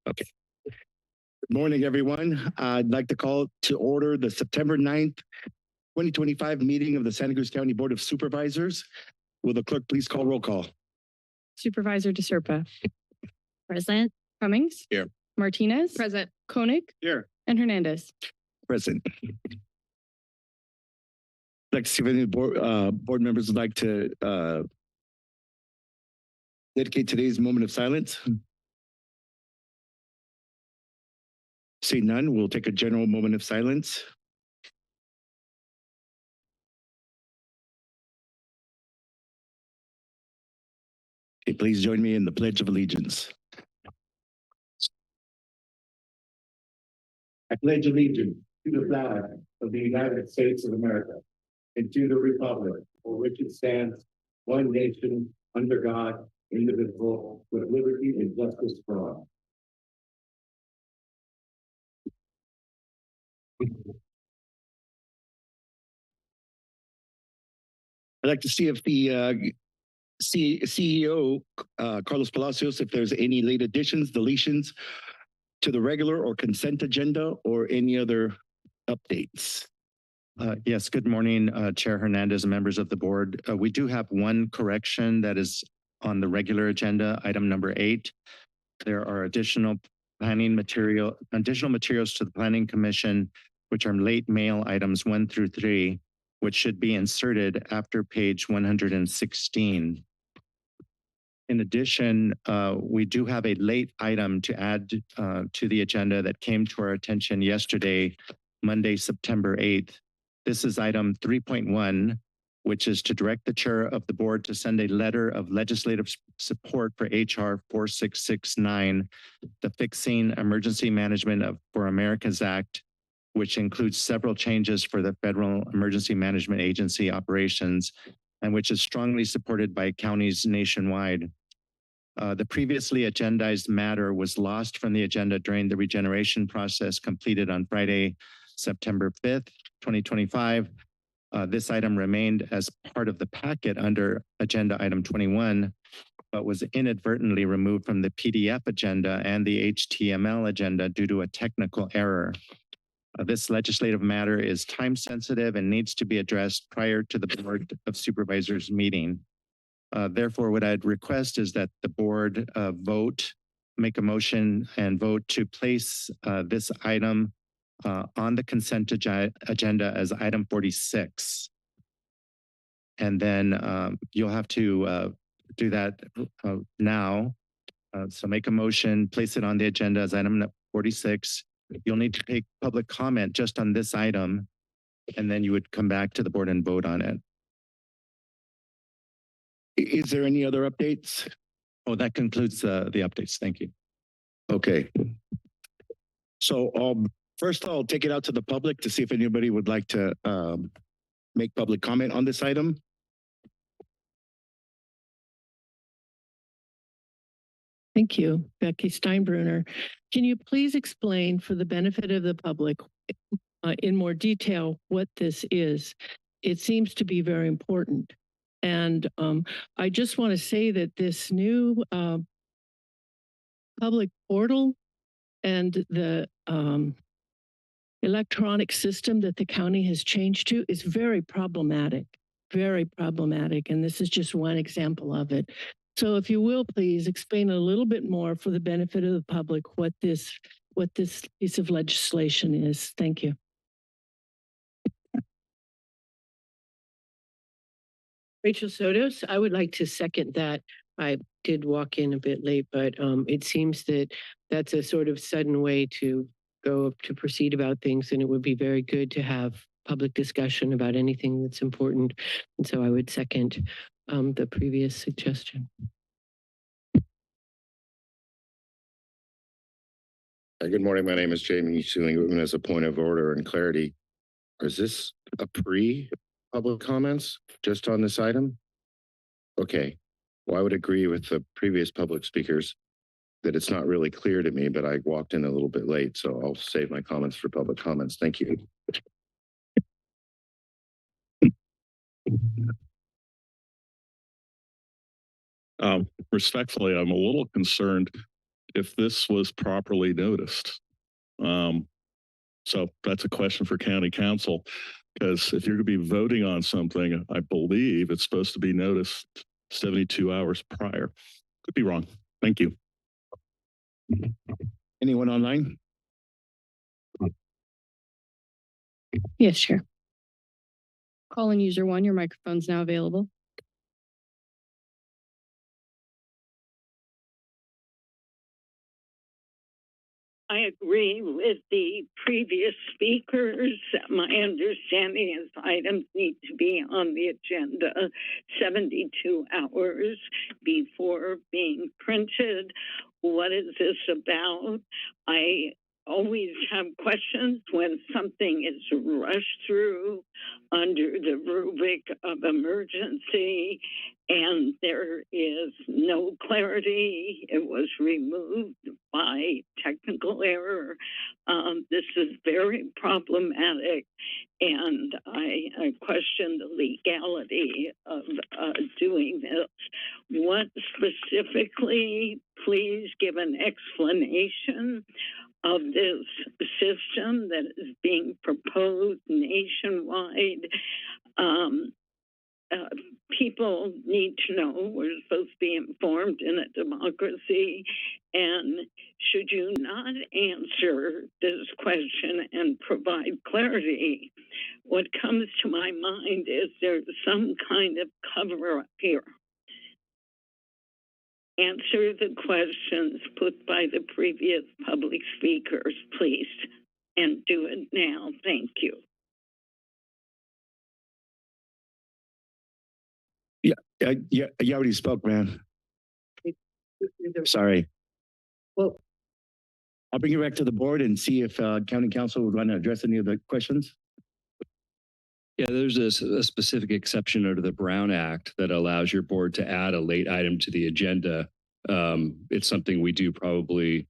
Okay. Good morning, everyone. I'd like to call to order the September 9th, 2025 meeting of the Santa Cruz County Board of Supervisors. Will the clerk please call roll call? Supervisor DeSerpa. Present. Cummings. Here. Martinez. Present. Koenig. Here. And Hernandez. Present. I'd like to see if any board members would like to dedicate today's moment of silence. Seeing none, we'll take a general moment of silence. Okay, please join me in the Pledge of Allegiance. I pledge allegiance to the flag of the United States of America and to the republic for which it stands, one nation, under God, indivisible, with liberty and justice for all. I'd like to see if the CEO, Carlos Palacios, if there's any late additions, deletions to the regular or consent agenda or any other updates. Yes, good morning, Chair Hernandez and members of the board. We do have one correction that is on the regular agenda, item number 8. There are additional materials to the Planning Commission, which are late mail items 1 through 3, which should be inserted after page 116. In addition, we do have a late item to add to the agenda that came to our attention yesterday, Monday, September 8th. This is item 3.1, which is to direct the chair of the board to send a letter of legislative support for HR 4669, the Fixing Emergency Management for Americas Act, which includes several changes for the Federal Emergency Management Agency operations, and which is strongly supported by counties nationwide. The previously agendized matter was lost from the agenda during the regeneration process completed on Friday, September 5th, 2025. This item remained as part of the packet under agenda item 21, but was inadvertently removed from the PDF agenda and the HTML agenda due to a technical error. This legislative matter is time sensitive and needs to be addressed prior to the Board of Supervisors meeting. Therefore, what I'd request is that the board make a motion and vote to place this item on the consent agenda as item 46. And then you'll have to do that now. So make a motion, place it on the agenda as item 46. You'll need to take public comment just on this item, and then you would come back to the board and vote on it. Is there any other updates? Oh, that concludes the updates. Thank you. Okay. So first I'll take it out to the public to see if anybody would like to make public comment on this item. Thank you, Becky Steinbruner. Can you please explain for the benefit of the public in more detail what this is? It seems to be very important. And I just want to say that this new public portal and the electronic system that the county has changed to is very problematic, and this is just one example of it. So if you will, please explain a little bit more for the benefit of the public what this piece of legislation is. Thank you. Rachel Sotos, I would like to second that. I did walk in a bit late, but it seems that that's a sort of sudden way to proceed about things, and it would be very good to have public discussion about anything that's important. And so I would second the previous suggestion. Good morning. My name is Jamie Sealing. As a point of order and clarity, is this a pre-public comments just on this item? Okay. Well, I would agree with the previous public speakers that it's not really clear to me, but I walked in a little bit late, so I'll save my comments for public comments. Thank you. Respectfully, I'm a little concerned if this was properly noticed. So that's a question for county council, because if you're going to be voting on something, I believe it's supposed to be noticed 72 hours prior. Could be wrong. Thank you. Anyone online? Yes, Chair. Calling user 1, your microphone's now available. I agree with the previous speakers. My understanding is items need to be on the agenda 72 hours before being printed. What is this about? I always have questions when something is rushed through under the rubric of emergency and there is no clarity. It was removed by technical error. This is very problematic, and I question the legality of doing this. What specifically, please give an explanation of this system that is being proposed nationwide. People need to know. We're supposed to be informed in a democracy. And should you not answer this question and provide clarity, what comes to my mind is there's some kind of cover up here. Answer the questions put by the previous public speakers, please, and do it now. Thank you. Yeah, you already spoke, man. Sorry. Well, I'll bring you back to the board and see if county council would want to address any of the questions. Yeah, there's a specific exception under the Brown Act that allows your board to add a late item to the agenda. It's something we do probably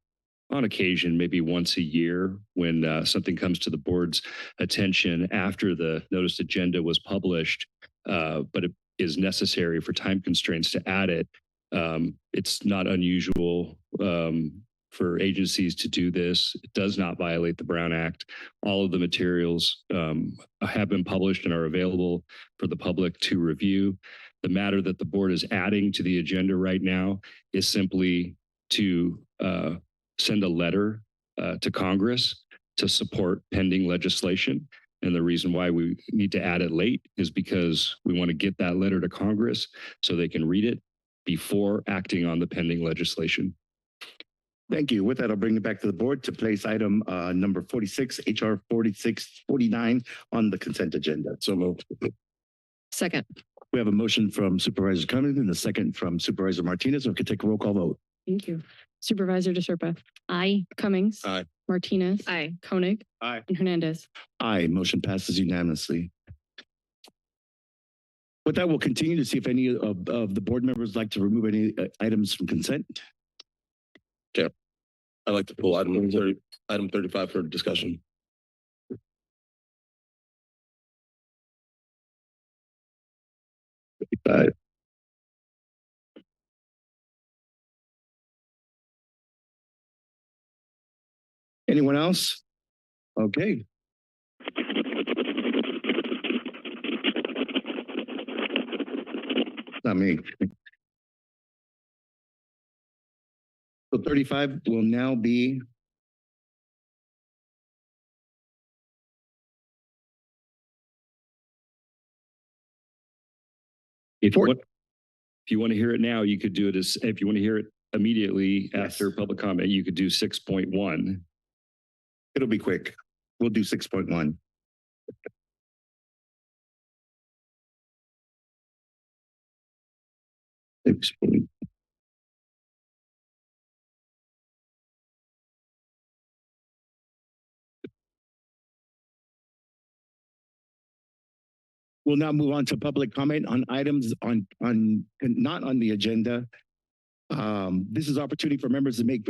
on occasion, maybe once a year, when something comes to the board's attention after the noticed agenda was published, but it is necessary for time constraints to add it. It's not unusual for agencies to do this. It does not violate the Brown Act. All of the materials have been published and are available for the public to review. The matter that the board is adding to the agenda right now is simply to send a letter to Congress to support pending legislation. And the reason why we need to add it late is because we want to get that letter to Congress so they can read it before acting on the pending legislation. Thank you. With that, I'll bring it back to the board to place item number 46, HR 4649 on the consent agenda. So moved. Second. We have a motion from Supervisor Cummings and a second from Supervisor Martinez. We could take a roll call vote. Thank you. Supervisor DeSerpa. Aye. Cummings. Aye. Martinez. aye. Koenig. Aye. And Hernandez. Aye, motion passes unanimously. With that, we'll continue to see if any of the board members like to remove any items from consent. I'd like to pull item 35 for discussion. Anyone else? Okay. Not me. So 35 will now be If you want to hear it now, you could do it as, if you want to hear it immediately after public comment, you could do 6.1. It'll be quick. We'll do 6.1. We'll now move on to public comment on items not on the agenda. This is opportunity for members to make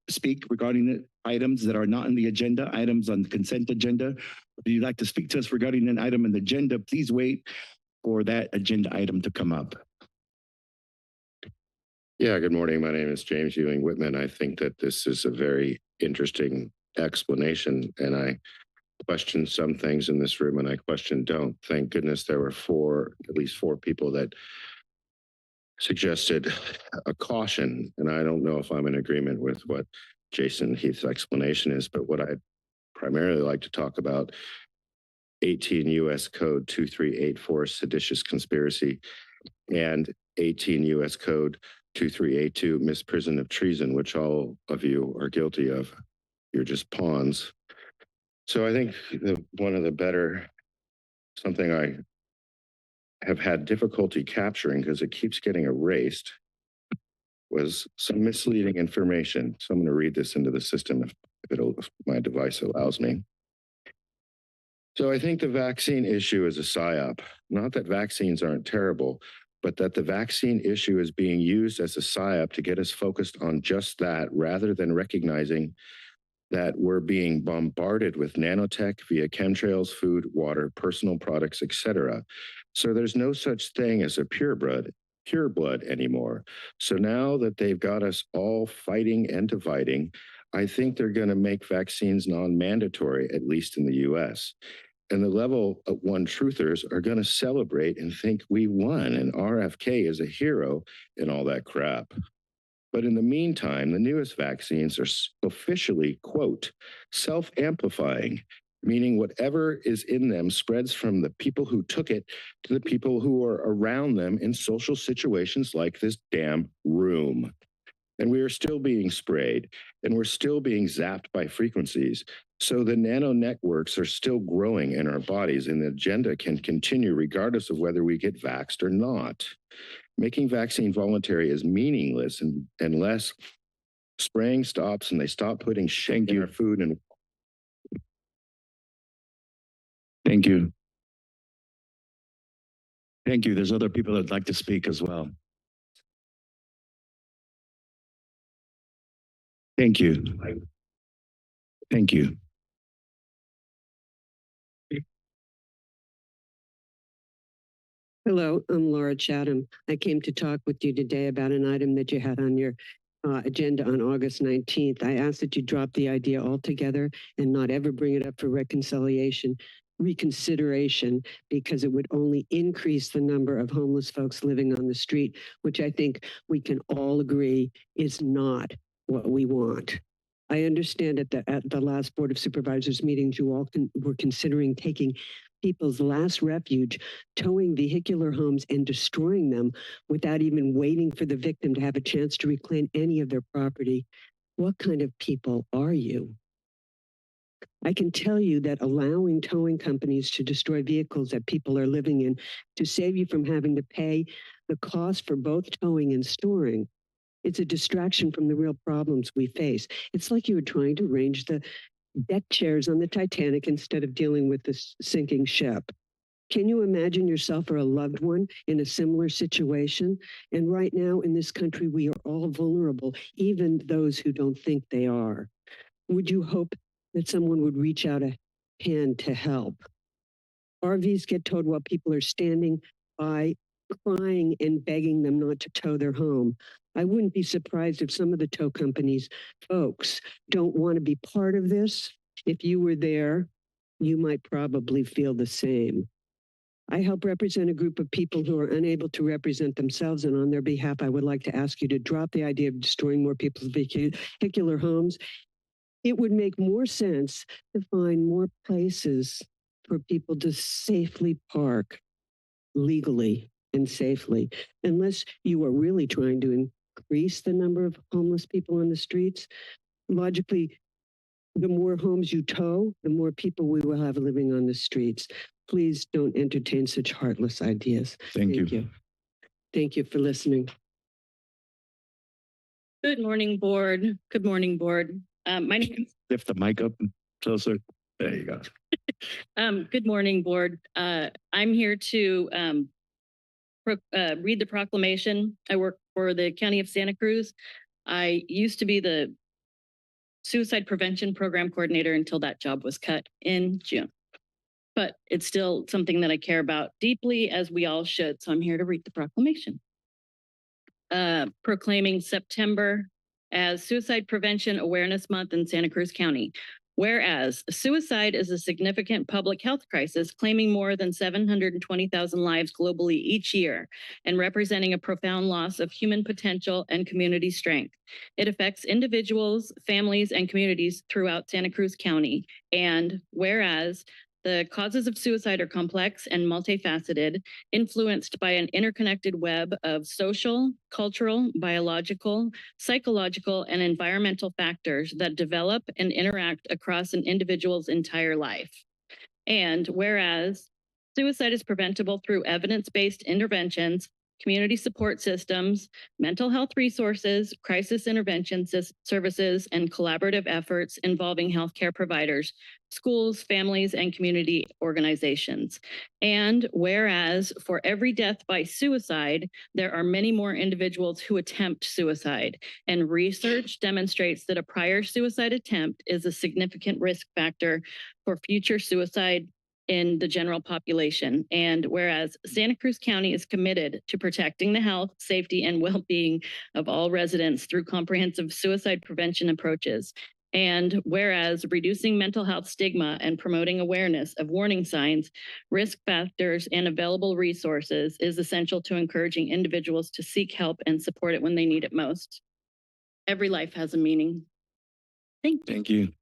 speak regarding the items that are not on the agenda, items on the consent agenda. If you'd like to speak to us regarding an item on the agenda, please wait for that agenda item to come up. Yeah, good morning. My name is James Ewing Whitman. I think that this is a very interesting explanation, and I question some things in this room and I question don't. Thank goodness there were at least four people that suggested a caution, and I don't know if I'm in agreement with what Jason Heath's explanation is, but what I'd primarily like to talk about 18 U.S. Code 2384 seditious conspiracy and 18 U.S. Code 2382 misprision of treason, which all of you are guilty of. You're just pawns. So I think one of the better, something I have had difficulty capturing because it keeps getting erased, was some misleading information. So I'm going to read this into the system if my device allows me. So I think the vaccine issue is a psyop. Not that vaccines aren't terrible, but that the vaccine issue is being used as a psyop to get us focused on just that rather than recognizing that we're being bombarded with nanotech via chemtrails, food, water, personal products, etc. So there's no such thing as a pure blood anymore. So now that they've got us all fighting and dividing, I think they're going to make vaccines non-mandatory, at least in the US. And the level of one truthers are going to celebrate and think we won and RFK is a hero and all that crap. But in the meantime, the newest vaccines are officially, quote, self-amplifying, meaning whatever is in them spreads from the people who took it to the people who are around them in social situations like this damn room. And we are still being sprayed and we're still being zapped by frequencies. So the nano networks are still growing in our bodies and the agenda can continue regardless of whether we get vaxxed or not. Making vaccine voluntary is meaningless unless spraying stops and they stop putting shit in our food. And Thank you. Thank you. There's other people that'd like to speak as well. Thank you. Thank you. Hello, I'm Laura Chatham. I came to talk with you today about an item that you had on your agenda on August 19th. I asked that you drop the idea altogether and not ever bring it up for reconsideration, because it would only increase the number of homeless folks living on the street, which I think we can all agree is not what we want. I understand at the last Board of Supervisors meetings, you all were considering taking people's last refuge, towing vehicular homes and destroying them without even waiting for the victim to have a chance to reclaim any of their property. What kind of people are you? I can tell you that allowing towing companies to destroy vehicles that people are living in to save you from having to pay the cost for both towing and storing, it's a distraction from the real problems we face. It's like you were trying to arrange the deck chairs on the Titanic instead of dealing with this sinking ship. Can you imagine yourself or a loved one in a similar situation? And right now in this country, we are all vulnerable, even those who don't think they are. Would you hope that someone would reach out a hand to help? RVs get towed while people are standing by, crying and begging them not to tow their home. I wouldn't be surprised if some of the tow companies folks don't want to be part of this. If you were there, you might probably feel the same. I help represent a group of people who are unable to represent themselves, and on their behalf, I would like to ask you to drop the idea of destroying more people's vehicular homes. It would make more sense to find more places for people to safely park legally and safely, unless you are really trying to increase the number of homeless people on the streets. Logically, the more homes you tow, the more people we will have living on the streets. Please don't entertain such heartless ideas. Thank you. Thank you for listening. Good morning, board. Good morning, board. My name Lift the mic up closer. There you go. Good morning, board. I'm here to read the proclamation. I work for the County of Santa Cruz. I used to be the Suicide Prevention Program Coordinator until that job was cut in June. But it's still something that I care about deeply, as we all should. So I'm here to read the proclamation. proclaiming September as Suicide Prevention Awareness Month in Santa Cruz County. Whereas suicide is a significant public health crisis, claiming more than 720,000 lives globally each year and representing a profound loss of human potential and community strength. It affects individuals, families, and communities throughout Santa Cruz County. And whereas the causes of suicide are complex and multifaceted, influenced by an interconnected web of social, cultural, biological, psychological, and environmental factors that develop and interact across an individual's entire life. And whereas suicide is preventable through evidence-based interventions, community support systems, mental health resources, crisis intervention services, and collaborative efforts involving healthcare providers, schools, families, and community organizations. And whereas for every death by suicide, there are many more individuals who attempt suicide, and research demonstrates that a prior suicide attempt is a significant risk factor for future suicide in the general population. And whereas Santa Cruz County is committed to protecting the health, safety, and well-being of all residents through comprehensive suicide prevention approaches. And whereas reducing mental health stigma and promoting awareness of warning signs, risk factors, and available resources is essential to encouraging individuals to seek help and support it when they need it most. Every life has a meaning. Thank you. Thank you.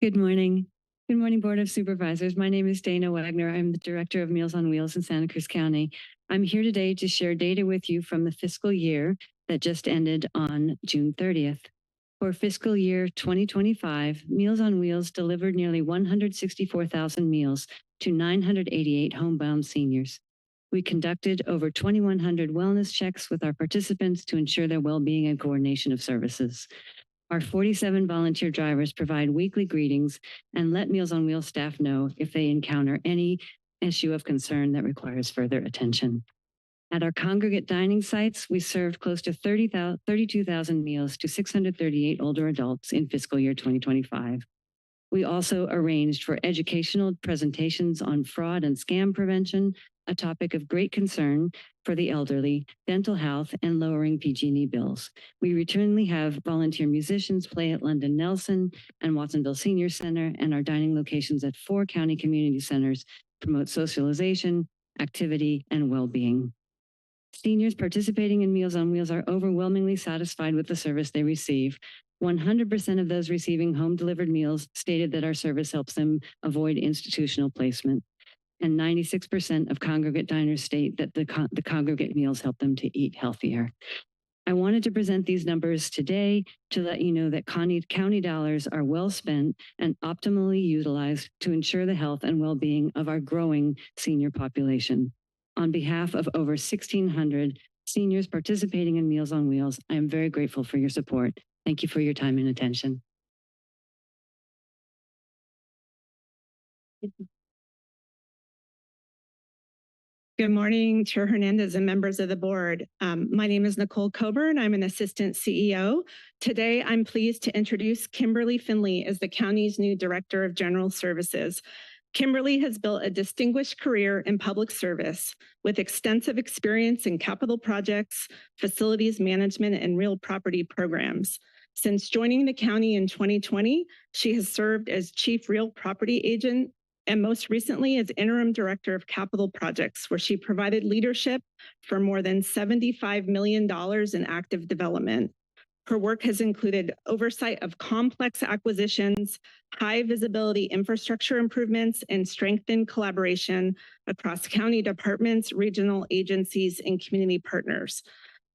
Good morning. Good morning, Board of Supervisors. My name is Dana Wagner. I'm the Director of Meals on Wheels in Santa Cruz County. I'm here today to share data with you from the fiscal year that just ended on June 30th. For fiscal year 2025, Meals on Wheels delivered nearly 164,000 meals to 988 homebound seniors. We conducted over 2,100 wellness checks with our participants to ensure their well-being and coordination of services. Our 47 volunteer drivers provide weekly greetings and let Meals on Wheels staff know if they encounter any issue of concern that requires further attention. At our congregate dining sites, we served close to 32,000 meals to 638 older adults in fiscal year 2025. We also arranged for educational presentations on fraud and scam prevention, a topic of great concern for the elderly, dental health, and lowering PG&E bills. We routinely have volunteer musicians play at London Nelson and Watsonville Senior Center, and our dining locations at 4 county community centers promote socialization, activity, and well-being. Seniors participating in Meals on Wheels are overwhelmingly satisfied with the service they receive. 100% of those receiving home-delivered meals stated that our service helps them avoid institutional placement. And 96% of congregate diners state that the congregate meals help them to eat healthier. I wanted to present these numbers today to let you know that county dollars are well spent and optimally utilized to ensure the health and well-being of our growing senior population. On behalf of over 1,600 seniors participating in Meals on Wheels, I am very grateful for your support. Thank you for your time and attention. Good morning, Chair Hernandez and members of the board. My name is Nicole Coburn. I'm an assistant CEO. Today, I'm pleased to introduce Kimberly Finley as the county's new Director of General Services. Kimberly has built a distinguished career in public service with extensive experience in capital projects, facilities management, and real property programs. Since joining the county in 2020, she has served as Chief Real Property Agent and most recently as Interim Director of Capital Projects, where she provided leadership for more than $75 million in active development. Her work has included oversight of complex acquisitions, high visibility infrastructure improvements, and strengthened collaboration across county departments, regional agencies, and community partners.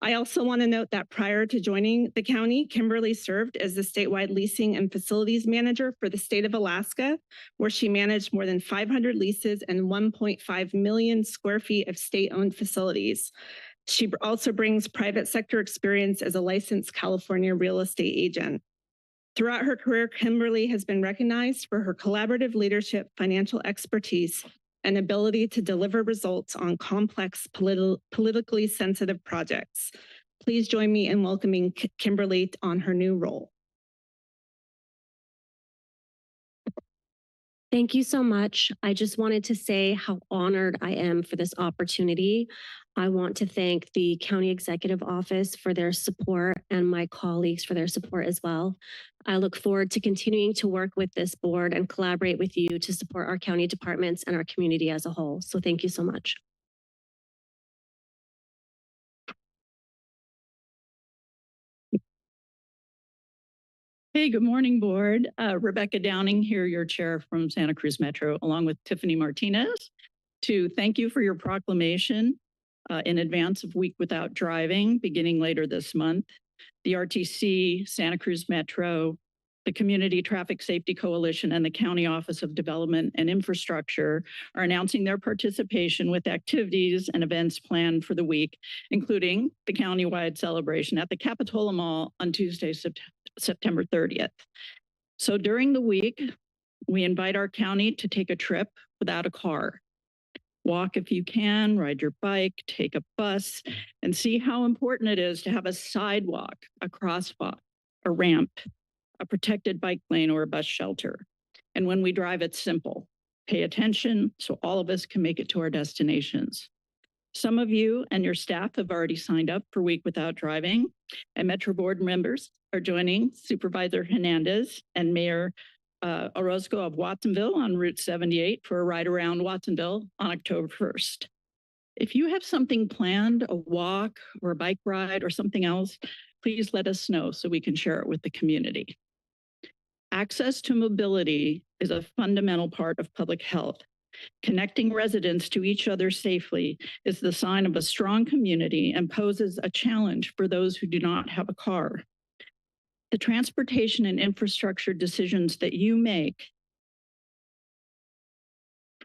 I also want to note that prior to joining the county, Kimberly served as the statewide leasing and facilities manager for the state of Alaska, where she managed more than 500 leases and 1.5 million square feet of state-owned facilities. She also brings private sector experience as a licensed California real estate agent. Throughout her career, Kimberly has been recognized for her collaborative leadership, financial expertise, and ability to deliver results on complex, politically sensitive projects. Please join me in welcoming Kimberly on her new role. Thank you so much. I just wanted to say how honored I am for this opportunity. I want to thank the County Executive Office for their support and my colleagues for their support as well. I look forward to continuing to work with this board and collaborate with you to support our county departments and our community as a whole. So thank you so much. Hey, good morning, board. Rebecca Downing here, your chair from Santa Cruz Metro, along with Tiffany Martinez, to thank you for your proclamation in advance of Week Without Driving, beginning later this month. The RTC, Santa Cruz Metro, the Community Traffic Safety Coalition, and the County Office of Development and Infrastructure are announcing their participation with activities and events planned for the week, including the countywide celebration at the Capitola Mall on Tuesday, September 30th. So during the week, we invite our county to take a trip without a car. Walk if you can, ride your bike, take a bus, and see how important it is to have a sidewalk, a crosswalk, a ramp, a protected bike lane, or a bus shelter. And when we drive, it's simple. Pay attention so all of us can make it to our destinations. Some of you and your staff have already signed up for Week Without Driving, and Metro Board members are joining Supervisor Hernandez and Mayor Orozco of Watsonville on Route 78 for a ride around Watsonville on October 1st. If you have something planned, a walk or a bike ride or something else, please let us know so we can share it with the community. Access to mobility is a fundamental part of public health. Connecting residents to each other safely is the sign of a strong community and poses a challenge for those who do not have a car. The transportation and infrastructure decisions that you make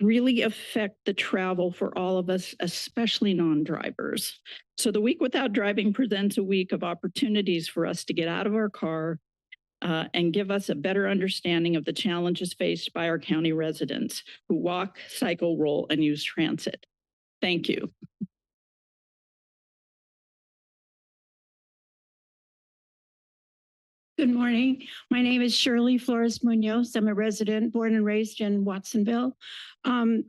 really affect the travel for all of us, especially non-drivers. So the Week Without Driving presents a week of opportunities for us to get out of our car and give us a better understanding of the challenges faced by our county residents who walk, cycle, roll, and use transit. Thank you. Good morning. My name is Shirley Flores Munoz. I'm a resident born and raised in Watsonville. I'm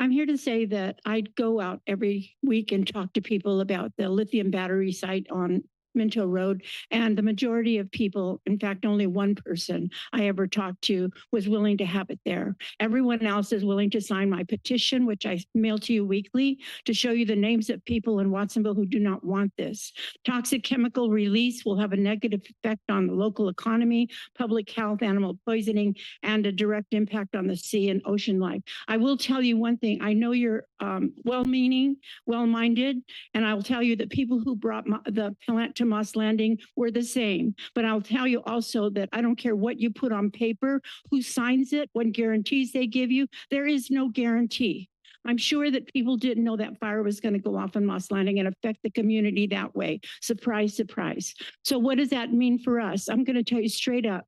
here to say that I go out every week and talk to people about the lithium battery site on Minto Road, and the majority of people, in fact, only one person I ever talked to was willing to have it there. Everyone else is willing to sign my petition, which I mail to you weekly, to show you the names of people in Watsonville who do not want this. Toxic chemical release will have a negative effect on the local economy, public health, animal poisoning, and a direct impact on the sea and ocean life. I will tell you one thing. I know you're well-meaning, well-minded, and I will tell you that people who brought the plant to Moss Landing were the same. But I'll tell you also that I don't care what you put on paper, who signs it, what guarantees they give you, there is no guarantee. I'm sure that people didn't know that fire was going to go off in Moss Landing and affect the community that way. Surprise, surprise. So what does that mean for us? I'm going to tell you straight up.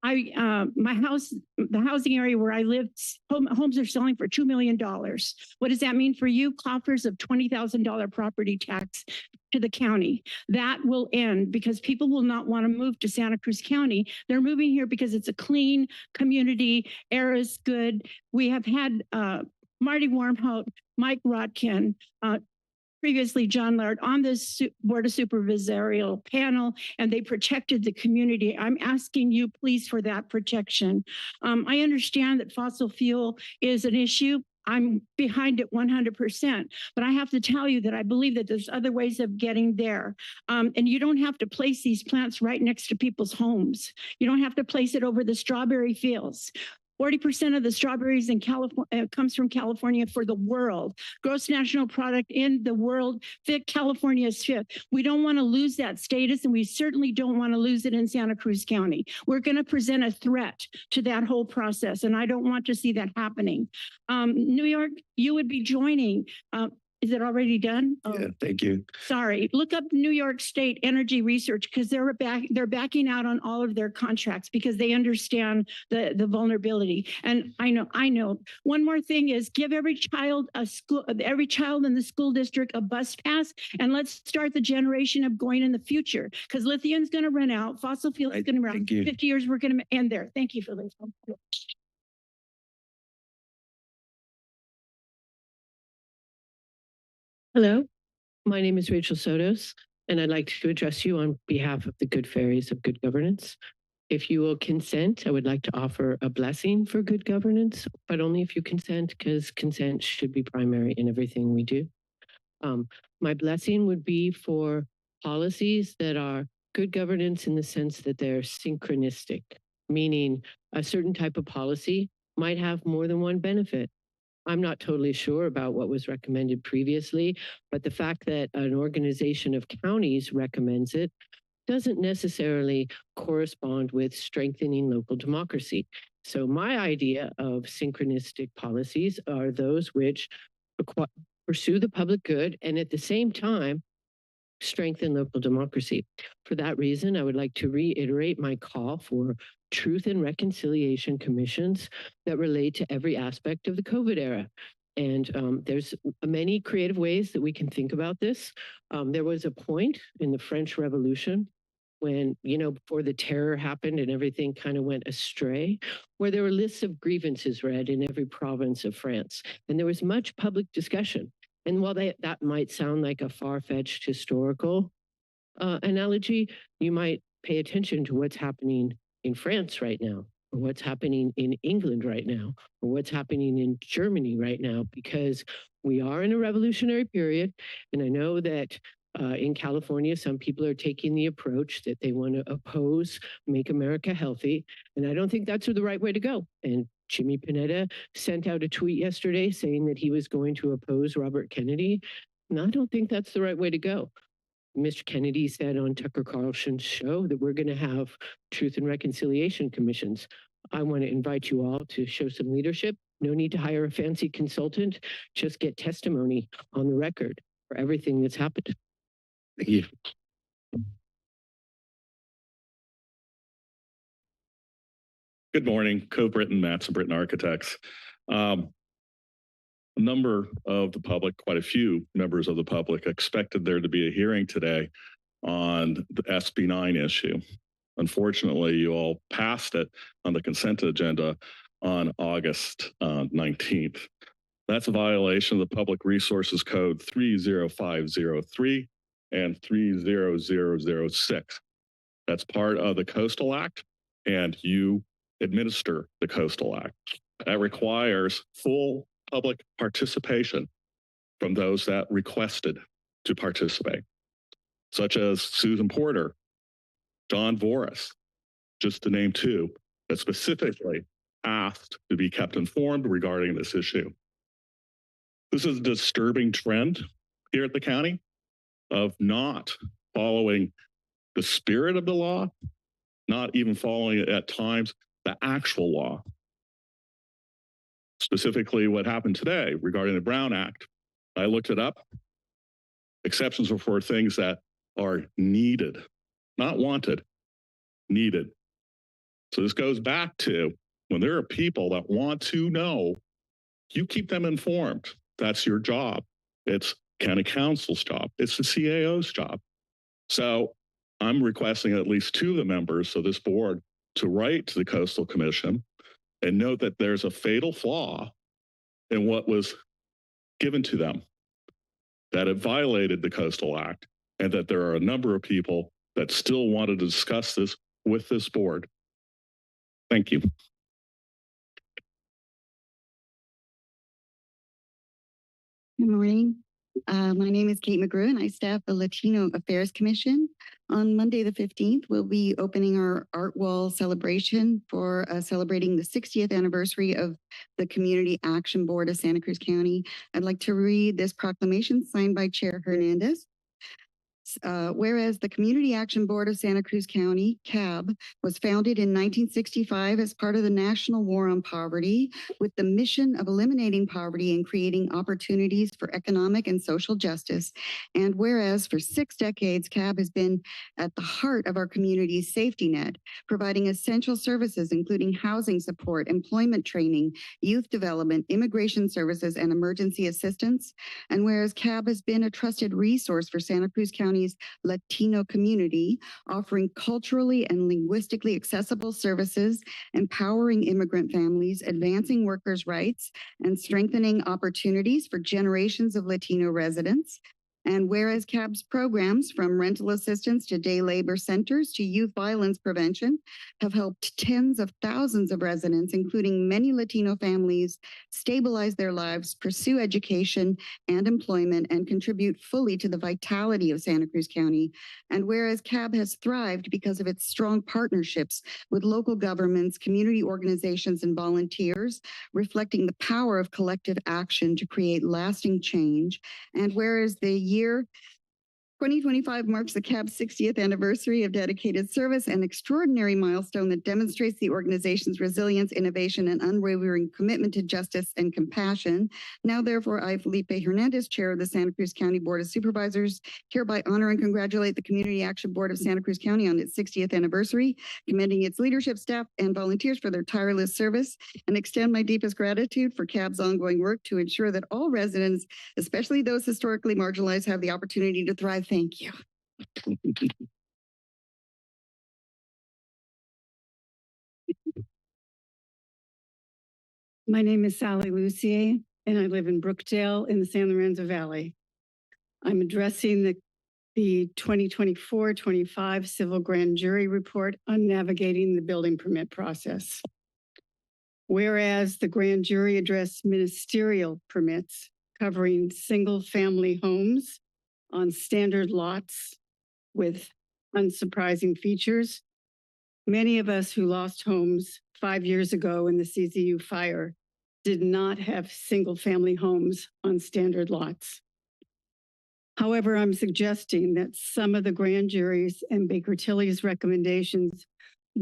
My house, the housing area where I live, homes are selling for $2 million. What does that mean for you? Coffers of $20,000 property tax to the county. That will end because people will not want to move to Santa Cruz County. They're moving here because it's a clean community, air is good. We have had Marty Wormhout, Mike Rodkin, previously John Laird on this Board of Supervisorial panel, and they protected the community. I'm asking you please for that protection. I understand that fossil fuel is an issue. I'm behind it 100%, but I have to tell you that I believe that there's other ways of getting there. And you don't have to place these plants right next to people's homes. You don't have to place it over the strawberry fields. 40% of the strawberries in California comes from California for the world. Gross national product in the world, California is fifth. We don't want to lose that status, and we certainly don't want to lose it in Santa Cruz County. We're going to present a threat to that whole process, and I don't want to see that happening. New York, you would be joining. Is it already done? Yeah, thank you. Sorry, look up New York State Energy Research because they're backing out on all of their contracts because they understand the vulnerability. And I know. One more thing is give every child in the school district a bus pass, and let's start the generation of going in the future because lithium's going to run out, fossil fuel is going to run out. 50 years, we're going to end there. Thank you for listening. Hello, my name is Rachel Sotos, and I'd like to address you on behalf of the Good Fairies of Good Governance. If you will consent, I would like to offer a blessing for good governance, but only if you consent, because consent should be primary in everything we do. My blessing would be for policies that are good governance in the sense that they're synchronistic, meaning a certain type of policy might have more than one benefit. I'm not totally sure about what was recommended previously, but the fact that an organization of counties recommends it doesn't necessarily correspond with strengthening local democracy. So my idea of synchronistic policies are those which pursue the public good and at the same time strengthen local democracy. For that reason, I would like to reiterate my call for truth and reconciliation commissions that relate to every aspect of the COVID era. And there's many creative ways that we can think about this. There was a point in the French Revolution when, before the terror happened and everything kind of went astray, where there were lists of grievances read in every province of France. And there was much public discussion. And while that might sound like a far-fetched historical analogy, you might pay attention to what's happening in France right now, or what's happening in England right now, or what's happening in Germany right now, because we are in a revolutionary period. And I know that in California, some people are taking the approach that they want to oppose Make America Healthy. And I don't think that's the right way to go. And Jimmy Panetta sent out a tweet yesterday saying that he was going to oppose Robert Kennedy. And I don't think that's the right way to go. Mr. Kennedy said on Tucker Carlson's show that we're going to have truth and reconciliation commissions. I want to invite you all to show some leadership. No need to hire a fancy consultant. Just get testimony on the record for everything that's happened. Thank you. Good morning, Co-Britton, Matson Britton Architects. A number of the public, quite a few members of the public, expected there to be a hearing today on the SB 9 issue. Unfortunately, you all passed it on the consent agenda on August 19th. That's a violation of the Public Resources Code 30503 and 30006. That's part of the Coastal Act, and you administer the Coastal Act. That requires full public participation from those that requested to participate, such as Susan Porter, John Voris, just to name two, that specifically asked to be kept informed regarding this issue. This is a disturbing trend here at the county of not following the spirit of the law, not even following at times the actual law. Specifically what happened today regarding the Brown Act, I looked it up. Exceptions are for things that are needed, not wanted, needed. So this goes back to when there are people that want to know, you keep them informed. That's your job. It's county council's job. It's the CAO's job. So I'm requesting at least two of the members of this board to write to the Coastal Commission and note that there's a fatal flaw in what was given to them, that it violated the Coastal Act, and that there are a number of people that still want to discuss this with this board. Thank you. Good morning. My name is Kate McGrew, and I staff the Latino Affairs Commission. On Monday, the 15th, we'll be opening our Art Wall celebration for celebrating the 60th anniversary of the Community Action Board of Santa Cruz County. I'd like to read this proclamation signed by Chair Hernandez. Whereas the Community Action Board of Santa Cruz County, CAB, was founded in 1965 as part of the National War on Poverty with the mission of eliminating poverty and creating opportunities for economic and social justice. And whereas for 6 decades, CAB has been at the heart of our community's safety net, providing essential services including housing support, employment training, youth development, immigration services, and emergency assistance. And whereas CAB has been a trusted resource for Santa Cruz County County's Latino community, offering culturally and linguistically accessible services, empowering immigrant families, advancing workers' rights, and strengthening opportunities for generations of Latino residents. And whereas CAB's programs, from rental assistance to day labor centers to youth violence prevention, have helped tens of thousands of residents, including many Latino families, stabilize their lives, pursue education and employment, and contribute fully to the vitality of Santa Cruz County. And whereas CAB has thrived because of its strong partnerships with local governments, community organizations, and volunteers, reflecting the power of collective action to create lasting change. And whereas the year 2025 marks the CAB's 60th anniversary of dedicated service, an extraordinary milestone that demonstrates the organization's resilience, innovation, and unwavering commitment to justice and compassion. Now, therefore, I, Felipe Hernandez, Chair of the Santa Cruz County Board of Supervisors, hereby honor and congratulate the Community Action Board of Santa Cruz County on its 60th anniversary, commending its leadership, staff, and volunteers for their tireless service, and extend my deepest gratitude for CAB's ongoing work to ensure that all residents, especially those historically marginalized, have the opportunity to thrive. Thank you. My name is Sally Lucier, and I live in Brookdale in the San Lorenzo Valley. I'm addressing the 2024-25 Civil Grand Jury Report on navigating the building permit process. Whereas the grand jury addressed ministerial permits covering single-family homes on standard lots with unsurprising features, many of us who lost homes 5 years ago in the CZU fire did not have single-family homes on standard lots. However, I'm suggesting that some of the grand jury's and Baker Tilly's recommendations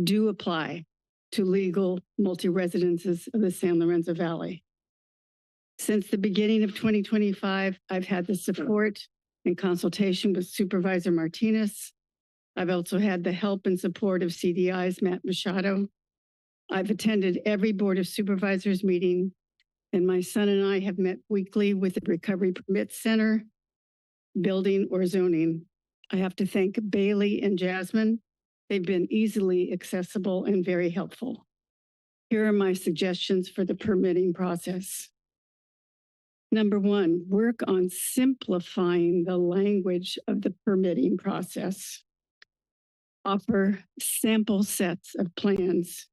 do apply to legal multi-residences of the San Lorenzo Valley. Since the beginning of 2025, I've had the support and consultation with Supervisor Martinez. I've also had the help and support of CDI's Matt Machado. I've attended every Board of Supervisors meeting, and my son and I have met weekly with the Recovery Permit Center, building or zoning. I have to thank Bailey and Jasmine. They've been easily accessible and very helpful. Here are my suggestions for the permitting process. Number one, work on simplifying the language of the permitting process. Offer sample sets of plans.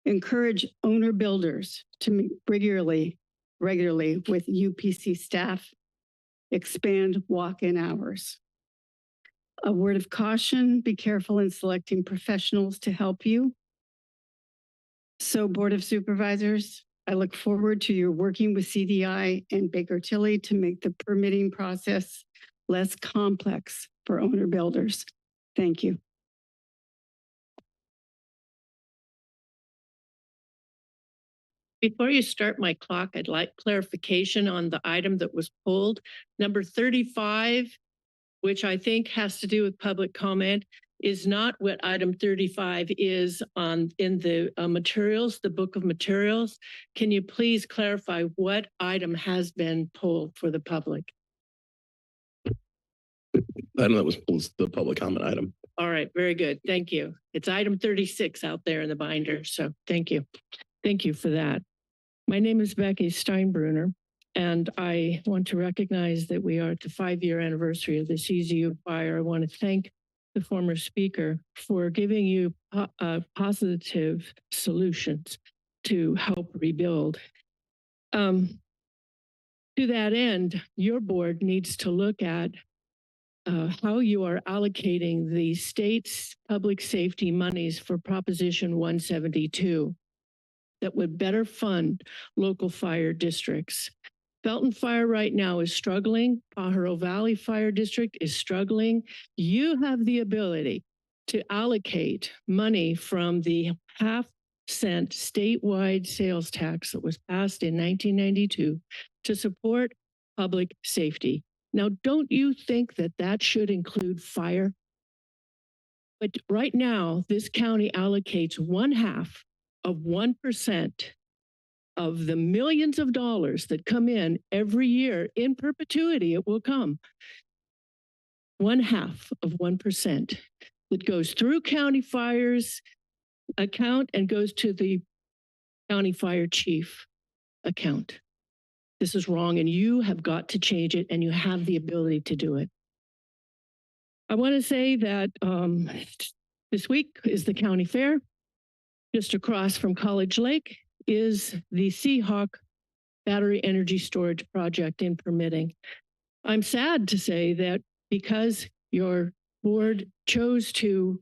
Encourage owner builders to meet regularly with UPC staff. Expand walk-in hours. A word of caution, be careful in selecting professionals to help you. So, Board of Supervisors, I look forward to your working with CDI and Baker Tilly to make the permitting process less complex for owner builders. Thank you. Before you start my clock, I'd like clarification on the item that was pulled. Number 35, which I think has to do with public comment, is not what item 35 is in the materials, the book of materials. Can you please clarify what item has been pulled for the public? Item that was pulled is the public comment item. All right, very good. Thank you. It's item 36 out there in the binder. So thank you. Thank you for that. My name is Becky Steinbruner, and I want to recognize that we are at the 5-year anniversary of the CZU fire. I want to thank the former speaker for giving you positive solutions to help rebuild. To that end, your board needs to look at how you are allocating the state's public safety monies for Proposition 172 that would better fund local fire districts. Felton Fire right now is struggling. Pajaro Valley Fire District is struggling. You have the ability to allocate money from the half-cent statewide sales tax that was passed in 1992 to support public safety. Now, don't you think that that should include fire? But right now, this county allocates 0.5% of the millions of dollars that come in every year in perpetuity. It will come. 0.5% that goes through county fire's account and goes to the county fire chief account. This is wrong, and you have got to change it, and you have the ability to do it. I want to say that this week is the county fair. Just across from College Lake is the Seahawk battery energy storage project in permitting. I'm sad to say that because your board chose to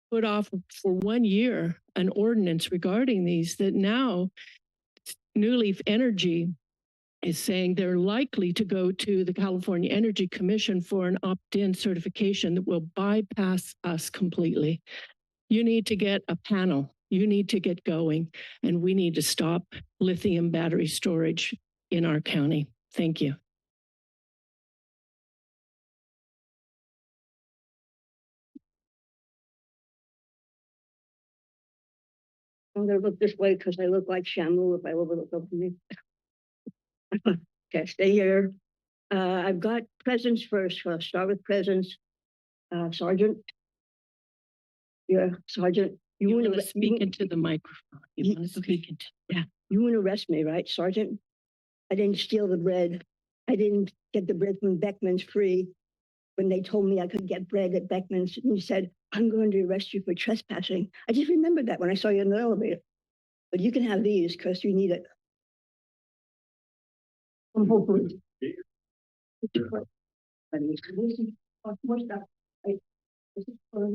put off for 1 year an ordinance regarding these, that now New Leaf Energy is saying they're likely to go to the California Energy Commission for an opt-in certification that will bypass us completely. You need to get a panel. You need to get going, and we need to stop lithium battery storage in our county. Thank you. I'm gonna look this way because I look like Shamu if I overlook over me. Okay, stay here. I've got presents first. I'll start with presents. Sergeant. Yeah, Sergeant. You want to speak into the microphone. You want to speak into. Yeah, you want to arrest me, right, Sergeant? I didn't steal the bread. I didn't get the bread from Beckman's free. When they told me I could get bread at Beckman's, and you said, I'm going to arrest you for trespassing. I just remembered that when I saw you in the elevator. But you can have these because you need it. I'm hoping. More stuff. This is for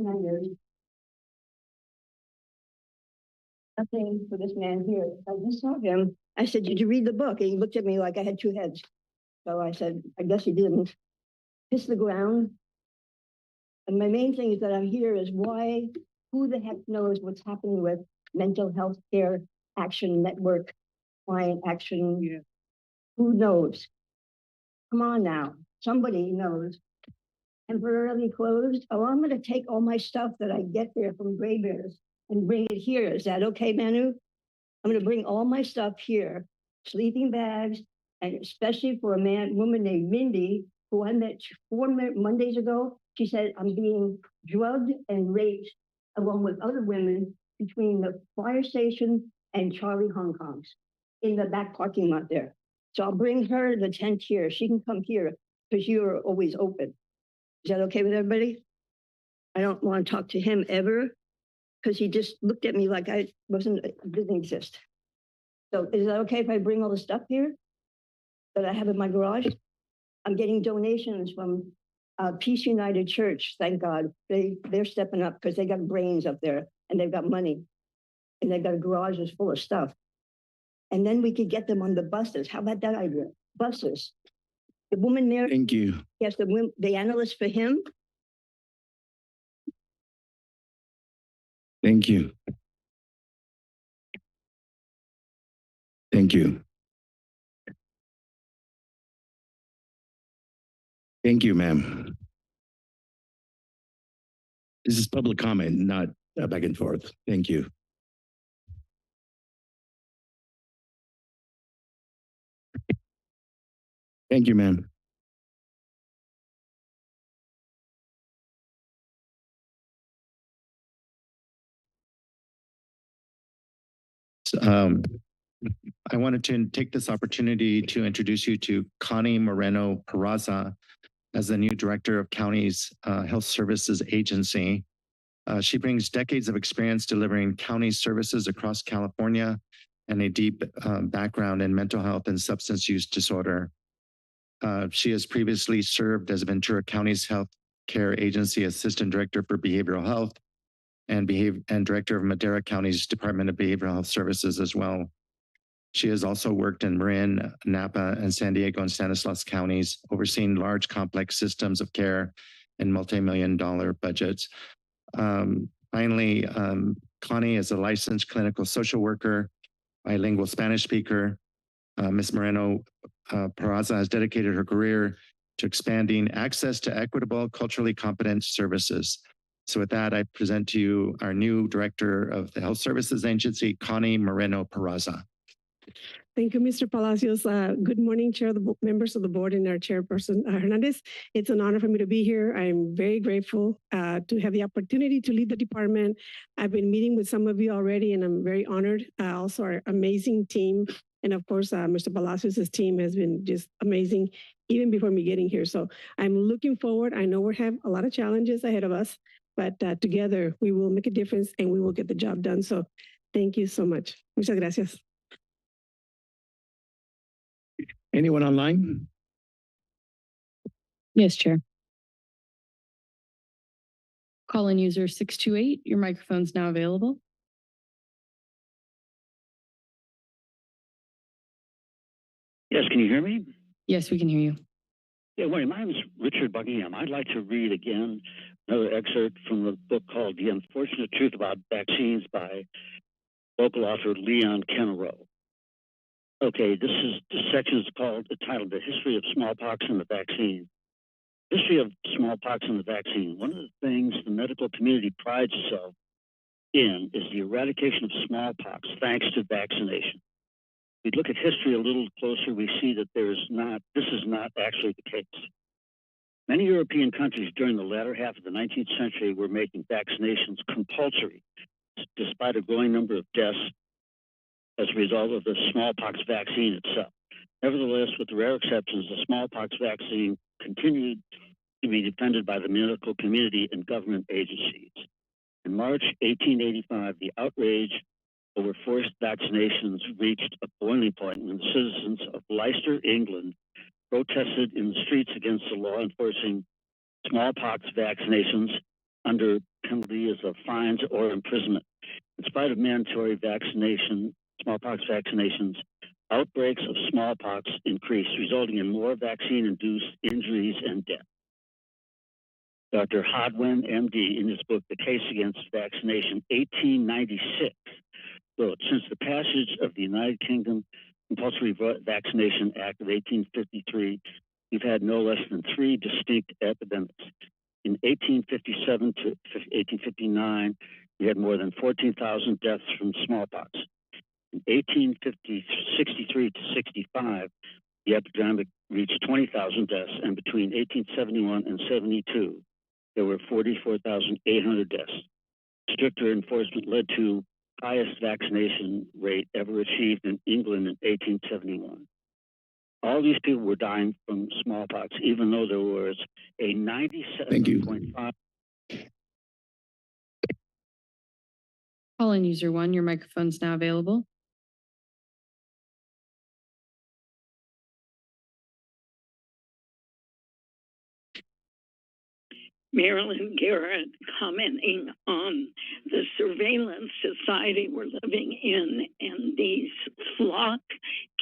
nothing for this man here. I just saw him. I said, did you read the book? And he looked at me like I had two heads. So I said, I guess he didn't. Kiss the ground. And my main thing is that I'm here is why, who the heck knows what's happening with mental health care action network, client action. Yeah. Who knows? Come on now. Somebody knows. Temporarily closed. Oh, I'm going to take all my stuff that I get there from Gray Bears and bring it here. Is that okay, Manu? I'm going to bring all my stuff here, sleeping bags, and especially for a woman named Mindy, who I met 4 Mondays ago. She said, I'm being drugged and raped along with other women between the fire station and Charlie Hong Kong's in the back parking lot there. So I'll bring her the tent here. She can come here because you are always open. Is that okay with everybody? I don't want to talk to him ever because he just looked at me like I didn't exist. So is that okay if I bring all the stuff here that I have in my garage? I'm getting donations from Peace United Church. Thank God they're stepping up because they got brains up there and they've got money and they've got a garage that's full of stuff. And then we could get them on the buses. How about that idea? Buses. The woman there. Thank you. Yes, the analyst for him. Thank you. Thank you. Thank you, ma'am. This is public comment, not back and forth. Thank you. Thank you, ma'am. I wanted to take this opportunity to introduce you to Connie Moreno Peraza as the new director of County's Health Services Agency. She brings decades of experience delivering county services across California and a deep background in mental health and substance use disorder. She has previously served as Ventura County's Health Care Agency Assistant Director for Behavioral Health and Director of Madera County's Department of Behavioral Health Services as well. She has also worked in Marin, Napa, and San Diego and Stanislaus counties, overseeing large complex systems of care and multi-million-dollar budgets. Finally, Connie is a licensed clinical social worker, bilingual Spanish speaker. Ms. Moreno Peraza has dedicated her career to expanding access to equitable, culturally competent services. So with that, I present to you our new director of the Health Services Agency, Connie Moreno Peraza. Thank you, Mr. Palacios. Good morning, Chair, members of the board, and our Chairperson Hernandez. It's an honor for me to be here. I'm very grateful to have the opportunity to lead the department. I've been meeting with some of you already, and I'm very honored. Also, our amazing team, and of course, Mr. Palacios' team has been just amazing even before me getting here. So I'm looking forward. I know we have a lot of challenges ahead of us, but together we will make a difference and we will get the job done. So thank you so much. Muchas gracias. Anyone online? Yes, Chair. Call-in user 628, your microphone's now available. Yes, can you hear me? Yes, we can hear you. Yeah, wait, my name is Richard Buckingham. I'd like to read again another excerpt from the book called The Unfortunate Truth About Vaccines by local author Leon Kennerow. Okay, this section is titled The History of Smallpox and the Vaccine. History of smallpox and the vaccine. One of the things the medical community prides itself in is the eradication of smallpox thanks to vaccination. If we look at history a little closer, we see that this is not actually the case. Many European countries during the latter half of the 19th century were making vaccinations compulsory, despite a growing number of deaths as a result of the smallpox vaccine itself. Nevertheless, with the rare exceptions, the smallpox vaccine continued to be defended by the medical community and government agencies. In March 1885, the outrage over forced vaccinations reached a boiling point when the citizens of Leicester, England, protested in the streets against the law enforcing smallpox vaccinations under penalties of fines or imprisonment. In spite of mandatory smallpox vaccinations, outbreaks of smallpox increased, resulting in more vaccine-induced injuries and death. Dr. Hodwin, MD, in his book, The Case Against Vaccination, 1896, wrote, since the passage of the United Kingdom Compulsory Vaccination Act of 1853, we've had no less than 3 distinct epidemics. In 1857 to 1859, we had more than 14,000 deaths from smallpox. In 1863 to 65, the epidemic reached 20,000 deaths, and between 1871 and 72, there were 44,800 deaths. Stricter enforcement led to highest vaccination rate ever achieved in England in 1871. All these people were dying from smallpox, even though there was a 97.5. Call-in user 1, your microphone's now available. Marilyn Garrett commenting on the surveillance society we're living in and these flock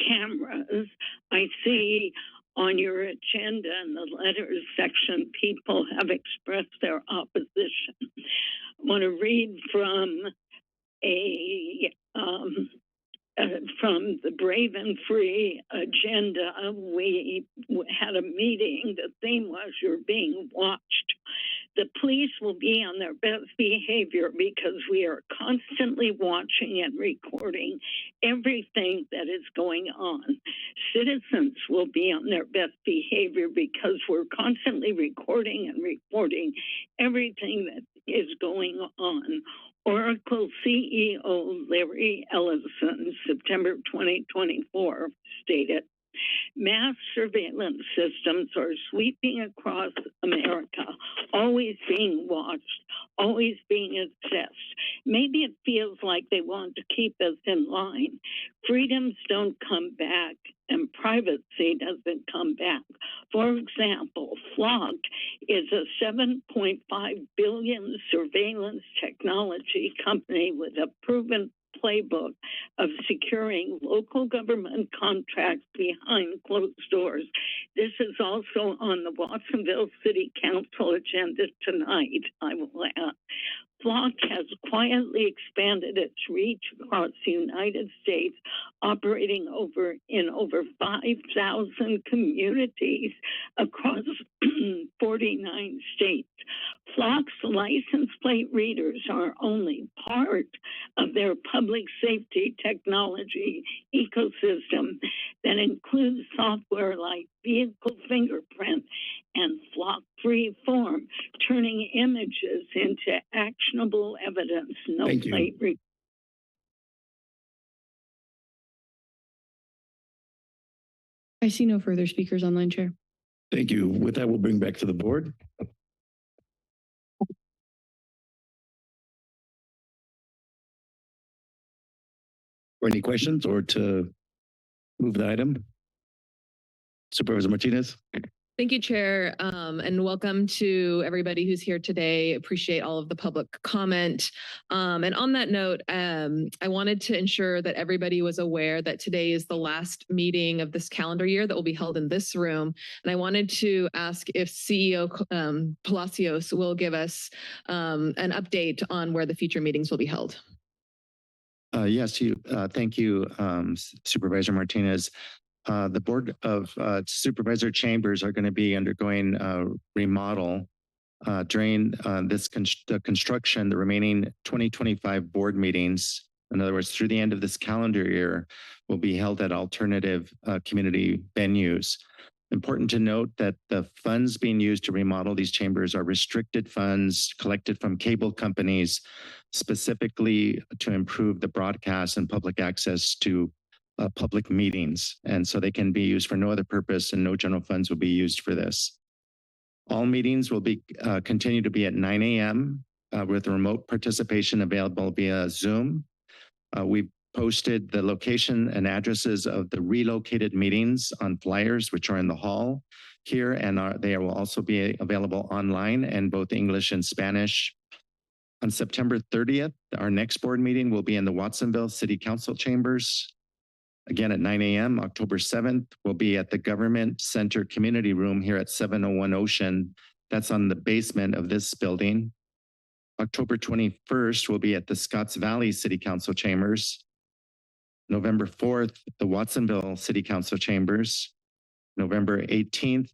cameras. I see on your agenda in the letters section, people have expressed their opposition. I want to read from from the Brave and Free agenda. We had a meeting. The theme was you're being watched. The police will be on their best behavior because we are constantly watching and recording everything that is going on. Citizens will be on their best behavior because we're constantly recording and reporting everything that is going on. Oracle CEO Larry Ellison, September 2024, stated, mass surveillance systems are sweeping across America, always being watched, always being assessed. Maybe it feels like they want to keep us in line. Freedoms don't come back and privacy doesn't come back. For example, Flock is a $7.5 billion surveillance technology company with a proven playbook of securing local government contracts behind closed doors. This is also on the Watsonville City Council agenda tonight, I will add. Flock has quietly expanded its reach across the United States, operating in over 5,000 communities across 49 states. Flock's license plate readers are only part of their public safety technology ecosystem that includes software like vehicle fingerprint and Flock Freeform, turning images into actionable evidence. No Thank you. plate readers. I see no further speakers online, Chair. Thank you. With that, we'll bring back to the board. Or any questions or to move the item? Supervisor Martinez? Thank you, Chair, and welcome to everybody who's here today. Appreciate all of the public comment. And on that note, I wanted to ensure that everybody was aware that today is the last meeting of this calendar year that will be held in this room. And I wanted to ask if CEO Palacios will give us an update on where the future meetings will be held. Yes, thank you, Supervisor Martinez. The Board of Supervisor Chambers are going to be undergoing a remodel during the construction. The remaining 2025 board meetings, in other words, through the end of this calendar year, will be held at alternative community venues. Important to note that the funds being used to remodel these chambers are restricted funds collected from cable companies, specifically to improve the broadcast and public access to public meetings. And so they can be used for no other purpose, and no general funds will be used for this. All meetings will be continue to be at 9 a.m. With remote participation available via Zoom. We posted the location and addresses of the relocated meetings on flyers, which are in the hall here, and they will also be available online in both English and Spanish. On September 30th, our next board meeting will be in the Watsonville City Council chambers. Again at 9 a.m. October 7th, we'll be at the Government Center Community Room here at 701 Ocean. That's on the basement of this building. October 21st, we'll be at the Scotts Valley City Council chambers. November 4th, the Watsonville City Council chambers. November 18th,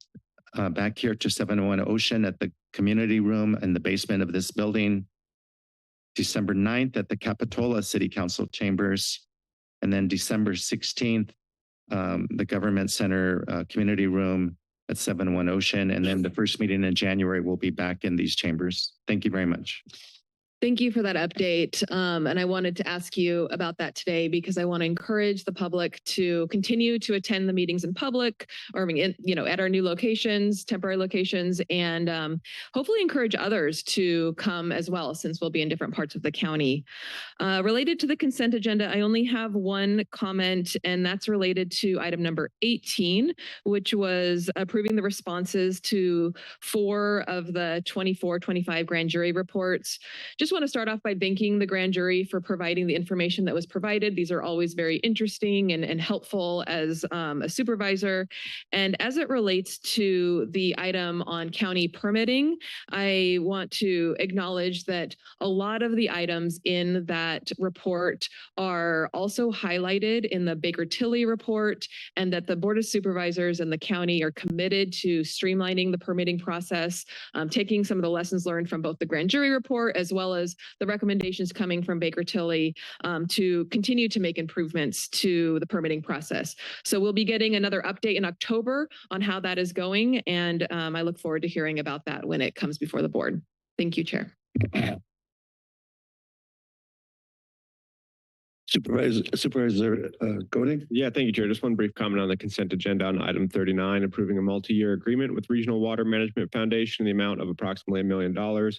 back here to 701 Ocean at the Community Room in the basement of this building. December 9th at the Capitola City Council chambers. And then December 16th, the Government Center Community Room at 701 Ocean. And then the first meeting in January will be back in these chambers. Thank you very much. Thank you for that update. And I wanted to ask you about that today because I want to encourage the public to continue to attend the meetings in public, or at our new locations, temporary locations, and hopefully encourage others to come as well, since we'll be in different parts of the county. Related to the consent agenda, I only have one comment, and that's related to item number 18, which was approving the responses to 4 of the 24-25 grand jury reports. Just want to start off by thanking the grand jury for providing the information that was provided. These are always very interesting and helpful as a supervisor. And as it relates to the item on county permitting, I want to acknowledge that a lot of the items in that report are also highlighted in the Baker Tilly report, and that the Board of Supervisors and the county are committed to streamlining the permitting process, taking some of the lessons learned from both the grand jury report as well as the recommendations coming from Baker Tilly to continue to make improvements to the permitting process. So we'll be getting another update in October on how that is going, and I look forward to hearing about that when it comes before the board. Thank you, Chair. Supervisor Koenig? Yeah, thank you, Chair. Just one brief comment on the consent agenda on item 39, approving a multi-year agreement with Regional Water Management Foundation in the amount of approximately $1 million. I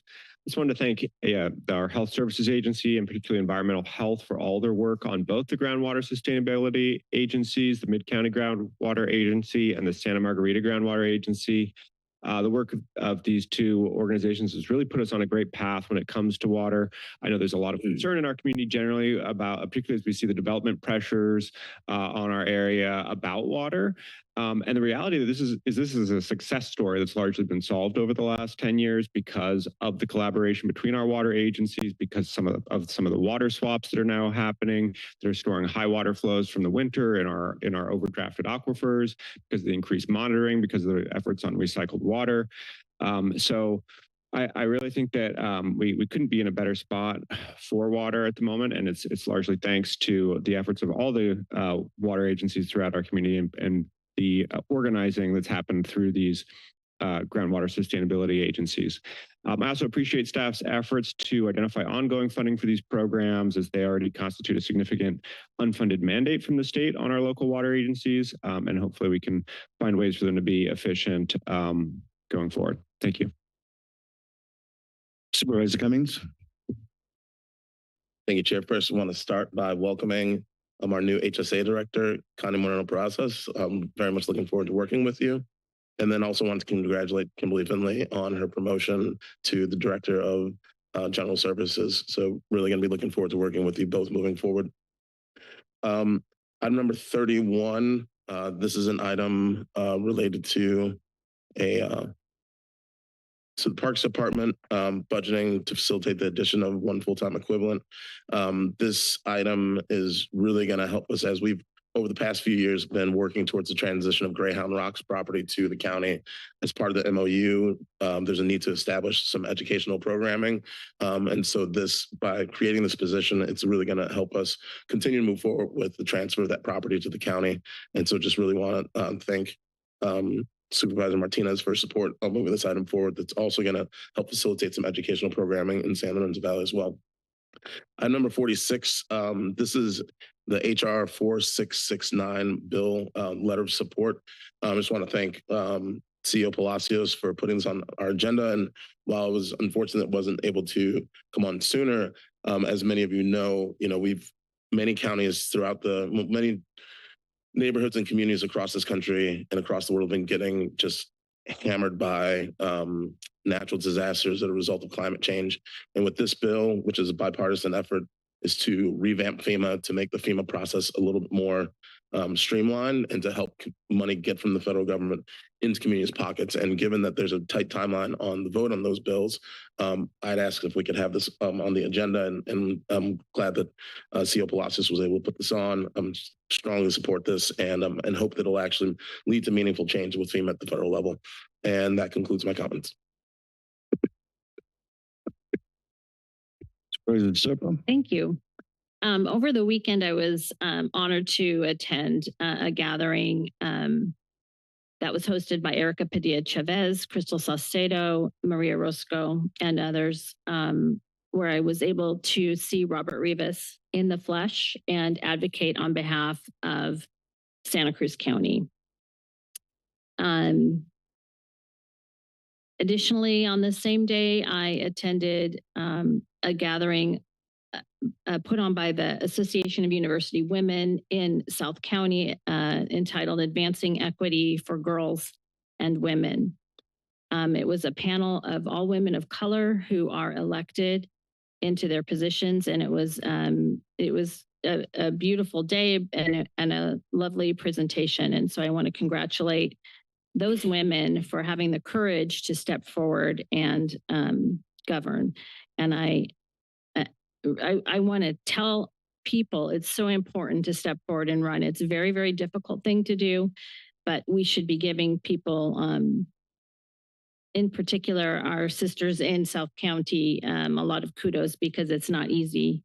just wanted to thank our Health Services Agency, and particularly Environmental Health, for all their work on both the Groundwater Sustainability Agencies, the Mid-County Groundwater Agency and the Santa Margarita Groundwater Agency. The work of these two organizations has really put us on a great path when it comes to water. I know there's a lot of concern in our community generally about, particularly as we see the development pressures on our area about water. And the reality of this is a success story that's largely been solved over the last 10 years because of the collaboration between our water agencies, because some of the water swaps that are now happening. They're storing high water flows from the winter in our overdrafted aquifers, because of the increased monitoring, because of the efforts on recycled water. So I really think that we couldn't be in a better spot for water at the moment, and it's largely thanks to the efforts of all the water agencies throughout our community and the organizing that's happened through these groundwater sustainability agencies. I also appreciate staff's efforts to identify ongoing funding for these programs, as they already constitute a significant unfunded mandate from the state on our local water agencies, and hopefully we can find ways for them to be efficient going forward. Thank you. Supervisor Cummings. Thank you, Chair. First, I want to start by welcoming our new HSA Director, Connie Moreno-Peraza. I'm very much looking forward to working with you. And then also want to congratulate Kimberly Finley on her promotion to the Director of General Services. So really going to be looking forward to working with you both moving forward. Item number 31, this is an item related to so the Parks Department budgeting to facilitate the addition of one full-time equivalent. This item is really going to help us as we've, over the past few years, been working towards the transition of Greyhound Rocks property to the county. As part of the MOU, there's a need to establish some educational programming. And so by creating this position, it's really going to help us continue to move forward with the transfer of that property to the county. And so just really want to thank Supervisor Martinez for support on moving this item forward. That's also going to help facilitate some educational programming in San Lorenzo Valley as well. Item number 46, this is the HR 4669 bill letter of support. I just want to thank CEO Palacios for putting this on our agenda. And while it was unfortunate it wasn't able to come on sooner, as many of you know, many counties throughout many neighborhoods and communities across this country and across the world have been getting just hammered by natural disasters that are a result of climate change. And with this bill, which is a bipartisan effort, is to revamp FEMA to make the FEMA process a little bit more streamlined and to help money get from the federal government into communities' pockets. And given that there's a tight timeline on the vote on those bills, I'd ask if we could have this on the agenda, and I'm glad that CEO Palacios was able to put this on. Strongly support this and hope that it'll actually lead to meaningful change with FEMA at the federal level. And that concludes my comments. Thank you. Over the weekend, I was honored to attend a gathering that was hosted by Erica Padilla Chavez, Crystal Saucedo, Maria Roscoe, and others, where I was able to see Robert Rivas in the flesh and advocate on behalf of Santa Cruz County. Additionally, on the same day, I attended a gathering put on by the Association of University Women in South County entitled Advancing Equity for Girls and Women. It was a panel of all women of color who are elected into their positions, and it was a beautiful day and a lovely presentation. And so I want to congratulate those women for having the courage to step forward and govern. And I want to tell people it's so important to step forward and run. It's a very, very difficult thing to do, but we should be giving people, in particular, our sisters in South County, a lot of kudos, because it's not easy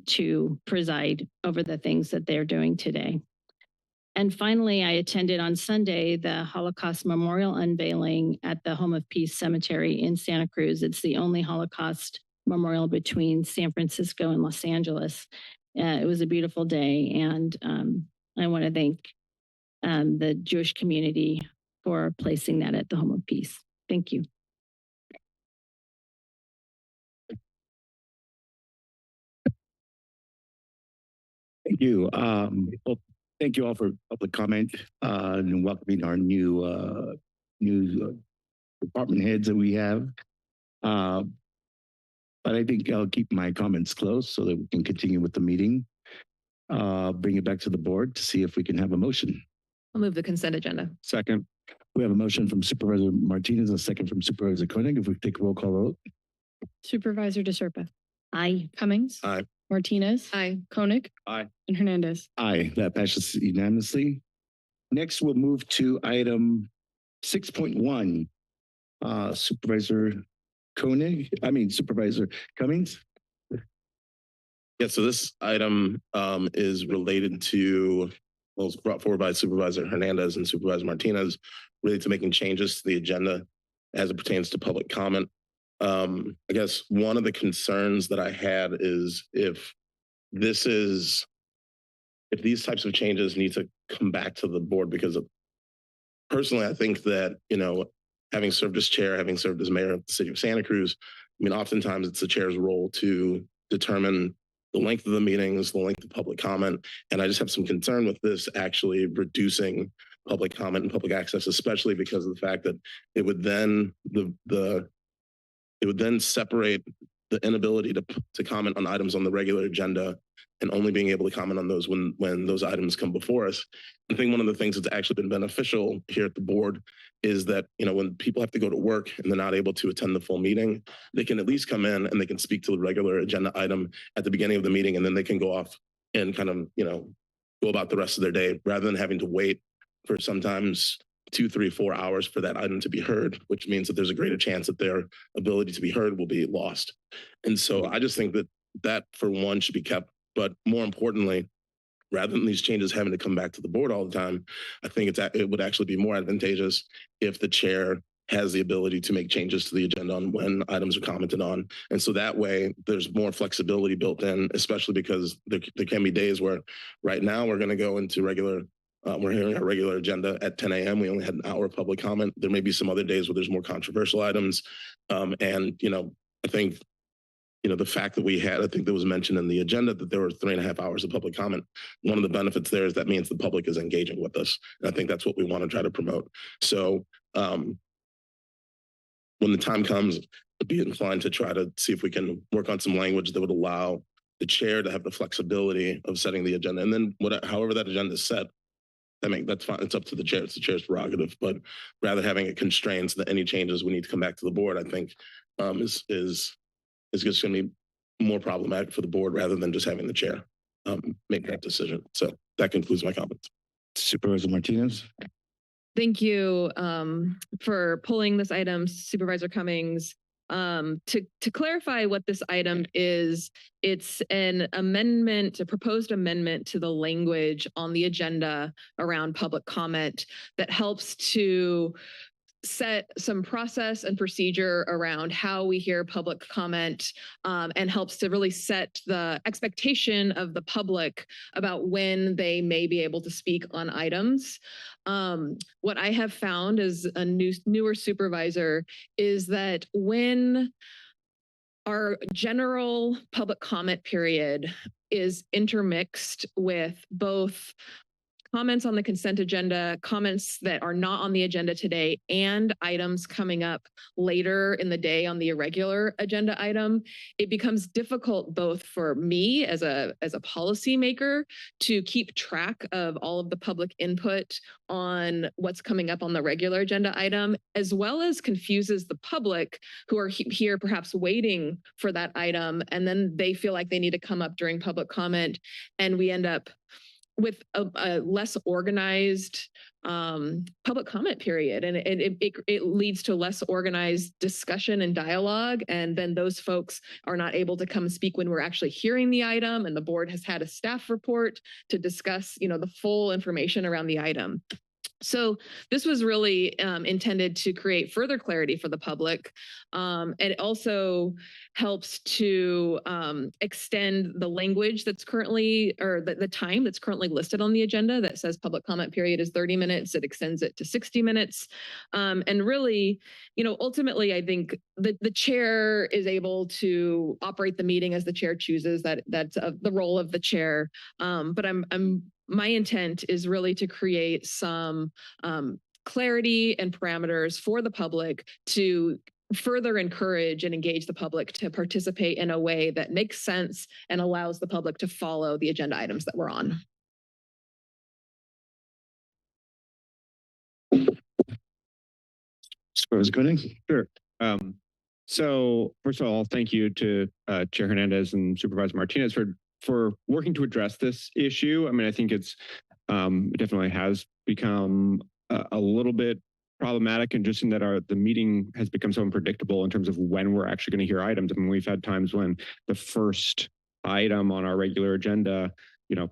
to preside over the things that they're doing today. And finally, I attended on Sunday the Holocaust Memorial unveiling at the Home of Peace Cemetery in Santa Cruz. It's the only Holocaust memorial between San Francisco and Los Angeles. It was a beautiful day, and I want to thank the Jewish community for placing that at the Home of Peace. Thank you. Thank you. Well, thank you all for public comment and welcoming our new department heads that we have. But I think I'll keep my comments close so that we can continue with the meeting. Bring it back to the board to see if we can have a motion. I'll move the consent agenda. Second. We have a motion from Supervisor Martinez, a second from Supervisor Koenig. If we take a roll call vote. Supervisor DeSerpa. Aye. Cummings. Aye. Martinez. Aye. Koenig. Aye. And Hernandez. Aye, that passes unanimously. Next, we'll move to item 6.1. Supervisor Supervisor Cummings. Yeah, so this item is related to, well, it's brought forward by Supervisor Hernandez and Supervisor Martinez, really to making changes to the agenda as it pertains to public comment. I guess one of the concerns that I had is if these types of changes need to come back to the board, because personally, I think that, having served as chair, having served as mayor of the city of Santa Cruz, oftentimes it's the chair's role to determine the length of the meetings, the length of public comment. And I just have some concern with this actually reducing public comment and public access, especially because of the fact that it would then separate the inability to comment on items on the regular agenda and only being able to comment on those when those items come before us. I think one of the things that's actually been beneficial here at the board is that, when people have to go to work and they're not able to attend the full meeting, they can at least come in and they can speak to the regular agenda item at the beginning of the meeting, and then they can go off and kind of, go about the rest of their day rather than having to wait for sometimes 2, 3, 4 hours for that item to be heard, which means that there's a greater chance that their ability to be heard will be lost. And so I just think that for one should be kept. But more importantly, rather than these changes having to come back to the board all the time, I think it would actually be more advantageous if the chair has the ability to make changes to the agenda on when items are commented on. And so that way there's more flexibility built in, especially because there can be days where right now we're going to go into we're hearing our regular agenda at 10 a.m. We only had an hour of public comment. There may be some other days where there's more controversial items. I think, the fact that I think that was mentioned in the agenda that there were 3.5 hours of public comment. One of the benefits there is that means the public is engaging with us. And I think that's what we want to try to promote. So when the time comes, I'd be inclined to try to see if we can work on some language that would allow the chair to have the flexibility of setting the agenda. And then however that agenda is set, that's fine. It's up to the chair. It's the chair's prerogative. But rather having it constrained so that any changes we need to come back to the board, I think is just going to be more problematic for the board rather than just having the chair make that decision. So that concludes my comments. Supervisor Martinez. Thank you for pulling this item, Supervisor Cummings. To clarify what this item is, it's an amendment, a proposed amendment to the language on the agenda around public comment that helps to set some process and procedure around how we hear public comment and helps to really set the expectation of the public about when they may be able to speak on items. What I have found as a newer supervisor is that when our general public comment period is intermixed with both comments on the consent agenda, comments that are not on the agenda today, and items coming up later in the day on the irregular agenda item, it becomes difficult both for me as a policymaker to keep track of all of the public input on what's coming up on the regular agenda item, as well as confuses the public who are here perhaps waiting for that item, and then they feel like they need to come up during public comment, and we end up with a less organized public comment period. And it leads to less organized discussion and dialogue. And then those folks are not able to come speak when we're actually hearing the item. And the board has had a staff report to discuss, the full information around the item. So this was really intended to create further clarity for the public. And it also helps to extend the language that's currently, or the time that's currently listed on the agenda that says public comment period is 30 minutes. It extends it to 60 minutes. And really, ultimately, I think the chair is able to operate the meeting as the chair chooses. That's the role of the chair. But my intent is really to create some clarity and parameters for the public to further encourage and engage the public to participate in a way that makes sense and allows the public to follow the agenda items that we're on. Supervisor Koenig? Sure. So first of all, thank you to Chair Hernandez and Supervisor Martinez for working to address this issue. I mean, I think it's it definitely has become a little bit problematic, and just in that the meeting has become so unpredictable in terms of when we're actually going to hear items. I mean, we've had times when the first item on our regular agenda, you know,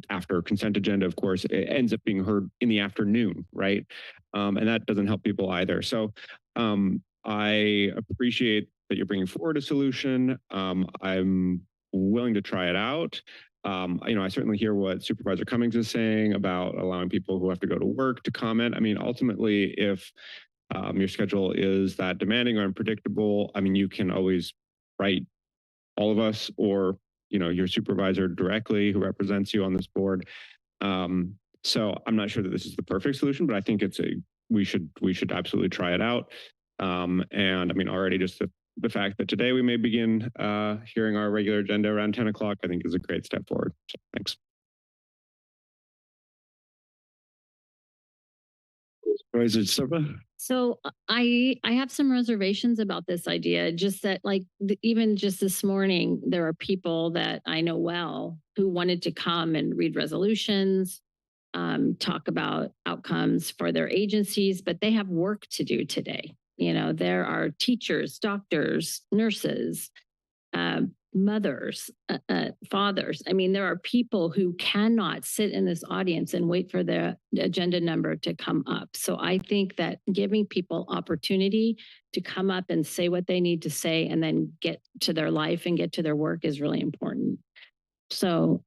after consent agenda, of course, it ends up being heard in the afternoon, right? And that doesn't help people either. So I appreciate that you're bringing forward a solution. I'm willing to try it out. You know, I certainly hear what Supervisor Cummings is saying about allowing people who have to go to work to comment. I mean, ultimately, if your schedule is that demanding or unpredictable, I mean, you can always write all of us or, you know, your supervisor directly who represents you on this board. So I'm not sure that this is the perfect solution, but I think we should absolutely try it out. And I mean, already just the fact that today we may begin hearing our regular agenda around 10 o'clock, I think is a great step forward. So, thanks. Supervisor Silva? So I have some reservations about this idea, just that like even just this morning, there are people that I know well who wanted to come and read resolutions, talk about outcomes for their agencies, but they have work to do today. You know, there are teachers, doctors, nurses, mothers, fathers. I mean, there are people who cannot sit in this audience and wait for the agenda number to come up. So I think that giving people opportunity to come up and say what they need to say and then get to their life and get to their work is really important. So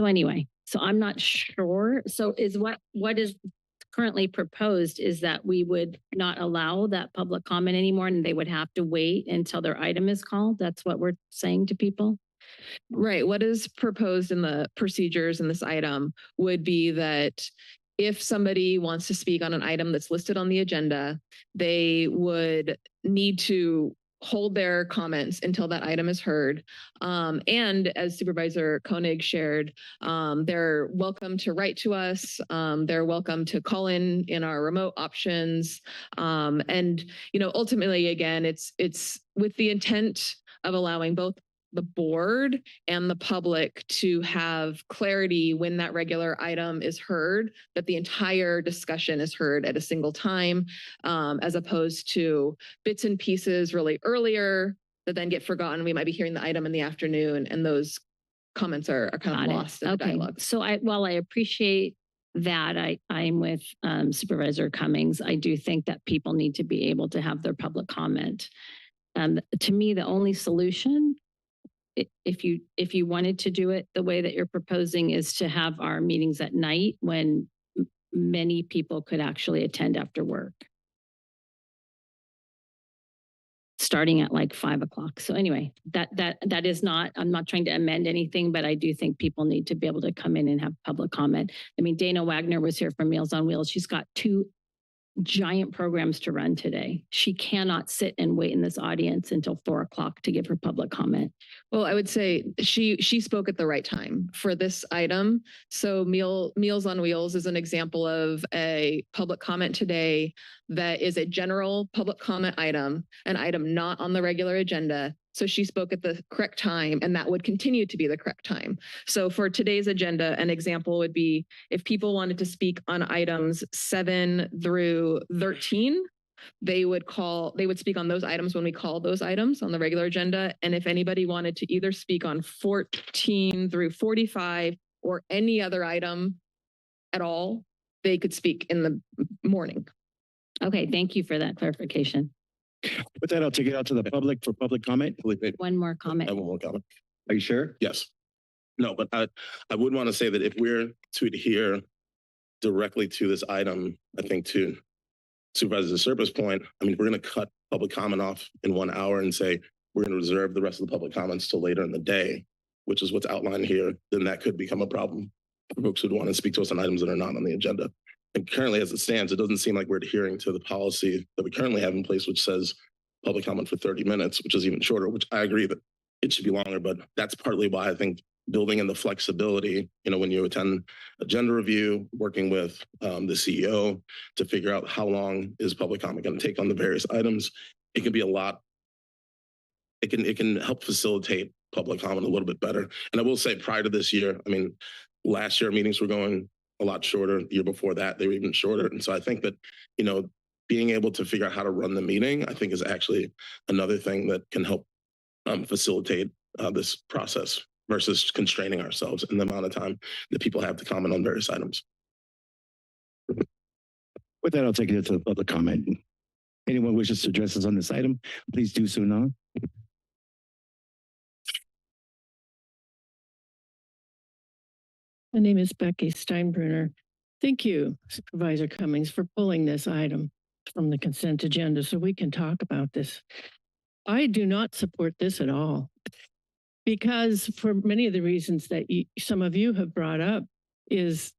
anyway, so I'm not sure. So is what is currently proposed is that we would not allow that public comment anymore and they would have to wait until their item is called. That's what we're saying to people. Right. What is proposed in the procedures in this item would be that if somebody wants to speak on an item that's listed on the agenda, they would need to hold their comments until that item is heard. And as Supervisor Koenig shared, they're welcome to write to us. They're welcome to call in our remote options. And, you know, ultimately, again, it's with the intent of allowing both the board and the public to have clarity when that regular item is heard, that the entire discussion is heard at a single time, as opposed to bits and pieces really earlier that then get forgotten. We might be hearing the item in the afternoon and those comments are kind of lost in the dialogue. So while I appreciate that, I'm with Supervisor Cummings. I do think that people need to be able to have their public comment. To me, the only solution, if you wanted to do it the way that you're proposing, is to have our meetings at night when many people could actually attend after work, starting at like 5 o'clock. So anyway, that is not, I'm not trying to amend anything, but I do think people need to be able to come in and have public comment. I mean, Dana Wagner was here from Meals on Wheels. She's got 2 giant programs to run today. She cannot sit and wait in this audience until 4 o'clock to give her public comment. Well, I would say she spoke at the right time for this item. So Meals on Wheels is an example of a public comment today that is a general public comment item, an item not on the regular agenda. So she spoke at the correct time, and that would continue to be the correct time. So for today's agenda, an example would be if people wanted to speak on items 7 through 13, they would speak on those items when we call those items on the regular agenda. And if anybody wanted to either speak on 14 through 45 or any other item at all, they could speak in the morning. Okay, thank you for that clarification. With that, I'll take it out to the public for public comment. One more comment. I have one more comment. Are you sure? Yes. No, but I would want to say that if we're to adhere directly to this item, I think to Supervisor DeSerpa's point, I mean, we're going to cut public comment off in 1 hour and say we're going to reserve the rest of the public comments till later in the day, which is what's outlined here, then that could become a problem for folks who want to speak to us on items that are not on the agenda. And currently, as it stands, it doesn't seem like we're adhering to the policy that we currently have in place, which says public comment for 30 minutes, which is even shorter, which I agree that it should be longer, but that's partly why I think building in the flexibility, when you attend agenda review, working with the CEO to figure out how long is public comment going to take on the various items. It can be a lot. It can help facilitate public comment a little bit better. And I will say prior to this year, last year meetings were going a lot shorter. The year before that, they were even shorter. And so I think that, being able to figure out how to run the meeting, I think is actually another thing that can help facilitate this process versus constraining ourselves in the amount of time that people have to comment on various items. With that, I'll take it to the public comment. Anyone wishes to address us on this item, please do so now. My name is Becky Steinbruner. Thank you, Supervisor Cummings, for pulling this item from the consent agenda so we can talk about this. I do not support this at all because for many of the reasons that some of you have brought up is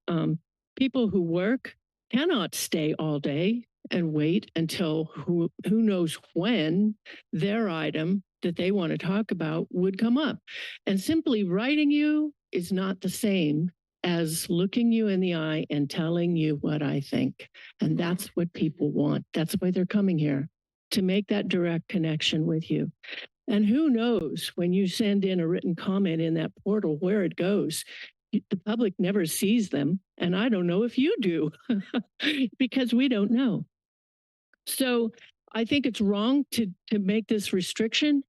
people who work cannot stay all day and wait until who knows when their item that they want to talk about would come up. And simply writing you is not the same as looking you in the eye and telling you what I think. And that's what people want. That's why they're coming here, to make that direct connection with you. And who knows when you send in a written comment in that portal where it goes. The public never sees them. And I don't know if you do because we don't know. So I think it's wrong to make this restriction.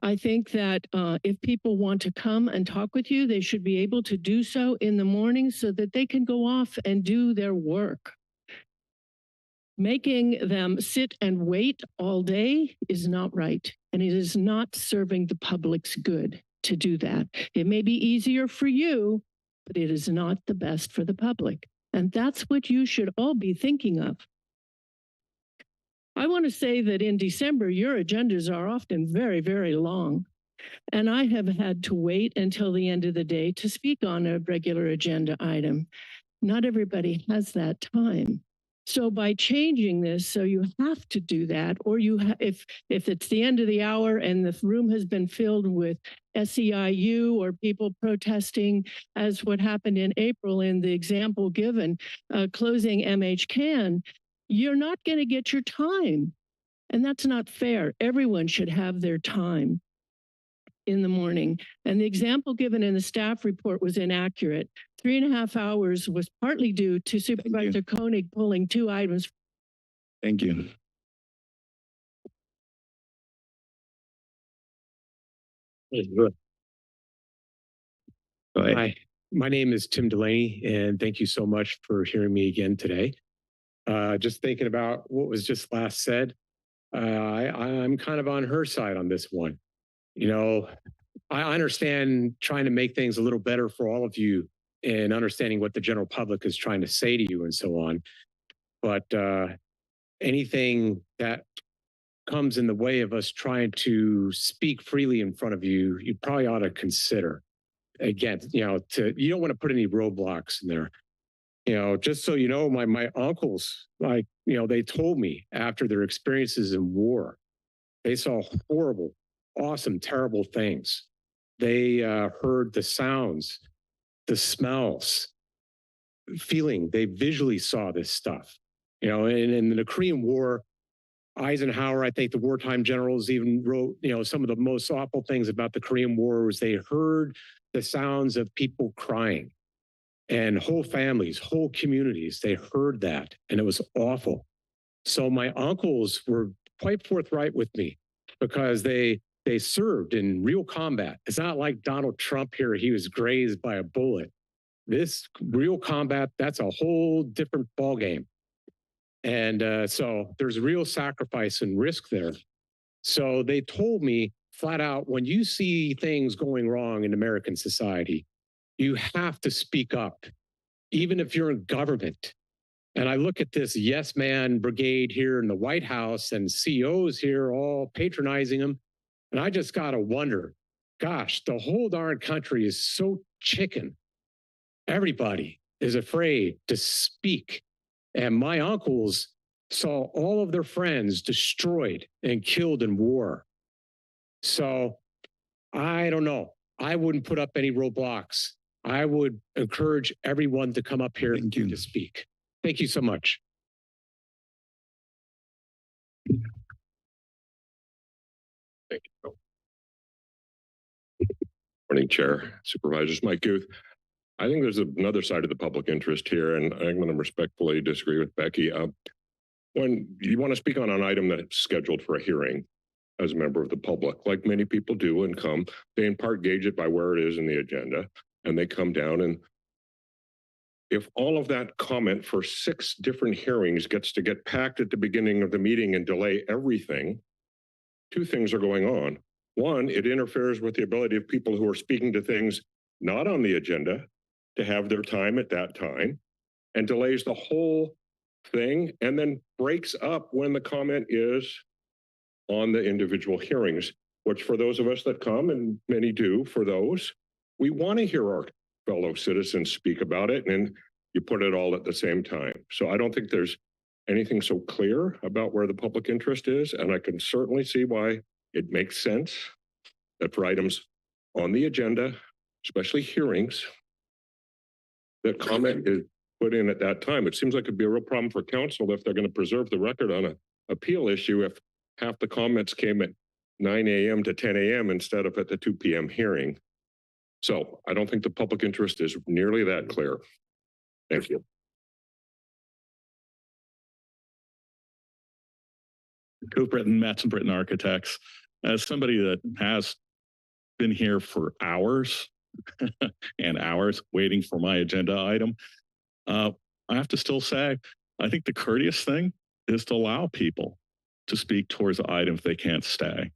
I think that if people want to come and talk with you, they should be able to do so in the morning so that they can go off and do their work. Making them sit and wait all day is not right. And it is not serving the public's good to do that. It may be easier for you, but it is not the best for the public. And that's what you should all be thinking of. I want to say that in December, your agendas are often very, very long. And I have had to wait until the end of the day to speak on a regular agenda item. Not everybody has that time. So by changing this, so you have to do that, or if it's the end of the hour and the room has been filled with SEIU or people protesting, as what happened in April in the example given, closing MHCAN, you're not going to get your time. And that's not fair. Everyone should have their time in the morning. And the example given in the staff report was inaccurate. 3.5 hours was partly due to Supervisor Koenig pulling 2 items. Thank you. Hi, my name is Tim Delaney, and thank you so much for hearing me again today. Just thinking about what was just last said, I'm kind of on her side on this one. I understand trying to make things a little better for all of you and understanding what the general public is trying to say to you and so on. But anything that comes in the way of us trying to speak freely in front of you, you probably ought to consider. Again, you don't want to put any roadblocks in there. Just so you know, my uncles, they told me after their experiences in war, they saw horrible, awesome, terrible things. They heard the sounds, the smells, they visually saw this stuff. In the Korean War, Eisenhower, I think the wartime generals even wrote, some of the most awful things about the Korean War was they heard the sounds of people crying. And whole families, whole communities, they heard that, and it was awful. So my uncles were quite forthright with me because they served in real combat. It's not like Donald Trump here, he was grazed by a bullet. This real combat, that's a whole different ballgame. And so there's real sacrifice and risk there. So they told me flat out, when you see things going wrong in American society, you have to speak up, even if you're in government. And I look at this yes man brigade here in the White House and CEOs here all patronizing them. And I just got to wonder, gosh, the whole darn country is so chicken. Everybody is afraid to speak. And my uncles saw all of their friends destroyed and killed in war. So I don't know. I wouldn't put up any roadblocks. I would encourage everyone to come up here to speak. Thank you so much. Thank you. Morning, Chair, Supervisors. Mike Guth. I think there's another side of the public interest here, and I'm going to respectfully disagree with Becky. When you want to speak on an item that's scheduled for a hearing as a member of the public, like many people do and come, they in part gauge it by where it is in the agenda, and they come down. And if all of that comment for 6 different hearings gets to get packed at the beginning of the meeting and delay everything, 2 things are going on. One, it interferes with the ability of people who are speaking to things not on the agenda to have their time at that time, and delays the whole thing, and then breaks up when the comment is on the individual hearings, which for those of us that come, and many do for those, we want to hear our fellow citizens speak about it, and you put it all at the same time. So I don't think there's anything so clear about where the public interest is, and I can certainly see why it makes sense that for items on the agenda, especially hearings, that comment is put in at that time. It seems like it'd be a real problem for council if they're going to preserve the record on an appeal issue if half the comments came at 9 a.m. to 10 a.m. instead of at the 2 p.m. hearing. So I don't think the public interest is nearly that clear. Thank you. Coop Britton, Matson Britton Architects. As somebody that has been here for hours and hours waiting for my agenda item, I have to still say, I think the courteous thing is to allow people to speak towards the item if they can't stay.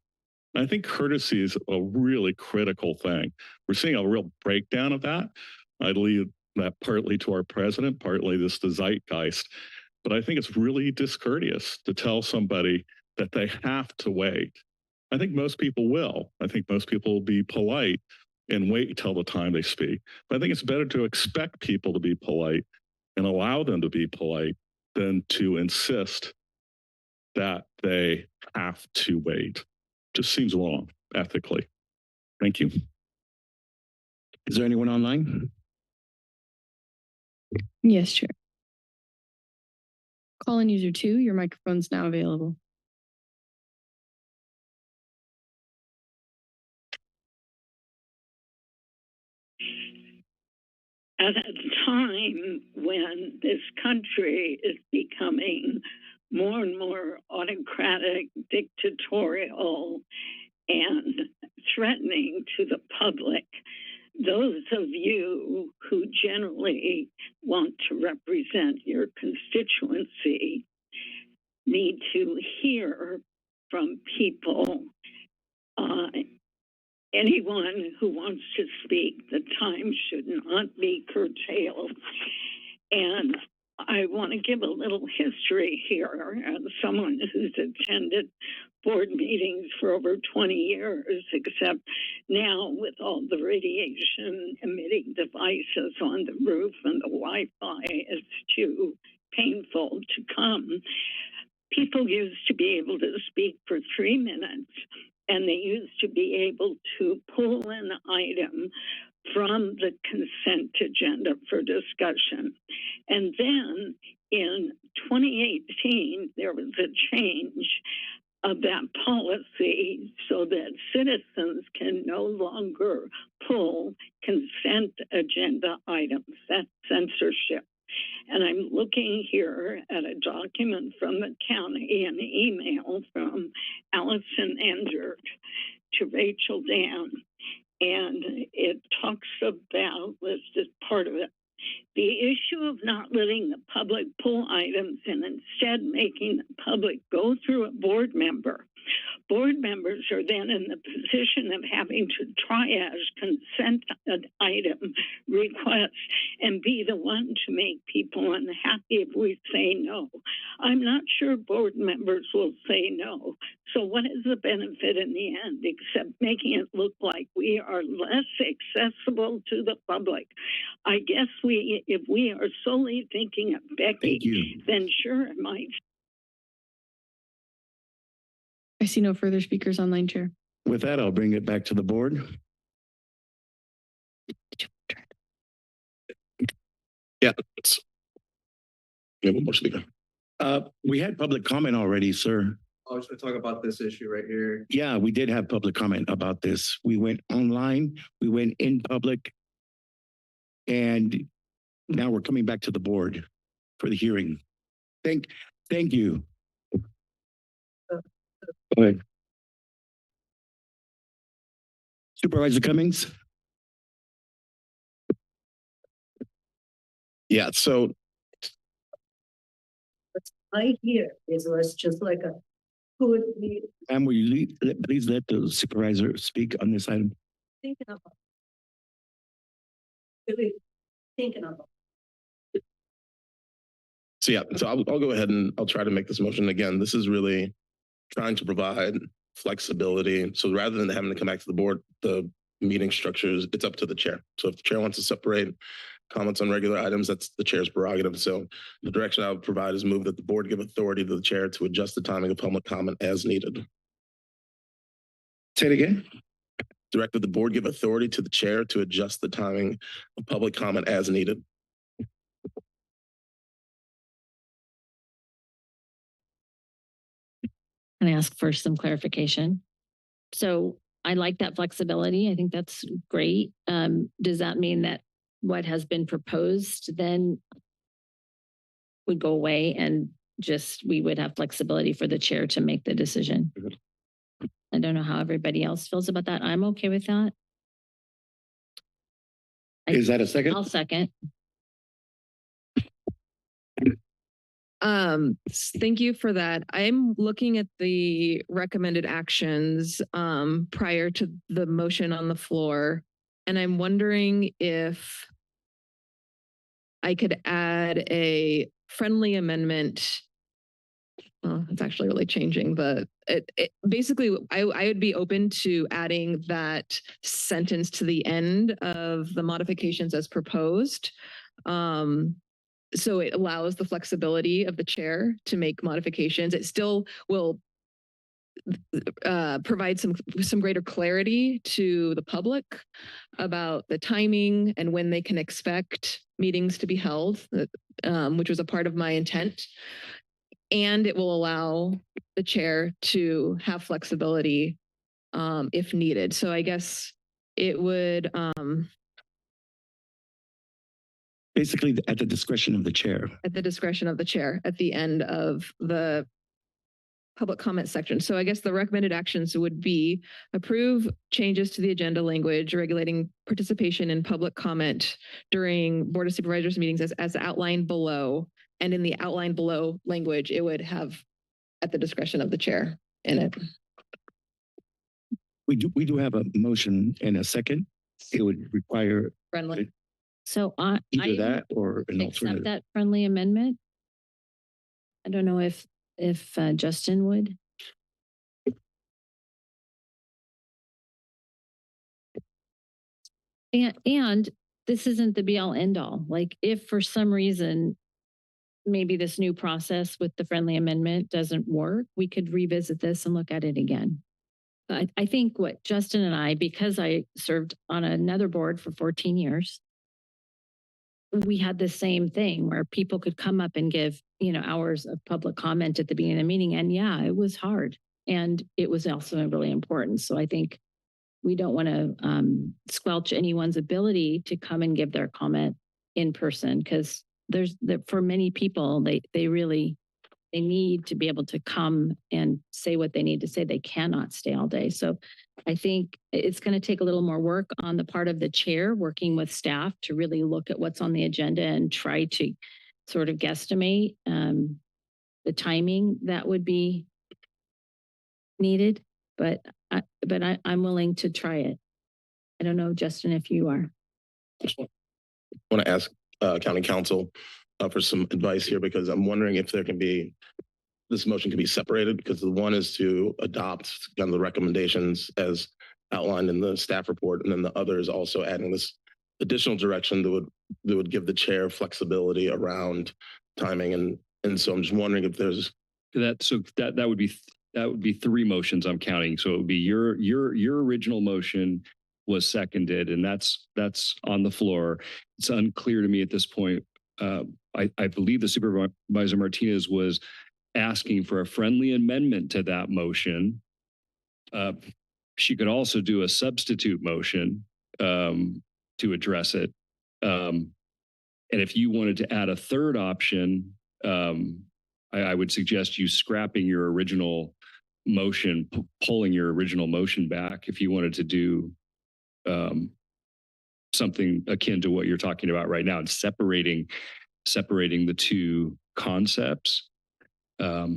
I think courtesy is a really critical thing. We're seeing a real breakdown of that. I leave that partly to our president, partly this the zeitgeist. But I think it's really discourteous to tell somebody that they have to wait. I think most people will. I think most people will be polite and wait till the time they speak. But I think it's better to expect people to be polite and allow them to be polite than to insist that they have to wait. Just seems wrong ethically. Thank you. Is there anyone online? Yes, Chair. Call-in user 2, your microphone's now available. At a time when this country is becoming more and more autocratic, dictatorial, and threatening to the public, those of you who generally want to represent your constituency need to hear from people. Anyone who wants to speak, the time should not be curtailed. And I want to give a little history here as someone who's attended board meetings for over 20 years, except now with all the radiation emitting devices on the roof and the Wi-Fi, it's too painful to come. People used to be able to speak for 3 minutes, and they used to be able to pull an item from the consent agenda for discussion. And then in 2018, there was a change of that policy so that citizens can no longer pull consent agenda items. That's censorship. And I'm looking here at a document from the county, an email from Allison Endert to Rachel Dan. And it talks about, this is part of it, the issue of not letting the public pull items and instead making the public go through a board member. Board members are then in the position of having to triage consent item requests and be the one to make people unhappy if we say no. I'm not sure board members will say no. So what is the benefit in the end except making it look like we are less accessible to the public? I guess if we are solely thinking of Becky, then sure it might. I see no further speakers online, Chair. With that, I'll bring it back to the board. Yeah. We have one more speaker. We had public comment already, sir. I was going to talk about this issue right here. Yeah, we did have public comment about this. We went online, we went in public, and now we're coming back to the board for the hearing. Thank you. Go ahead. Supervisor Cummings? Yeah, so I hear is was just like a good And will you please let the supervisor speak on this item? thinking about. Really thinking about. So yeah, so I'll go ahead and I'll try to make this motion again. This is really trying to provide flexibility. So rather than having to come back to the board, the meeting structures, it's up to the chair. So if the chair wants to separate comments on regular items, that's the chair's prerogative. So the direction I would provide is move that the board give authority to the chair to adjust the timing of public comment as needed. Say it again. Direct that the board give authority to the chair to adjust the timing of public comment as needed. Can I ask for some clarification? So I like that flexibility. I think that's great. Does that mean that what has been proposed then would go away and just we would have flexibility for the chair to make the decision? I don't know how everybody else feels about that. I'm okay with that. Is that a second? I'll second. Thank you for that. I'm looking at the recommended actions prior to the motion on the floor, and I'm wondering if I could add a friendly amendment. Well, it's actually really changing basically I would be open to adding that sentence to the end of the modifications as proposed. So it allows the flexibility of the chair to make modifications. It still will provide some greater clarity to the public about the timing and when they can expect meetings to be held, which was a part of my intent. And it will allow the chair to have flexibility if needed. So I guess it would Basically at the discretion of the chair. at the discretion of the chair at the end of the public comment section. So I guess the recommended actions would be approve changes to the agenda language regulating participation in public comment during Board of Supervisors meetings as outlined below. And in the outlined below language, it would have at the discretion of the chair in it. We do have a motion and a second. It would require Friendly. So either that or an accept alternative. that friendly amendment. I don't know if Justin would. And this isn't the be all end all. Like if for some reason, maybe this new process with the friendly amendment doesn't work, we could revisit this and look at it again. But I think what Justin and I, because I served on another board for 14 years, we had the same thing where people could come up and give, hours of public comment at the beginning of the meeting. And yeah, it was hard. And it was also really important. So I think we don't want to squelch anyone's ability to come and give their comment in person, because for many people, they need to be able to come and say what they need to say. They cannot stay all day. So I think it's going to take a little more work on the part of the chair working with staff to really look at what's on the agenda and try to sort of guesstimate the timing that would be needed. But I'm willing to try it. I don't know, Justin, if you are. I want to ask County Council for some advice here, because I'm wondering if this motion can be separated, because the one is to adopt kind of the recommendations as outlined in the staff report, and then the other is also adding this additional direction that would give the chair flexibility around timing, and so I'm just wondering if there's that would be three motions I'm counting. So it would be your original motion was seconded, and that's on the floor. It's unclear to me at this point. I believe the Supervisor Martinez was asking for a friendly amendment to that motion. She could also do a substitute motion to address it. And if you wanted to add a third option, I would suggest you scrapping your original motion, pulling your original motion back if you wanted to do something akin to what you're talking about right now and separating the two concepts. But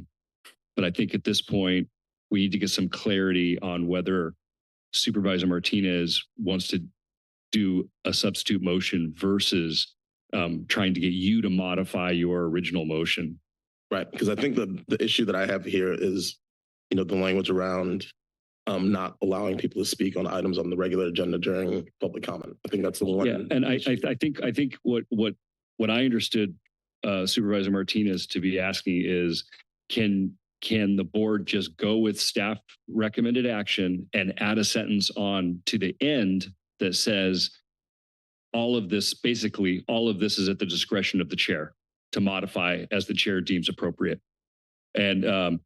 I think at this point, we need to get some clarity on whether Supervisor Martinez wants to do a substitute motion versus trying to get you to modify your original motion. Right, because I think the issue that I have here is, the language around not allowing people to speak on items on the regular agenda during public comment. I think that's the one. Yeah, and I think what I understood Supervisor Martinez to be asking is, can the board just go with staff recommended action and add a sentence on to the end that says all of this is at the discretion of the chair to modify as the chair deems appropriate. And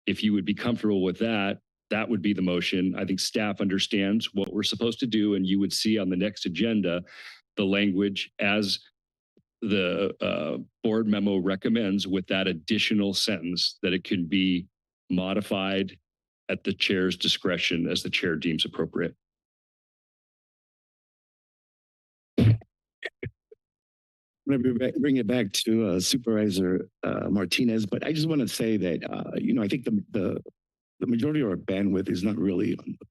if you would be comfortable with that, that would be the motion. I think staff understands what we're supposed to do, and you would see on the next agenda the language as the board memo recommends, with that additional sentence that it can be modified at the chair's discretion as the chair deems appropriate. I'm going to bring it back to Supervisor Martinez, but I just want to say that, I think the majority of our bandwidth is not really on the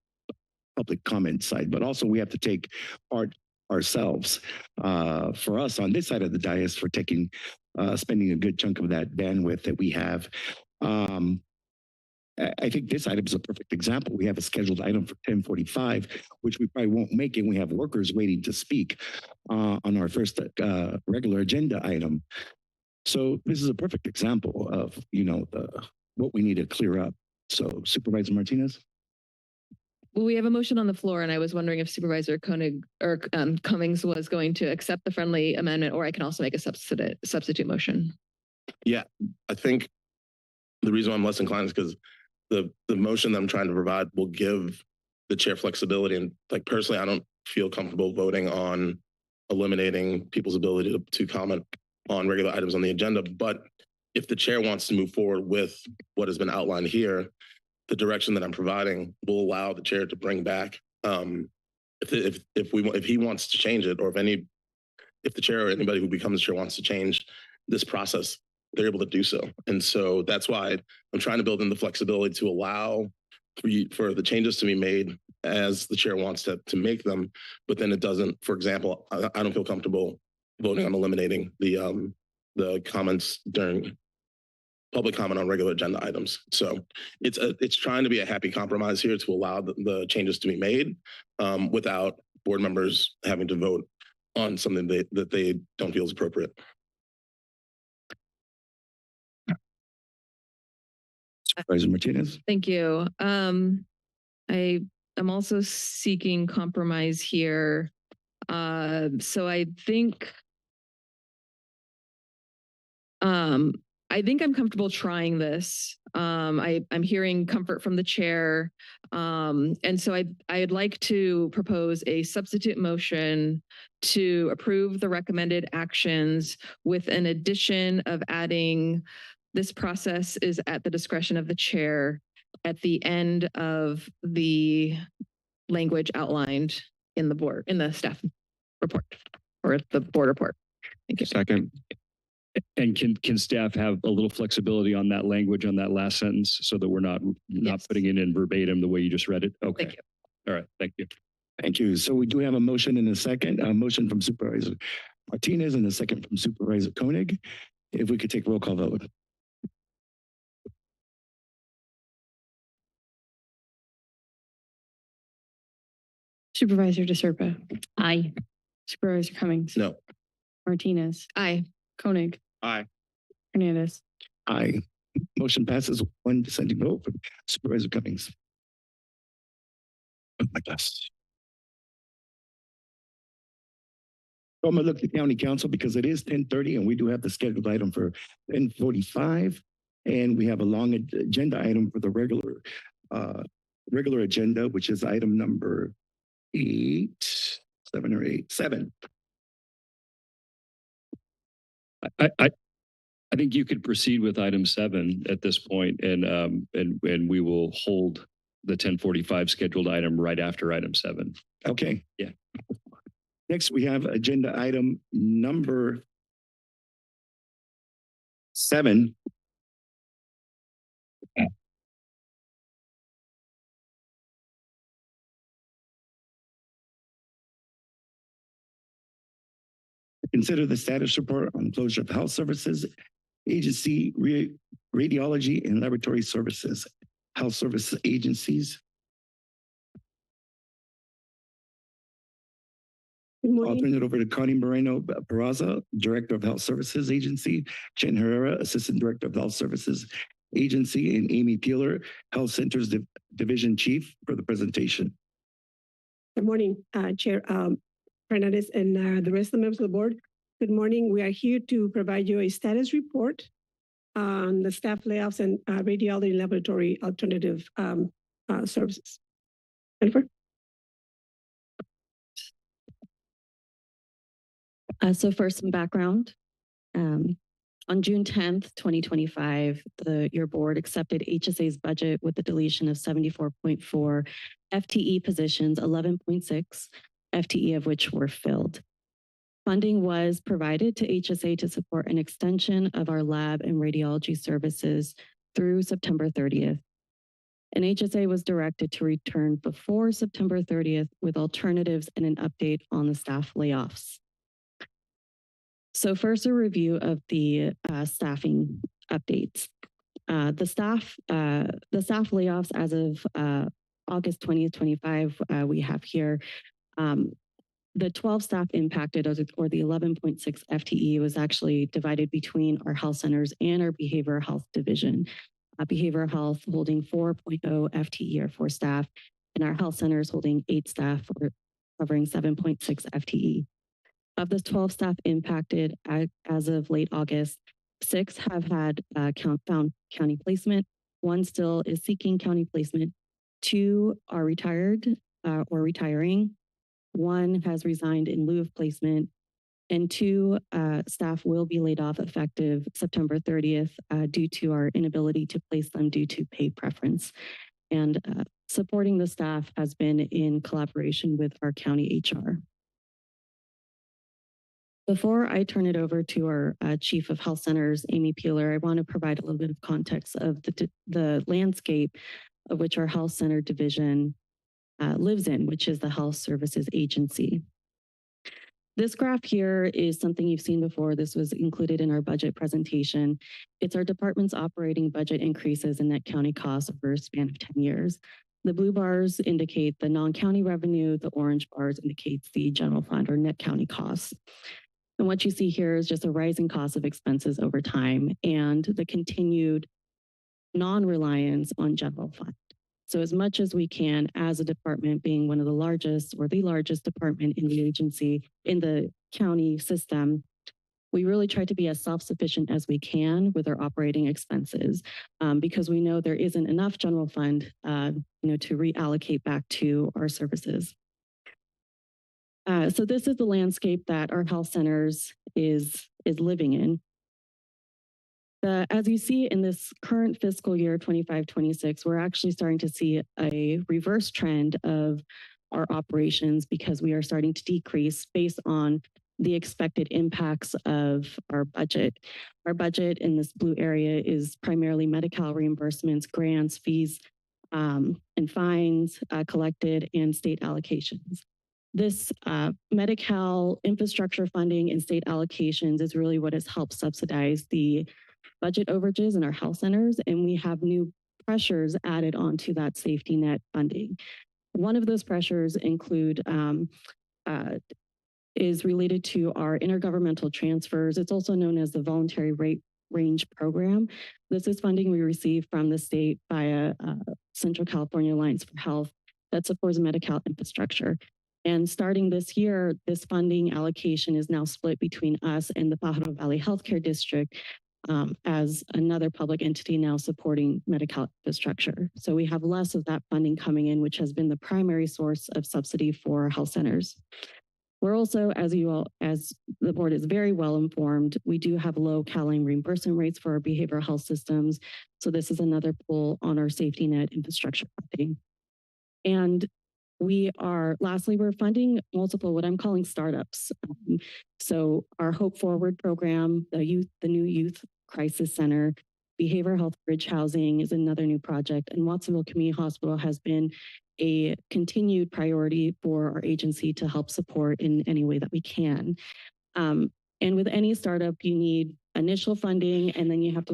public comment side, but also we have to take part ourselves. For us on this side of the dais, for spending a good chunk of that bandwidth that we have. I think this item is a perfect example. We have a scheduled item for 10:45, which we probably won't make, and we have workers waiting to speak on our first regular agenda item. So this is a perfect example of what we need to clear up. So Supervisor Martinez. Well, we have a motion on the floor, and I was wondering if Supervisor Koenig or Cummings was going to accept the friendly amendment, or I can also make a substitute motion. Yeah, I think the reason I'm less inclined is because the motion that I'm trying to provide will give the chair flexibility. And personally, I don't feel comfortable voting on eliminating people's ability to comment on regular items on the agenda. But if the chair wants to move forward with what has been outlined here, the direction that I'm providing will allow the chair to bring back if he wants to change it, or if the chair or anybody who becomes chair wants to change this process, they're able to do so. And so that's why I'm trying to build in the flexibility to allow for the changes to be made as the chair wants to make them, but then it doesn't. For example, I don't feel comfortable voting on eliminating the comments during public comment on regular agenda items. So it's trying to be a happy compromise here to allow the changes to be made without board members having to vote on something that they don't feel is appropriate. Supervisor Martinez. Thank you. I am also seeking compromise here. So I think I'm comfortable trying this. I'm hearing comfort from the chair. And so I'd like to propose a substitute motion to approve the recommended actions with an addition of adding this process is at the discretion of the chair at the end of the language outlined in the staff report or the board report. Thank you. Second. And can staff have a little flexibility on that language on that last sentence so that we're not putting it in verbatim the way you just read it? Okay. Thank you. All right. Thank you. Thank you. So we do have a motion in a second, a motion from Supervisor Martinez and a second from Supervisor Koenig. If we could take roll call vote. Supervisor DeSerpa. Aye. Supervisor Cummings. No. Martinez. Aye. Koenig. Aye. Hernandez. Aye. Motion passes, one dissenting vote from Supervisor Cummings. my gosh. So I'm gonna look at the county council because it is 10:30 and we do have the scheduled item for 10:45. And we have a long agenda item for the regular agenda, which is item number 7. I think you could proceed with item 7 at this point, and we will hold the 10:45 scheduled item right after item 7. Okay. Yeah. Next, we have agenda item number 7. Consider the status report on closure of health services agency, radiology and laboratory services, health services agencies. I'll turn it over to Connie Moreno Peraza, Director of Health Services Agency, Jen Herrera, Assistant Director of Health Services Agency, and Amy Peeler, Health Centers Division Chief, for the presentation. Good morning, Chair Fernandez and the rest of the members of the board. Good morning. We are here to provide you a status report on the staff layoffs and radiology laboratory alternative services. Jennifer? So first, some background. On June 10th, 2025, your board accepted HSA's budget with the deletion of 74.4 FTE positions, 11.6 FTE of which were filled. Funding was provided to HSA to support an extension of our lab and radiology services through September 30th. And HSA was directed to return before September 30th with alternatives and an update on the staff layoffs. So first, a review of the staffing updates. The staff layoffs as of August 20th, 25, we have here. The 12 staff impacted, or the 11.6 FTE, was actually divided between our health centers and our behavioral health division. Behavioral health holding 4.0 FTE or 4 staff, and our health centers holding 8 staff, covering 7.6 FTE. Of the 12 staff impacted as of late August, 6 have had found county placement. 1 still is seeking county placement. 2 are retired or retiring. 1 has resigned in lieu of placement, and 2 staff will be laid off effective September 30th due to our inability to place them due to pay preference. And supporting the staff has been in collaboration with our county HR. Before I turn it over to our Chief of Health Centers, Amy Peeler, I want to provide a little bit of context of the landscape of which our health center division lives in, which is the Health Services Agency. This graph here is something you've seen before. This was included in our budget presentation. It's our department's operating budget increases in net county costs over a span of 10 years. The blue bars indicate the non-county revenue. The orange bars indicates the general fund or net county costs. And what you see here is just a rising cost of expenses over time and the continued non-reliance on general fund. So as much as we can, as a department being one of the largest or the largest department in the agency, in the county system, we really try to be as self-sufficient as we can with our operating expenses because we know there isn't enough general fund to reallocate back to our services. So this is the landscape that our health centers is living in. As you see in this current fiscal year 25-26, we're actually starting to see a reverse trend of our operations because we are starting to decrease based on the expected impacts of our budget. Our budget in this blue area is primarily Medi-Cal reimbursements, grants, fees, and fines collected, and state allocations. This Medi-Cal infrastructure funding and state allocations is really what has helped subsidize the budget overages in our health centers, and we have new pressures added onto that safety net funding. One of those pressures is related to our intergovernmental transfers. It's also known as the Voluntary Rate Range Program. This is funding we receive from the state via Central California Alliance for Health that supports Medi-Cal infrastructure. And starting this year, this funding allocation is now split between us and the Pajaro Valley Healthcare District as another public entity now supporting Medi-Cal infrastructure. So we have less of that funding coming in, which has been the primary source of subsidy for health centers. We're also, as the board is very well informed, we do have low CalAIM reimbursement rates for our behavioral health systems. So this is another pull on our safety net infrastructure funding. And lastly, we're funding multiple, what I'm calling startups. So our Hope Forward program, the new Youth Crisis Center, Behavioral Health Bridge Housing is another new project, and Watsonville Community Hospital has been a continued priority for our agency to help support in any way that we can. And with any startup, you need initial funding, and then you have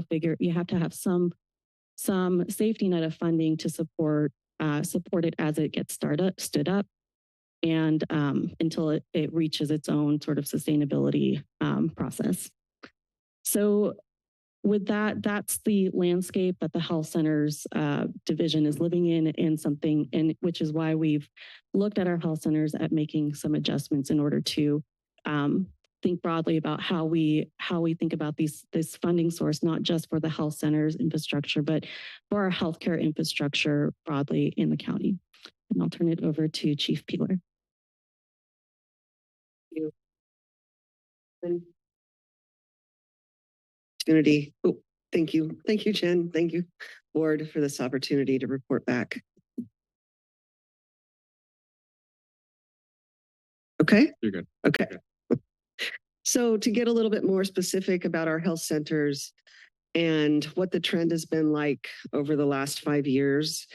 to have some safety net of funding to support it as it gets stood up, and until it reaches its own sort of sustainability process. So with that, that's the landscape that the health centers division is living in, and which is why we've looked at our health centers at making some adjustments in order to think broadly about how we think about this funding source, not just for the health centers infrastructure, but for our healthcare infrastructure broadly in the county. And I'll turn it over to Chief Peeler. Opportunity. Oh, thank you. Thank you, Jen. Thank you, board, for this opportunity to report back. Okay? You're good. Okay. So to get a little bit more specific about our health centers and what the trend has been like over the last 5 years,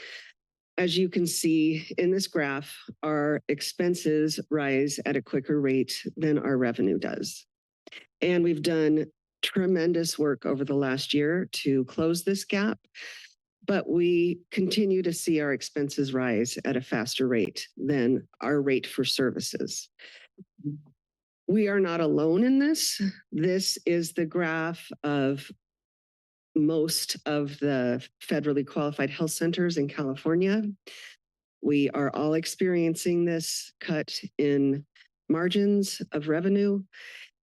as you can see in this graph, our expenses rise at a quicker rate than our revenue does. And we've done tremendous work over the last year to close this gap, but we continue to see our expenses rise at a faster rate than our rate for services. We are not alone in this. This is the graph of most of the federally qualified health centers in California. We are all experiencing this cut in margins of revenue,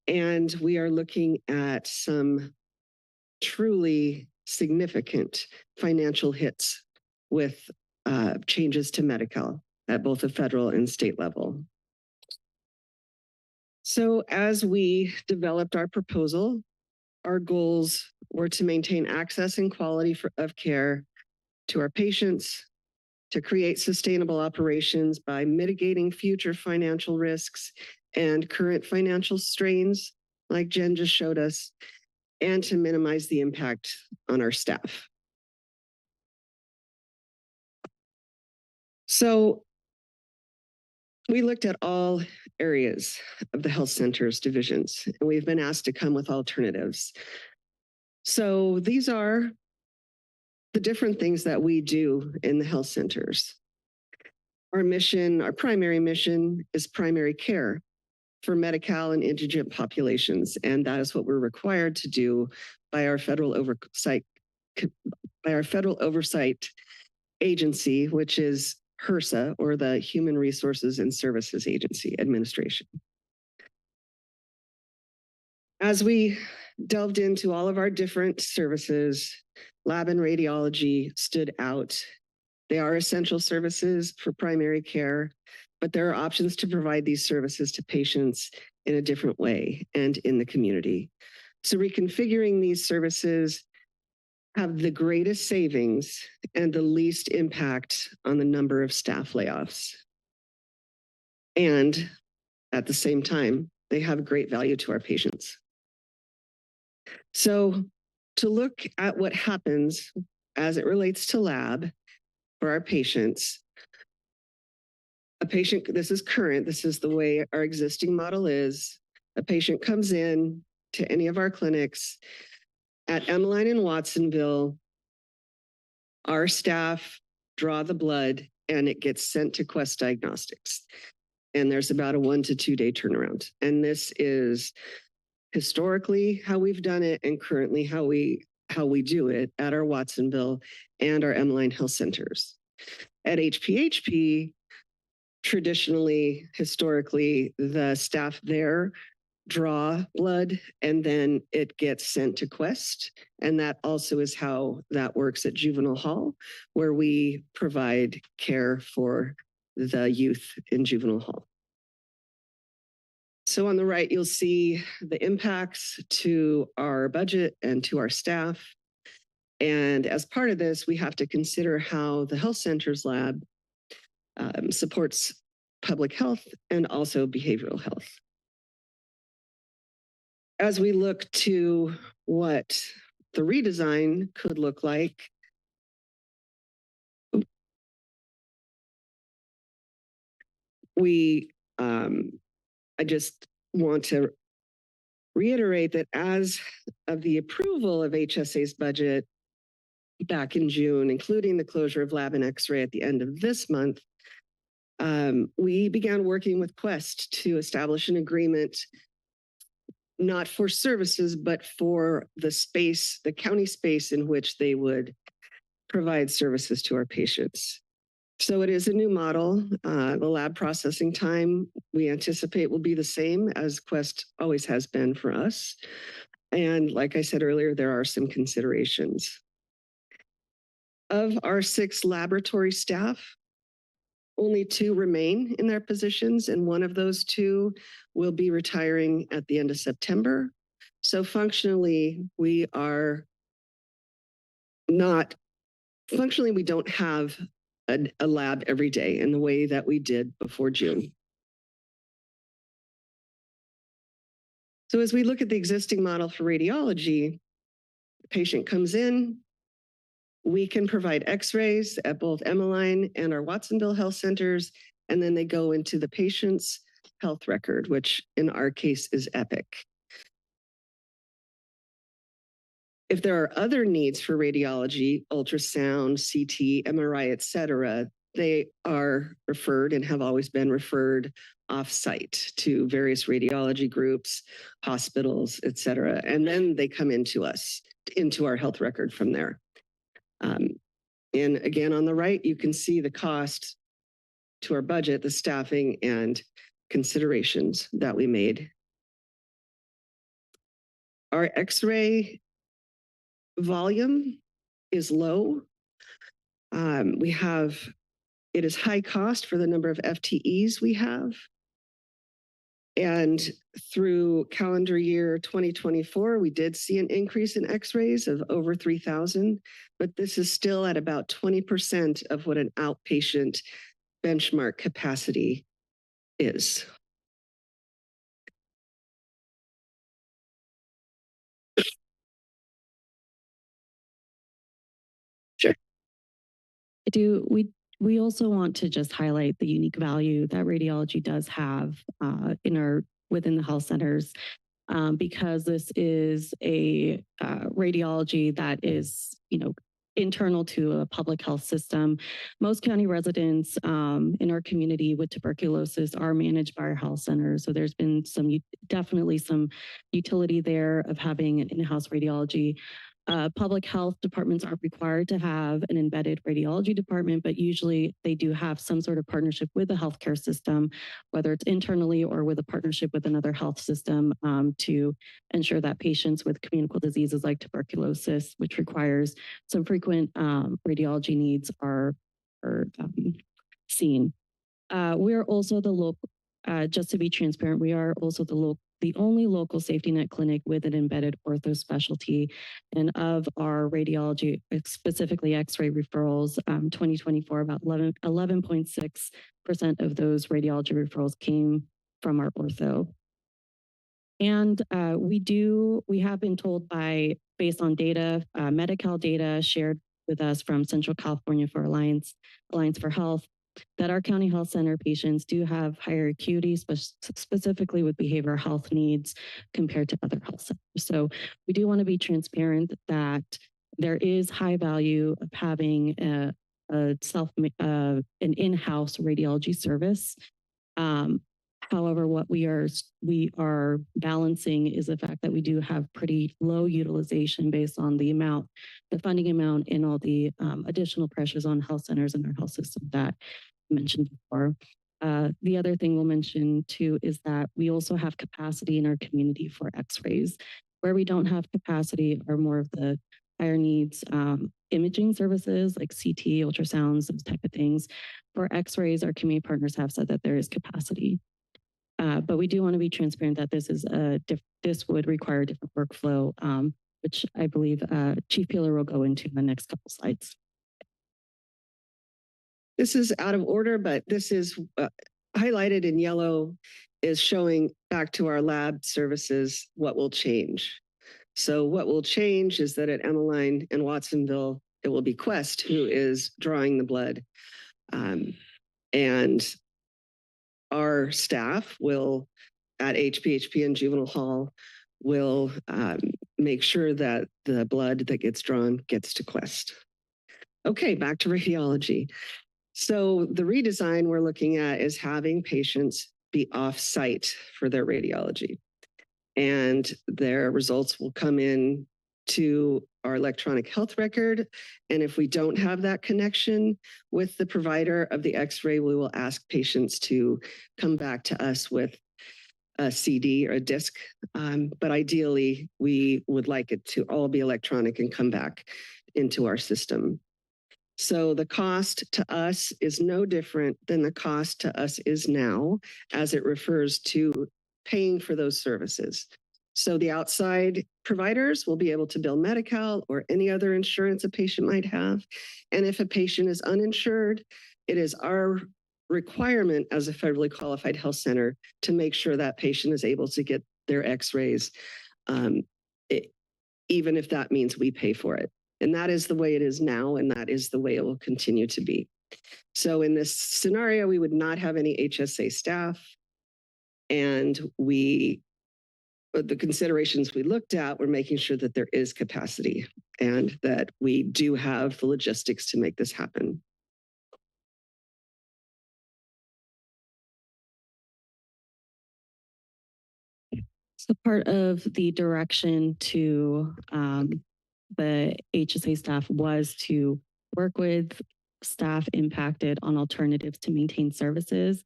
and we are looking at some truly significant financial hits with changes to Medi-Cal at both the federal and state level. So as we developed our proposal, our goals were to maintain access and quality of care to our patients, to create sustainable operations by mitigating future financial risks and current financial strains, like Jen just showed us, and to minimize the impact on our staff. So we looked at all areas of the health centers divisions, and we've been asked to come with alternatives. So these are the different things that we do in the health centers. Our mission, our primary mission, is primary care for Medi-Cal and indigent populations, and that is what we're required to do by our federal oversight agency, which is HRSA, or the Human Resources and Services Agency Administration. As we delved into all of our different services, lab and radiology stood out. They are essential services for primary care, but there are options to provide these services to patients in a different way and in the community. So reconfiguring these services have the greatest savings and the least impact on the number of staff layoffs. And at the same time, they have great value to our patients. So to look at what happens as it relates to lab for our patients, this is current, this is the way our existing model is. A patient comes in to any of our clinics. At Emmeline and Watsonville, our staff draw the blood and it gets sent to Quest Diagnostics. And there's about a 1 to 2 day turnaround. And this is historically how we've done it and currently how we do it at our Watsonville and our Emmeline health centers. At HPHP, traditionally, historically, the staff there draw blood and then it gets sent to Quest. And that also is how that works at Juvenile Hall, where we provide care for the youth in Juvenile Hall. So on the right, you'll see the impacts to our budget and to our staff. And as part of this, we have to consider how the health centers lab supports public health and also behavioral health. As we look to what the redesign could look like, I just want to reiterate that as of the approval of HSA's budget back in June, including the closure of lab and X-ray at the end of this month, we began working with Quest to establish an agreement, not for services, but for the space, the county space in which they would provide services to our patients. So it is a new model. The lab processing time we anticipate will be the same as Quest always has been for us. And like I said earlier, there are some considerations. Of our 6 laboratory staff, only 2 remain in their positions, and one of those 2 will be retiring at the end of September. So functionally, we don't have a lab every day in the way that we did before June. So as we look at the existing model for radiology, the patient comes in, we can provide X-rays at both Emmeline and our Watsonville Health Centers, and then they go into the patient's health record, which in our case is Epic. If there are other needs for radiology, ultrasound, CT, MRI, et cetera, they are referred and have always been referred off-site to various radiology groups, hospitals, et cetera. And then they come into us, into our health record from there. And again, on the right, you can see the cost to our budget, the staffing and considerations that we made. Our X-ray volume is low. It is high cost for the number of FTEs we have. And through calendar year 2024, we did see an increase in X-rays of over 3,000, but this is still at about 20% of what an outpatient benchmark capacity is. Sure. We also want to just highlight the unique value that radiology does have within the health centers, because this is a radiology that is, internal to a public health system. Most county residents in our community with tuberculosis are managed by our health centers. So there's been definitely some utility there of having an in-house radiology. Public health departments aren't required to have an embedded radiology department, but usually they do have some sort of partnership with the healthcare system, whether it's internally or with a partnership with another health system to ensure that patients with communicable diseases like tuberculosis, which requires some frequent radiology needs, are seen. We're also the local, just to be transparent, we are also the only local safety net clinic with an embedded ortho specialty. And of our radiology, specifically X-ray referrals, 2024, about 11.6% of those radiology referrals came from our ortho. And we have been told based on data, Medi-Cal data shared with us from Central California for Alliance for Health, that our county health center patients do have higher acuity, specifically with behavioral health needs compared to other health centers. So we do want to be transparent that there is high value of having an in-house radiology service. However, what we are balancing is the fact that we do have pretty low utilization based on the funding amount and all the additional pressures on health centers and our health system that I mentioned before. The other thing we'll mention too is that we also have capacity in our community for x-rays. Where we don't have capacity are more of the higher needs imaging services like CT, ultrasounds, those type of things. For x-rays, our community partners have said that there is capacity. But we do want to be transparent that this would require a different workflow, which I believe Chief Peeler will go into in the next couple slides. This is out of order, but this is highlighted in yellow is showing back to our lab services what will change. So what will change is that at Emmeline and Watsonville, it will be Quest who is drawing the blood. And our staff will, at HPHP and Juvenile Hall, will make sure that the blood that gets drawn gets to Quest. Okay, back to radiology. So the redesign we're looking at is having patients be off-site for their radiology. And their results will come in to our electronic health record. And if we don't have that connection with the provider of the x-ray, we will ask patients to come back to us with a CD or a disc. But ideally, we would like it to all be electronic and come back into our system. So the cost to us is no different than the cost to us is now, as it refers to paying for those services. So the outside providers will be able to bill Medi-Cal or any other insurance a patient might have. And if a patient is uninsured, it is our requirement as a federally qualified health center to make sure that patient is able to get their x-rays, even if that means we pay for it. And that is the way it is now, and that is the way it will continue to be. So in this scenario, we would not have any HSA staff. And the considerations we looked at were making sure that there is capacity and that we do have the logistics to make this happen. So part of the direction to the HSA staff was to work with staff impacted on alternatives to maintain services.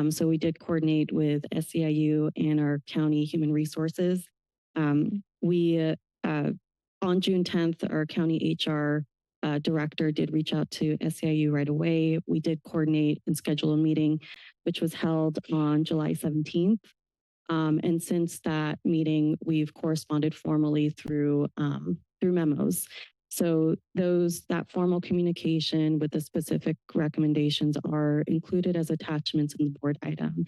So we did coordinate with SEIU and our county human resources. On June 10th, our county HR director did reach out to SEIU right away. We did coordinate and schedule a meeting, which was held on July 17th. And since that meeting, we've corresponded formally through memos. So that formal communication with the specific recommendations are included as attachments in the board item.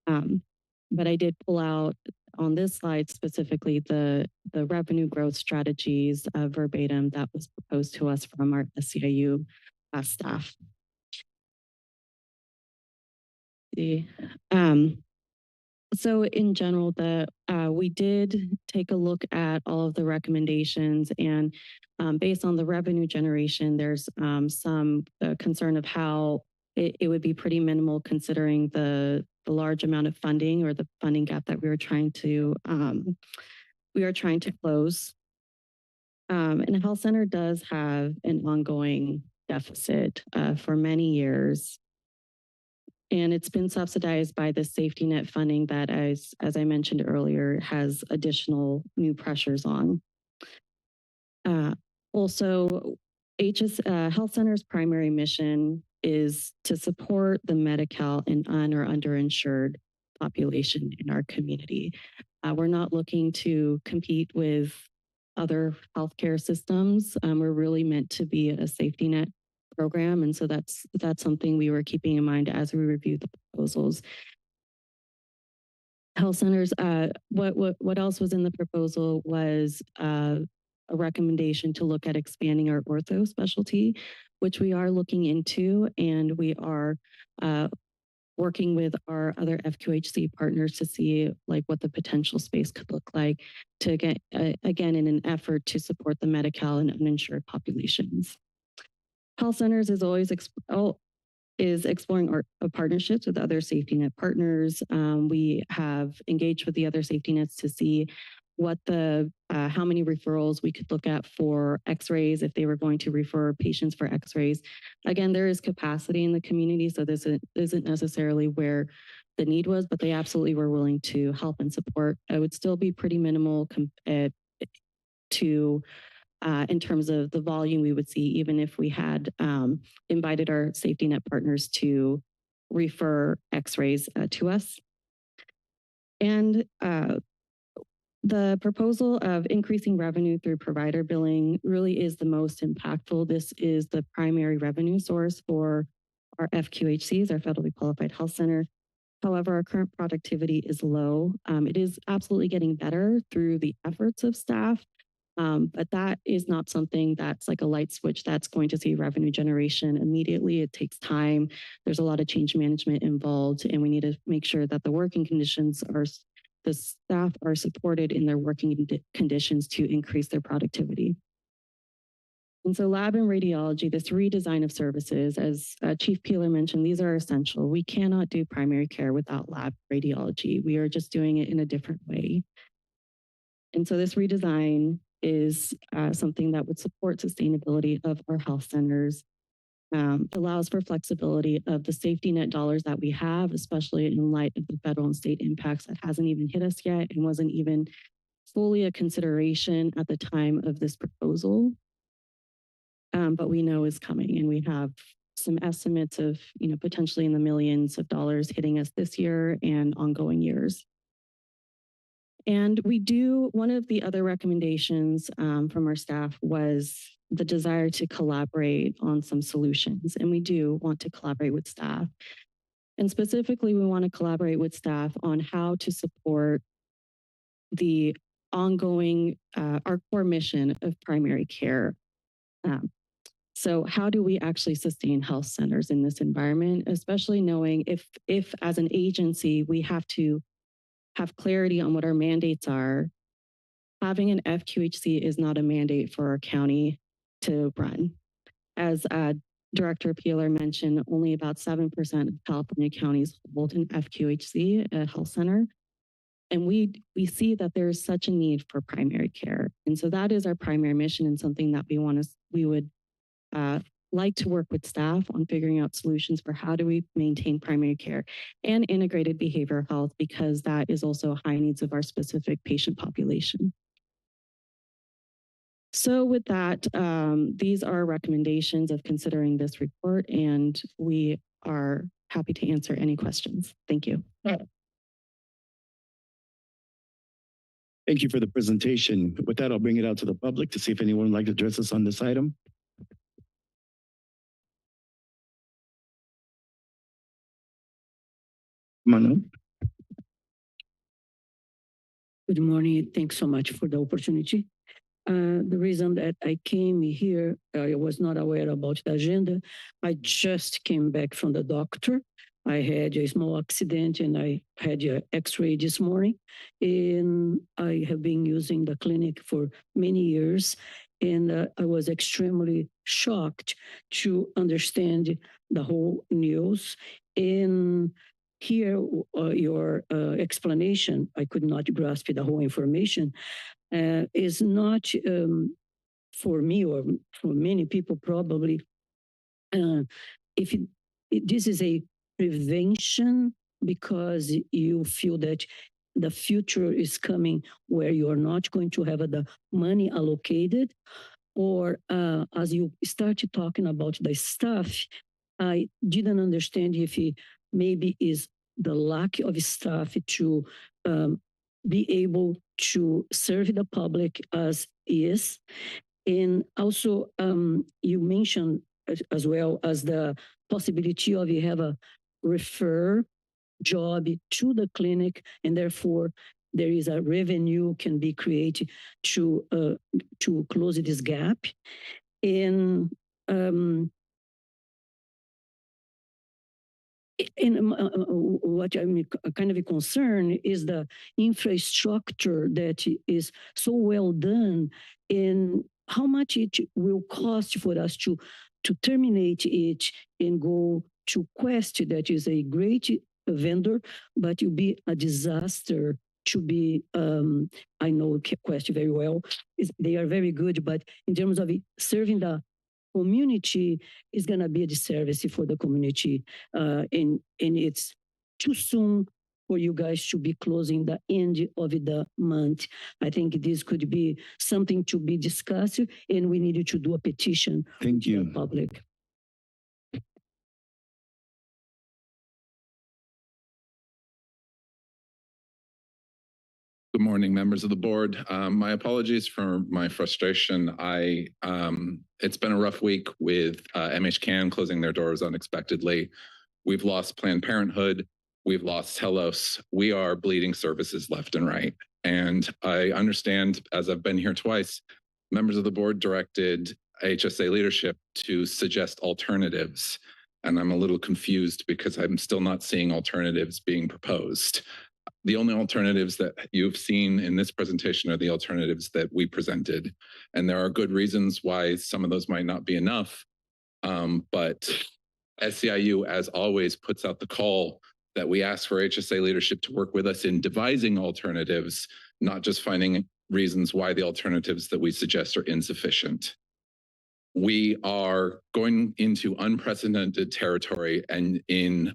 But I did pull out on this slide specifically the revenue growth strategies verbatim that was proposed to us from our SEIU staff. So in general, we did take a look at all of the recommendations, and based on the revenue generation, there's some concern of how it would be pretty minimal considering the large amount of funding or the funding gap that we are trying to close. And the health center does have an ongoing deficit for many years. And it's been subsidized by the safety net funding that, as I mentioned earlier, has additional new pressures on. Also, Health Center's primary mission is to support the Medi-Cal and or underinsured population in our community. We're not looking to compete with other healthcare systems. We're really meant to be a safety net program. And so that's something we were keeping in mind as we reviewed the proposals. Health centers, what else was in the proposal was a recommendation to look at expanding our ortho specialty, which we are looking into, and we are working with our other FQHC partners to see what the potential space could look like to get, again, in an effort to support the Medi-Cal and uninsured populations. Health centers is always is exploring our partnerships with other safety net partners. We have engaged with the other safety nets to see what how many referrals we could look at for x-rays if they were going to refer patients for x-rays. Again, there is capacity in the community, so this isn't necessarily where the need was, but they absolutely were willing to help and support. It would still be pretty minimal in terms of the volume we would see, even if we had invited our safety net partners to refer x-rays to us. And the proposal of increasing revenue through provider billing really is the most impactful. This is the primary revenue source for our FQHCs, our federally qualified health center. However, our current productivity is low. It is absolutely getting better through the efforts of staff, but that is not something that's like a light switch that's going to see revenue generation immediately. It takes time. There's a lot of change management involved, and we need to make sure that the working conditions the staff are supported in their working conditions to increase their productivity. And so lab and radiology, this redesign of services, as Chief Peeler mentioned, these are essential. We cannot do primary care without lab radiology. We are just doing it in a different way. And so this redesign is something that would support sustainability of our health centers, allows for flexibility of the safety net dollars that we have, especially in light of the federal and state impacts that hasn't even hit us yet and wasn't even fully a consideration at the time of this proposal. But we know is coming, and we have some estimates of, potentially in the millions of dollars hitting us this year and ongoing years. And one of the other recommendations from our staff was the desire to collaborate on some solutions. And we do want to collaborate with staff. And specifically, we want to collaborate with staff on how to support the ongoing, our core mission of primary care. So how do we actually sustain health centers in this environment, especially knowing if as an agency, we have to have clarity on what our mandates are. Having an FQHC is not a mandate for our county to run. As Director Peeler mentioned, only about 7% of California counties hold an FQHC, a health center. And we see that there is such a need for primary care. And so that is our primary mission, and something that we would like to work with staff on figuring out solutions for how do we maintain primary care and integrated behavioral health, because that is also high needs of our specific patient population. So with that, these are recommendations of considering this report, and we are happy to answer any questions. Thank you. Thank you for the presentation. With that, I'll bring it out to the public to see if anyone would like to address us on this item. Manu. Good morning. Thanks so much for the opportunity. The reason that I came here, I was not aware about the agenda. I just came back from the doctor. I had a small accident and I had an x-ray this morning. And I have been using the clinic for many years. And I was extremely shocked to understand the whole news. And here, your explanation, I could not grasp the whole information, is not for me or for many people probably. This is a prevention because you feel that the future is coming where you're not going to have the money allocated, or as you started talking about the staff, I didn't understand if it maybe is the lack of staff to be able to serve the public as is. And also you mentioned as well as the possibility of you have a refer job to the clinic, and therefore there is a revenue can be created to close this gap. And what I'm kind of concerned is the infrastructure that is so well done, and how much it will cost for us to terminate it and go to Quest, that is a great vendor, but it'll be a disaster to be, I know Quest very well. They are very good, but in terms of serving the community, is going to be a disservice for the community. And it's too soon for you guys to be closing the end of the month. I think this could be something to be discussed, and we needed to do a petition. Thank to you. the public. Good morning, members of the board. My apologies for my frustration. It's been a rough week with MHCAN closing their doors unexpectedly. We've lost Planned Parenthood. We've lost Telos. We are bleeding services left and right. And I understand, as I've been here twice, members of the board directed HSA leadership to suggest alternatives. And I'm a little confused because I'm still not seeing alternatives being proposed. The only alternatives that you've seen in this presentation are the alternatives that we presented. And there are good reasons why some of those might not be enough. But SEIU, as always, puts out the call that we ask for HSA leadership to work with us in devising alternatives, not just finding reasons why the alternatives that we suggest are insufficient. We are going into unprecedented territory, and in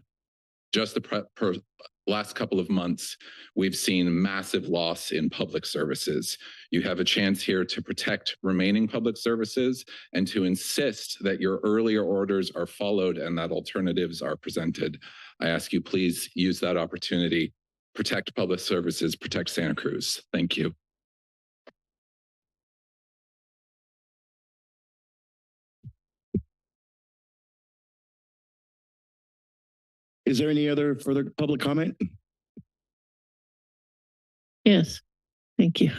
just the last couple of months, we've seen massive loss in public services. You have a chance here to protect remaining public services and to insist that your earlier orders are followed and that alternatives are presented. I ask you, please use that opportunity. Protect public services, protect Santa Cruz. Thank you. Is there any other further public comment? Yes, thank you.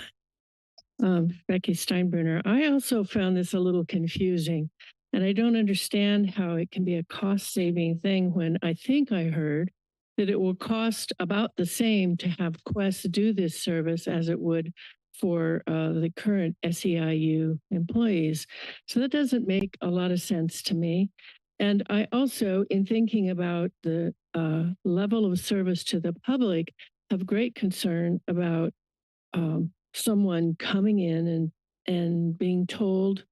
Becky Steinbrenner. I also found this a little confusing, and I don't understand how it can be a cost-saving thing when I think I heard that it will cost about the same to have Quest do this service as it would for the current SEIU employees. So that doesn't make a lot of sense to me. And I also, in thinking about the level of service to the public, have great concern about someone coming in and being told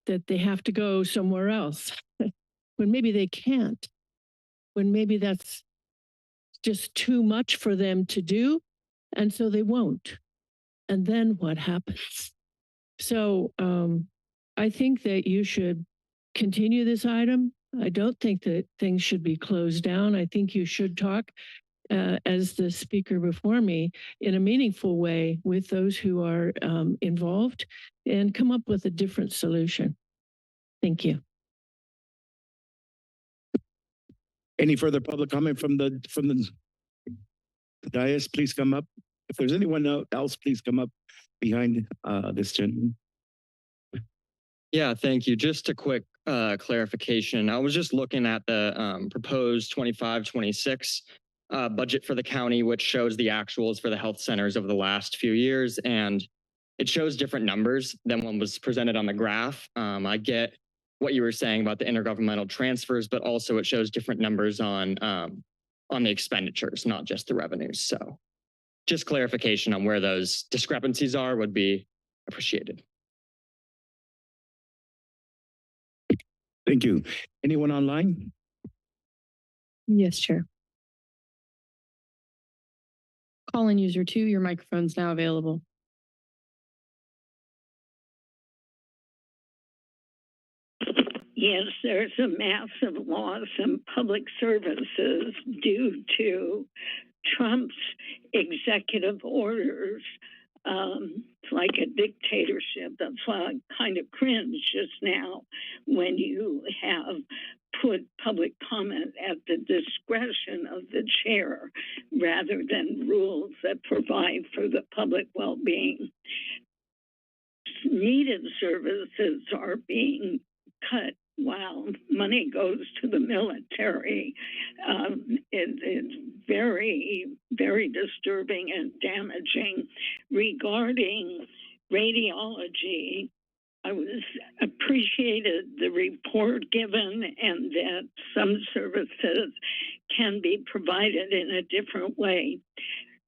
that they have to go somewhere else when maybe they can't, when maybe that's just too much for them to do, and so they won't. And then what happens? So I think that you should continue this item. I don't think that things should be closed down. I think you should talk, as the speaker before me, in a meaningful way with those who are involved and come up with a different solution. Thank you. Any further public comment from the dais? Please come up. If there's anyone else, please come up behind this gentleman. Yeah, thank you. Just a quick clarification. I was just looking at the proposed 25-26 budget for the county, which shows the actuals for the health centers over the last few years. And it shows different numbers than what was presented on the graph. I get what you were saying about the intergovernmental transfers, but also it shows different numbers on the expenditures, not just the revenues. So just clarification on where those discrepancies are would be appreciated. Thank you. Anyone online? Yes, Chair. Call-in user 2, your microphone's now available. Yes, there's a massive loss in public services due to Trump's executive orders. It's like a dictatorship. That's why I kind of cringe just now when you have put public comment at the discretion of the chair rather than rules that provide for the public well-being. Needed services are being cut while money goes to the military. It's very, very disturbing and damaging. Regarding radiology, I was appreciated the report given and that some services can be provided in a different way.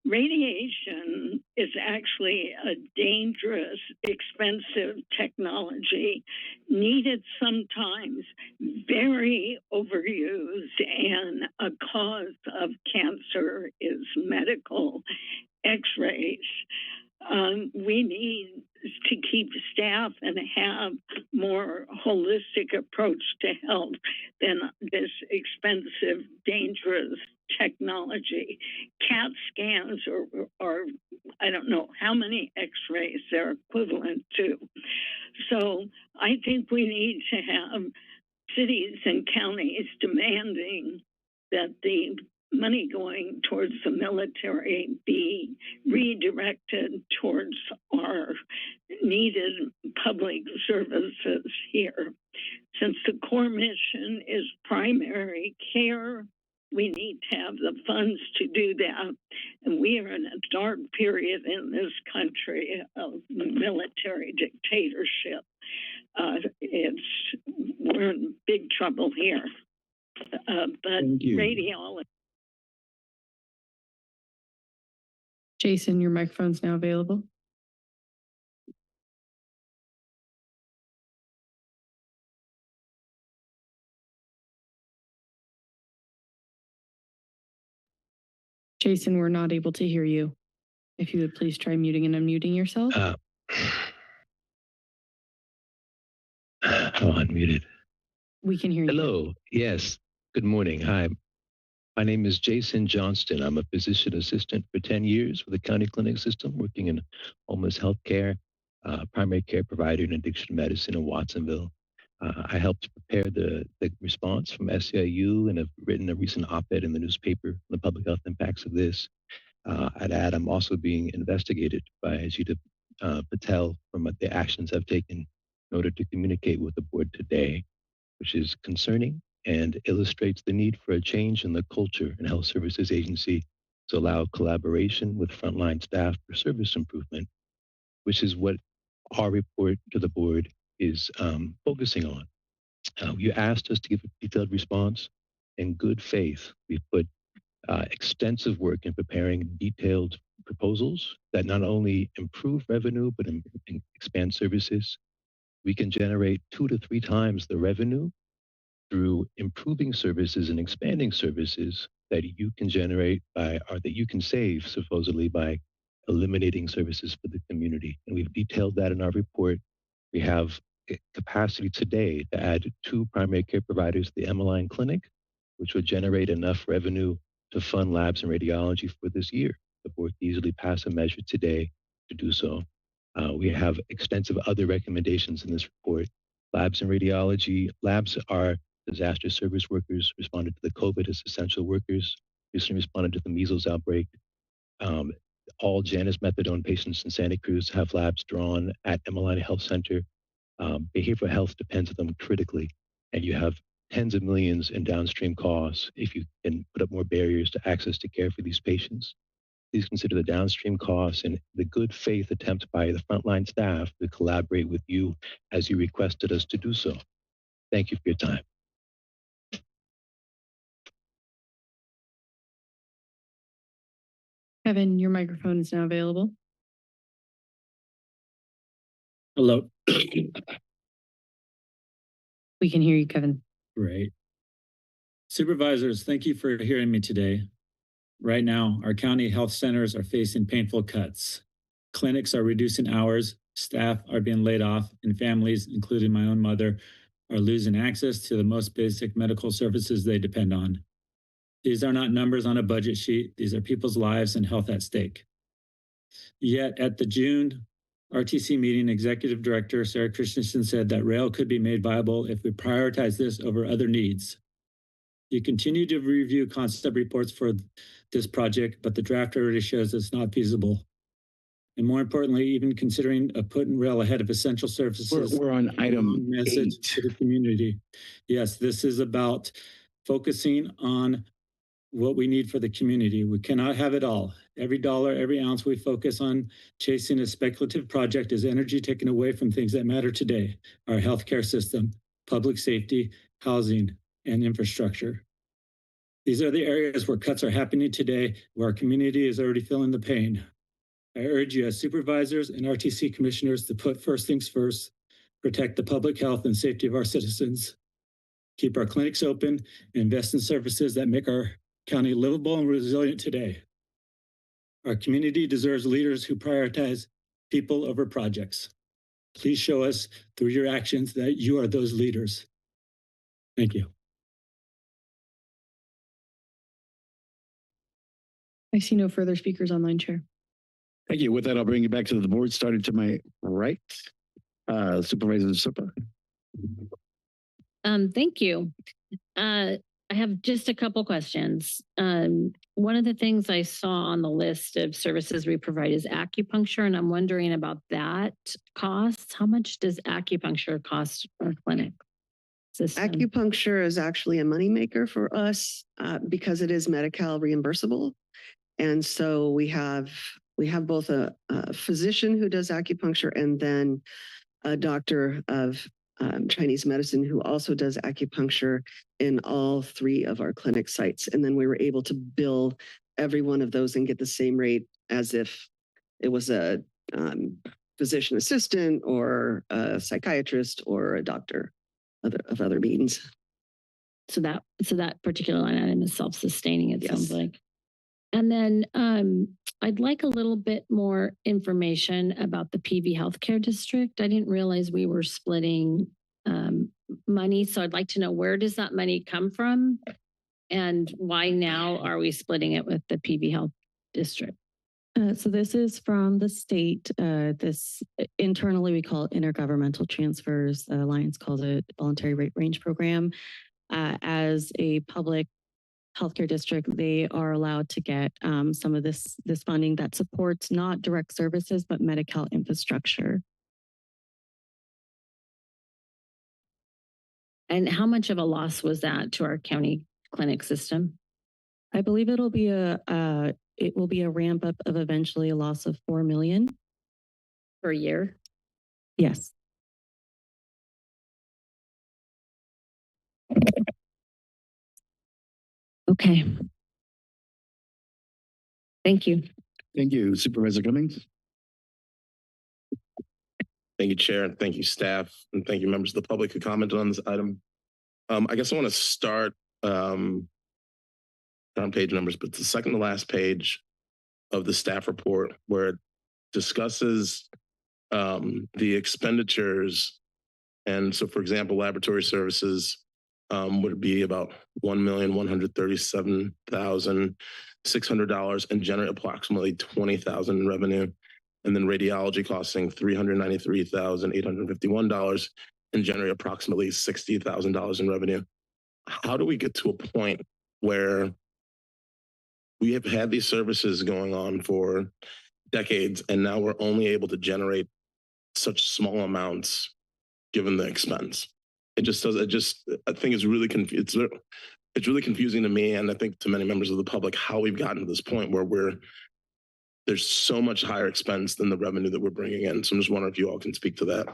Radiation is actually a dangerous, expensive technology, needed sometimes, very overused, and a cause of cancer is medical x-rays. We need to keep staff and have more holistic approach to health than this expensive, dangerous technology. CAT scans are I don't know how many x-rays they're equivalent to. So I think we need to have cities and counties demanding that the money going towards the military be redirected towards our needed public services here. Since the core mission is primary care, we need to have the funds to do that. And we are in a dark period in this country of military dictatorship. We're in big trouble here. But radiology. Jason, your microphone's now available. Jason, we're not able to hear you. If you would please try muting and unmuting yourself. Unmuted. We can hear you. Hello. Yes. Good morning. Hi. My name is Jason Johnston. I'm a physician assistant for 10 years with the county clinic system, working in homeless health care, primary care provider in addiction medicine in Watsonville. I helped prepare the response from SEIU and have written a recent op-ed in the newspaper on the public health impacts of this. I'd add, I'm also being investigated by Ajita Patel from the actions I've taken in order to communicate with the board today, which is concerning and illustrates the need for a change in the culture in Health Services Agency to allow collaboration with frontline staff for service improvement, which is what our report to the board is focusing on. You asked us to give a detailed response. In good faith, we put extensive work in preparing detailed proposals that not only improve revenue, but expand services. We can generate 2 to 3 times the revenue through improving services and expanding services that you can generate by, or that you can save supposedly by eliminating services for the community. And we've detailed that in our report. We have capacity today to add 2 primary care providers to the Emmeline Clinic, which would generate enough revenue to fund labs and radiology for this year. The board can easily pass a measure today to do so. We have extensive other recommendations in this report. Labs and radiology. Labs are disaster service workers, responded to the COVID as essential workers, recently responded to the measles outbreak. All Janus methadone patients in Santa Cruz have labs drawn at Emmeline Health Center. Behavioral health depends on them critically, and you have tens of millions in downstream costs if you can put up more barriers to access to care for these patients. Please consider the downstream costs and the good faith attempt by the frontline staff to collaborate with you as you requested us to do so. Thank you for your time. Kevin, your microphone is now available. Hello. We can hear you, Kevin. Great. Supervisors, thank you for hearing me today. Right now, our county health centers are facing painful cuts. Clinics are reducing hours, staff are being laid off, and families, including my own mother, are losing access to the most basic medical services they depend on. These are not numbers on a budget sheet. These are people's lives and health at stake. Yet at the June RTC meeting, Executive Director Sarah Christensen said that rail could be made viable if we prioritize this over other needs. You continue to review concept reports for this project, but the draft already shows it's not feasible. And more importantly, even considering putting rail ahead of essential services. We're on item message 8 to the community. Yes, this is about focusing on what we need for the community. We cannot have it all. Every dollar, every ounce we focus on chasing a speculative project is energy taken away from things that matter today: our healthcare system, public safety, housing, and infrastructure. These are the areas where cuts are happening today, where our community is already feeling the pain. I urge you as supervisors and RTC commissioners to put first things first, protect the public health and safety of our citizens, keep our clinics open, and invest in services that make our county livable and resilient today. Our community deserves leaders who prioritize people over projects. Please show us through your actions that you are those leaders. Thank you. I see no further speakers online, Chair. Thank you. With that, I'll bring you back to the board, starting to my right. Supervisor Zupa. Thank you. I have just a couple questions. One of the things I saw on the list of services we provide is acupuncture, and I'm wondering about that cost. How much does acupuncture cost our clinic system? Acupuncture is actually a moneymaker for us because it is Medi-Cal reimbursable. And so we have both a physician who does acupuncture and then a doctor of Chinese medicine who also does acupuncture in all 3 of our clinic sites. And then we were able to bill every one of those and get the same rate as if it was a physician assistant or a psychiatrist or a doctor of other means. So that particular line item is self-sustaining, it Yes. sounds like. And then I'd like a little bit more information about the PV Healthcare District. I didn't realize we were splitting money, so I'd like to know, where does that money come from? And why now are we splitting it with the PV Health District? So this is from the state. This internally we call it intergovernmental transfers. The Alliance calls it voluntary rate range program. As a public healthcare district, they are allowed to get some of this funding that supports not direct services, but Medi-Cal infrastructure. And how much of a loss was that to our county clinic system? I believe it will be a ramp up of eventually a loss of $4 million per year. Yes. Okay. Thank you. Thank you, Supervisor Cummings. Thank you, Chair. Thank you, staff. And thank you, members of the public who commented on this item. I guess I want to start on page numbers, but the second to last page of the staff report where it discusses the expenditures. And so, for example, laboratory services would be about $1,137,600 and generate approximately $20,000 in revenue. And then radiology costing $393,851 and generate approximately $60,000 in revenue. How do we get to a point where we have had these services going on for decades and now we're only able to generate such small amounts given the expense? I think it's really it's really confusing to me, and I think to many members of the public, how we've gotten to this point where there's so much higher expense than the revenue that we're bringing in. So I'm just wondering if you all can speak to that.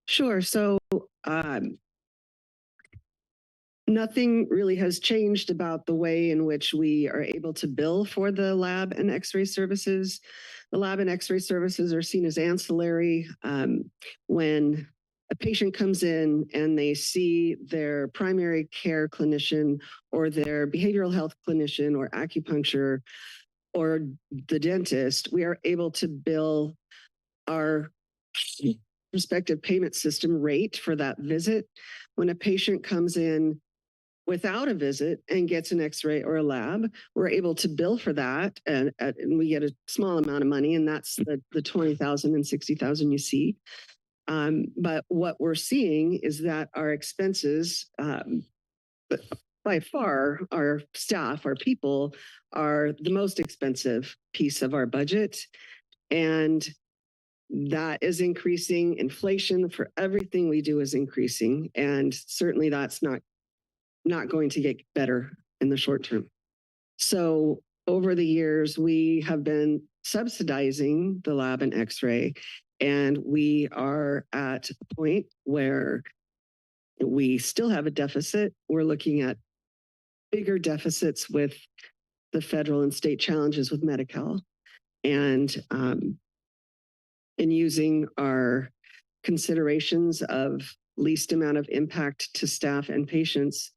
Sure. So nothing really has changed about the way in which we are able to bill for the lab and x-ray services. The lab and x-ray services are seen as ancillary. When a patient comes in and they see their primary care clinician or their behavioral health clinician or acupuncture or the dentist, we are able to bill our respective payment system rate for that visit. When a patient comes in without a visit and gets an x-ray or a lab, we're able to bill for that and we get a small amount of money, and that's the 20,000 and 60,000 you see. But what we're seeing is that our expenses, by far, our staff, our people, are the most expensive piece of our budget. And that is increasing. Inflation for everything we do is increasing. And certainly that's not going to get better in the short term. So over the years, we have been subsidizing the lab and x-ray, and we are at a point where we still have a deficit. We're looking at bigger deficits with the federal and state challenges with Medi-Cal, and using our considerations of least amount of impact to staff and patients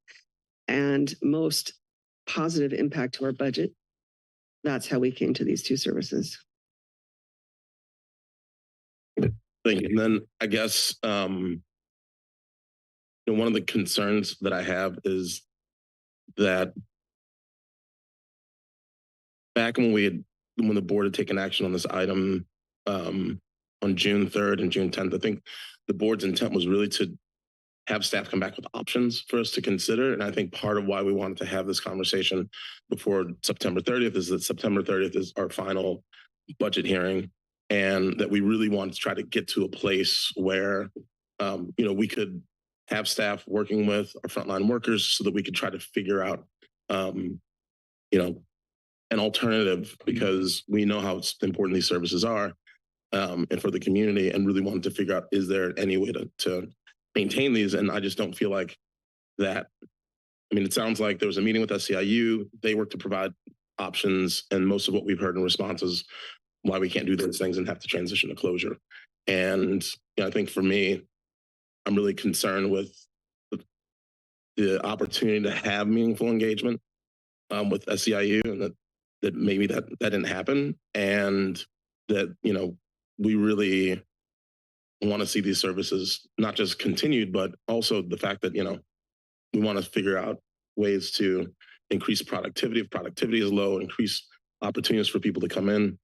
and most positive impact to our budget. That's how we came to these two services. Thank you. And then I guess one of the concerns that I have is that back when the board had taken action on this item on June 3rd and June 10th, I think the board's intent was really to have staff come back with options for us to consider. And I think part of why we wanted to have this conversation before September 30th is that September 30th is our final budget hearing, and that we really wanted to try to get to a place where, we could have staff working with our frontline workers so that we could try to figure out, an alternative, because we know how important these services are, and for the community, and really wanted to figure out, is there any way to maintain these? And I just don't feel like that. I mean, it sounds like there was a meeting with SEIU. They work to provide options, and most of what we've heard in response is why we can't do those things and have to transition to closure. And I think for me, I'm really concerned with the opportunity to have meaningful engagement with SEIU, and that maybe that didn't happen, and that we really want to see these services not just continued, but also the fact that we want to figure out ways to increase productivity. If productivity is low, increase opportunities for people to come in.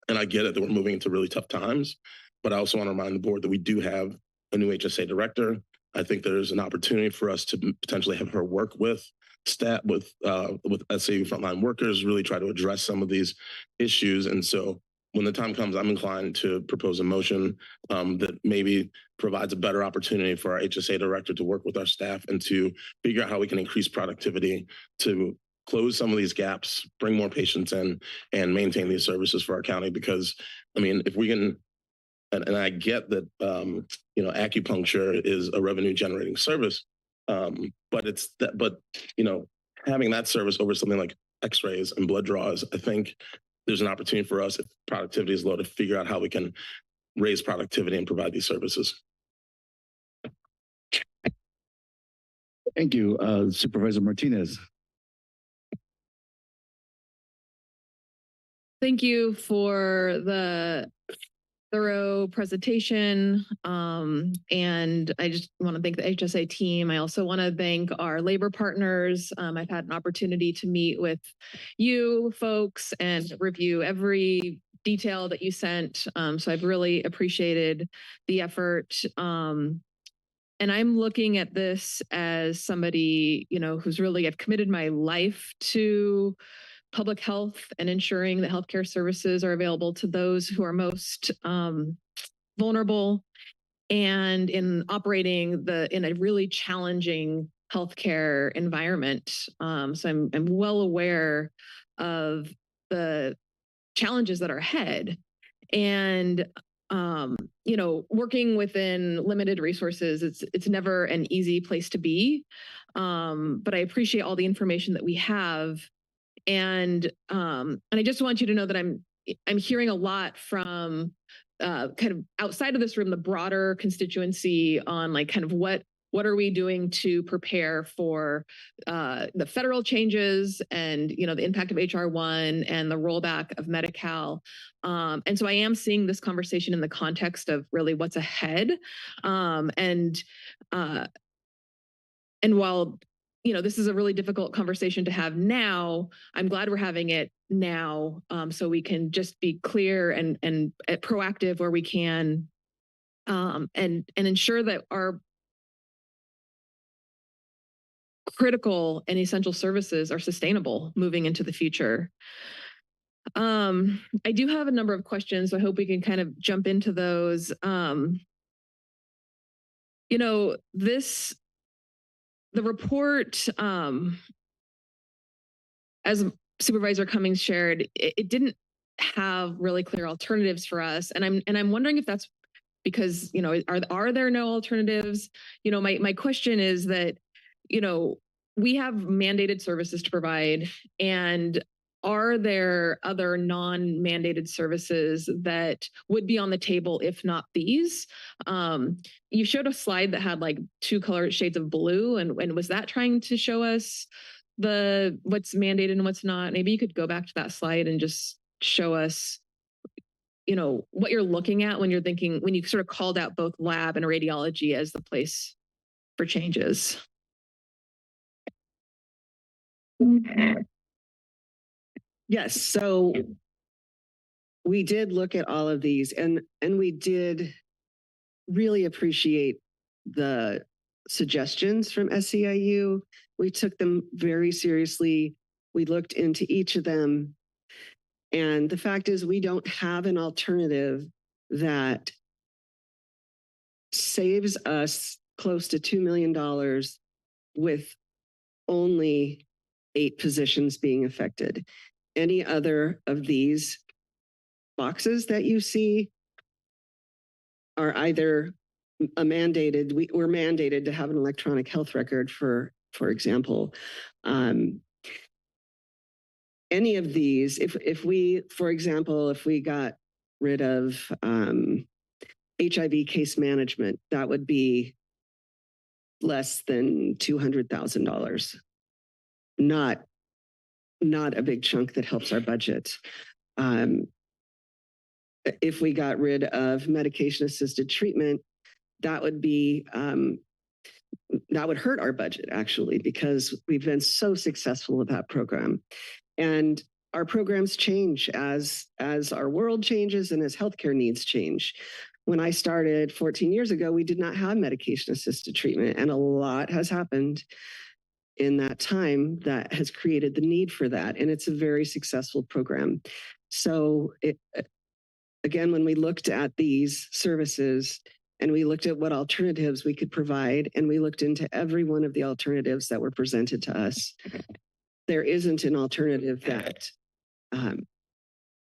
And I get it that we're moving into really tough times, but I also want to remind the board that we do have a new HSA director. I think there's an opportunity for us to potentially have her work with staff, with SAU frontline workers, really try to address some of these issues. And so when the time comes, I'm inclined to propose a motion that maybe provides a better opportunity for our HSA director to work with our staff and to figure out how we can increase productivity to close some of these gaps, bring more patients in, and maintain these services for our county. Because, I mean, if we can, and I get that, acupuncture is a revenue generating service, but having that service over something like x-rays and blood draws, I think there's an opportunity for us, if productivity is low, to figure out how we can raise productivity and provide these services. Thank you, Supervisor Martinez. Thank you for the thorough presentation. And I just want to thank the HSA team. I also want to thank our labor partners. I've had an opportunity to meet with you folks and review every detail that you sent. So I've really appreciated the effort. And I'm looking at this as somebody, who's really, I've committed my life to public health and ensuring that healthcare services are available to those who are most vulnerable, and in operating in a really challenging healthcare environment. So I'm well aware of the challenges that are ahead, and working within limited resources, it's never an easy place to be. But I appreciate all the information that we have. And I just want you to know that I'm hearing a lot from kind of outside of this room, the broader constituency on what are we doing to prepare for the federal changes and the impact of HR1 and the rollback of Medi-Cal. And so I am seeing this conversation in the context of really what's ahead. And while this is a really difficult conversation to have now, I'm glad we're having it now, so we can just be clear and proactive where we can, and ensure that our critical and essential services are sustainable moving into the future. I do have a number of questions, so I hope we can kind of jump into those. The report, as Supervisor Cummings shared, it didn't have really clear alternatives for us. And I'm wondering if that's because, you know, are there no alternatives? You know, my question is that, you know, we have mandated services to provide, and are there other non-mandated services that would be on the table if not these? You showed a slide that had like 2 color shades of blue, and was that trying to show us what's mandated and what's not? Maybe you could go back to that slide and just show us, you know, what you're looking at when you're thinking, when you sort of called out both lab and radiology as the place for changes. Yes, so we did look at all of these, and we did really appreciate the suggestions from SEIU. We took them very seriously. We looked into each of them. And the fact is, we don't have an alternative that saves us close to $2 million with only 8 positions being affected. Any other of these boxes that you see are either mandated. We're mandated to have an electronic health record, for example. Any of these, if we, for example, if we got rid of HIV case management, that would be less than $200,000. Not a big chunk that helps our budget. If we got rid of medication-assisted treatment, that would be that would hurt our budget, actually, because we've been so successful with that program. And our programs change as our world changes and as healthcare needs change. When I started 14 years ago, we did not have medication-assisted treatment, and a lot has happened in that time that has created the need for that. And it's a very successful program. So again, when we looked at these services and we looked at what alternatives we could provide, and we looked into every one of the alternatives that were presented to us, there isn't an alternative that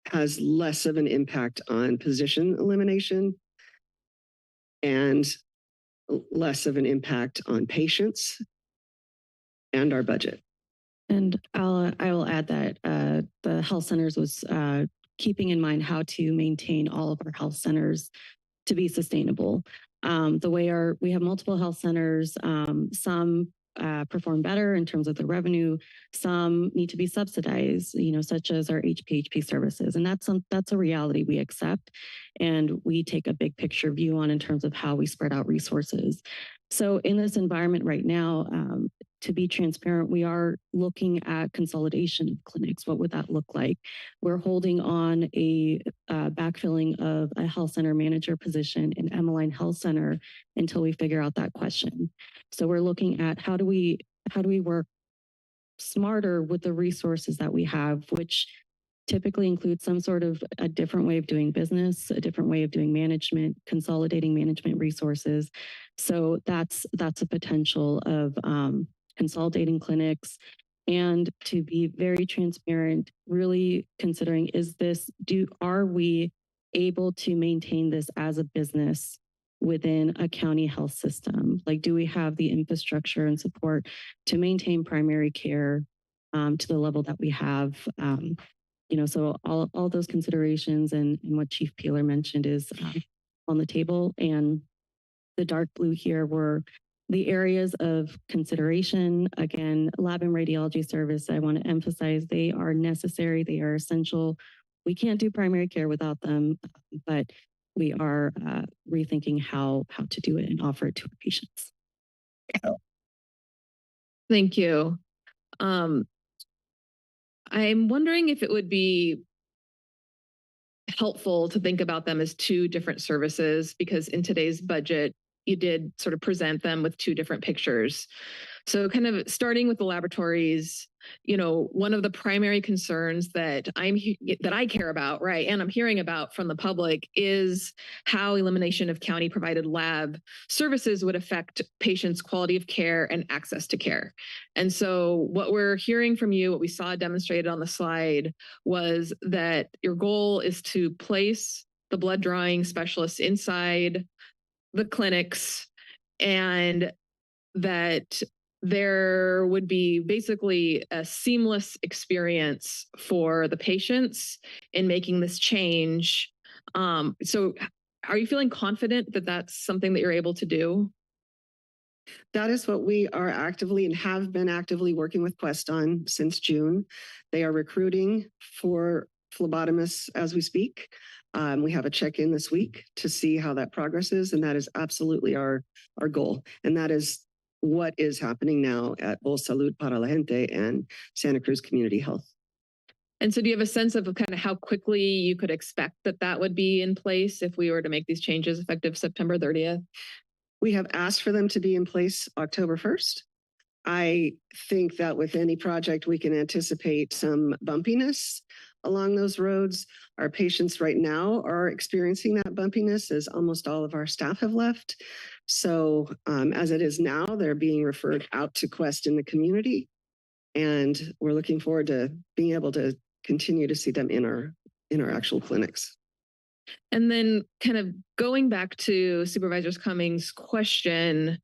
has less of an impact on position elimination and less of an impact on patients and our budget. And I will add that the health centers was keeping in mind how to maintain all of our health centers to be sustainable. The way we have multiple health centers, some perform better in terms of the revenue, some need to be subsidized, you know, such as our HPHP services. And that's a reality we accept, and we take a big picture view on in terms of how we spread out resources. So in this environment right now, to be transparent, we are looking at consolidation of clinics. What would that look like? We're holding on a backfilling of a health center manager position in Emmeline Health Center until we figure out that question. So we're looking at how do we work smarter with the resources that we have, which typically includes some sort of a different way of doing business, a different way of doing management, consolidating management resources. So that's a potential of consolidating clinics, and to be very transparent, really considering, are we able to maintain this as a business within a county health system? Like, do we have the infrastructure and support to maintain primary care to the level that we have? You know, so all those considerations and what Chief Peeler mentioned is on the table. And the dark blue here were the areas of consideration. Again, lab and radiology service, I want to emphasize, they are necessary, they are essential. We can't do primary care without them, but we are rethinking how to do it and offer it to our patients. Thank you. I'm wondering if it would be helpful to think about them as 2 different services, because in today's budget, you did sort of present them with 2 different pictures. So kind of starting with the laboratories, you know, one of the primary concerns that that I care about, right, and I'm hearing about from the public is how elimination of county provided lab services would affect patients' quality of care and access to care. And so what we're hearing from you, what we saw demonstrated on the slide, was that your goal is to place the blood drawing specialists inside the clinics, and that there would be basically a seamless experience for the patients in making this change. So are you feeling confident that that's something that you're able to do? That is what we are actively and have been actively working with Quest on since June. They are recruiting for phlebotomists as we speak. We have a check-in this week to see how that progress is, and that is absolutely our goal. And that is what is happening now at both Salud para la Gente and Santa Cruz Community Health. And so do you have a sense of kind of how quickly you could expect that that would be in place if we were to make these changes effective September 30th? We have asked for them to be in place October 1st. I think that with any project, we can anticipate some bumpiness along those roads. Our patients right now are experiencing that bumpiness as almost all of our staff have left. So as it is now, they're being referred out to Quest in the community. And we're looking forward to being able to continue to see them in our actual clinics. And then kind of going back to Supervisor Cummings' question,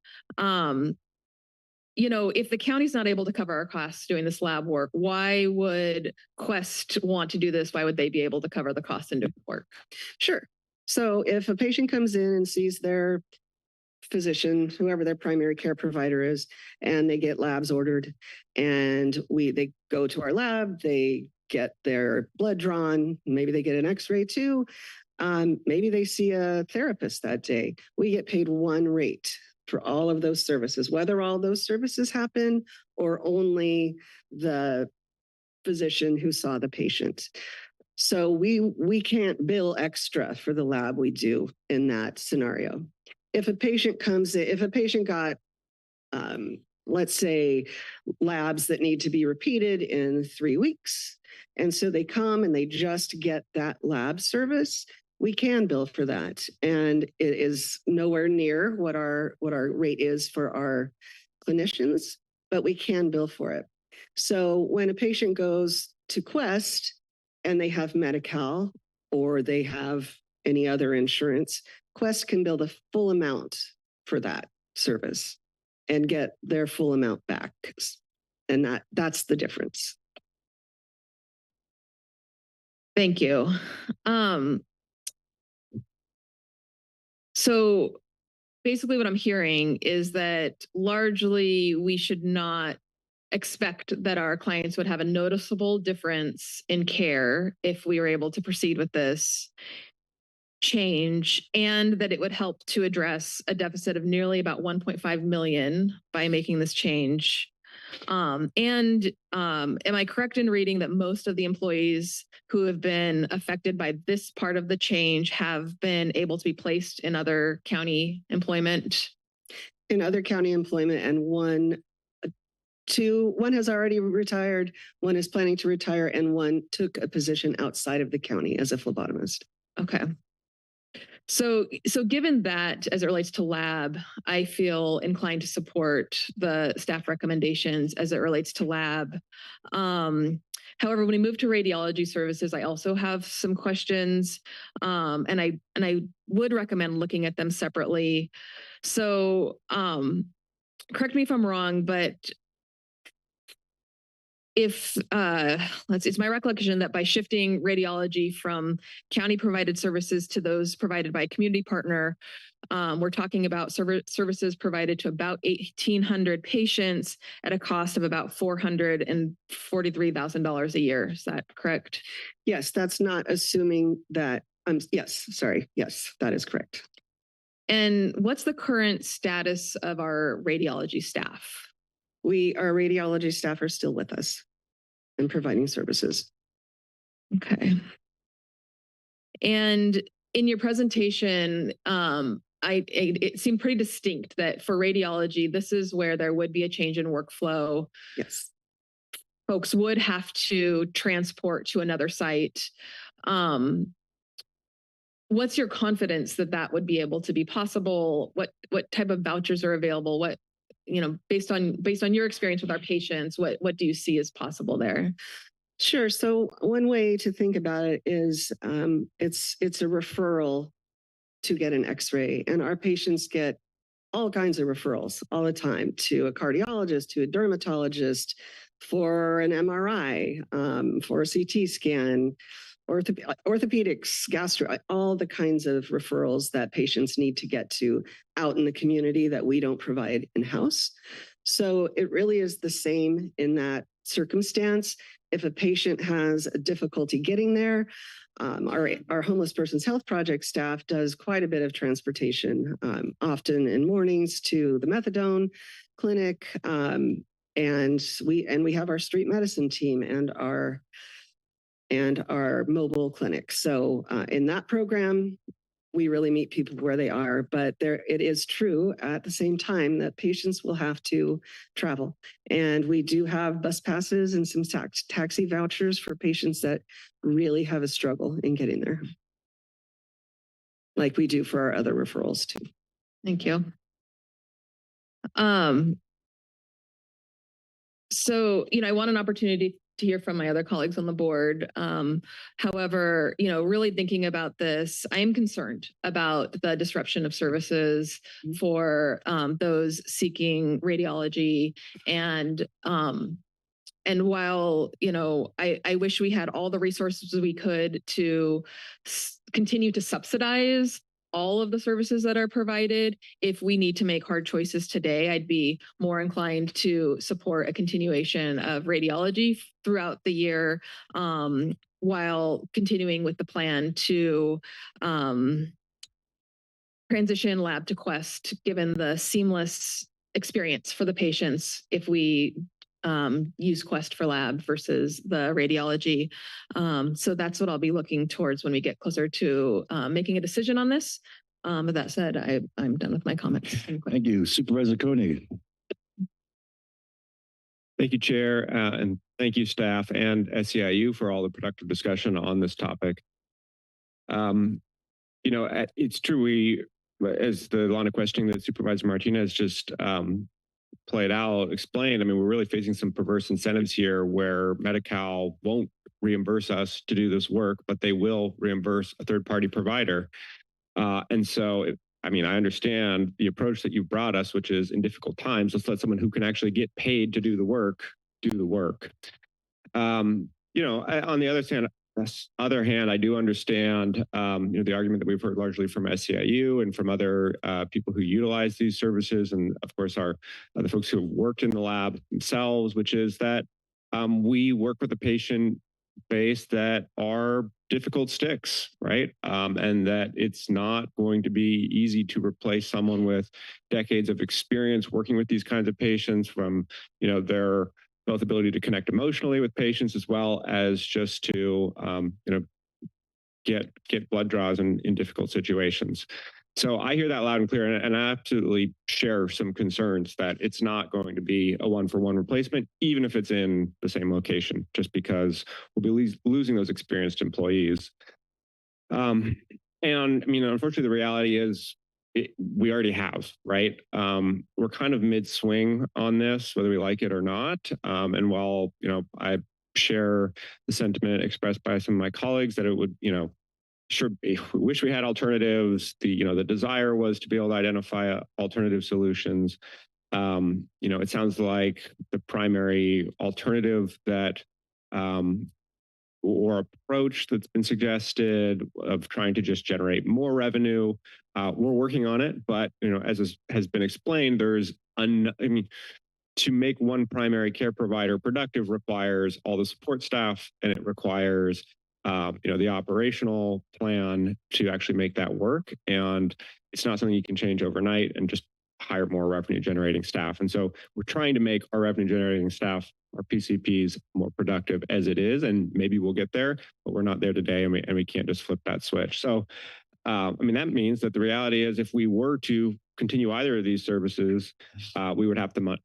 you know, if the county's not able to cover our costs doing this lab work, why would Quest want to do this? Why would they be able to cover the cost and do the work? Sure. So if a patient comes in and sees their physician, whoever their primary care provider is, and they get labs ordered, and they go to our lab, they get their blood drawn, maybe they get an x-ray too, maybe they see a therapist that day. We get paid one rate for all of those services, whether all those services happen or only the physician who saw the patient. So we can't bill extra for the lab we do in that scenario. If a patient comes in, if a patient got, let's say, labs that need to be repeated in 3 weeks, and so they come and they just get that lab service, we can bill for that. And it is nowhere near what our rate is for our clinicians, but we can bill for it. So when a patient goes to Quest and they have Medi-Cal or they have any other insurance, Quest can bill the full amount for that service and get their full amount back. And that's the difference. Thank you. So basically what I'm hearing is that largely we should not expect that our clients would have a noticeable difference in care if we were able to proceed with this change, and that it would help to address a deficit of nearly about 1.5 million by making this change. Am I correct in reading that most of the employees who have been affected by this part of the change have been able to be placed in other county employment? In other county employment, and one has already retired, one is planning to retire, and one took a position outside of the county as a phlebotomist. Okay. So given that, as it relates to lab, I feel inclined to support the staff recommendations as it relates to lab. However, when we move to radiology services, I also have some questions, and I would recommend looking at them separately. So correct me if I'm wrong, but if it's my recollection that by shifting radiology from county provided services to those provided by a community partner, we're talking about services provided to about 1,800 patients at a cost of about $443,000 a year. Is that correct? Yes, that's not assuming that. Yes, that is correct. And what's the current status of our radiology staff? Our radiology staff are still with us and providing services. Okay. And in your presentation, it seemed pretty distinct that for radiology, this is where there would be a change in workflow. Yes. Folks would have to transport to another site. What's your confidence that that would be able to be possible? What type of vouchers are available? What, based on your experience with our patients, what do you see as possible there? Sure. So one way to think about it is it's a referral to get an X-ray, and our patients get all kinds of referrals all the time to a cardiologist, to a dermatologist, for an MRI, for a CT scan, orthopedics, gastro, all the kinds of referrals that patients need to get to out in the community that we don't provide in-house. So it really is the same in that circumstance. If a patient has a difficulty getting there, our Homeless Persons Health Project staff does quite a bit of transportation, often in mornings to the methadone clinic, and we have our street medicine team and our mobile clinic. So in that program, we really meet people where they are, but it is true at the same time that patients will have to travel. And we do have bus passes and some taxi vouchers for patients that really have a struggle in getting there, like we do for our other referrals too. Thank you. So, I want an opportunity to hear from my other colleagues on the board. However, really thinking about this, I am concerned about the disruption of services for those seeking radiology. And while, I wish we had all the resources we could to continue to subsidize all of the services that are provided, if we need to make hard choices today, I'd be more inclined to support a continuation of radiology throughout the year, while continuing with the plan to transition lab to Quest, given the seamless experience for the patients if we use Quest for lab versus the radiology. So that's what I'll be looking towards when we get closer to making a decision on this. With that said, I'm done with my comments. Thank you. Supervisor Koenig. Thank you, Chair, and thank you, staff and SEIU for all the productive discussion on this topic. It's true, as the line of questioning that Supervisor Martinez just explained, we're really facing some perverse incentives here where Medi-Cal won't reimburse us to do this work, but they will reimburse a third-party provider. And so, I understand the approach that you've brought us, which is in difficult times, let's let someone who can actually get paid to do the work. On the other hand, I do understand, the argument that we've heard largely from SEIU and from other people who utilize these services, and of course the folks who have worked in the lab themselves, which is that we work with a patient base that are difficult sticks, right? And that it's not going to be easy to replace someone with decades of experience working with these kinds of patients, from their both ability to connect emotionally with patients as well as just to get blood draws in difficult situations. So I hear that loud and clear, and I absolutely share some concerns that it's not going to be a one-for-one replacement, even if it's in the same location, just because we'll be losing those experienced employees. And unfortunately, the reality is we already have, right? We're kind of mid-swing on this, whether we like it or not. And while, I share the sentiment expressed by some of my colleagues that it would, sure, we wish we had alternatives. The desire was to be able to identify alternative solutions. It sounds like the primary alternative that or approach that's been suggested of trying to just generate more revenue. We're working on it, but as has been explained, to make one primary care provider productive requires all the support staff, and it requires the operational plan to actually make that work. And it's not something you can change overnight and just hire more revenue generating staff. And so we're trying to make our revenue generating staff, our PCPs, more productive as it is. And maybe we'll get there, but we're not there today, and we can't just flip that switch. So I mean, that means that the reality is if we were to continue either of these services, we would have to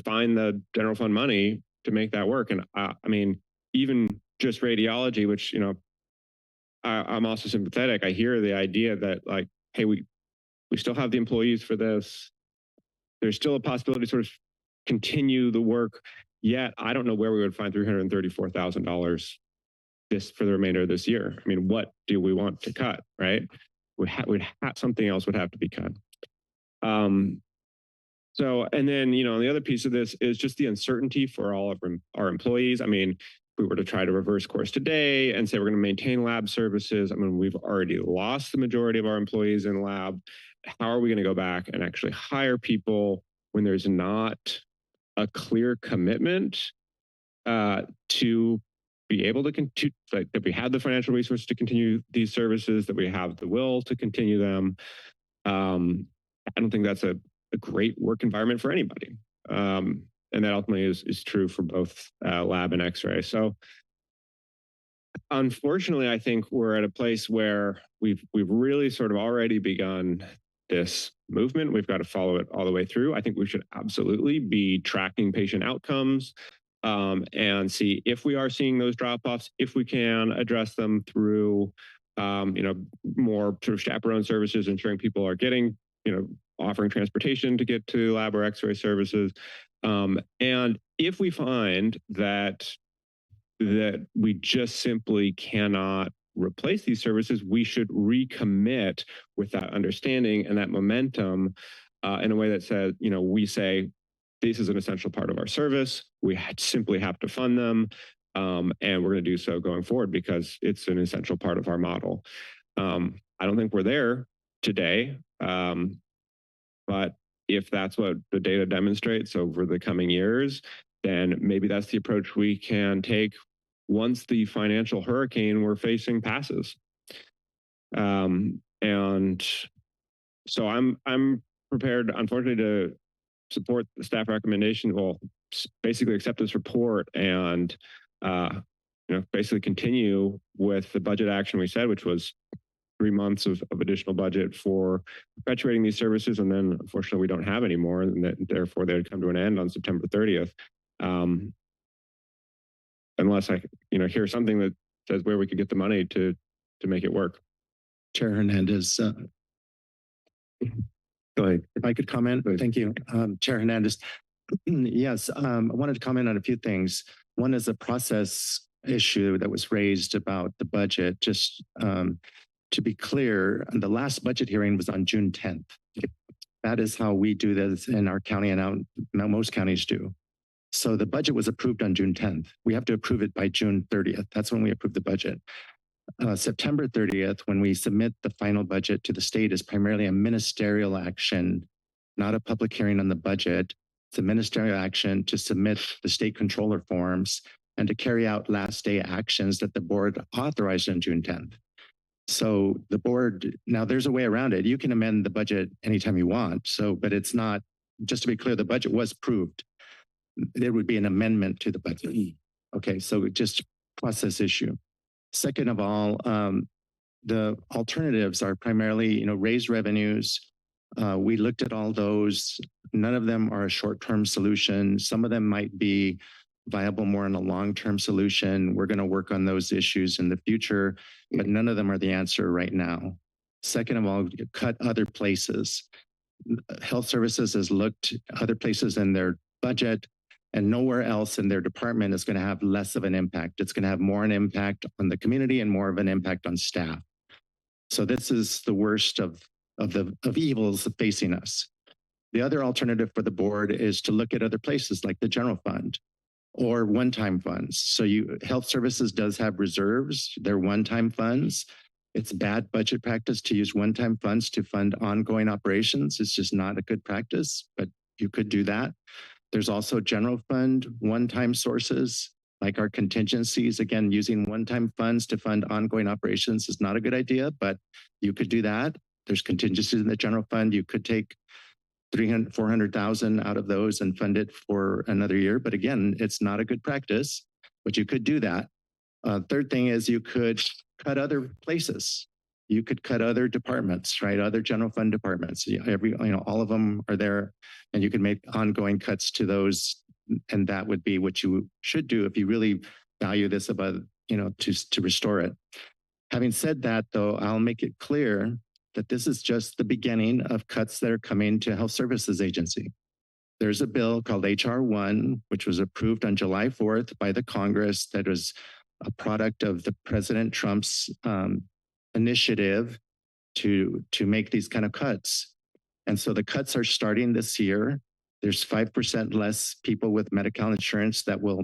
find the general fund money to make that work. And I mean, even just radiology, which, I'm also sympathetic. I hear the idea that like, hey, we still have the employees for this. There's still a possibility to sort of continue the work. Yet I don't know where we would find $334,000 for the remainder of this year. I mean, what do we want to cut, right? Something else would have to be cut. So, and then, the other piece of this is just the uncertainty for all of our employees. I mean, if we were to try to reverse course today and say we're going to maintain lab services, I mean, we've already lost the majority of our employees in lab. How are we going to go back and actually hire people when there's not a clear commitment to be able to continue, like, that we have the financial resources to continue these services, that we have the will to continue them? I don't think that's a great work environment for anybody. And that ultimately is true for both lab and X-ray. So unfortunately, I think we're at a place where we've really sort of already begun this movement. We've got to follow it all the way through. I think we should absolutely be tracking patient outcomes and see if we are seeing those drop-offs, if we can address them through more sort of chaperone services, ensuring people are getting, offering transportation to get to lab or X-ray services. And if we find that we just simply cannot replace these services, we should recommit with that understanding and that momentum in a way that says, we say, this is an essential part of our service. We simply have to fund them. And we're going to do so going forward because it's an essential part of our model. I don't think we're there today. But if that's what the data demonstrates over the coming years, then maybe that's the approach we can take once the financial hurricane we're facing passes. And so I'm prepared, unfortunately, to support the staff recommendation. Well, basically accept this report and basically continue with the budget action we said, which was 3 months of additional budget for perpetuating these services. And then unfortunately we don't have any more, and that therefore they would come to an end on September 30th. Unless I hear something that says where we could get the money to make it work. Chair Hernandez. Go ahead. If I could comment. Thank you. Chair Hernandez. Yes, I wanted to comment on a few things. One is a process issue that was raised about the budget. Just to be clear, the last budget hearing was on June 10th. That is how we do this in our county, and now most counties do. So the budget was approved on June 10th. We have to approve it by June 30th. That's when we approve the budget. September 30th, when we submit the final budget to the state, is primarily a ministerial action, not a public hearing on the budget. It's a ministerial action to submit the state controller forms and to carry out last day actions that the board authorized on June 10th. So the board, now there's a way around it. You can amend the budget anytime you want. So, but it's not, just to be clear, the budget was approved. There would be an amendment to the budget. Okay, so just process issue. Second of all, the alternatives are primarily, raised revenues. We looked at all those. None of them are a short-term solution. Some of them might be viable more in a long-term solution. We're going to work on those issues in the future, but none of them are the answer right now. Second of all, cut other places. Health Services has looked other places in their budget, and nowhere else in their department is going to have less of an impact. It's going to have more an impact on the community and more of an impact on staff. So this is the worst of evils facing us. The other alternative for the board is to look at other places like the general fund or one-time funds. So Health Services does have reserves. They're one-time funds. It's bad budget practice to use one-time funds to fund ongoing operations. It's just not a good practice, but you could do that. There's also general fund one-time sources like our contingencies. Again, using one-time funds to fund ongoing operations is not a good idea, but you could do that. There's contingencies in the general fund. You could take 300, 400,000 out of those and fund it for another year. But again, it's not a good practice, but you could do that. Third thing is you could cut other places. you could cut other departments, right? Other general fund departments. All of them are there, and you can make ongoing cuts to those. And that would be what you should do if you really value this above, to restore it. Having said that, though, I'll make it clear that this is just the beginning of cuts that are coming to Health Services Agency. There's a bill called HR 1, which was approved on July 4th by the Congress, that was a product of the President Trump's initiative to make these kind of cuts. And so the cuts are starting this year. There's 5% less people with Medi-Cal insurance that we're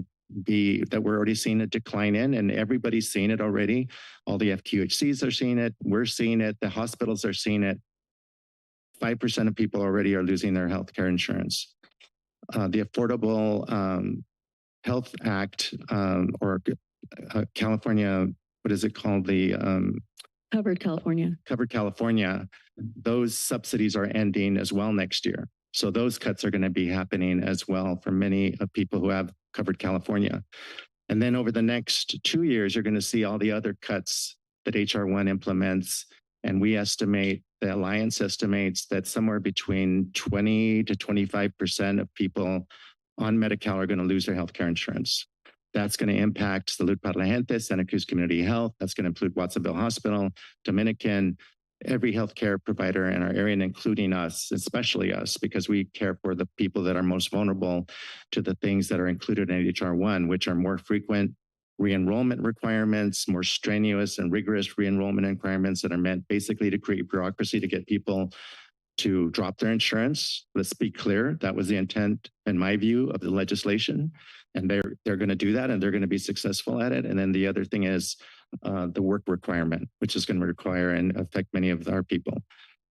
already seeing a decline in, and everybody's seeing it already. All the FQHCs are seeing it. We're seeing it. The hospitals are seeing it. 5% of people already are losing their healthcare insurance. The Affordable Health Act, or California, what is it called? The Covered California. Covered California, those subsidies are ending as well next year. So those cuts are going to be happening as well for many of people who have Covered California. And then over the next 2 years, you're going to see all the other cuts that HR 1 implements. And we estimate, the Alliance estimates, that somewhere between 20 to 25% of people on Medi-Cal are going to lose their healthcare insurance. That's going to impact Salud para la Gente, Santa Cruz Community Health. That's going to include Watsonville Hospital, Dominican, every healthcare provider in our area, and including us, especially us, because we care for the people that are most vulnerable to the things that are included in HR 1, which are more frequent re-enrollment requirements, more strenuous and rigorous re-enrollment requirements that are meant basically to create bureaucracy to get people to drop their insurance. Let's be clear, that was the intent, in my view, of the legislation. And they're going to do that, and they're going to be successful at it. And then the other thing is the work requirement, which is going to require and affect many of our people.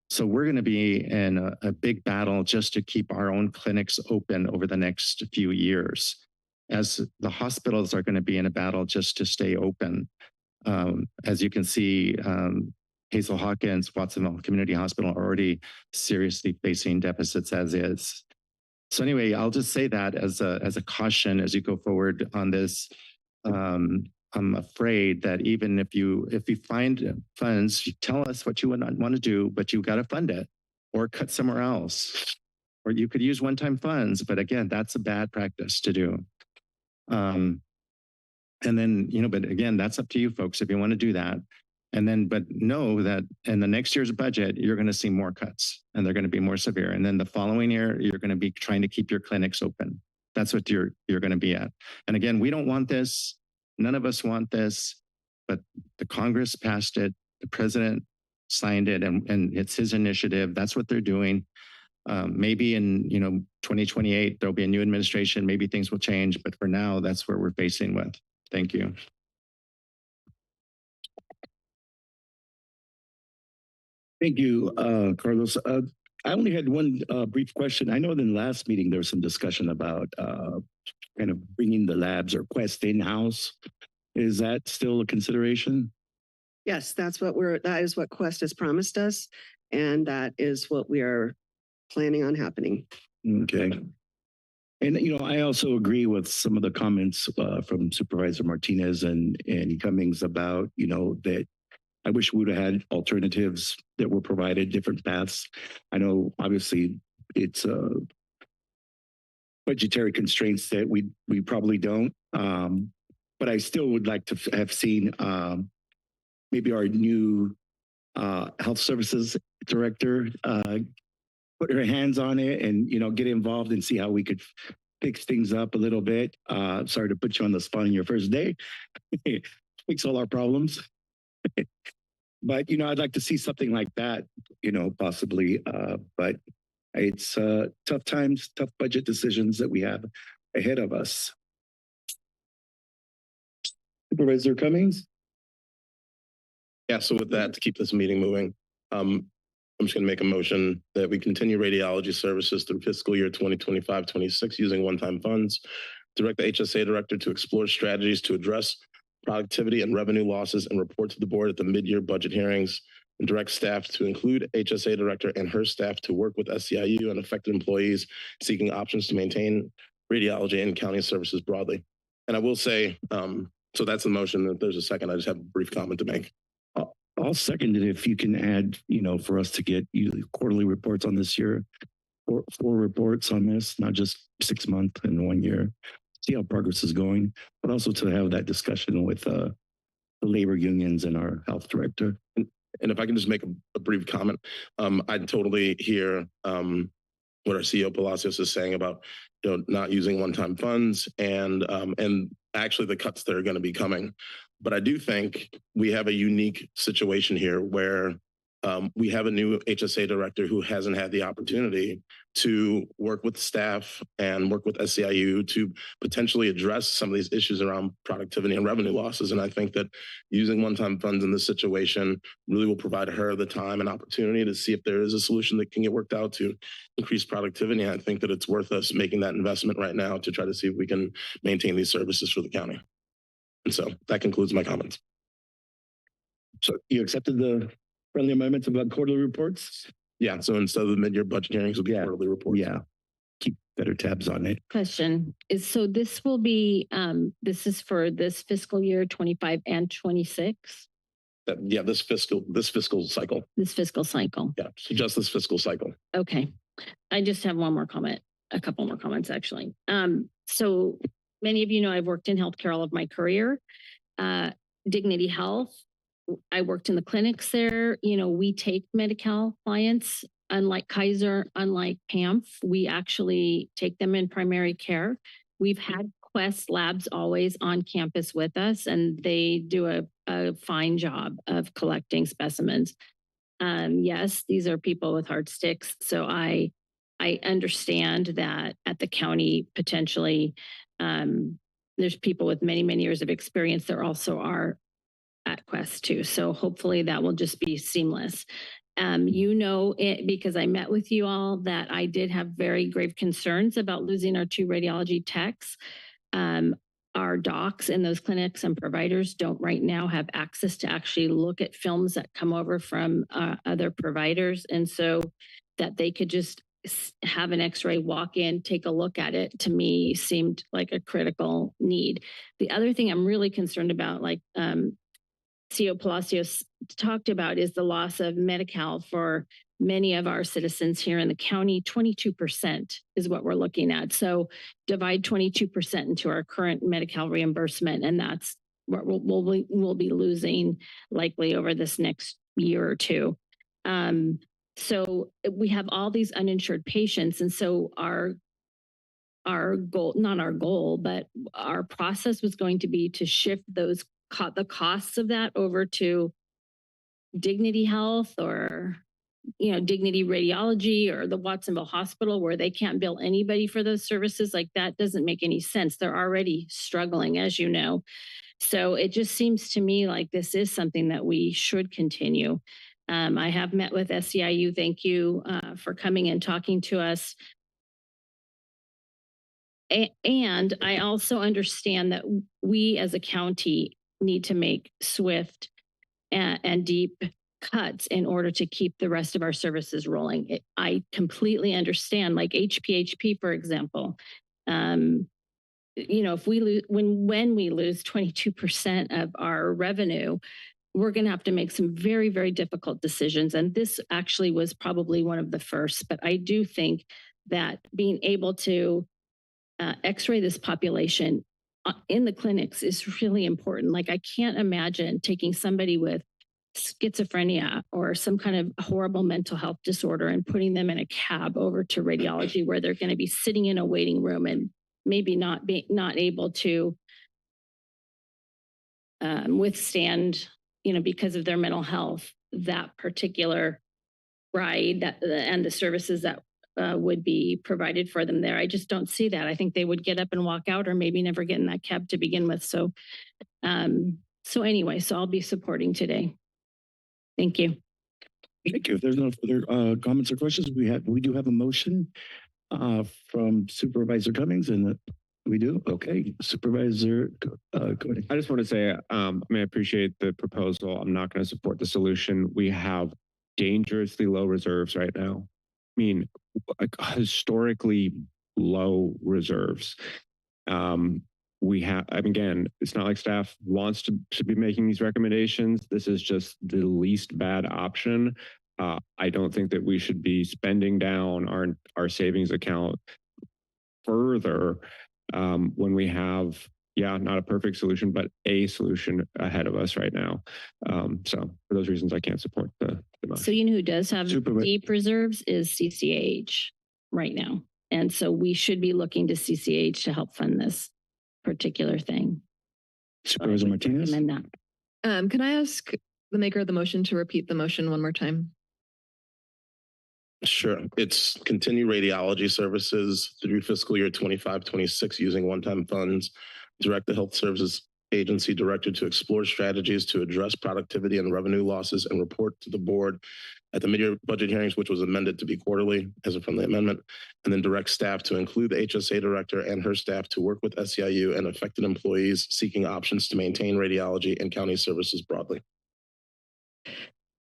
So we're going to be in a big battle just to keep our own clinics open over the next few years, as the hospitals are going to be in a battle just to stay open. As you can see, Hazel Hawkins, Watsonville Community Hospital are already seriously facing deficits as is. So anyway, I'll just say that as a caution as you go forward on this. I'm afraid that even if you find funds, you tell us what you want to do, but you've got to fund it or cut somewhere else. Or you could use one-time funds, but again, that's a bad practice to do. And then, but again, that's up to you folks if you want to do that. And then, but know that in the next year's budget, you're going to see more cuts, and they're going to be more severe. And then the following year, you're going to be trying to keep your clinics open. That's what you're going to be at. And again, we don't want this. None of us want this, but the Congress passed it. The president signed it, and it's his initiative. That's what they're doing. Maybe in 2028, there'll be a new administration. Maybe things will change, but for now, that's where we're facing with. Thank you. Thank you, Carlos. I only had one brief question. I know in the last meeting, there was some discussion about kind of bringing the labs or Quest in-house. Is that still a consideration? Yes, that is what Quest has promised us. And that is what we are planning on happening. Okay. And, I also agree with some of the comments from Supervisor Martinez and Cummings about, that I wish we would have had alternatives that were provided, different paths. I know obviously it's budgetary constraints that we probably don't, but I still would like to have seen maybe our new health services director put her hands on it and, get involved and see how we could fix things up a little bit. Sorry to put you on the spot on your first day. Fix all our problems. But, I'd like to see something like that, possibly. But it's tough times, tough budget decisions that we have ahead of us. Supervisor Cummings? Yeah, so with that, to keep this meeting moving, I'm just going to make a motion that we continue radiology services through fiscal year 2025-26 using one-time funds. Direct the HSA director to explore strategies to address productivity and revenue losses and report to the board at the mid-year budget hearings, and direct staff to include HSA director and her staff to work with SEIU and affected employees seeking options to maintain radiology and county services broadly. And I will say, so that's the motion. If there's a second, I just have a brief comment to make. I'll second it if you can add, for us to get quarterly reports on this year, or 4 reports on this, not just 6 months and 1 year. See how progress is going, but also to have that discussion with the labor unions and our health director. And if I can just make a brief comment, I totally hear what our CEO Palacios is saying about not using one-time funds and actually the cuts that are going to be coming. But I do think we have a unique situation here where we have a new HSA director who hasn't had the opportunity to work with staff and work with SEIU to potentially address some of these issues around productivity and revenue losses. And I think that using one-time funds in this situation really will provide her the time and opportunity to see if there is a solution that can get worked out to increase productivity. And I think that it's worth us making that investment right now to try to see if we can maintain these services for the county. And so that concludes my comments. So you accepted the friendly amendments about quarterly reports? Yeah, so instead of the mid-year budget hearings, will be quarterly reports. Yeah, keep better tabs on it. Question is, so this will be, this is for this fiscal year 25 and 26? Yeah, this fiscal cycle. This fiscal cycle. Yeah, so just this fiscal cycle. Okay. I just have one more comment, a couple more comments actually. So many of you know I've worked in healthcare all of my career. Dignity Health, I worked in the clinics there. We take Medi-Cal clients, unlike Kaiser, unlike PAMF. We actually take them in primary care. We've had Quest Labs always on campus with us, and they do a fine job of collecting specimens. Yes, these are people with hard sticks. So I understand that at the county, potentially, there's people with many, many years of experience. There also are at Quest too. So hopefully that will just be seamless. Because I met with you all, that I did have very grave concerns about losing our 2 radiology techs. Our docs in those clinics and providers don't right now have access to actually look at films that come over from other providers. And so that they could just have an x-ray, walk in, take a look at it, to me seemed like a critical need. The other thing I'm really concerned about, like CEO Palacios talked about, is the loss of Medi-Cal for many of our citizens here in the county. 22% is what we're looking at. So divide 22% into our current Medi-Cal reimbursement, and that's what we'll be losing likely over this next year or 2. So we have all these uninsured patients, and so our goal, not our goal, but our process was going to be to shift the costs of that over to Dignity Health or Dignity Radiology or the Watsonville Hospital, where they can't bill anybody for those services. Like, that doesn't make any sense. They're already struggling, as you know. So it just seems to me like this is something that we should continue. I have met with SEIU. Thank you for coming and talking to us. And I also understand that we as a county need to make swift and deep cuts in order to keep the rest of our services rolling. I completely understand, like HPHP, for example. If we lose, when we lose 22% of our revenue, we're going to have to make some very, very difficult decisions. And this actually was probably one of the first. But I do think that being able to x-ray this population in the clinics is really important. Like, I can't imagine taking somebody with schizophrenia or some kind of horrible mental health disorder and putting them in a cab over to radiology, where they're going to be sitting in a waiting room and maybe not able to withstand, because of their mental health, that particular ride and the services that would be provided for them there. I just don't see that. I think they would get up and walk out, or maybe never get in that cab to begin with. So anyway, I'll be supporting today. Thank you. Thank you. If there's no further comments or questions, we do have a motion from Supervisor Cummings, and we do. Okay, Supervisor Cody. I just want to say, I appreciate the proposal. I'm not going to support the solution. We have dangerously low reserves right now. Like historically low reserves. we have, again, it's not like staff wants to be making these recommendations. This is just the least bad option. I don't think that we should be spending down our savings account further when we have, not a perfect solution, but a solution ahead of us right now. So for those reasons, I can't support the motion. So you know who does have deep reserves is CCH right now. And so we should be looking to CCH to help fund this particular thing. Supervisor Martinez? Recommend that. Can I ask the maker of the motion to repeat the motion one more time? Sure. It's continue radiology services through fiscal year 25-26 using one-time funds. Direct the Health Services Agency Director to explore strategies to address productivity and revenue losses and report to the board at the mid-year budget hearings, which was amended to be quarterly as a friendly amendment, and then direct staff to include the HSA director and her staff to work with SEIU and affected employees seeking options to maintain radiology and county services broadly.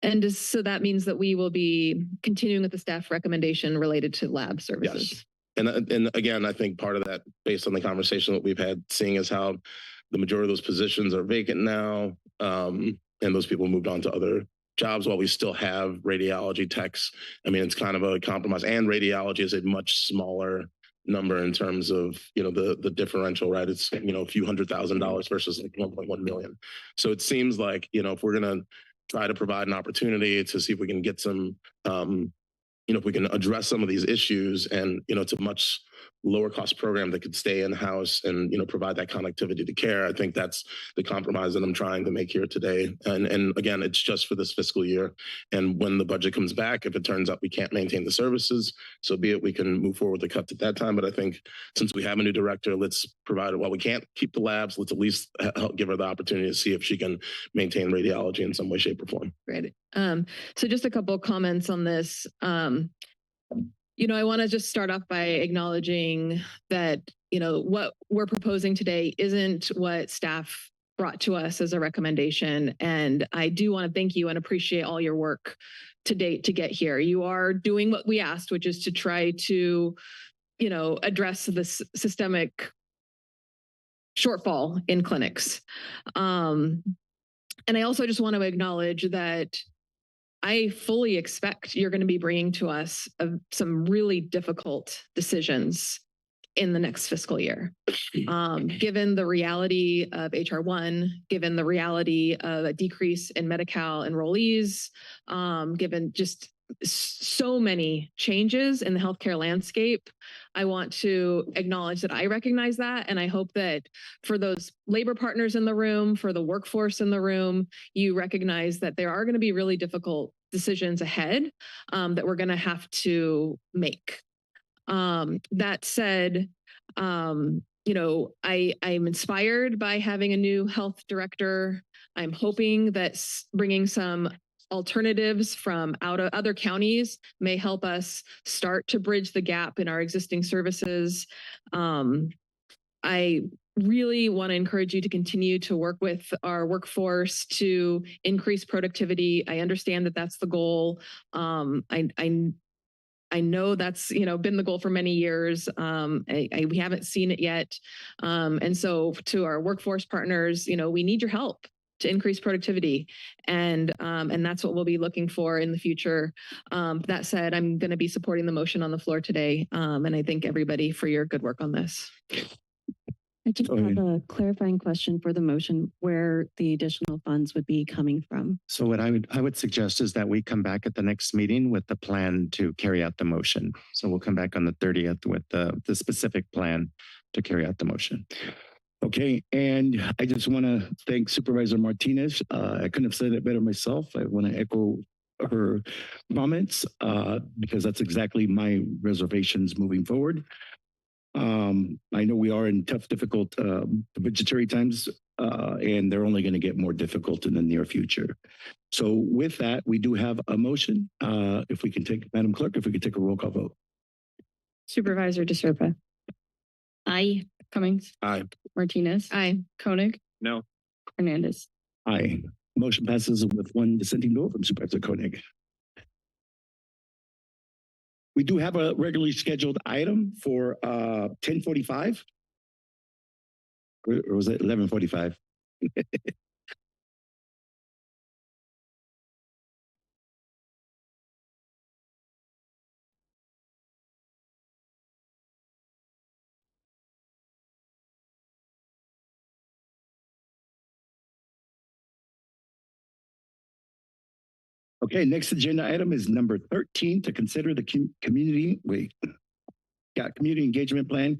And so that means that we will be continuing with the staff recommendation related to lab services. Yes. And again, I think part of that, based on the conversation that we've had, seeing as how the majority of those positions are vacant now, and those people moved on to other jobs while we still have radiology techs. I mean, it's kind of a compromise, and radiology is a much smaller number in terms of, the differential, right? It's, a few $100,000 versus like 1.1 million. So it seems like, if we're going to try to provide an opportunity to see if we can get some, if we can address some of these issues, and, it's a much lower cost program that could stay in-house and, provide that connectivity to care. I think that's the compromise that I'm trying to make here today. And again, it's just for this fiscal year. And when the budget comes back, if it turns out we can't maintain the services, so be it, we can move forward with the cuts at that time. But I think since we have a new director, let's provide it. While we can't keep the labs, let's at least help give her the opportunity to see if she can maintain radiology in some way, shape, or form. Great. So just a couple of comments on this. I want to just start off by acknowledging that, what we're proposing today isn't what staff brought to us as a recommendation. And I do want to thank you and appreciate all your work to date to get here. You are doing what we asked, which is to try to, address this systemic shortfall in clinics. And I also just want to acknowledge that I fully expect you're going to be bringing to us some really difficult decisions in the next fiscal year. Given the reality of HR1, given the reality of a decrease in Medi-Cal enrollees, given just so many changes in the healthcare landscape, I want to acknowledge that I recognize that. And I hope that for those labor partners in the room, for the workforce in the room, you recognize that there are going to be really difficult decisions ahead that we're going to have to make. That said, I'm inspired by having a new health director. I'm hoping that bringing some alternatives from out of other counties may help us start to bridge the gap in our existing services. I really want to encourage you to continue to work with our workforce to increase productivity. I understand that that's the goal. I know that's, been the goal for many years. We haven't seen it yet. And so to our workforce partners, we need your help to increase productivity. And that's what we'll be looking for in the future. That said, I'm going to be supporting the motion on the floor today. And I thank everybody for your good work on this. I just have a clarifying question for the motion, where the additional funds would be coming from. So what I would suggest is that we come back at the next meeting with the plan to carry out the motion. So we'll come back on the 30th with the specific plan to carry out the motion. Okay, and I just want to thank Supervisor Martinez. I couldn't have said it better myself. I want to echo her comments because that's exactly my reservations moving forward. I know we are in tough, difficult budgetary times, and they're only going to get more difficult in the near future. So with that, we do have a motion. If we can take, Madam Clerk, if we could take a roll call vote. Supervisor DeSerpa. Aye. Cummings. Aye. Martinez. Aye. Koenig. No. Hernandez. Aye. Motion passes with one dissenting vote from Supervisor Koenig. We do have a regularly scheduled item for 10:45. or was it 11:45? Okay, next agenda item is number 13 to consider the community engagement plan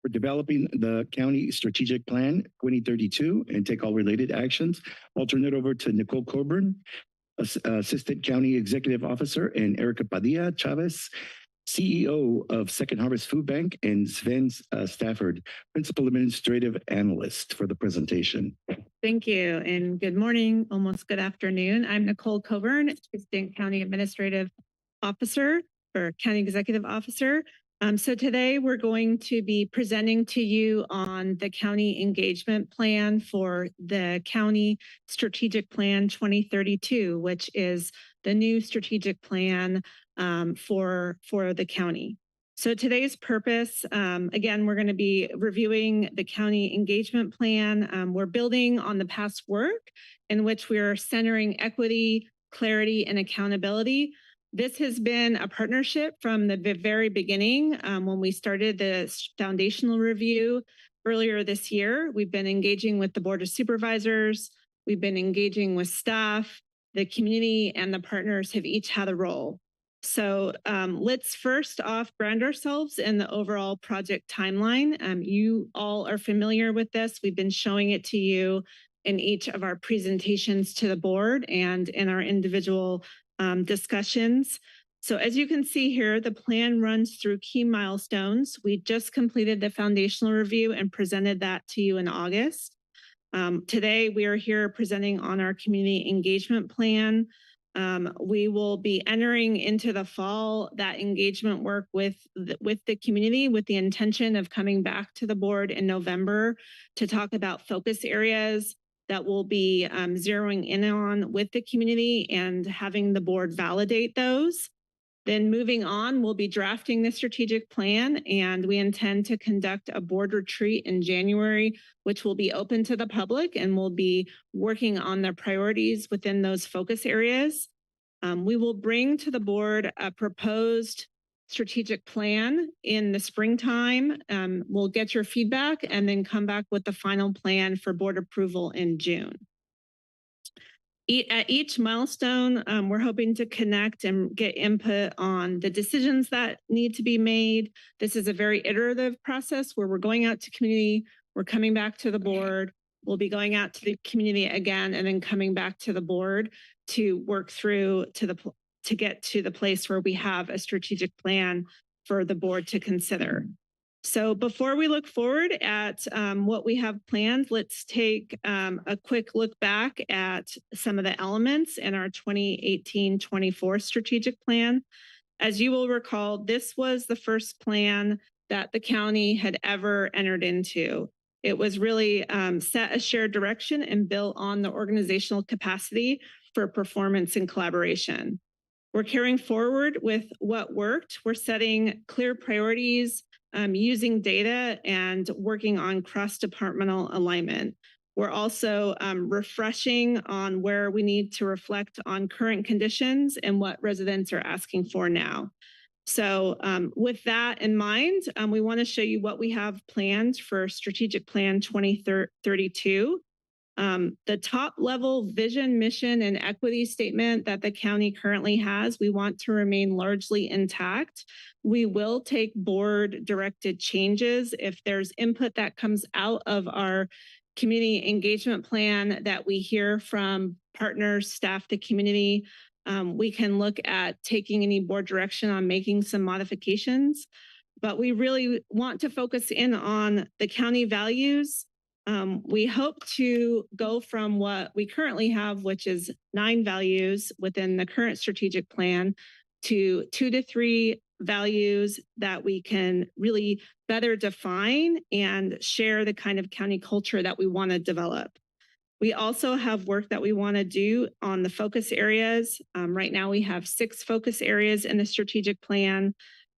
for developing the county strategic plan 2032 and take all related actions. I'll turn it over to Nicole Coburn, Assistant County Executive Officer, and Erica Padilla Chavez, CEO of Second Harvest Food Bank, and Sven Stafford, Principal Administrative Analyst, for the presentation. Thank you, and good morning, almost good afternoon. I'm Nicole Coburn, Assistant County Administrative Officer or County Executive Officer. So today we're going to be presenting to you on the county engagement plan for the County Strategic Plan 2032, which is the new strategic plan for the county. So today's purpose, again, we're going to be reviewing the county engagement plan. We're building on the past work in which we're centering equity, clarity, and accountability. This has been a partnership from the very beginning. When we started the foundational review earlier this year, we've been engaging with the Board of Supervisors, we've been engaging with staff, the community, and the partners have each had a role. So let's first off ground ourselves in the overall project timeline. You all are familiar with this. We've been showing it to you in each of our presentations to the board and in our individual discussions. So as you can see here, the plan runs through key milestones. We just completed the foundational review and presented that to you in August. Today, we are here presenting on our community engagement plan. We will be entering into the fall that engagement work with the community with the intention of coming back to the board in November to talk about focus areas that we'll be zeroing in on with the community and having the board validate those. Then moving on, we'll be drafting the strategic plan, and we intend to conduct a board retreat in January, which will be open to the public, and we'll be working on the priorities within those focus areas. We will bring to the board a proposed strategic plan in the springtime. We'll get your feedback and then come back with the final plan for board approval in June. At each milestone, we're hoping to connect and get input on the decisions that need to be made. This is a very iterative process where we're going out to community, we're coming back to the board, we'll be going out to the community again, and then coming back to the board to work through to get to the place where we have a strategic plan for the board to consider. So before we look forward at what we have planned, let's take a quick look back at some of the elements in our 2018-24 strategic plan. As you will recall, this was the first plan that the county had ever entered into. It was really set a shared direction and built on the organizational capacity for performance and collaboration. We're carrying forward with what worked. We're setting clear priorities, using data, and working on cross-departmental alignment. We're also refreshing on where we need to reflect on current conditions and what residents are asking for now. So with that in mind, we want to show you what we have planned for Strategic Plan 2032. The top level vision, mission, and equity statement that the county currently has, we want to remain largely intact. We will take board directed changes if there's input that comes out of our community engagement plan that we hear from partners, staff, the community. We can look at taking any board direction on making some modifications, but we really want to focus in on the county values. We hope to go from what we currently have, which is 9 values within the current strategic plan, to 2 to 3 values that we can really better define and share the kind of county culture that we want to develop. We also have work that we want to do on the focus areas. Right now we have 6 focus areas in the strategic plan.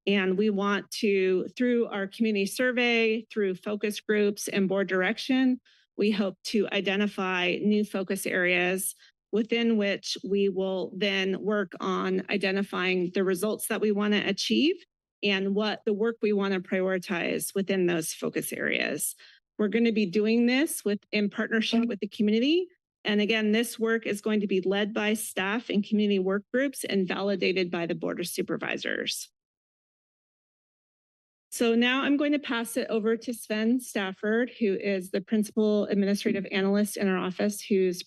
And we want to, through our community survey, through focus groups and board direction, we hope to identify new focus areas within which we will then work on identifying the results that we want to achieve and what the work we want to prioritize within those focus areas. We're going to be doing this in partnership with the community. And again, this work is going to be led by staff and community work groups and validated by the Board of Supervisors. So now I'm going to pass it over to Sven Stafford, who is the Principal Administrative Analyst in our office, who's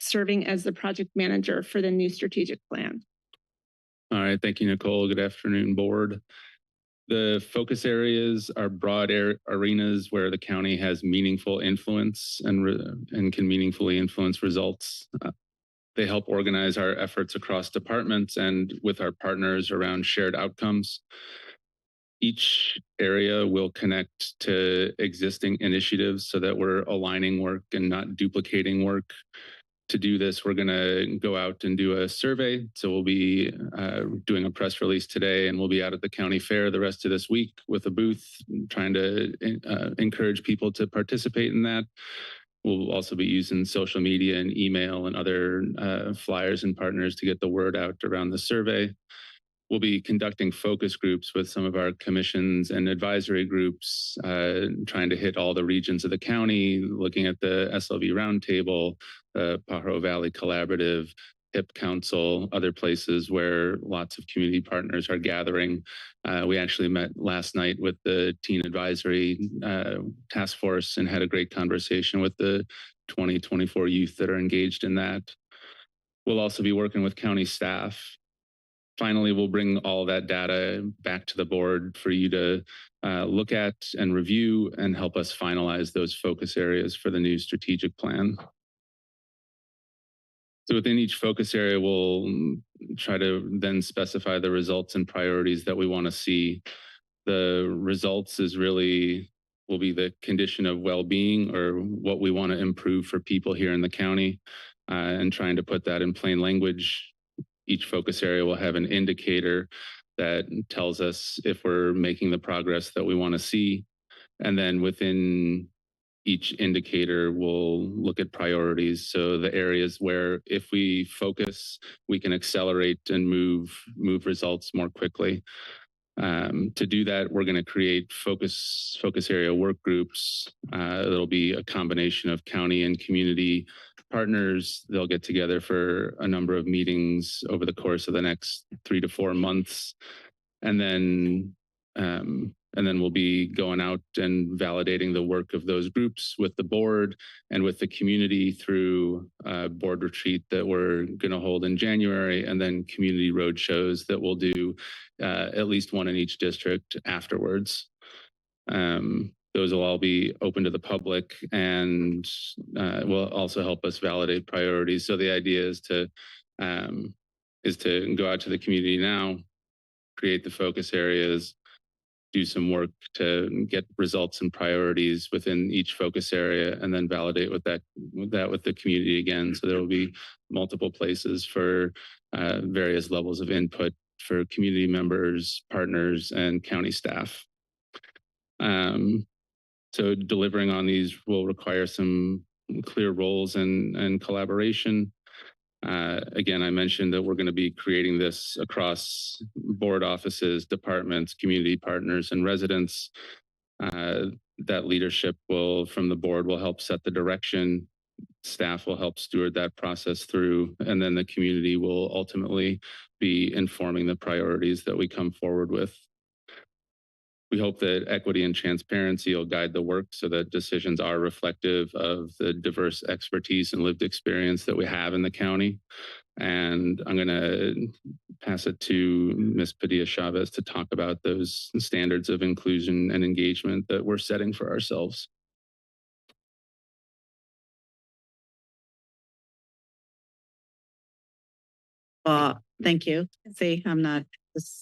serving as the project manager for the new strategic plan. All right, thank you, Nicole. Good afternoon, board. The focus areas are broad arenas where the county has meaningful influence and can meaningfully influence results. They help organize our efforts across departments and with our partners around shared outcomes. Each area will connect to existing initiatives so that we're aligning work and not duplicating work. To do this, we're going to go out and do a survey. So we'll be doing a press release today, and we'll be out at the county fair the rest of this week with a booth, trying to encourage people to participate in that. We'll also be using social media and email and other flyers and partners to get the word out around the survey. We'll be conducting focus groups with some of our commissions and advisory groups, trying to hit all the regions of the county, looking at the SLV Roundtable, the Pajaro Valley Collaborative, HIP Council, other places where lots of community partners are gathering. We actually met last night with the Teen Advisory Task Force and had a great conversation with the 2024 youth that are engaged in that. We'll also be working with county staff. Finally, we'll bring all that data back to the board for you to look at and review and help us finalize those focus areas for the new strategic plan. So within each focus area, we'll try to then specify the results and priorities that we want to see. The results will be the condition of well-being or what we want to improve for people here in the county, and trying to put that in plain language. Each focus area will have an indicator that tells us if we're making the progress that we want to see. And then within each indicator, we'll look at priorities. So the areas where if we focus, we can accelerate and move results more quickly. To do that, we're going to create focus area work groups. It'll be a combination of county and community partners. They'll get together for a number of meetings over the course of the next 3 to 4 months. And then we'll be going out and validating the work of those groups with the board and with the community through a board retreat that we're going to hold in January, and then community road shows that we'll do at least one in each district afterwards. Those will all be open to the public and will also help us validate priorities. So the idea is to go out to the community now, create the focus areas, do some work to get results and priorities within each focus area, and then validate with the community again. So there will be multiple places for various levels of input for community members, partners, and county staff. So delivering on these will require some clear roles and collaboration. Again, I mentioned that we're going to be creating this across board offices, departments, community partners, and residents. That leadership from the board will help set the direction. Staff will help steward that process through, and then the community will ultimately be informing the priorities that we come forward with. We hope that equity and transparency will guide the work so that decisions are reflective of the diverse expertise and lived experience that we have in the county. And I'm going to pass it to Ms. Padilla Chavez to talk about those standards of inclusion and engagement that we're setting for ourselves. Thank you. See, I'm a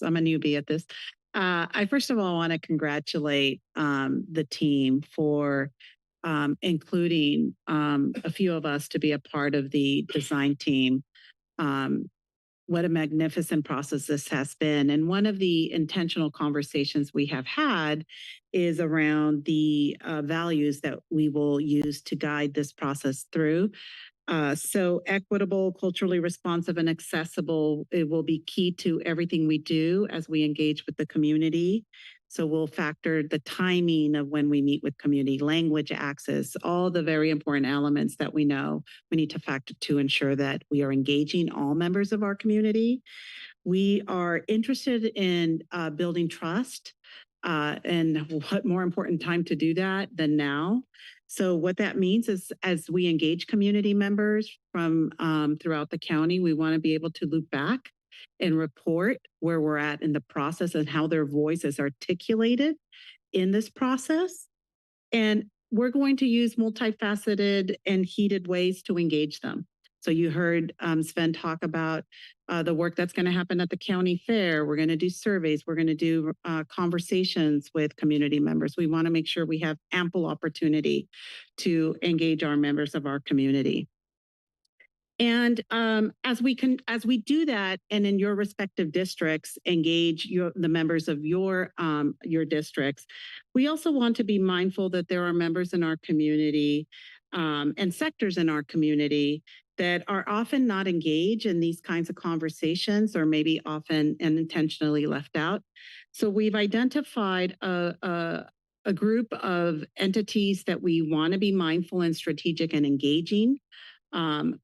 newbie at this. I first of all want to congratulate the team for including a few of us to be a part of the design team. what a magnificent process this has been. And one of the intentional conversations we have had is around the values that we will use to guide this process through. So equitable, culturally responsive, and accessible, it will be key to everything we do as we engage with the community. So we'll factor the timing of when we meet with community, language access, all the very important elements that we know we need to factor to ensure that we are engaging all members of our community. We are interested in building trust, and what more important time to do that than now. So what that means is as we engage community members from throughout the county, we want to be able to loop back and report where we're at in the process and how their voice is articulated in this process. And we're going to use multifaceted and heated ways to engage them. So you heard Sven talk about the work that's going to happen at the county fair. We're going to do surveys. We're going to do conversations with community members. We want to make sure we have ample opportunity to engage our members of our community. And as we do that, and in your respective districts, engage the members of your districts, we also want to be mindful that there are members in our community and sectors in our community that are often not engaged in these kinds of conversations, or maybe often unintentionally left out. So we've identified a group of entities that we want to be mindful and strategic and engaging.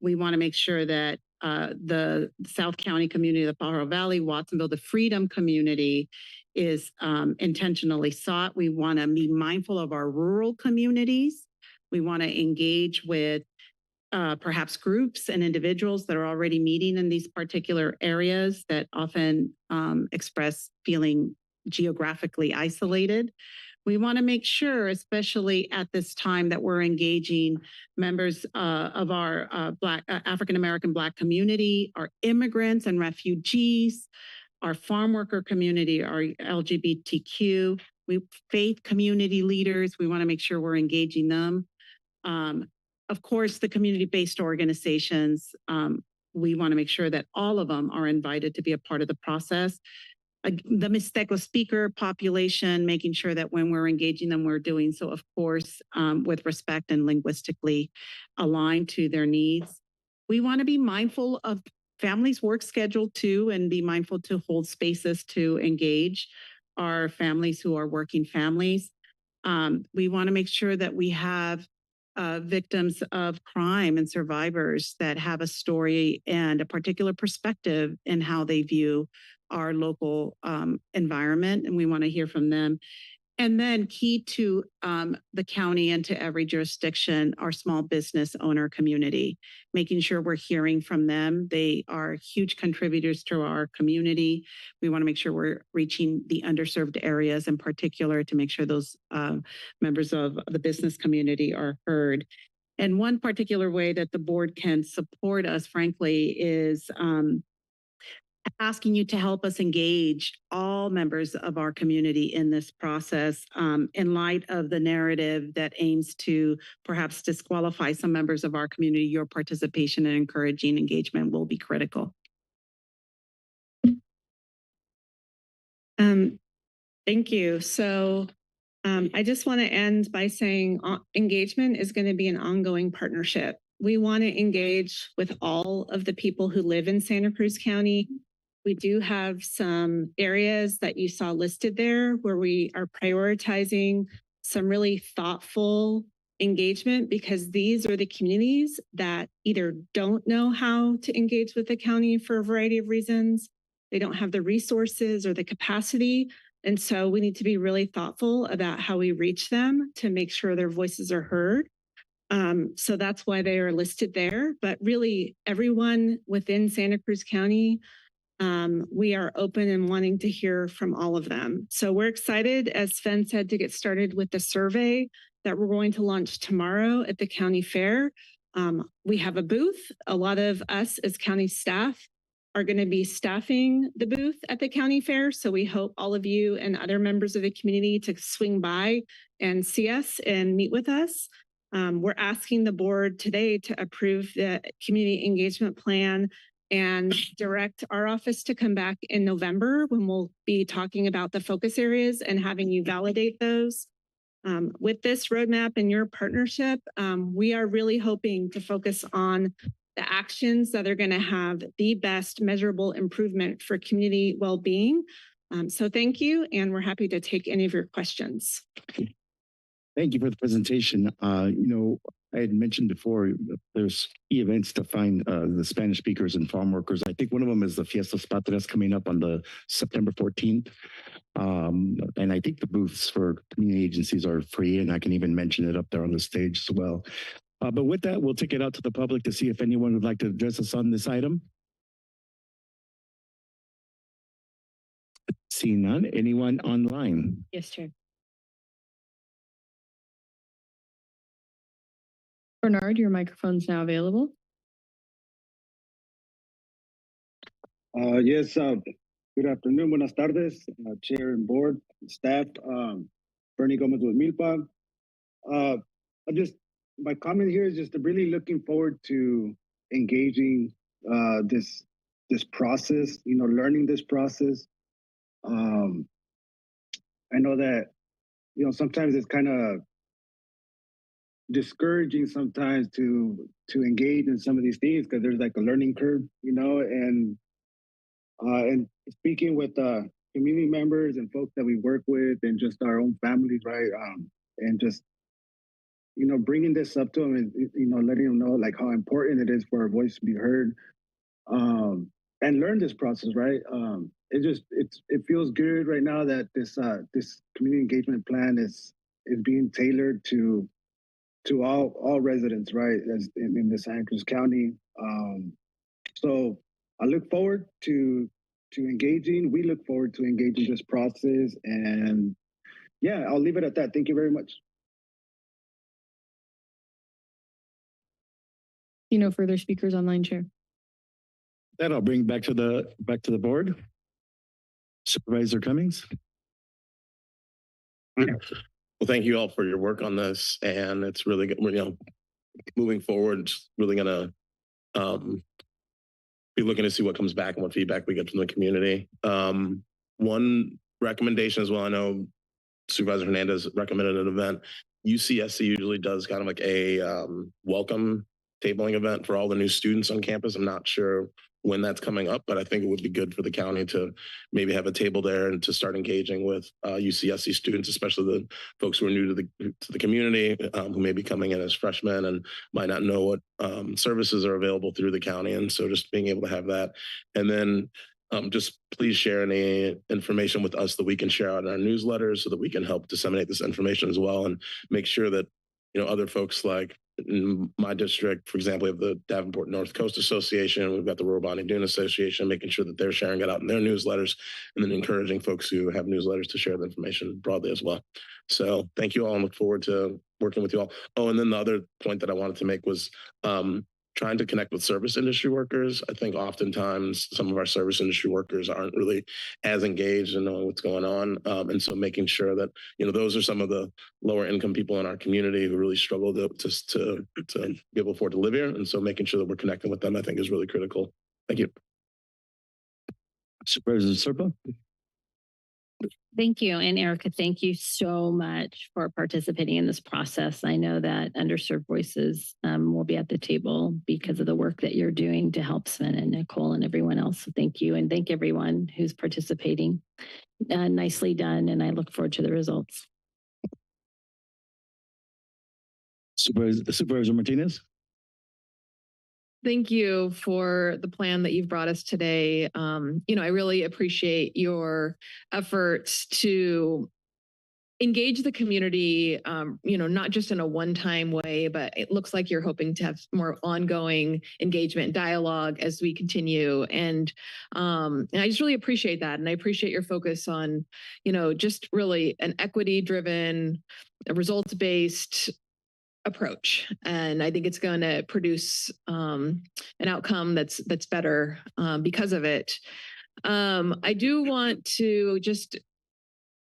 We want to make sure that the South County community, the Pajaro Valley, Watsonville, the Freedom community is intentionally sought. We want to be mindful of our rural communities. We want to engage with perhaps groups and individuals that are already meeting in these particular areas that often express feeling geographically isolated. We want to make sure, especially at this time, that we're engaging members of our African-American Black community, our immigrants and refugees, our farm worker community, our LGBTQ, faith community leaders. We want to make sure we're engaging them. Of course, the community-based organizations, we want to make sure that all of them are invited to be a part of the process. The Mixteco speaker population, making sure that when we're engaging them, we're doing so, of course, with respect and linguistically aligned to their needs. We want to be mindful of families' work schedule too, and be mindful to hold spaces to engage our families who are working families. We want to make sure that we have victims of crime and survivors that have a story and a particular perspective in how they view our local environment, and we want to hear from them. And then key to the county and to every jurisdiction, our small business owner community, making sure we're hearing from them. They are huge contributors to our community. We want to make sure we're reaching the underserved areas in particular to make sure those members of the business community are heard. And one particular way that the board can support us, frankly, is asking you to help us engage all members of our community in this process in light of the narrative that aims to perhaps disqualify some members of our community. Your participation and encouraging engagement will be critical. Thank you. So I just want to end by saying engagement is going to be an ongoing partnership. We want to engage with all of the people who live in Santa Cruz County. We do have some areas that you saw listed there where we are prioritizing some really thoughtful engagement, because these are the communities that either don't know how to engage with the county for a variety of reasons. They don't have the resources or the capacity. And so we need to be really thoughtful about how we reach them to make sure their voices are heard. So that's why they are listed there. But really, everyone within Santa Cruz County, we are open and wanting to hear from all of them. So we're excited, as Sven said, to get started with the survey that we're going to launch tomorrow at the county fair. We have a booth. A lot of us as county staff are going to be staffing the booth at the county fair. So we hope all of you and other members of the community to swing by and see us and meet with us. We're asking the board today to approve the community engagement plan and direct our office to come back in November when we'll be talking about the focus areas and having you validate those. With this roadmap and your partnership, we are really hoping to focus on the actions that are going to have the best measurable improvement for community well-being. So thank you, and we're happy to take any of your questions. Thank you for the presentation. I had mentioned before, there's key events to find the Spanish speakers and farm workers. I think one of them is the Fiestas Patrias coming up on the September 14th. And I think the booths for community agencies are free, and I can even mention it up there on the stage as well. But with that, we'll take it out to the public to see if anyone would like to address us on this item. Seeing none, anyone online? Yes, Chair. Bernard, your microphone's now available. Yes, good afternoon, buenas tardes, Chair and Board, staff, Bernie Gomez with Milpa. My comment here is just really looking forward to engaging this process, learning this process. I know that, sometimes it's kind of discouraging sometimes to engage in some of these things because there's like a learning curve, and speaking with community members and folks that we work with and just our own families, right? And just, bringing this up to them and, letting them know like how important it is for our voice to be heard, and learn this process, right? It feels good right now that this community engagement plan is being tailored to all residents, right? As in the Santa Cruz County. So I look forward to engaging. We look forward to engaging this process, and yeah, I'll leave it at that. Thank you very much. No further speakers online, Chair. Then I'll bring back to the board. Supervisor Cummings. Well, thank you all for your work on this, and it's really good. Moving forward, it's really gonna be looking to see what comes back and what feedback we get from the community. One recommendation as well, I know Supervisor Hernandez recommended an event. UCSC usually does kind of like a welcome tabling event for all the new students on campus. I'm not sure when that's coming up, but I think it would be good for the county to maybe have a table there and to start engaging with UCSC students, especially the folks who are new to the community, who may be coming in as freshmen and might not know what services are available through the county. And so just being able to have that. And then just please share any information with us that we can share out in our newsletters so that we can help disseminate this information as well, and make sure that, other folks like in my district, for example, we have the Davenport North Coast Association, we've got the Rural Bonnie Dune Association, making sure that they're sharing it out in their newsletters, and then encouraging folks who have newsletters to share the information broadly as well. So thank you all, and look forward to working with you all. Oh, and then the other point that I wanted to make was trying to connect with service industry workers. I think oftentimes some of our service industry workers aren't really as engaged in knowing what's going on. And so making sure that, those are some of the lower income people in our community who really struggle to be able to afford to live here. And so making sure that we're connecting with them, I think, is really critical. Thank you. Supervisor Serpa. Thank you. And Erica, thank you so much for participating in this process. I know that underserved voices will be at the table because of the work that you're doing to help Sven and Nicole and everyone else. So thank you. And thank everyone who's participating. Nicely done. And I look forward to the results. Supervisor Martinez. Thank you for the plan that you've brought us today. I really appreciate your efforts to engage the community, not just in a one-time way, but it looks like you're hoping to have more ongoing engagement, dialogue as we continue. And I just really appreciate that. And I appreciate your focus on, just really an equity-driven, results-based approach. And I think it's going to produce an outcome that's better because of it. I do want to just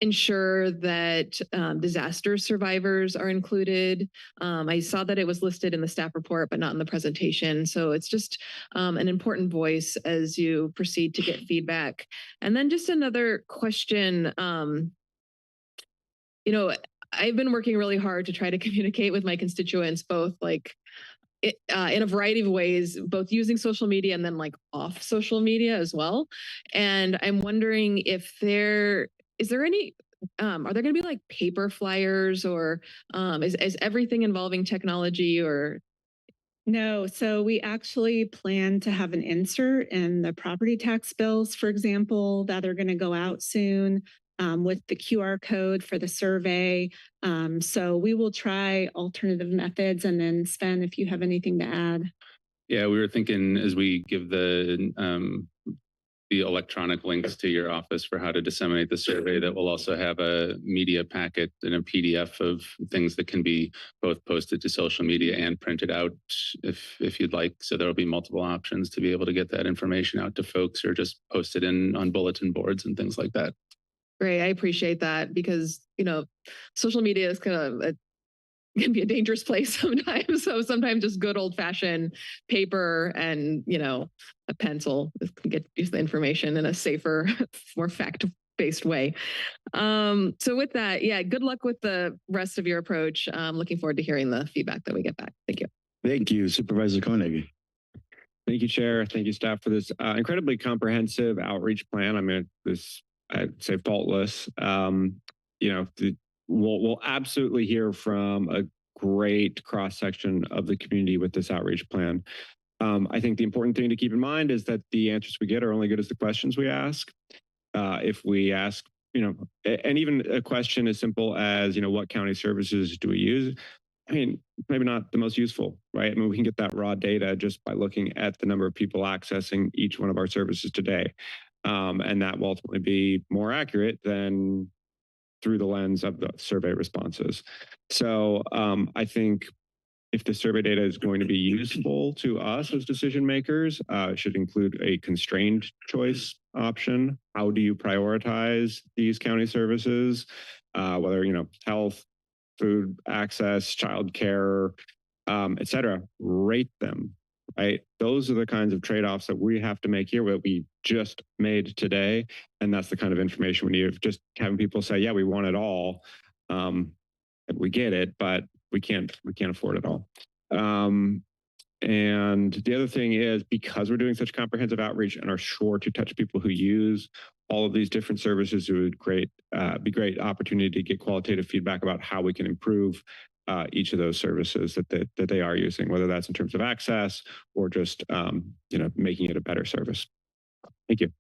ensure that disaster survivors are included. I saw that it was listed in the staff report, but not in the presentation. So it's just an important voice as you proceed to get feedback. And then just another question, you know, I've been working really hard to try to communicate with my constituents, both like in a variety of ways, both using social media and then like off social media as well. And I'm wondering if are there going to be like paper flyers or is everything involving technology or? No, so we actually plan to have an insert in the property tax bills, for example, that are going to go out soon with the QR code for the survey. So we will try alternative methods, and then Sven, if you have anything to add. Yeah, we were thinking as we give the electronic links to your office for how to disseminate the survey, that we'll also have a media packet and a PDF of things that can be both posted to social media and printed out if you'd like. So there'll be multiple options to be able to get that information out to folks or just post it on bulletin boards and things like that. Great, I appreciate that because, you know, social media is kind of can be a dangerous place sometimes. So sometimes just good old fashioned paper and, you know, a pencil can get use the information in a safer, more fact-based way. So with that, yeah, good luck with the rest of your approach. Looking forward to hearing the feedback that we get back. Thank you. Thank you, Supervisor Koenig. Thank you, Chair. Thank you, staff, for this incredibly comprehensive outreach plan. I mean, I'd say faultless. You know, we'll absolutely hear from a great cross-section of the community with this outreach plan. I think the important thing to keep in mind is that the answers we get are only good as the questions we ask. If we ask, you know, and even a question as simple as, you know, what county services do we use? I mean, maybe not the most useful, right? I mean, we can get that raw data just by looking at the number of people accessing each one of our services today. And that will ultimately be more accurate than through the lens of the survey responses. So I think if the survey data is going to be useful to us as decision makers, it should include a constrained choice option. How do you prioritize these county services? Whether, you know, health, food access, childcare, et cetera, rate them. Right? Those are the kinds of trade-offs that we have to make here, what we just made today. And that's the kind of information we need. Just having people say, yeah, we want it all. We get it, but we can't afford it all. And the other thing is, because we're doing such comprehensive outreach and are sure to touch people who use all of these different services, it would be great opportunity to get qualitative feedback about how we can improve each of those services that they are using, whether that's in terms of access or just you know, making it a better service. Thank you.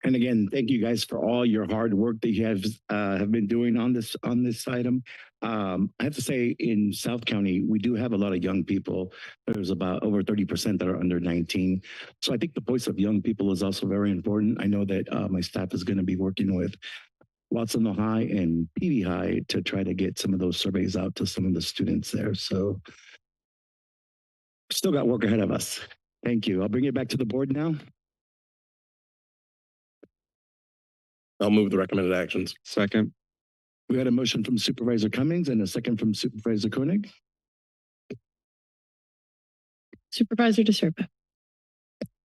And again, thank you guys for all your hard work that you have been doing on this item. I have to say, in South County, we do have a lot of young people. There's about over 30% that are under 19. So I think the voice of young people is also very important. I know that my staff is going to be working with Watsonville High and PV High to try to get some of those surveys out to some of the students there. So still got work ahead of us. Thank you. I'll bring it back to the board now. I'll move the recommended actions. Second. We had a motion from Supervisor Cummings and a second from Supervisor Koenig. Supervisor DeSerpa.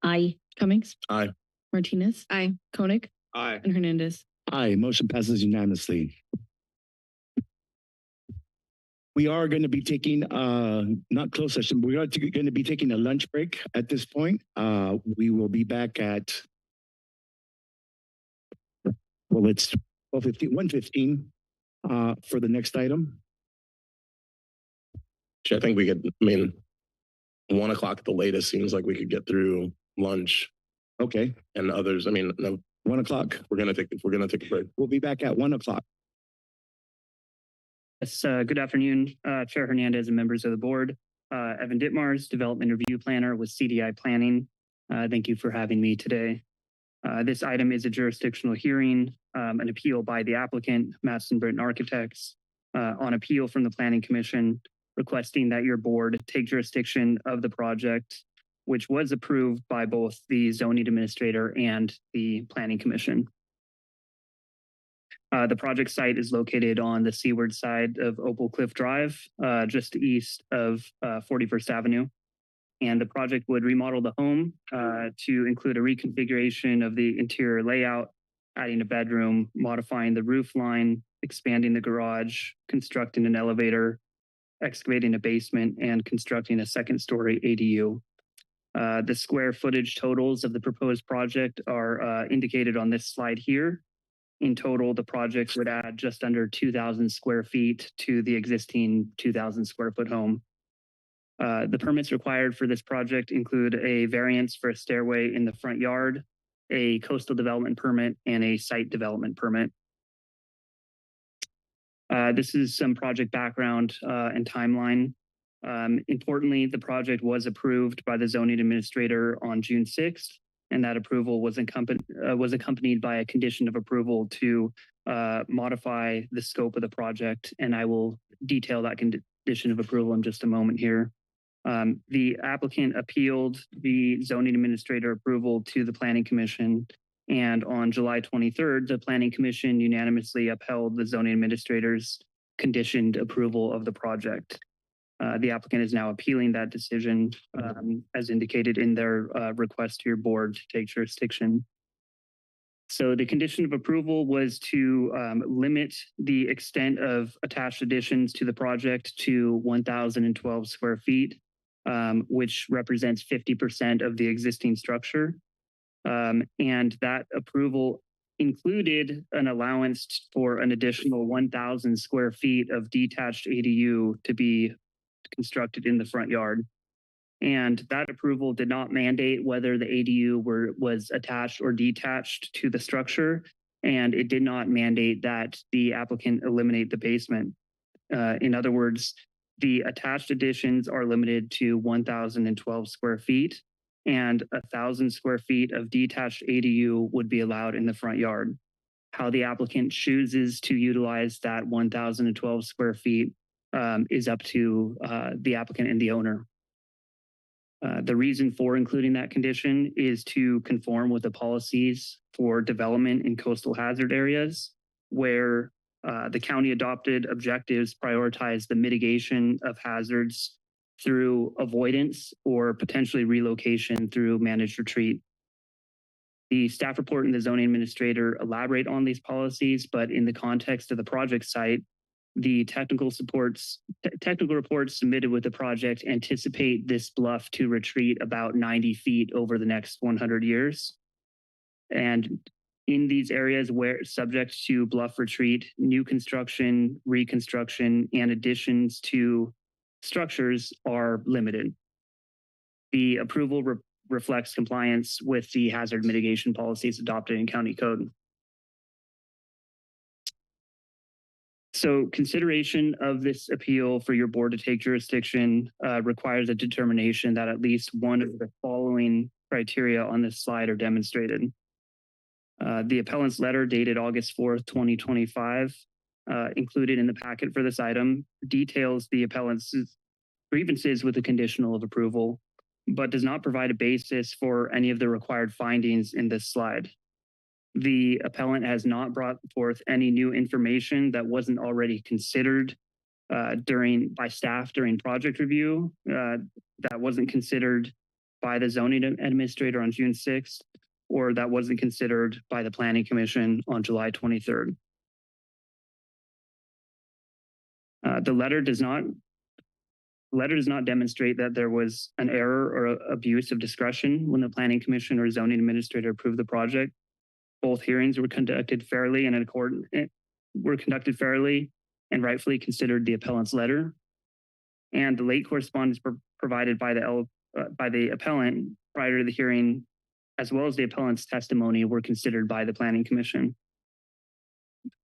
Aye. Cummings. Aye. Martinez. Aye. Koenig. Aye. And Hernandez. Aye. Motion passes unanimously. We are going to be taking not closed session, but we are going to be taking a lunch break at this point. We will be back at, well, it's 1:15 for the next item. I think we could, I mean, 1 o'clock at the latest seems like we could get through lunch. Okay. And others, I mean, no, 1 o'clock. we're gonna take a break. We'll be back at 1 o'clock. Yes, good afternoon, Chair Hernandez and members of the board. Evan Dittmars, Development Review Planner with CDI Planning. Thank you for having me today. This item is a jurisdictional hearing, an appeal by the applicant, Matson Britton Architects, on appeal from the Planning Commission, requesting that your board take jurisdiction of the project, which was approved by both the zoning administrator and the Planning Commission. The project site is located on the seaward side of Opal Cliff Drive, just east of 41st Avenue. And the project would remodel the home to include a reconfiguration of the interior layout, adding a bedroom, modifying the roof line, expanding the garage, constructing an elevator, excavating a basement, and constructing a second-story ADU. The square footage totals of the proposed project are indicated on this slide here. In total, the project would add just under 2,000 square feet to the existing 2,000 square foot home. The permits required for this project include a variance for a stairway in the front yard, a coastal development permit, and a site development permit. This is some project background and timeline. Importantly, the project was approved by the zoning administrator on June 6th, and that approval was accompanied by a condition of approval to modify the scope of the project, and I will detail that condition of approval in just a moment here. The applicant appealed the zoning administrator approval to the Planning Commission, and on July 23rd, the Planning Commission unanimously upheld the zoning administrator's conditioned approval of the project. The applicant is now appealing that decision as indicated in their request to your board to take jurisdiction. So the condition of approval was to limit the extent of attached additions to the project to 1,012 square feet, which represents 50% of the existing structure. And that approval included an allowance for an additional 1,000 square feet of detached ADU to be constructed in the front yard. And that approval did not mandate whether the ADU was attached or detached to the structure, and it did not mandate that the applicant eliminate the basement. In other words, the attached additions are limited to 1,012 square feet, and 1,000 square feet of detached ADU would be allowed in the front yard. How the applicant chooses to utilize that 1,012 square feet is up to the applicant and the owner. The reason for including that condition is to conform with the policies for development in coastal hazard areas, where the county adopted objectives prioritize the mitigation of hazards through avoidance or potentially relocation through managed retreat. The staff report and the zoning administrator elaborate on these policies, but in the context of the project site, the technical reports submitted with the project anticipate this bluff to retreat about 90 feet over the next 100 years. And in these areas where subject to bluff retreat, new construction, reconstruction, and additions to structures are limited. The approval reflects compliance with the hazard mitigation policies adopted in county code. So consideration of this appeal for your board to take jurisdiction requires a determination that at least one of the following criteria on this slide are demonstrated. The appellant's letter dated August 4th, 2025, included in the packet for this item, details the appellant's grievances with the conditional of approval, but does not provide a basis for any of the required findings in this slide. The appellant has not brought forth any new information that wasn't already considered by staff during project review, that wasn't considered by the zoning administrator on June 6th, or that wasn't considered by the Planning Commission on July 23rd. The letter does not demonstrate that there was an error or abuse of discretion when the Planning Commission or zoning administrator approved the project. Both hearings were conducted fairly and rightfully considered the appellant's letter. And the late correspondence provided by the appellant prior to the hearing, as well as the appellant's testimony, were considered by the Planning Commission.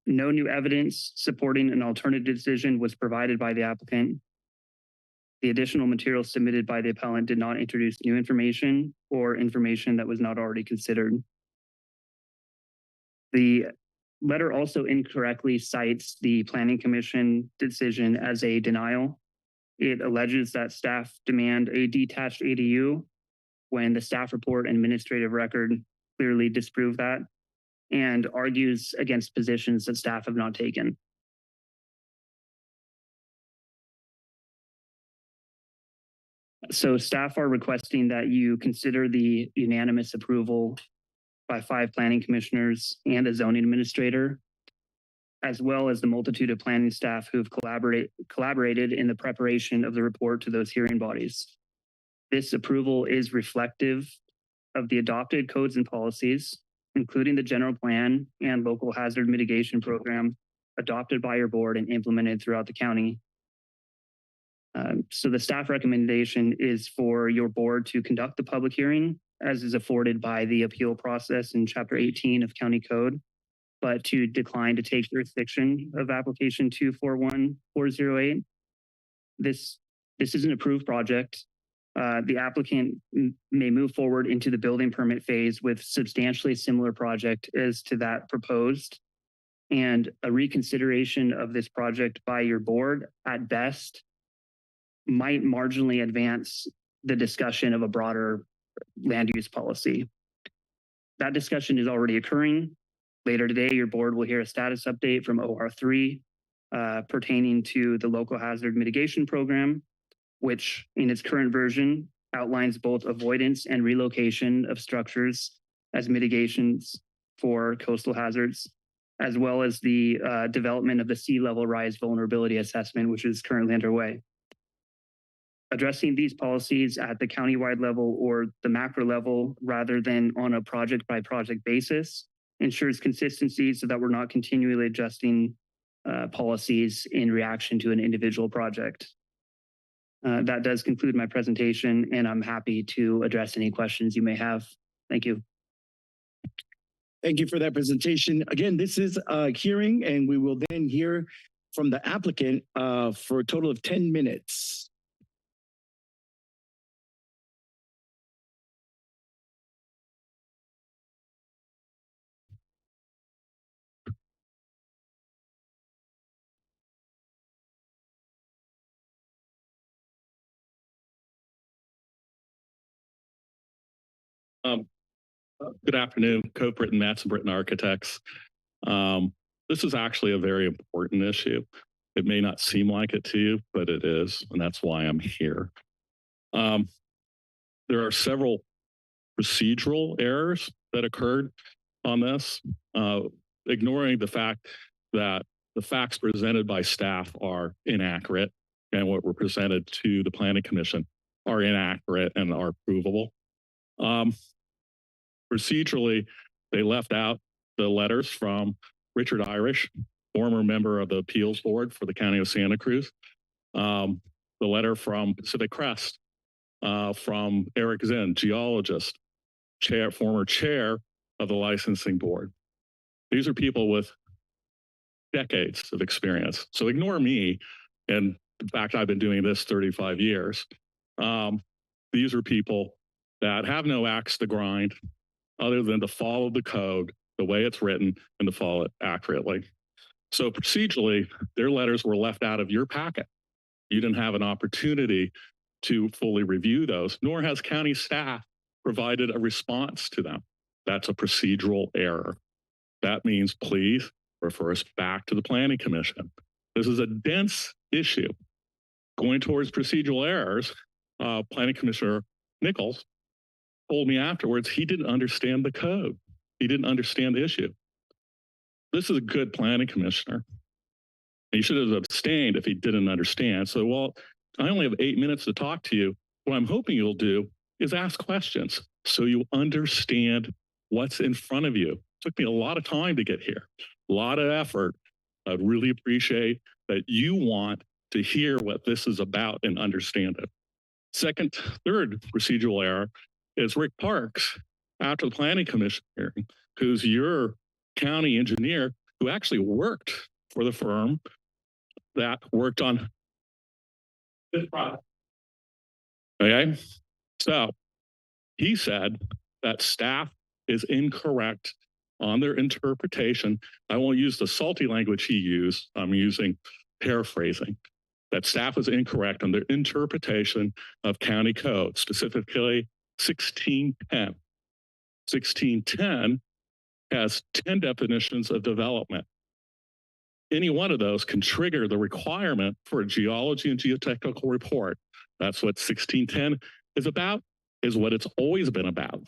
No new evidence supporting an alternative decision was provided by the applicant. The additional material submitted by the appellant did not introduce new information or information that was not already considered. The letter also incorrectly cites the Planning Commission decision as a denial. It alleges that staff demand a detached ADU when the staff report and administrative record clearly disprove that. and argues against positions that staff have not taken. So staff are requesting that you consider the unanimous approval by 5 planning commissioners and a zoning administrator, as well as the multitude of planning staff who have collaborated in the preparation of the report to those hearing bodies. This approval is reflective of the adopted codes and policies, including the general plan and local hazard mitigation program adopted by your board and implemented throughout the county. So the staff recommendation is for your board to conduct the public hearing as is afforded by the appeal process in Chapter 18 of County Code, but to decline to take jurisdiction of application 241408. This is an approved project. The applicant may move forward into the building permit phase with substantially similar project as to that proposed. And a reconsideration of this project by your board at best might marginally advance the discussion of a broader land use policy. That discussion is already occurring. Later today, your board will hear a status update from OR3 pertaining to the local hazard mitigation program, which in its current version outlines both avoidance and relocation of structures as mitigations for coastal hazards, as well as the development of the sea level rise vulnerability assessment, which is currently underway. Addressing these policies at the countywide level or the macro level rather than on a project by project basis ensures consistency so that we're not continually adjusting policies in reaction to an individual project. That does conclude my presentation, and I'm happy to address any questions you may have. Thank you. Thank you for that presentation. Again, this is a hearing, and we will then hear from the applicant for a total of 10 minutes. Good afternoon, Cope Britton, Matson Britton Architects. This is actually a very important issue. It may not seem like it to you, but it is, and that's why I'm here. There are several procedural errors that occurred on this, ignoring the fact that the facts presented by staff are inaccurate and what were presented to the Planning Commission are inaccurate and are provable. Procedurally, they left out the letters from Richard Irish, former member of the appeals board for the County of Santa Cruz, the letter from Pacific Crest, from Eric Zinn, geologist, former chair of the licensing board. These are people with decades of experience. So ignore me and the fact I've been doing this 35 years. These are people that have no axe to grind other than to follow the code the way it's written and to follow it accurately. So procedurally, their letters were left out of your packet. You didn't have an opportunity to fully review those, nor has county staff provided a response to them. That's a procedural error. That means please refer us back to the Planning Commission. This is a dense issue. Going towards procedural errors, Planning Commissioner Nichols told me afterwards he didn't understand the code. He didn't understand the issue. This is a good planning commissioner. He should have abstained if he didn't understand. So, well, I only have 8 minutes to talk to you. What I'm hoping you'll do is ask questions so you understand what's in front of you. It took me a lot of time to get here, a lot of effort. I'd really appreciate that you want to hear what this is about and understand it. Third procedural error is Rick Parks, after the Planning Commission hearing, who's your county engineer who actually worked for the firm that worked on this project. Okay, so he said that staff is incorrect on their interpretation. I won't use the salty language he used. I'm using paraphrasing. That staff was incorrect on their interpretation of county code, specifically 1610. 1610 has 10 definitions of development. Any one of those can trigger the requirement for a geology and geotechnical report. That's what 1610 is about, is what it's always been about.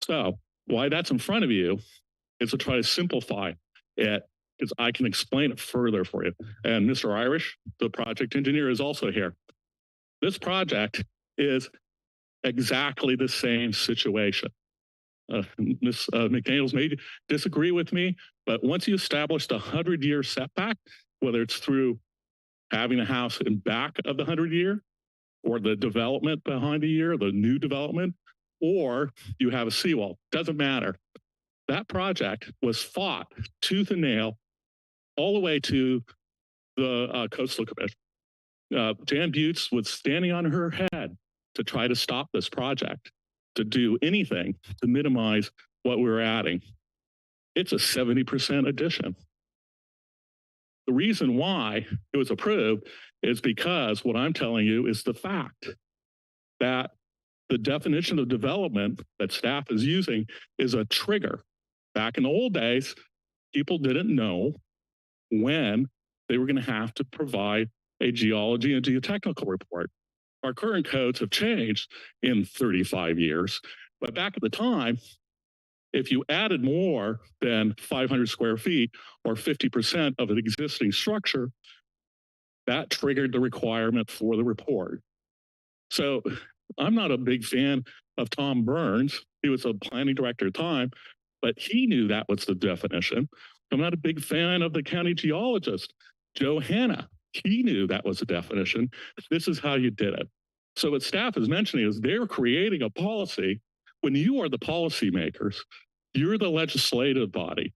So why that's in front of you is to try to simplify it, because I can explain it further for you. And Mr. Irish, the project engineer, is also here. This project is exactly the same situation. Ms. McDaniels may disagree with me, but once you establish the 100-year setback, whether it's through having a house in back of the 100-year or the development behind the year, the new development, or you have a seawall, doesn't matter. That project was fought tooth and nail all the way to the Coastal Commission. Jan Butz was standing on her head to try to stop this project, to do anything to minimize what we're adding. It's a 70% addition. The reason why it was approved is because what I'm telling you is the fact that the definition of development that staff is using is a trigger. Back in the old days, people didn't know when they were going to have to provide a geology and geotechnical report. Our current codes have changed in 35 years, but back at the time, if you added more than 500 square feet or 50% of an existing structure, that triggered the requirement for the report. So I'm not a big fan of Tom Burns. He was a planning director at the time, but he knew that was the definition. I'm not a big fan of the county geologist, Joe Hanna. He knew that was the definition. This is how you did it. So what staff is mentioning is they're creating a policy. When you are the policymakers, you're the legislative body.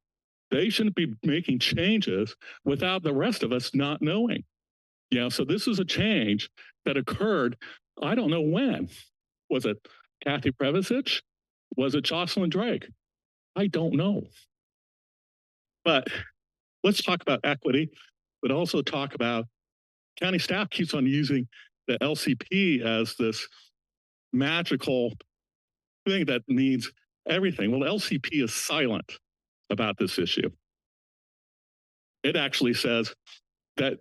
They shouldn't be making changes without the rest of us not knowing. Yeah, so this is a change that occurred, I don't know when. Was it Kathy Prevasic? Was it Jocelyn Drake? I don't know. But let's talk about equity, but also talk about county staff keeps on using the LCP as this magical thing that means everything. Well, LCP is silent about this issue. It actually says that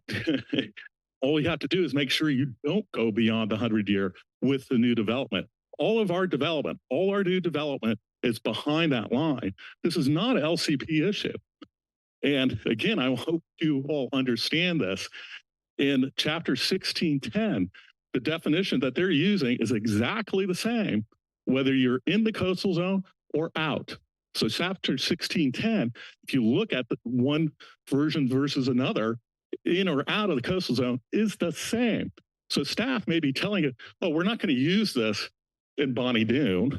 all you have to do is make sure you don't go beyond the 100-year with the new development. All of our development, all our new development is behind that line. This is not an LCP issue. And again, I hope you all understand this. In chapter 1610, the definition that they're using is exactly the same, whether you're in the coastal zone or out. So chapter 1610, if you look at the one version versus another, in or out of the coastal zone is the same. So staff may be telling you, oh, we're not going to use this in Bonnie Doon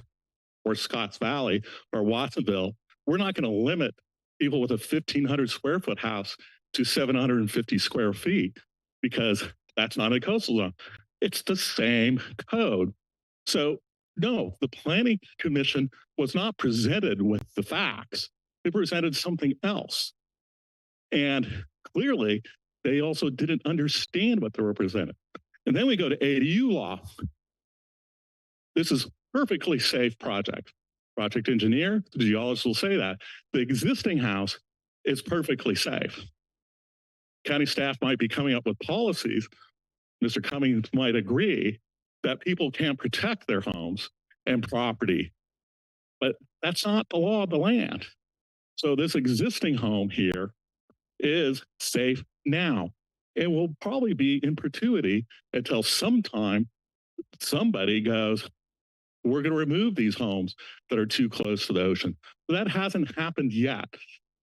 or Scotts Valley or Watsonville. We're not going to limit people with a 1,500 square foot house to 750 square feet because that's not a coastal zone. It's the same code. So no, the Planning Commission was not presented with the facts. They presented something else. And clearly, they also didn't understand what they were presented. And then we go to ADU law. This is perfectly safe project. Project engineer, the geologist will say that. The existing house is perfectly safe. County staff might be coming up with policies. Mr. Cummings might agree that people can't protect their homes and property, but that's not the law of the land. So this existing home here is safe now. It will probably be in perpetuity until sometime somebody goes, we're going to remove these homes that are too close to the ocean. That hasn't happened yet.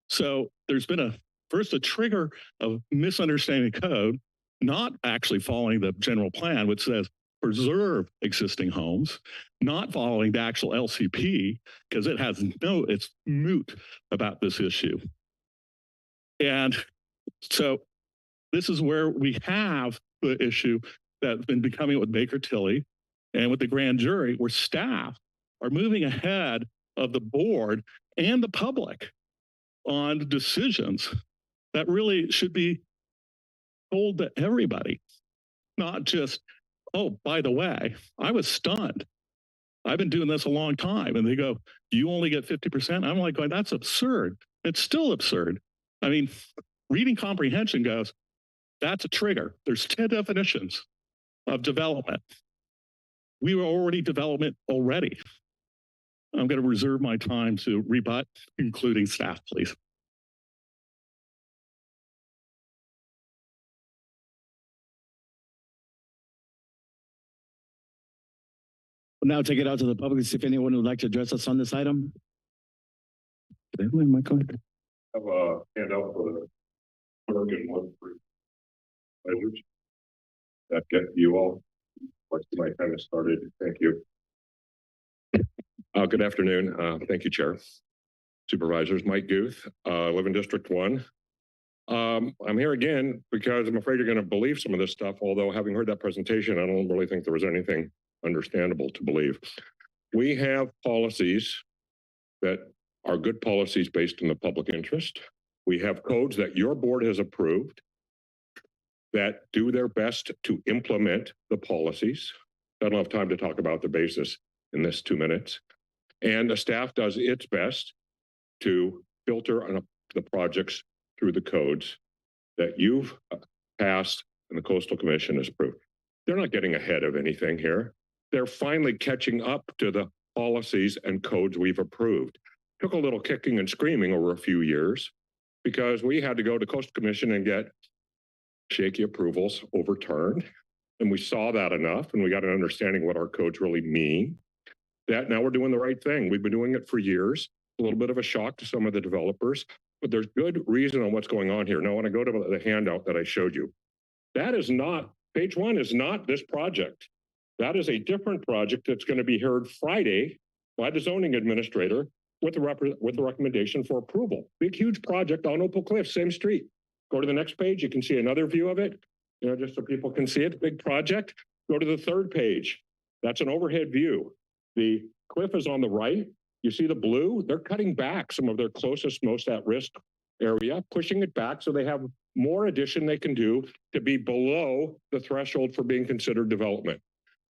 So there's been first a trigger of misunderstanding code, not actually following the general plan, which says preserve existing homes, not following the actual LCP, because it's moot about this issue. And so this is where we have the issue that's been becoming with Baker Tilly and with the grand jury, where staff are moving ahead of the board and the public on decisions that really should be told to everybody, not just, oh, by the way, I was stunned. I've been doing this a long time. And they go, you only get 50%. I'm like, going, that's absurd. It's still absurd. I mean, reading comprehension goes, that's a trigger. There's 10 definitions of development. We were already development already. I'm going to reserve my time to rebut, including staff, please. We'll now take it out to the public to see if anyone would like to address us on this item. Did I have my mic on? Have a handout for the clerk and one for measures. That get you all. Once my time has started. Thank you. Good afternoon. Thank you, Chair. Supervisors, Mike Guth, live in District 1. I'm here again because I'm afraid you're going to believe some of this stuff, although having heard that presentation, I don't really think there was anything understandable to believe. We have policies that are good policies based in the public interest. We have codes that your board has approved that do their best to implement the policies. I don't have time to talk about the basis in this 2 minutes. And the staff does its best to filter on the projects through the codes that you've passed and the Coastal Commission has approved. They're not getting ahead of anything here. They're finally catching up to the policies and codes we've approved. Took a little kicking and screaming over a few years because we had to go to Coastal Commission and get shaky approvals overturned. And we saw that enough and we got an understanding what our codes really mean. That now we're doing the right thing. We've been doing it for years. A little bit of a shock to some of the developers, but there's good reason on what's going on here. Now, when I go to the handout that I showed you, that is not, page 1 is not this project. That is a different project that's going to be heard Friday by the zoning administrator with the recommendation for approval. Big, huge project on Opal Cliff, same street. Go to the next page, you can see another view of it, you know, just so people can see it, big project. Go to the 3rd page. That's an overhead view. The cliff is on the right. You see the blue? They're cutting back some of their closest, most at-risk area, pushing it back so they have more addition they can do to be below the threshold for being considered development.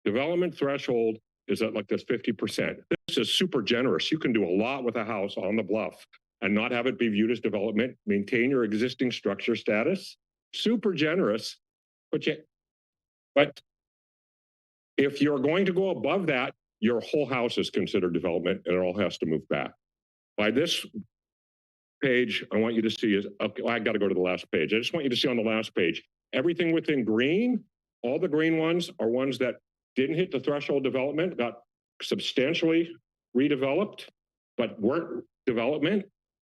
Development threshold is at like this 50%. This is super generous. You can do a lot with a house on the bluff and not have it be viewed as development, maintain your existing structure status. Super generous, but if you're going to go above that, your whole house is considered development and it all has to move back. By this page, I want you to see is, okay, I got to go to the last page. I just want you to see on the last page, everything within green, all the green ones are ones that didn't hit the threshold development, got substantially redeveloped, but weren't development.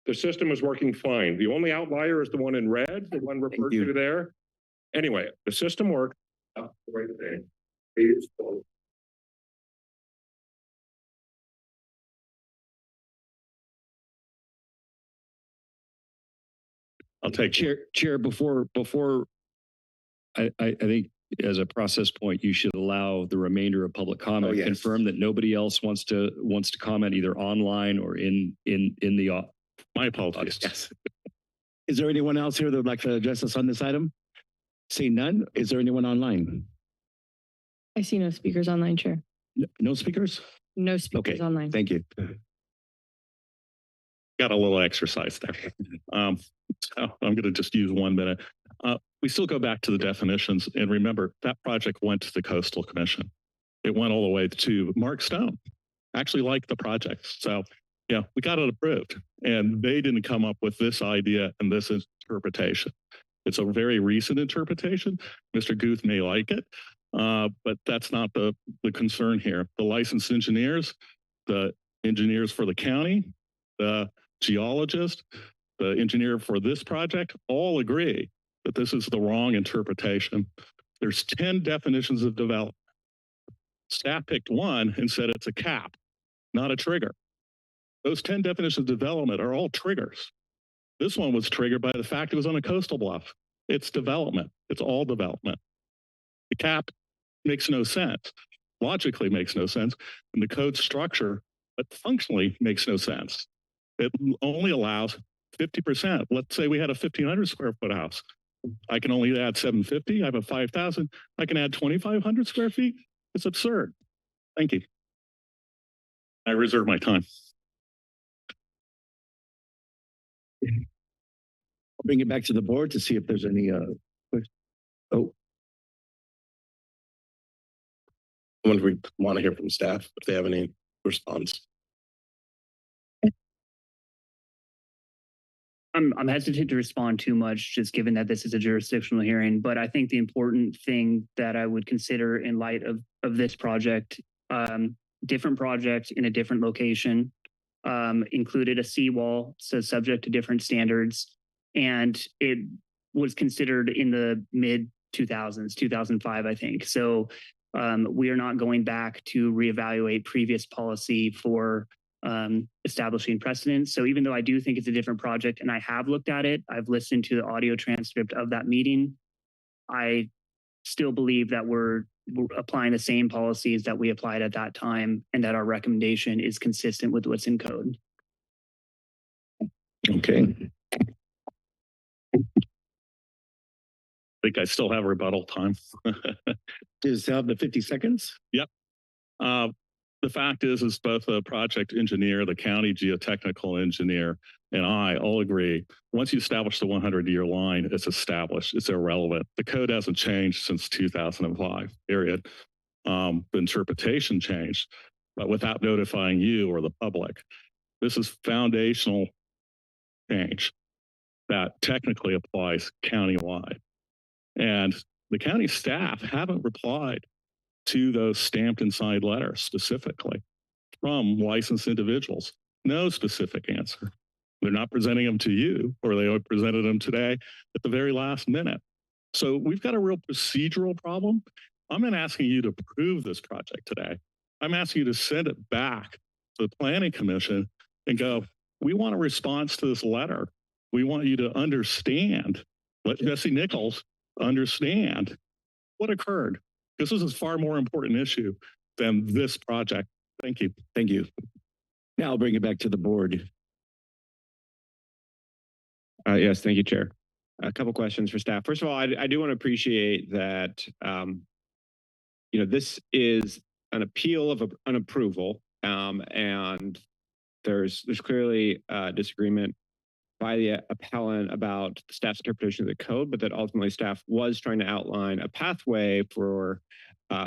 The system is working fine. The only outlier is the one in red, the one referred to there. Anyway, the system works. The right thing. I'll take Chair, before I think as a process point, you should allow the remainder of public comment. Yes. Confirm that nobody else wants to comment either online or in the my apologies. Yes. Is there anyone else here that would like to address us on this item? Seeing none, is there anyone online? I see no speakers online, Chair. No speakers? No speakers online. Thank you. Got a little exercise there. So I'm going to just use 1 minute. We still go back to the definitions and remember that project went to the Coastal Commission. It went all the way to Mark Stone, actually liked the project. So yeah, we got it approved and they didn't come up with this idea and this interpretation. It's a very recent interpretation. Mr. Guth may like it, but that's not the concern here. The licensed engineers, the engineers for the county, the geologist, the engineer for this project all agree that this is the wrong interpretation. There's 10 definitions of development. Staff picked one and said it's a cap, not a trigger. Those 10 definitions of development are all triggers. This one was triggered by the fact it was on a coastal bluff. It's development. It's all development. The cap makes no sense, logically makes no sense, and the code structure, but functionally makes no sense. It only allows 50%. Let's say we had a 1,500 square foot house. I can only add 750. I have a 5,000. I can add 2,500 square feet. It's absurd. Thank you. I reserve my time. I'll bring it back to the board to see if there's any, questions. Oh, I wonder if we want to hear from staff if they have any response. I'm hesitant to respond too much, just given that this is a jurisdictional hearing, but I think the important thing that I would consider in light of this project, different project in a different location, included a seawall, so subject to different standards, and it was considered in the mid 2000s, 2005, I think. So we are not going back to reevaluate previous policy for establishing precedents. So even though I do think it's a different project and I have looked at it, I've listened to the audio transcript of that meeting, I still believe that we're applying the same policies that we applied at that time and that our recommendation is consistent with what's in code. okay. I think I still have rebuttal time. Does it have the 50 seconds? Yep. The fact is both the project engineer, the county geotechnical engineer, and I all agree, once you establish the 100-year line, it's established, it's irrelevant. The code hasn't changed since 2005, period. The interpretation changed, but without notifying you or the public. This is foundational change that technically applies countywide. And the county staff haven't replied to those stamped inside letters specifically from licensed individuals. No specific answer. They're not presenting them to you, or they presented them today at the very last minute. So we've got a real procedural problem. I'm not asking you to approve this project today. I'm asking you to send it back to the Planning Commission and go, we want a response to this letter. We want you to understand, let Jesse Nichols understand what occurred. This is a far more important issue than this project. Thank you. Thank you. Now I'll bring it back to the board. Yes, thank you, Chair. A couple questions for staff. First of all, I do want to appreciate that, this is an appeal of an approval, and there's clearly disagreement by the appellant about the staff's interpretation of the code, but that ultimately staff was trying to outline a pathway for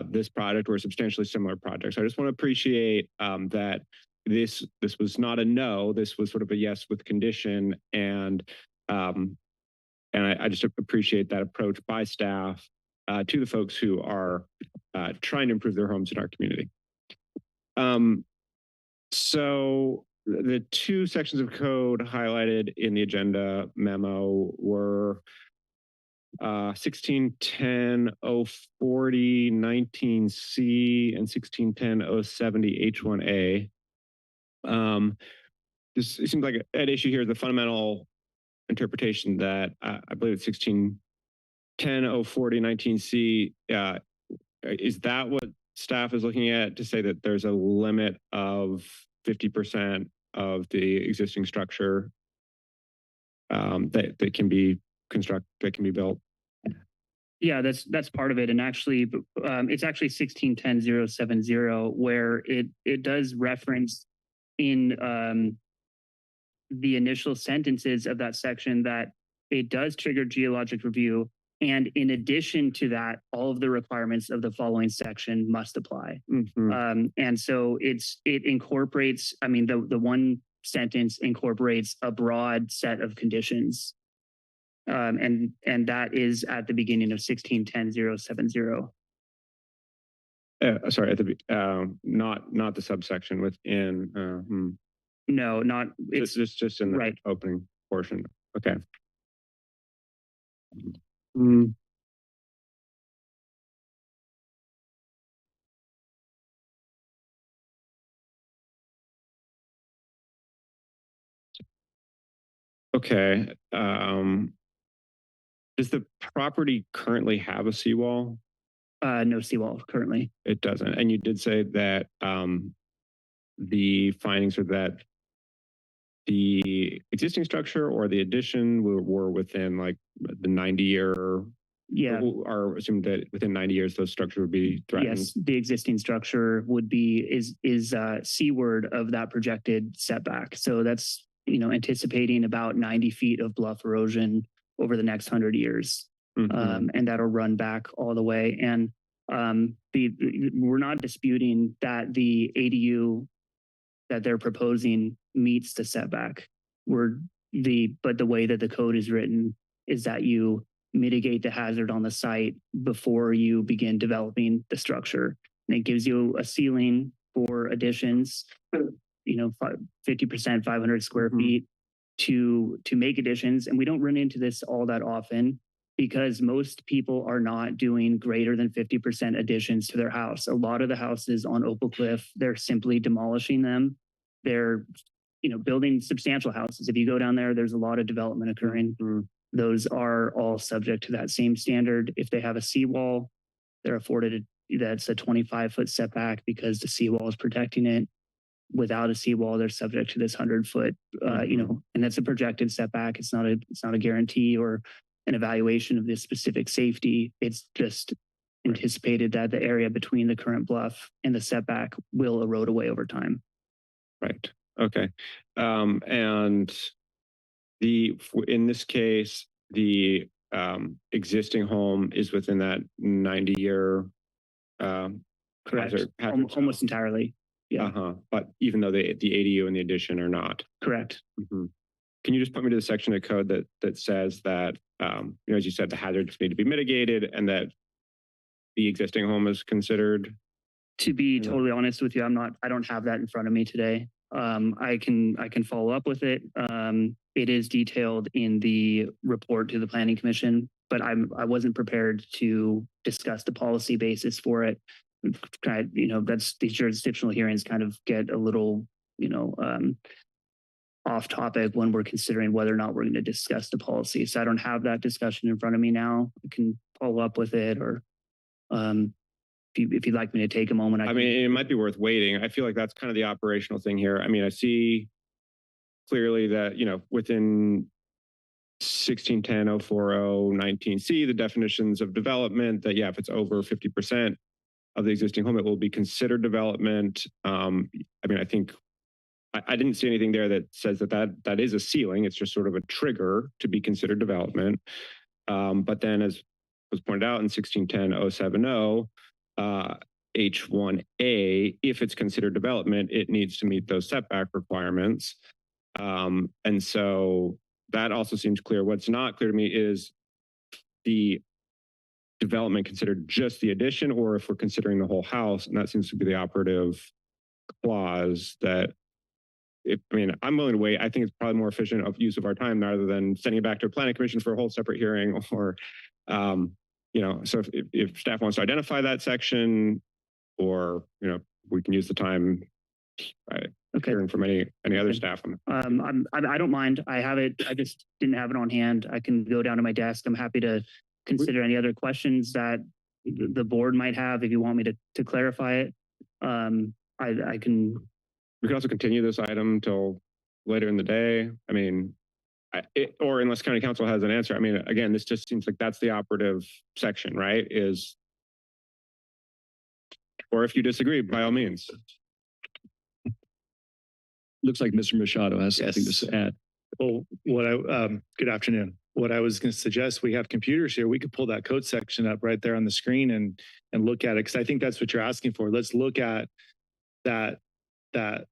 this project or a substantially similar project. So I just want to appreciate that this was not a no, this was sort of a yes with condition, and I just appreciate that approach by staff to the folks who are trying to improve their homes in our community. So the two sections of code highlighted in the agenda memo were 1610-040 19C and 1610-070 H1A. This it seems like an issue here is the fundamental interpretation that I believe it's 1610-040 19C. Is that what staff is looking at to say that there's a limit of 50% of the existing structure that can be built? Yeah, that's part of it. And actually, it's actually 1610-070, where it does reference in the initial sentences of that section that it does trigger geologic review. And in addition to that, all of the requirements of the following section must apply. Mm-hmm. And so it incorporates, I mean, the one sentence incorporates a broad set of conditions. And that is at the beginning of 1610-070. Sorry, at the not the subsection within. No, not it's just in the right opening portion. Okay. Okay. Does the property currently have a seawall? No seawall currently. It doesn't. And you did say that the findings are that the existing structure or the addition were within like the 90-year Yeah. Are assumed that within 90 years, those structures would be threatened. Yes, the existing structure would be is seaward of that projected setback. So that's, you know, anticipating about 90 feet of bluff erosion over the next 100 years. And that'll run back all the way. And we're not disputing that the ADU that they're proposing meets the setback. But the way that the code is written is that you mitigate the hazard on the site before you begin developing the structure. And it gives you a ceiling for additions, you know, 50%, 500 square feet to make additions. And we don't run into this all that often because most people are not doing greater than 50% additions to their house. A lot of the houses on Opal Cliff, they're simply demolishing them. They're, you know, building substantial houses. If you go down there, there's a lot of development occurring. Those are all subject to that same standard. If they have a seawall, they're afforded that's a 25-foot setback because the seawall is protecting it. Without a seawall, they're subject to this 100-foot, you know, and that's a projected setback. It's not a guarantee or an evaluation of this specific safety. It's just anticipated that the area between the current bluff and the setback will erode away over time. Right. Okay. And in this case, the existing home is within that 90-year correct. Almost entirely. Yeah. But even though the ADU and the addition are not. Correct. Can you just put me to the section of code that says that, you know, as you said, the hazards need to be mitigated and that the existing home is considered? To be totally honest with you, I don't have that in front of me today. I can follow up with it. It is detailed in the report to the Planning Commission, but I wasn't prepared to discuss the policy basis for it. You know, that's these jurisdictional hearings kind of get a little, you know, off topic when we're considering whether or not we're going to discuss the policy. So I don't have that discussion in front of me now. I can follow up with it, or if you'd like me to take a moment. I mean, it might be worth waiting. I feel like that's kind of the operational thing here. I mean, I see clearly that, you know, within 1610, 040, 19C, the definitions of development that, yeah, if it's over 50% of the existing home, it will be considered development. I mean, I think I didn't see anything there that says that is a ceiling. It's just sort of a trigger to be considered development. But then, as was pointed out in 1610, 070, H1A, if it's considered development, it needs to meet those setback requirements. And so that also seems clear. What's not clear to me is the development considered just the addition, or if we're considering the whole house, and that seems to be the operative clause that, I mean, I'm willing to wait. I think it's probably more efficient of use of our time rather than sending it back to a planning commission for a whole separate hearing, or, you know, so if staff wants to identify that section, or, you know, we can use the time hearing from any other staff. I don't mind. I have it. I just didn't have it on hand. I can go down to my desk. I'm happy to consider any other questions that the board might have if you want me to clarify it. I can. We can also continue this item till later in the day. I mean, or unless county council has an answer. I mean, again, this just seems like that's the operative section, right? Or if you disagree, by all means. Looks like Mr. Machado has something to add. Well, good afternoon. What I was going to suggest, we have computers here. We could pull that code section up right there on the screen and look at it, because I think that's what you're asking for. Let's look at that,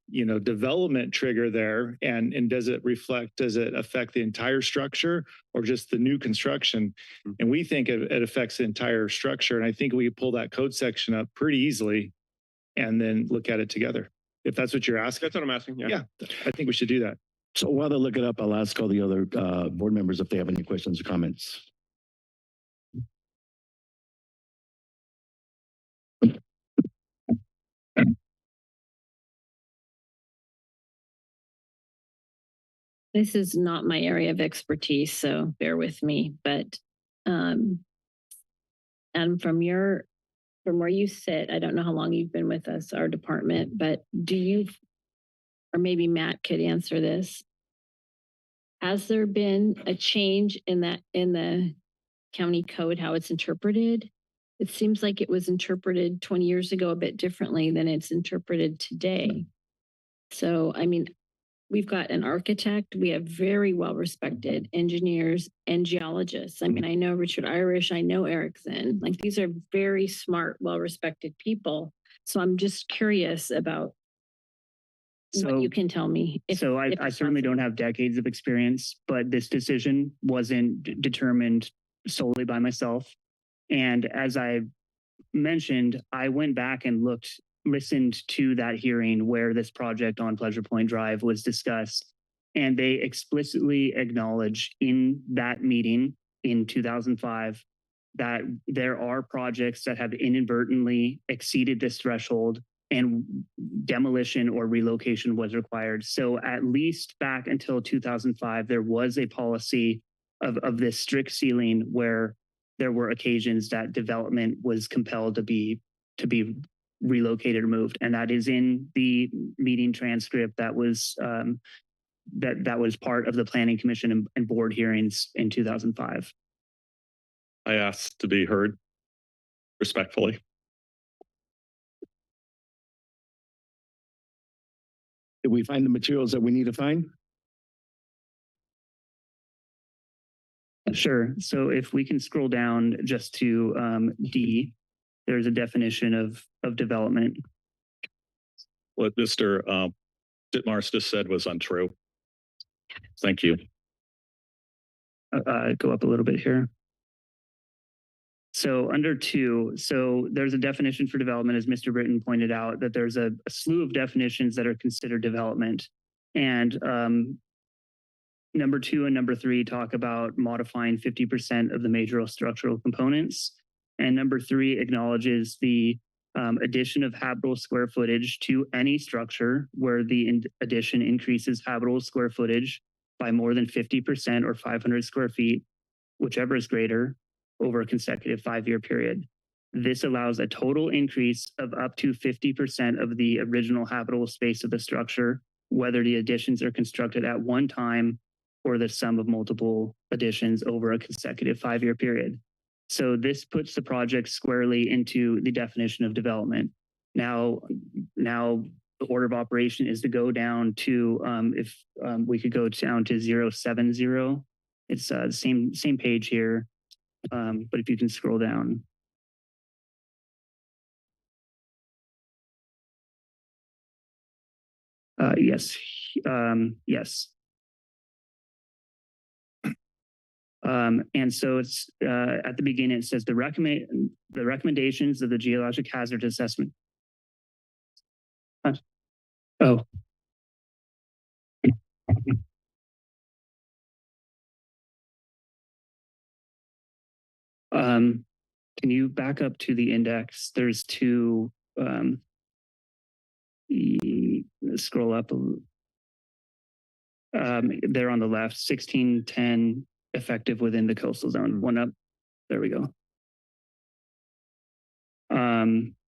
you know, development trigger there, and does it affect the entire structure or just the new construction? And we think it affects the entire structure. And I think we could pull that code section up pretty easily and then look at it together. If that's what you're asking. That's what I'm asking. Yeah, I think we should do that. So while they look it up, I'll ask all the other board members if they have any questions or comments. This is not my area of expertise, so bear with me. But and from where you sit, I don't know how long you've been with us, our department, but do you, or maybe Matt could answer this. Has there been a change in the county code, how it's interpreted. It seems like it was interpreted 20 years ago a bit differently than it's interpreted today. So, I mean, we've got an architect, we have very well-respected engineers and geologists. I mean, I know Richard Irish, I know Erickson, like these are very smart, well-respected people. So I'm just curious about what you can tell me. I certainly don't have decades of experience, but this decision wasn't determined solely by myself. And as I mentioned, I went back and listened to that hearing where this project on Pleasure Point Drive was discussed. And they explicitly acknowledge in that meeting in 2005 that there are projects that have inadvertently exceeded this threshold and demolition or relocation was required. So at least back until 2005, there was a policy of this strict ceiling where there were occasions that development was compelled to be relocated or moved. And that is in the meeting transcript that was that was part of the Planning Commission and board hearings in 2005. I asked to be heard respectfully. Did we find the materials that we need to find? Sure. So if we can scroll down just to D, there's a definition of development. What Mr. Dittmars just said was untrue. Thank you. Go up a little bit here. So under 2, so there's a definition for development, as Mr. Britton pointed out, that there's a slew of definitions that are considered development. And number 2 and number 3 talk about modifying 50% of the major structural components. And number 3 acknowledges the addition of habitable square footage to any structure where the addition increases habitable square footage by more than 50% or 500 square feet, whichever is greater, over a consecutive 5-year period. This allows a total increase of up to 50% of the original habitable space of the structure, whether the additions are constructed at one time or the sum of multiple additions over a consecutive 5-year period. So this puts the project squarely into the definition of development. Now the order of operation is to go down to, if we could go down to 070. It's the same page here. But if you can scroll down. Yes. Yes. And so it's at the beginning, it says the recommendations of the geologic hazard assessment. Oh. Can you back up to the index? There's 2, scroll up. They're on the left, 1610 effective within the coastal zone. One up, there we go.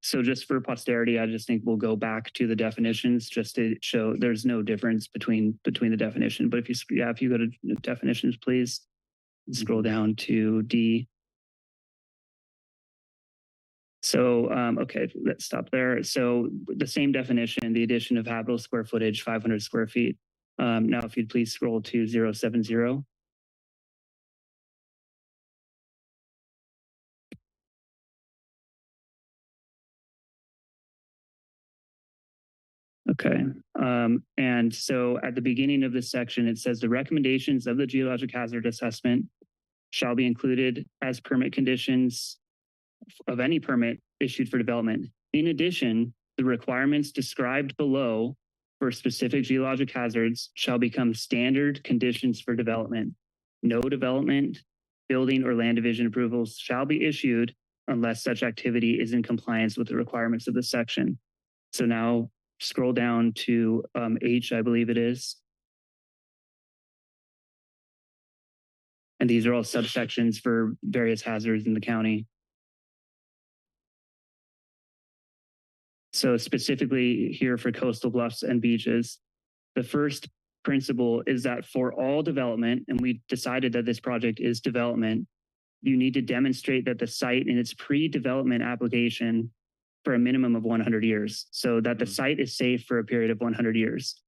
So just for posterity, I just think we'll go back to the definitions just to show there's no difference between the definition. But if you go to definitions, please scroll down to D. So, okay, let's stop there. So the same definition, the addition of habitable square footage, 500 square feet. Now, if you'd please scroll to 070. Okay. And so at the beginning of this section, it says the recommendations of the geologic hazard assessment shall be included as permit conditions of any permit issued for development. In addition, the requirements described below for specific geologic hazards shall become standard conditions for development. No development, building, or land division approvals shall be issued unless such activity is in compliance with the requirements of this section. So now scroll down to H, I believe it is. And these are all subsections for various hazards in the county. So specifically here for coastal bluffs and beaches, the first principle is that for all development, and we decided that this project is development, you need to demonstrate that the site in its pre-development application for a minimum of 100 years, so that the site is safe for a period of 100 years.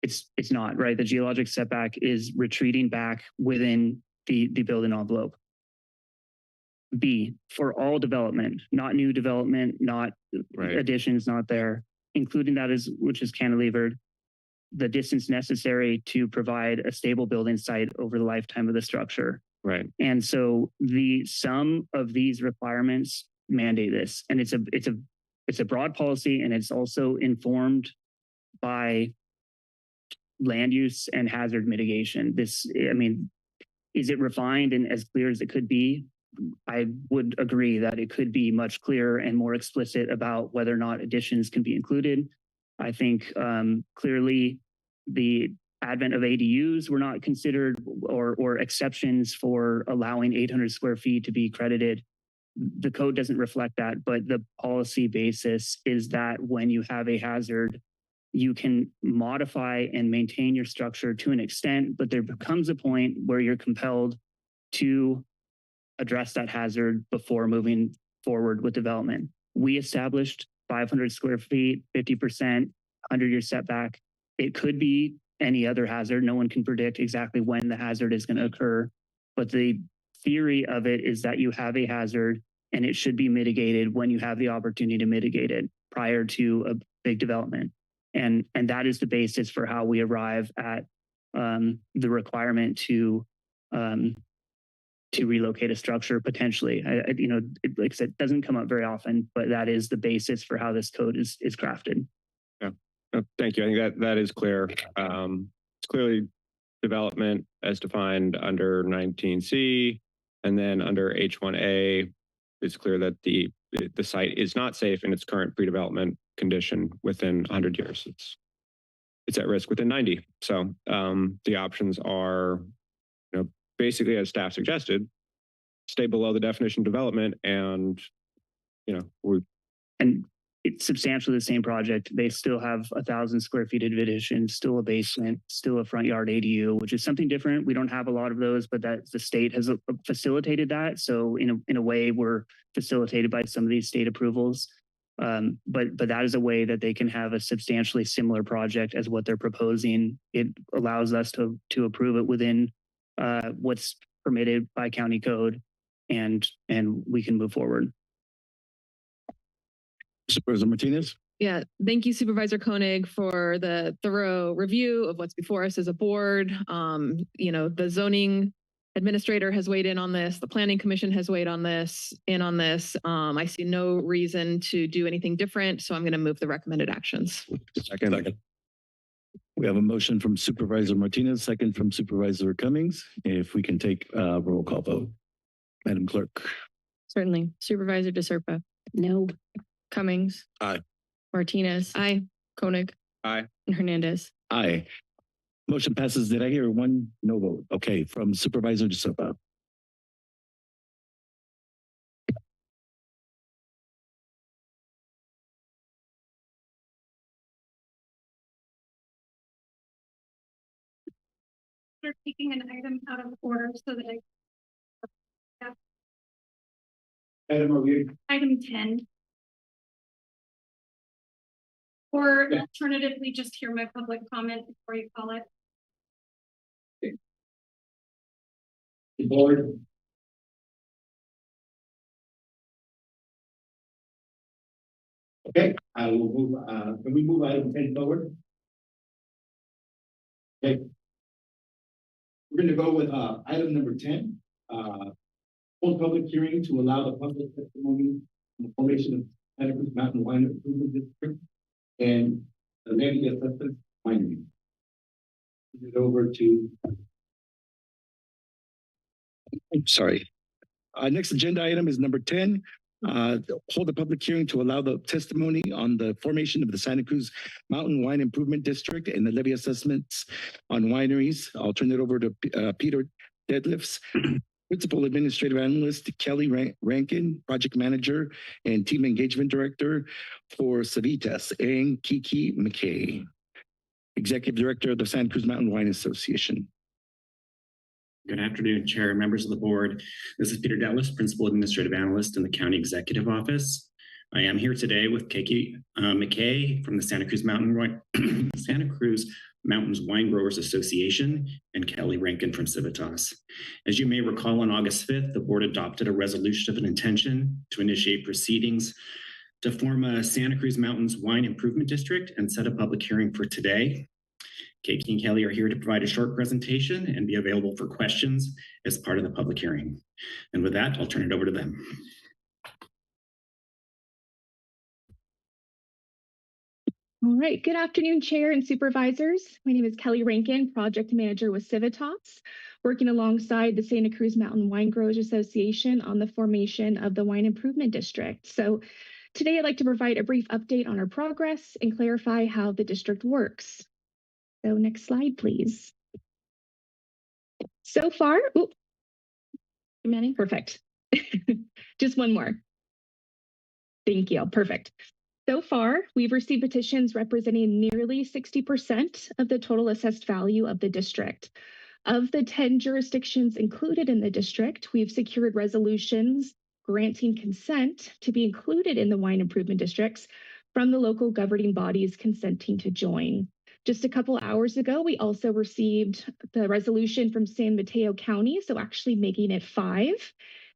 It's not, right? The geologic setback is retreating back within the building envelope. B, for all development, not new development, not additions, not there, including that is, which is cantilevered, the distance necessary to provide a stable building site over the lifetime of the structure. Right. And so the sum of these requirements mandate this, and it's a broad policy, and it's also informed by land use and hazard mitigation. This, I mean, is it refined and as clear as it could be? I would agree that it could be much clearer and more explicit about whether or not additions can be included. I think clearly the advent of ADUs were not considered, or exceptions for allowing 800 square feet to be credited. The code doesn't reflect that, but the policy basis is that when you have a hazard, you can modify and maintain your structure to an extent, but there becomes a point where you're compelled to address that hazard before moving forward with development. We established 500 square feet, 50%, 100-year setback. It could be any other hazard. No one can predict exactly when the hazard is going to occur, but the theory of it is that you have a hazard and it should be mitigated when you have the opportunity to mitigate it prior to a big development. And that is the basis for how we arrive at the requirement to relocate a structure potentially. Like I said, it doesn't come up very often, but that is the basis for how this code is crafted. Yeah, thank you. I think that is clear. It's clearly development as defined under 19C, and then under H1A, it's clear that the site is not safe in its current pre-development condition within 100 years. It's at risk within 90. So the options are, basically as staff suggested, stay below the definition of development, and it's substantially the same project. They still have 1,000 square feet of addition, still a basement, still a front yard ADU, which is something different. We don't have a lot of those, but that the state has facilitated that. So in a way, we're facilitated by some of these state approvals. But that is a way that they can have a substantially similar project as what they're proposing. It allows us to approve it within what's permitted by county code, and we can move forward. Supervisor Martinez? Yeah, thank you, Supervisor Koenig, for the thorough review of what's before us as a board. The zoning administrator has weighed in on this. The planning commission has weighed on this. I see no reason to do anything different, so I'm going to move the recommended actions. Second. We have a motion from Supervisor Martinez, second from Supervisor Cummings. If we can take a roll call vote. Madam Clerk. Certainly. Supervisor DeSerpa. No. Cummings. Aye. Martinez. Aye. Koenig. Aye. And Hernandez. Aye. Motion passes. Did I hear one no vote? Okay, from Supervisor DeSerpa. They're taking an item out of order so that item 10. Or alternatively, just hear my public comment before you call it. The board. Okay, I will move, can we move item 10 forward? Okay. We're going to go with item number 10. Hold public hearing to allow the public testimony on the formation of Santa Cruz Mountain Wine Improvement District and the levy assessment winery. Turn it over to. I'm sorry. Next agenda item is number 10. Hold a public hearing to allow the testimony on the formation of the Santa Cruz Mountain Wine Improvement District and the levy assessments on wineries. I'll turn it over to Peter Deadlifts, Principal Administrative Analyst, Kelly Rankin, Project Manager and Team Engagement Director for Civitas, and Kiki McKay, Executive Director of the Santa Cruz Mountain Wine Association. Good afternoon, Chair, members of the board. This is Peter Dallas, Principal Administrative Analyst in the County Executive Office. I am here today with Keiki McKay from the Santa Cruz Mountains Wine Growers Association and Kelly Rankin from Civitas. As you may recall, on August 5th, the board adopted a resolution of an intention to initiate proceedings to form a Santa Cruz Mountains Wine Improvement District and set a public hearing for today. Keiki and Kelly are here to provide a short presentation and be available for questions as part of the public hearing. And with that, I'll turn it over to them. All right, good afternoon, Chair and Supervisors. My name is Kelly Rankin, Project Manager with Civitas, working alongside the Santa Cruz Mountain Wine Growers Association on the formation of the Wine Improvement District. So today I'd like to provide a brief update on our progress and clarify how the district works. So next slide, please. So far, too many? Perfect. Just one more. Thank you, perfect. So far, we've received petitions representing nearly 60% of the total assessed value of the district. Of the 10 jurisdictions included in the district, we've secured resolutions granting consent to be included in the wine improvement districts from the local governing bodies consenting to join. Just a couple hours ago, we also received the resolution from San Mateo County, so actually making it 5.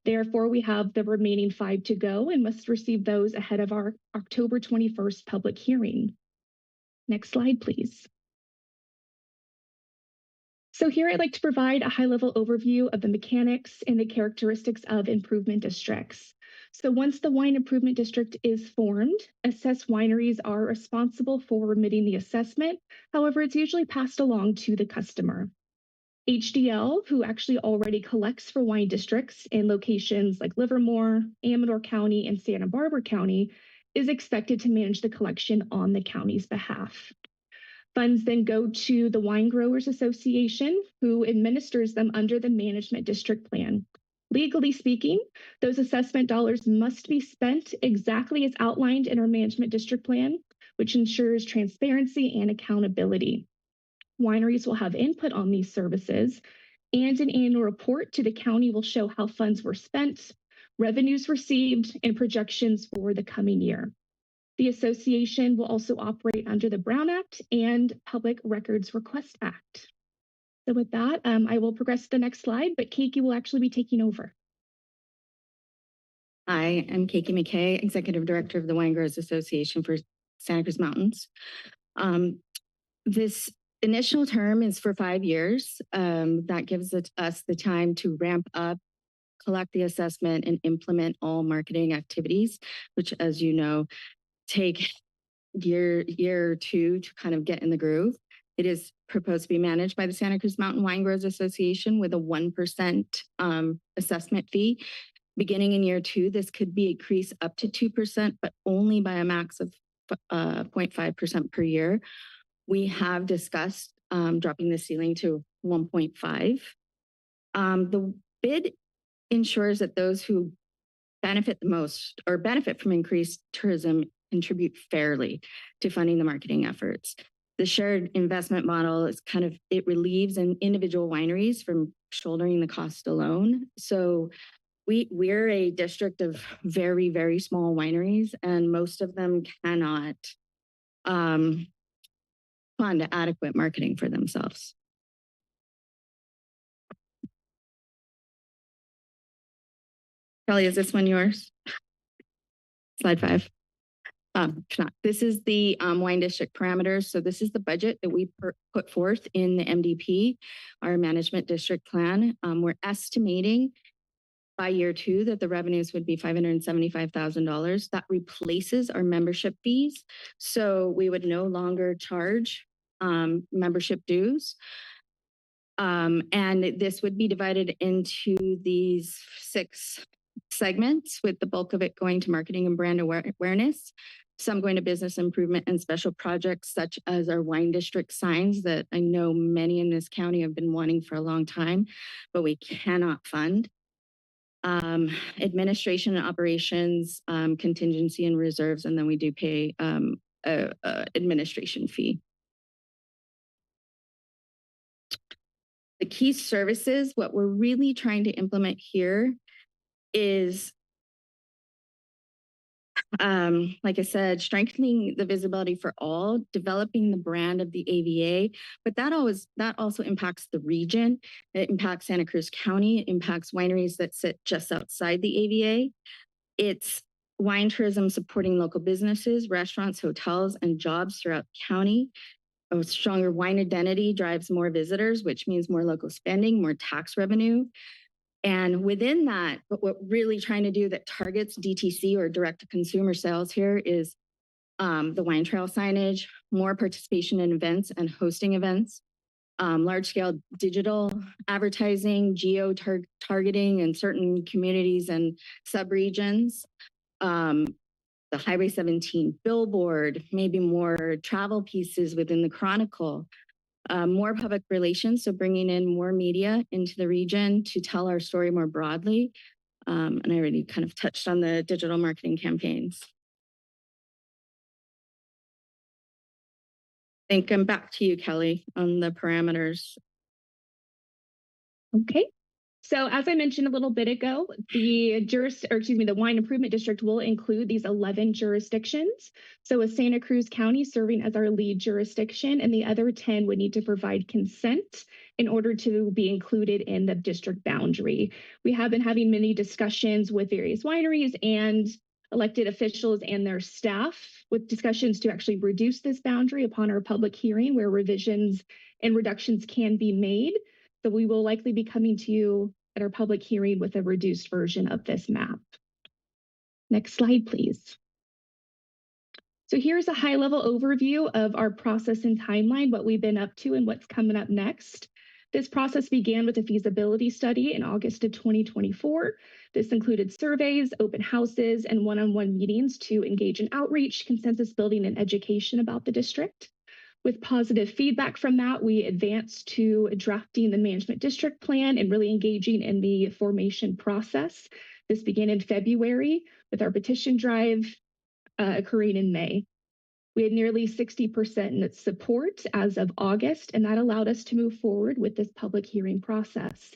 Therefore, we have the remaining 5 to go and must receive those ahead of our October 21st public hearing. Next slide, please. So here I'd like to provide a high-level overview of the mechanics and the characteristics of improvement districts. So once the wine improvement district is formed, assessed wineries are responsible for remitting the assessment. However, it's usually passed along to the customer. HDL, who actually already collects for wine districts in locations like Livermore, Amador County, and Santa Barbara County, is expected to manage the collection on the county's behalf. Funds then go to the Wine Growers Association, who administers them under the management district plan. Legally speaking, those assessment dollars must be spent exactly as outlined in our management district plan, which ensures transparency and accountability. Wineries will have input on these services, and an annual report to the county will show how funds were spent, revenues received, and projections for the coming year. The association will also operate under the Brown Act and Public Records Request Act. So with that, I will progress to the next slide, but Keiki will actually be taking over. Hi, I'm Keiki McKay, Executive Director of the Wine Growers Association for Santa Cruz Mountains. This initial term is for 5 years. That gives us the time to ramp up, collect the assessment, and implement all marketing activities, which, as you know, take year or two to kind of get in the groove. It is proposed to be managed by the Santa Cruz Mountain Wine Growers Association with a 1% assessment fee. Beginning in year 2, this could be increased up to 2%, but only by a max of 0.5% per year. We have discussed dropping the ceiling to 1.5. The bid ensures that those who benefit the most or benefit from increased tourism contribute fairly to funding the marketing efforts. The shared investment model is it relieves individual wineries from shouldering the cost alone. So we're a district of very, very small wineries, and most of them cannot fund adequate marketing for themselves. Kelly, is this one yours? Slide 5. This is the wine district parameters. So this is the budget that we put forth in the MDP, our management district plan. We're estimating by year 2 that the revenues would be $575,000. That replaces our membership fees. So we would no longer charge membership dues. And this would be divided into these 6 segments, with the bulk of it going to marketing and brand awareness, some going to business improvement and special projects such as our wine district signs that I know many in this county have been wanting for a long time, but we cannot fund. Administration and operations, contingency and reserves, and then we do pay a administration fee. The key services, what we're really trying to implement here is, like I said, strengthening the visibility for all, developing the brand of the AVA, but that also impacts the region. It impacts Santa Cruz County, it impacts wineries that sit just outside the AVA. It's wine tourism supporting local businesses, restaurants, hotels, and jobs throughout the county. A stronger wine identity drives more visitors, which means more local spending, more tax revenue. And within that, what we're really trying to do that targets DTC or direct to consumer sales here is the wine trail signage, more participation in events and hosting events, large scale digital advertising, geo targeting in certain communities and subregions, the Highway 17 billboard, maybe more travel pieces within the Chronicle, more public relations, so bringing in more media into the region to tell our story more broadly. And I already kind of touched on the digital marketing campaigns. I think I'm back to you, Kelly, on the parameters. Okay. So as I mentioned a little bit ago, the Wine Improvement District will include these 11 jurisdictions. So with Santa Cruz County serving as our lead jurisdiction, and the other 10 would need to provide consent in order to be included in the district boundary. We have been having many discussions with various wineries and elected officials and their staff with discussions to actually reduce this boundary upon our public hearing where revisions and reductions can be made. So we will likely be coming to you at our public hearing with a reduced version of this map. Next slide, please. So here's a high-level overview of our process and timeline, what we've been up to and what's coming up next. This process began with a feasibility study in August of 2024. This included surveys, open houses, and one-on-one meetings to engage in outreach, consensus building, and education about the district. With positive feedback from that, we advanced to drafting the management district plan and really engaging in the formation process. This began in February with our petition drive occurring in May. We had nearly 60% support as of August, and that allowed us to move forward with this public hearing process.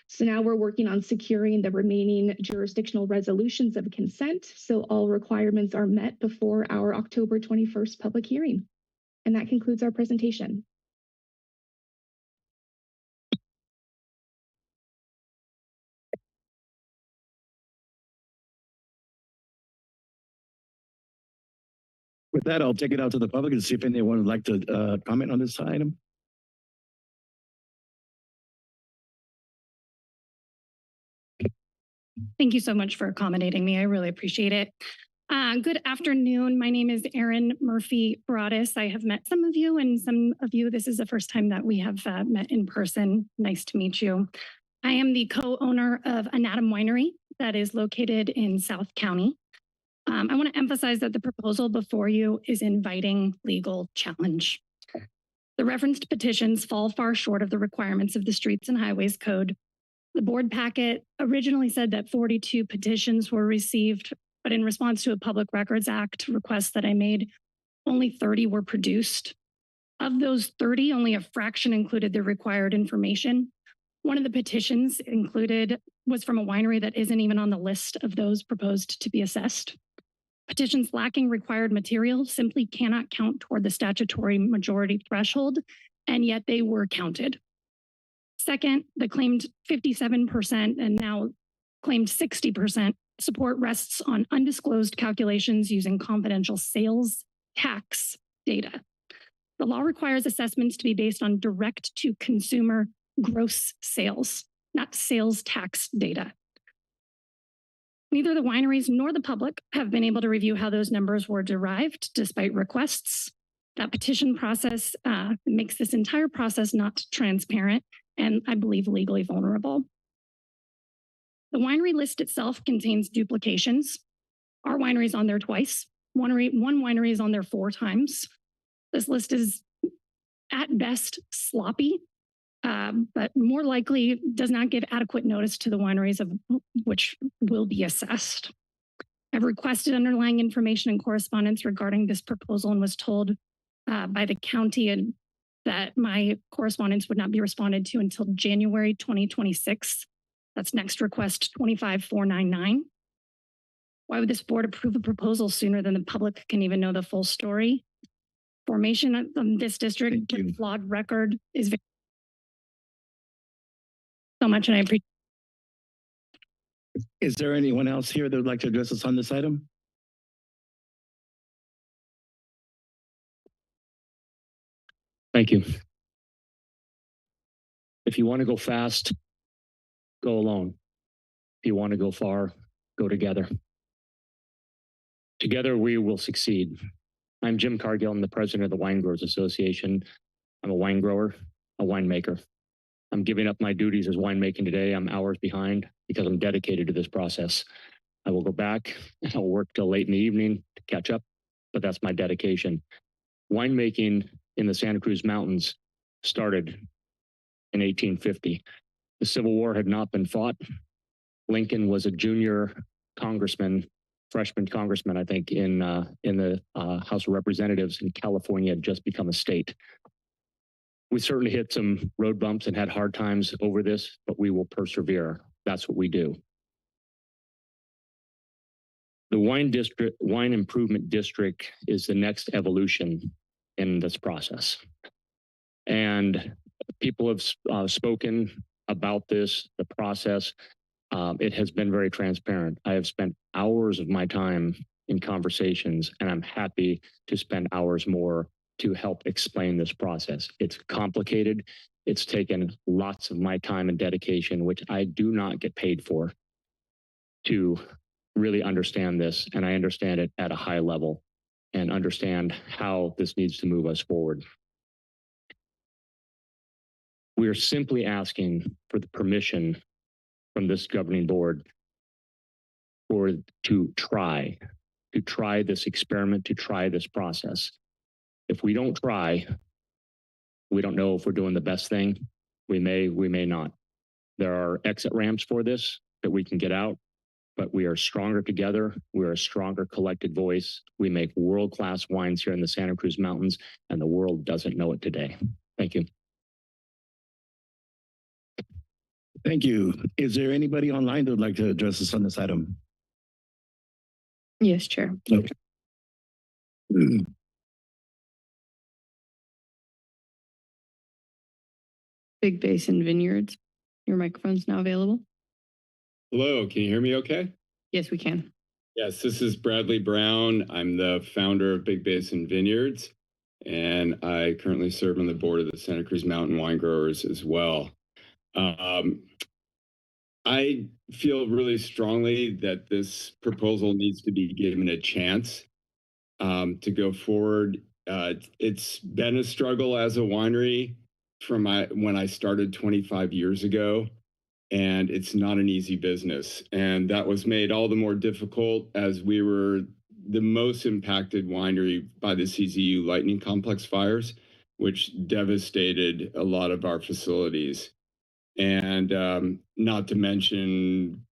So now we're working on securing the remaining jurisdictional resolutions of consent, so all requirements are met before our October 21st public hearing. And that concludes our presentation. With that, I'll take it out to the public and see if anyone would like to comment on this item. Thank you so much for accommodating me. I really appreciate it. Good afternoon. My name is Erin Murphy Broadus. I have met some of you, and some of you, this is the first time that we have met in person. Nice to meet you. I am the co-owner of Anatom Winery that is located in South County. I want to emphasize that the proposal before you is inviting legal challenge. The referenced petitions fall far short of the requirements of the Streets and Highways Code. The board packet originally said that 42 petitions were received, but in response to a Public Records Act request that I made, only 30 were produced. Of those 30, only a fraction included the required information. One of the petitions was from a winery that isn't even on the list of those proposed to be assessed. Petitions lacking required material simply cannot count toward the statutory majority threshold, and yet they were counted. Second, the claimed 57% and now claimed 60% support rests on undisclosed calculations using confidential sales tax data. The law requires assessments to be based on direct to consumer gross sales, not sales tax data. Neither the wineries nor the public have been able to review how those numbers were derived despite requests. That petition process makes this entire process not transparent and I believe legally vulnerable. The winery list itself contains duplications. Our winery is on there twice. One winery is on there 4 times. This list is at best sloppy, but more likely does not give adequate notice to the wineries of which will be assessed. I've requested underlying information and correspondence regarding this proposal and was told by the county that my correspondence would not be responded to until January 2026. That's next request 25499. Why would this board approve a proposal sooner than the public can even know the full story? Formation of this district with flawed record is very so much, and I appreciate. Is there anyone else here that would like to address us on this item? Thank you. If you want to go fast, go alone. If you want to go far, go together. Together we will succeed. I'm Jim Cargill. I'm the president of the Wine Growers Association. I'm a wine grower, a winemaker. I'm giving up my duties as winemaking today. I'm hours behind because I'm dedicated to this process. I will go back and I'll work till late in the evening to catch up, but that's my dedication. Winemaking in the Santa Cruz Mountains started in 1850. The Civil War had not been fought. Lincoln was a junior congressman, freshman congressman, I think, in the House of Representatives, and California had just become a state. We certainly hit some road bumps and had hard times over this, but we will persevere. That's what we do. The Wine Improvement District is the next evolution in this process. And people have spoken about this, the process. It has been very transparent. I have spent hours of my time in conversations, and I'm happy to spend hours more to help explain this process. It's complicated. It's taken lots of my time and dedication, which I do not get paid for, to really understand this. And I understand it at a high level and understand how this needs to move us forward. We are simply asking for the permission from this governing board to try this experiment, to try this process. If we don't try, we don't know if we're doing the best thing. We may not. There are exit ramps for this that we can get out, but we are stronger together. We're a stronger collected voice. We make world-class wines here in the Santa Cruz Mountains, and the world doesn't know it today. Thank you. Thank you. Is there anybody online that would like to address us on this item? Yes, Chair. Okay. Big Basin Vineyards. Your microphone's now available. Hello, can you hear me okay? Yes, we can. Yes, this is Bradley Brown. I'm the founder of Big Basin Vineyards, and I currently serve on the board of the Santa Cruz Mountain Wine Growers as well. I feel really strongly that this proposal needs to be given a chance to go forward. It's been a struggle as a winery from when I started 25 years ago, and it's not an easy business. And that was made all the more difficult as we were the most impacted winery by the CZU lightning complex fires, which devastated a lot of our facilities. And not to mention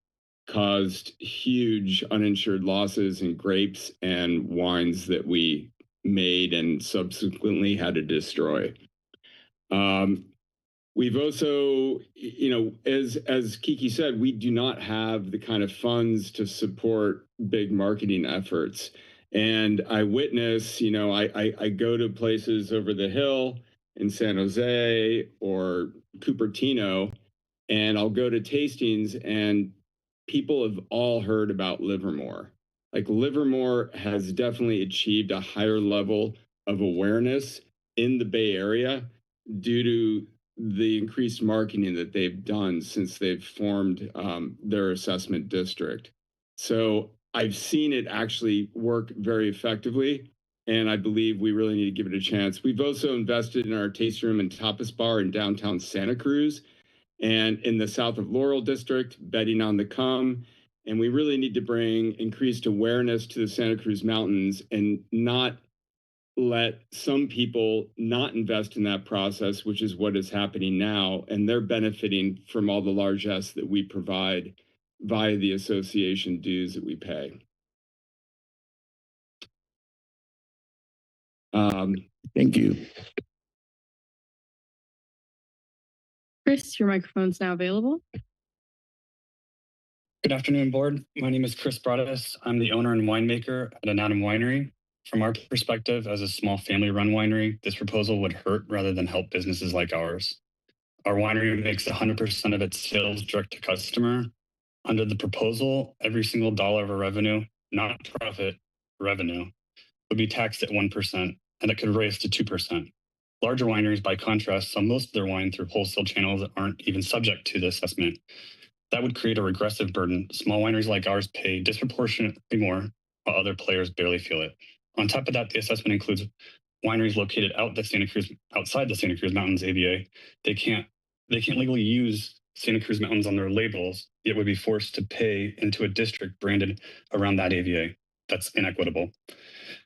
caused huge uninsured losses in grapes and wines that we made and subsequently had to destroy. We've also, as Kiki said, we do not have the kind of funds to support big marketing efforts. And I witness, I go to places over the hill in San Jose or Cupertino, and I'll go to tastings, and people have all heard about Livermore. Like, Livermore has definitely achieved a higher level of awareness in the Bay Area due to the increased marketing that they've done since they've formed their assessment district. So I've seen it actually work very effectively, and I believe we really need to give it a chance. We've also invested in our tasting room and tapas bar in downtown Santa Cruz and in the south of Laurel District, betting on the come. And we really need to bring increased awareness to the Santa Cruz Mountains and not let some people not invest in that process, which is what is happening now. And they're benefiting from all the largesse that we provide via the association dues that we pay. Thank you. Chris, your microphone's now available. Good afternoon, board. My name is Chris Broadus. I'm the owner and winemaker at Anatum Winery. From our perspective, as a small family-run winery, this proposal would hurt rather than help businesses like ours. Our winery makes 100% of its sales direct to customer. Under the proposal, every single dollar of our revenue, not profit, revenue, would be taxed at 1%, and it could raise to 2%. Larger wineries, by contrast, sell most of their wine through wholesale channels that aren't even subject to the assessment. That would create a regressive burden. Small wineries like ours pay disproportionately more, while other players barely feel it. On top of that, the assessment includes wineries located outside the Santa Cruz Mountains AVA. They can't legally use Santa Cruz Mountains on their labels, yet would be forced to pay into a district branded around that AVA. That's inequitable.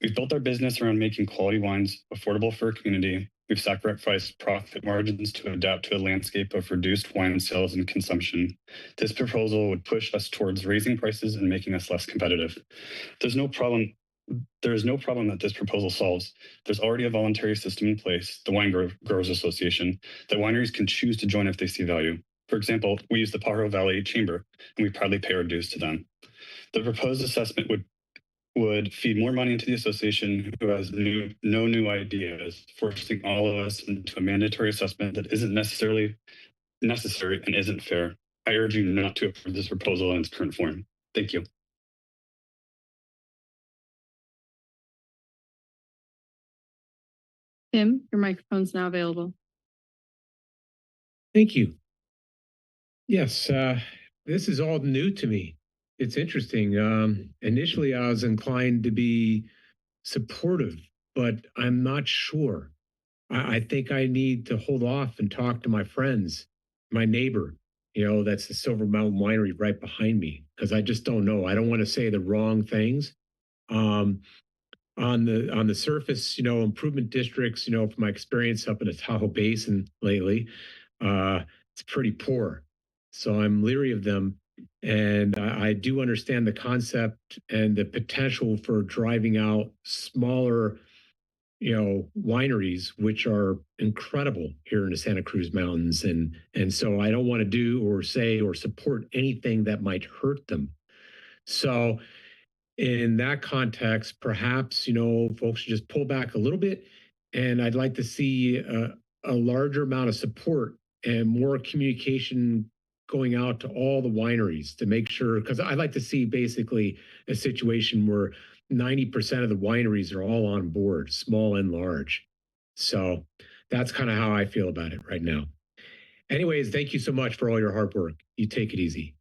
We've built our business around making quality wines affordable for our community. We've sacrificed profit margins to adapt to a landscape of reduced wine sales and consumption. This proposal would push us towards raising prices and making us less competitive. There is no problem that this proposal solves. There's already a voluntary system in place, the Wine Growers Association, that wineries can choose to join if they see value. For example, we use the Pajaro Valley Chamber, and we proudly pay our dues to them. The proposed assessment would feed more money into the association, who has no new ideas, forcing all of us into a mandatory assessment that isn't necessarily necessary and isn't fair. I urge you not to approve this proposal in its current form. Thank you. Tim, your microphone's now available. Thank you. Yes, this is all new to me. It's interesting. Initially, I was inclined to be supportive, but I'm not sure. I think I need to hold off and talk to my friends, my neighbor, that's the Silver Mountain Winery right behind me, because I just don't know. I don't want to say the wrong things. On the surface, improvement districts, from my experience up in the Tahoe Basin lately, it's pretty poor. So I'm leery of them. And I do understand the concept and the potential for driving out smaller, wineries, which are incredible here in the Santa Cruz Mountains. And so I don't want to do or say or support anything that might hurt them. So in that context, perhaps, folks should just pull back a little bit. And I'd like to see a larger amount of support and more communication going out to all the wineries to make sure, because I'd like to see basically a situation where 90% of the wineries are all on board, small and large. So that's kind of how I feel about it right now. Anyways, thank you so much for all your hard work. You take it easy.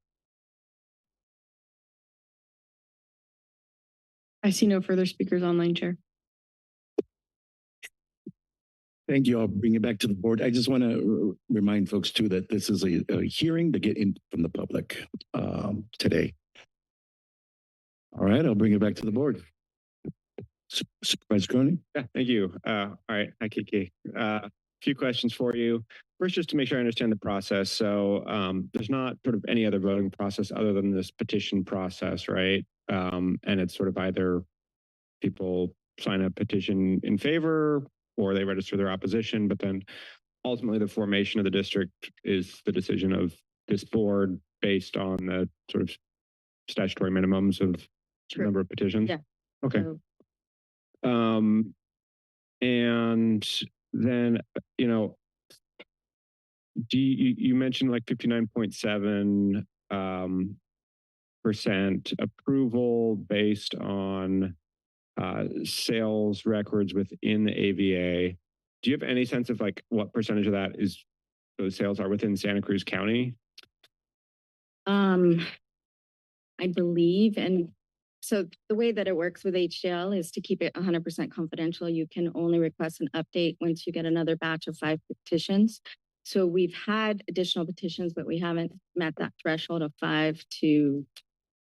I see no further speakers online, Chair. Thank you. I'll bring it back to the board. I just want to remind folks too that this is a hearing to get in from the public today. All right, I'll bring it back to the board. Supervisor Cronin. Yeah, thank you. All right, hi Kiki. A few questions for you. First, just to make sure I understand the process. So there's not sort of any other voting process other than this petition process, right? And it's sort of either people sign a petition in favor or they register their opposition, but then ultimately the formation of the district is the decision of this board based on the sort of statutory minimums of the number of petitions. Yeah. Okay. And then, you mentioned like 59.7% approval based on sales records within the AVA. Do you have any sense of like what percentage of that is those sales are within Santa Cruz County? I believe, and so the way that it works with HDL is to keep it 100% confidential. You can only request an update once you get another batch of 5 petitions. So we've had additional petitions, but we haven't met that threshold of 5 to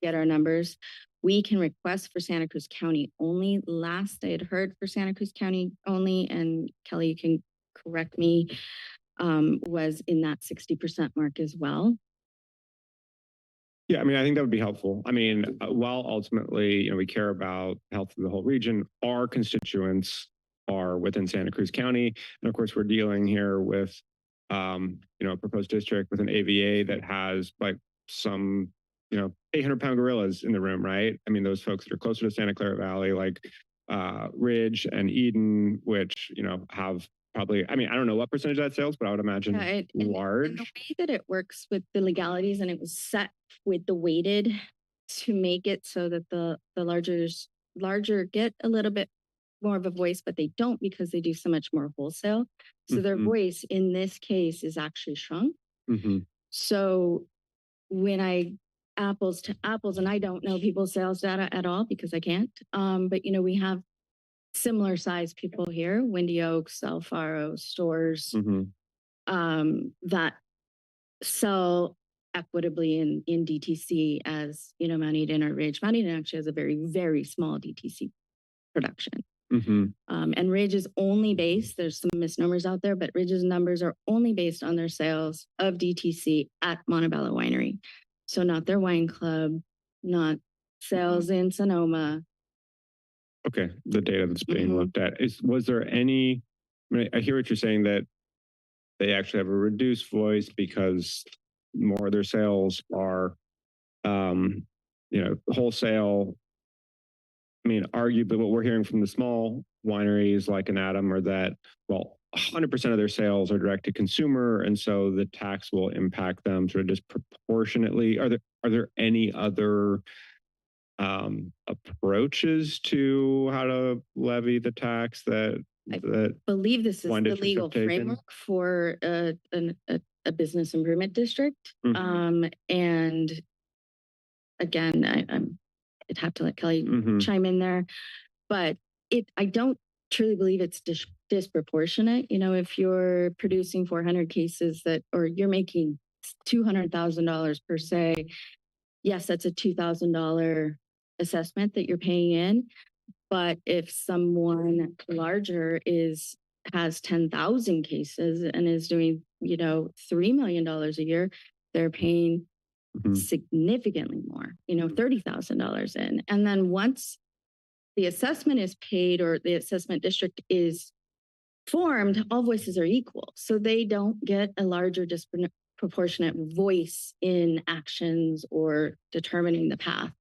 get our numbers. We can request for Santa Cruz County only. Last I had heard for Santa Cruz County only, and Kelly, you can correct me, was in that 60% mark as well. Yeah, I mean, I think that would be helpful. I mean, while ultimately, we care about the health of the whole region, our constituents are within Santa Cruz County. And of course, we're dealing here with a proposed district with an AVA that has like some, 800-pound gorillas in the room, right? I mean, those folks that are closer to Santa Clara Valley, like Ridge and Eden, which, have probably, I don't know what percentage of that sales, but I would imagine large. And the way that it works with the legalities, and it was set with the weighted to make it so that the larger get a little bit more of a voice, but they don't because they do so much more wholesale. So their voice in this case is actually shrunk. So when apples to apples, and I don't know people's sales data at all because I can't, but we have similar size people here, Windy Oaks, Alfaro stores, that sell equitably in DTC as, Mount Eden or Ridge. Mount Eden actually has a very, very small DTC production. And Ridge is only based, there's some misnomers out there, but Ridge's numbers are only based on their sales of DTC at Montebello Winery. So not their wine club, not sales in Sonoma. Okay, the data that's being looked at was there any? I hear what you're saying that they actually have a reduced voice because more of their sales are, wholesale. Arguably, what we're hearing from the small wineries like an Adam are that 100% of their sales are direct to consumer, and so the tax will impact them sort of disproportionately. Are there any other approaches to how to levy the tax that believe this is the legal framework for a business improvement district. And again, I'd have to let Kelly chime in there, but I don't truly believe it's disproportionate. If you're producing 400 cases or you're making $200,000 per se, yes, that's a $2,000 assessment that you're paying in. But if someone larger has 10,000 cases and is doing, $3 million a year, they're paying significantly more, $30,000 in. And then once the assessment is paid or the assessment district is formed, all voices are equal. So they don't get a larger disproportionate voice in actions or determining the path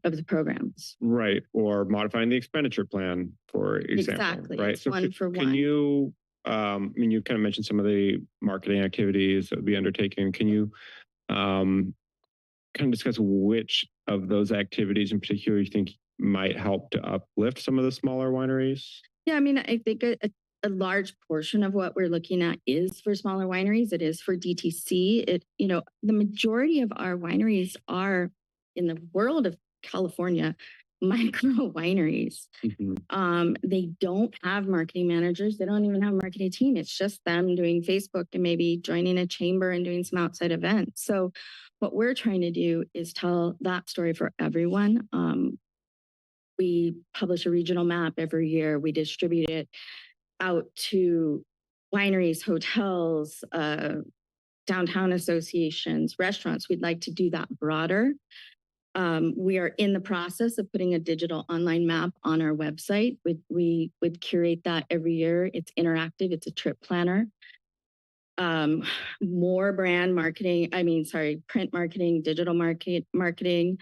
of the programs. Right. Or modifying the expenditure plan, for example. Exactly. Right. It's So one for can one. you, you kind of mentioned some of the marketing activities that would be undertaken. Can you kind of discuss which of those activities in particular you think might help to uplift some of the smaller wineries? Yeah, I think a large portion of what we're looking at is for smaller wineries. It is for DTC. The majority of our wineries are in the world of California, micro wineries. They don't have marketing managers. They don't even have a marketing team. It's just them doing Facebook and maybe joining a chamber and doing some outside events. So what we're trying to do is tell that story for everyone. We publish a regional map every year. We distribute it out to wineries, hotels, downtown associations, restaurants. We'd like to do that broader. We are in the process of putting a digital online map on our website. We would curate that every year. It's interactive. It's a trip planner. More brand marketing, print marketing, digital marketing,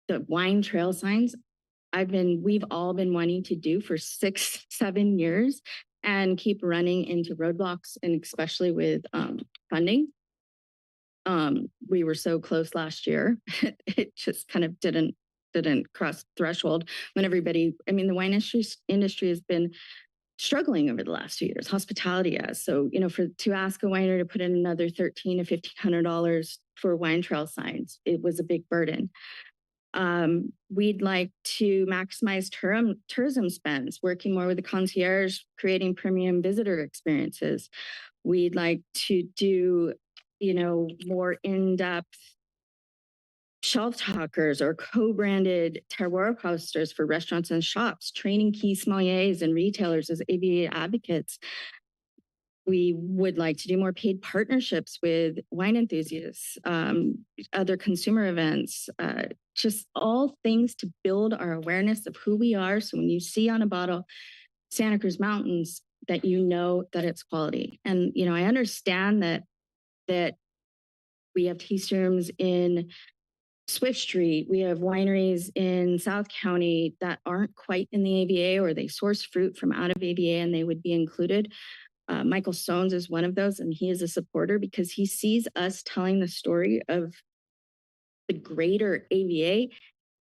the wine trail signs. We've all been wanting to do for 6-7 years and keep running into roadblocks, and especially with funding. We were so close last year. It just kind of didn't cross threshold when everybody, the wine industry has been struggling over the last 2 years. Hospitality has. So, to ask a winery to put in another $1,300 to $1,500 for wine trail signs, it was a big burden. We'd like to maximize tourism spends, working more with the concierge, creating premium visitor experiences. We'd like to do, more in-depth shelf talkers or co-branded terroir posters for restaurants and shops, training key sommeliers and retailers as AVA advocates. We would like to do more paid partnerships with wine enthusiasts, other consumer events, just all things to build our awareness of who we are. So when you see on a bottle, Santa Cruz Mountains, that you know that it's quality. And, I understand that we have tasting rooms in Swift Street. We have wineries in South County that aren't quite in the AVA, or they source fruit from out of AVA and they would be included. Michael Stones is one of those, and he is a supporter because he sees us telling the story of the greater AVA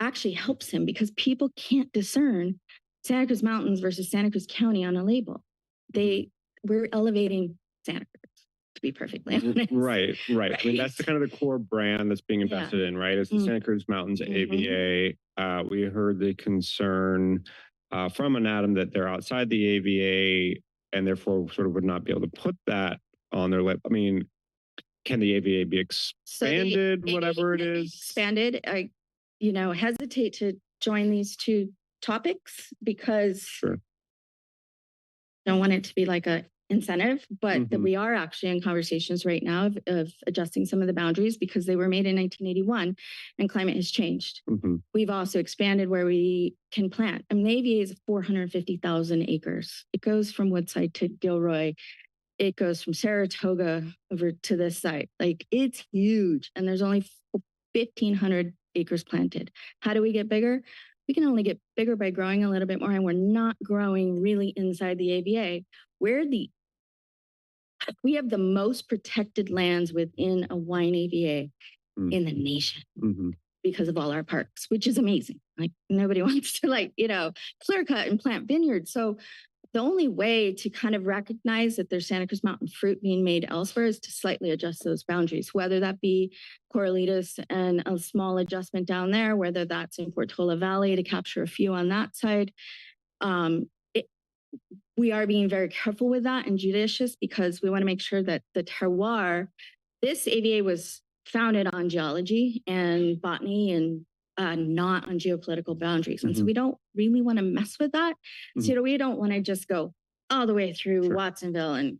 actually helps him, because people can't discern Santa Cruz Mountains versus Santa Cruz County on a label. We're elevating Santa Cruz, to be perfectly honest. Right. I mean, that's the kind of the core brand that's being invested in, right? It's the Santa Cruz Mountains AVA. We heard the concern from Anatom that they're outside the AVA and therefore sort of would not be able to put that on their lip. I mean, can the AVA be expanded, whatever it is? Expanded. I, hesitate to join these two topics because I don't want it to be like a incentive, but that we are actually in conversations right now of adjusting some of the boundaries because they were made in 1981 and climate has changed. We've also expanded where we can plant. I mean, the AVA is 450,000 acres. It goes from Woodside to Gilroy. It goes from Saratoga over to this site. Like, it's huge. And there's only 1,500 acres planted. How do we get bigger? We can only get bigger by growing a little bit more. And we're not growing really inside the AVA. We have the most protected lands within a wine AVA in the nation because of all our parks, which is amazing. Like, nobody wants to clear cut and plant vineyards. So the only way to kind of recognize that there's Santa Cruz Mountain fruit being made elsewhere is to slightly adjust those boundaries, whether that be Corralitos and a small adjustment down there, whether that's in Portola Valley to capture a few on that side. We are being very careful with that and judicious because we want to make sure that the terroir, this AVA was founded on geology and botany and not on geopolitical boundaries. And so we don't really want to mess with that. So we don't want to just go all the way through Watsonville and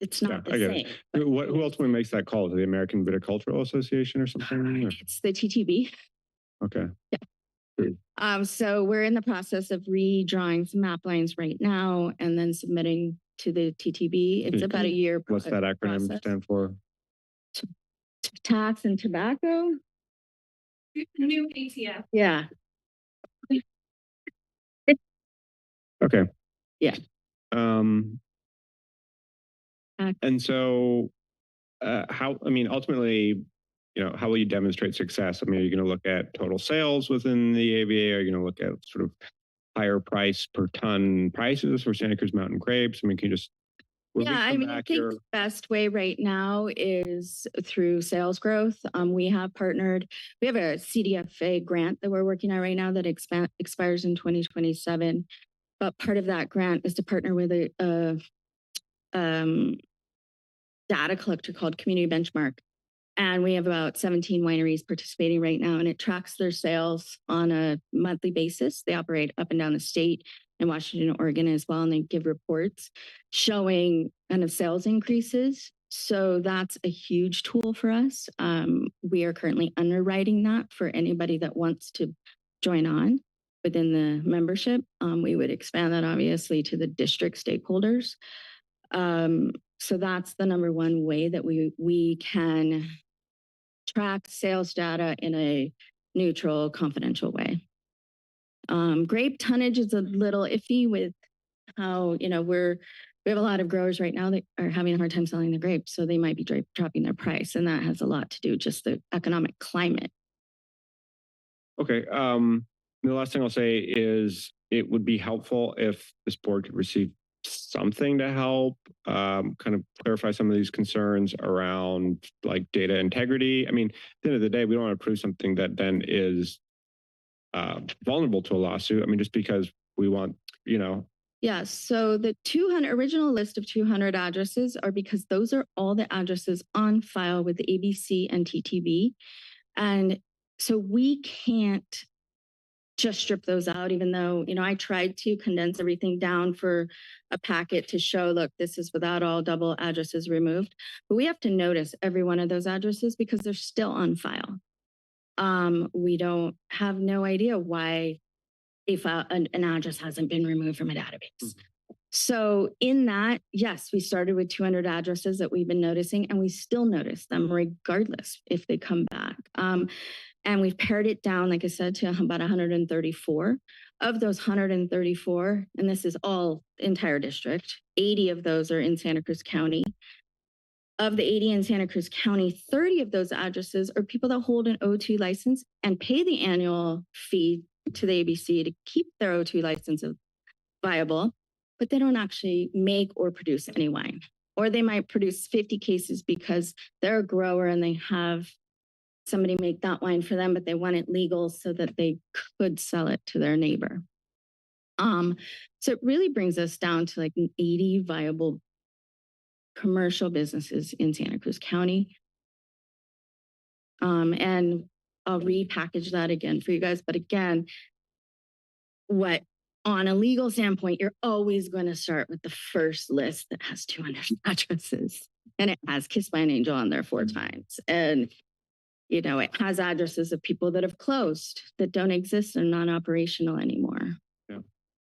it's not the same. Who ultimately makes that call? The American Viticultural Association or something? It's the TTB. Okay. Yeah. So we're in the process of redrawing some map lines right now and then submitting to the TTB. It's about a year. What's that acronym stand for? Tax and Tobacco. New ATF. Yeah. Okay. Yeah. And so ultimately, how will you demonstrate success? I mean, are you going to look at total sales within the AVA? Are you going to look at sort of higher price per ton prices for Santa Cruz Mountain grapes? I mean, can you just I think the best way right now is through sales growth. We have partnered. We have a CDFA grant that we're working on right now that expires in 2027. But part of that grant is to partner with a data collector called Community Benchmark. And we have about 17 wineries participating right now, and it tracks their sales on a monthly basis. They operate up and down the state in Washington, Oregon as well, and they give reports showing kind of sales increases. So that's a huge tool for us. We are currently underwriting that for anybody that wants to join on within the membership. We would expand that obviously to the district stakeholders. So that's the number one way that we can track sales data in a neutral, confidential way. Grape tonnage is a little iffy with how, we have a lot of growers right now that are having a hard time selling their grapes, so they might be dropping their price, and that has a lot to do with just the economic climate. Okay. The last thing I'll say is it would be helpful if this board could receive something to help kind of clarify some of these concerns around like data integrity. I mean, at the end of the day, we don't want to approve something that then is vulnerable to a lawsuit. I mean, just because we want, Yeah, so the original list of 200 addresses are because those are all the addresses on file with the ABC and TTB. And so we can't just strip those out, even though, I tried to condense everything down for a packet to show, look, this is without all double addresses removed. But we have to notice every one of those addresses because they're still on file. We don't have no idea why an address hasn't been removed from a database. So in that, yes, we started with 200 addresses that we've been noticing, and we still notice them regardless if they come back. And we've pared it down, like I said, to about 134. Of those 134, and this is all entire district, 80 of those are in Santa Cruz County. Of the 80 in Santa Cruz County, 30 of those addresses are people that hold an O2 license and pay the annual fee to the ABC to keep their O2 license viable, but they don't actually make or produce any wine. Or they might produce 50 cases because they're a grower and they have somebody make that wine for them, but they want it legal so that they could sell it to their neighbor. So it really brings us down to like 80 viable commercial businesses in Santa Cruz County. And I'll repackage that again for you guys. But again, what on a legal standpoint, you're always going to start with the first list that has 200 addresses, and it has Kissed by an Angel on there 4 times. And you know, it has addresses of people that have closed, that don't exist and non-operational anymore. Yeah.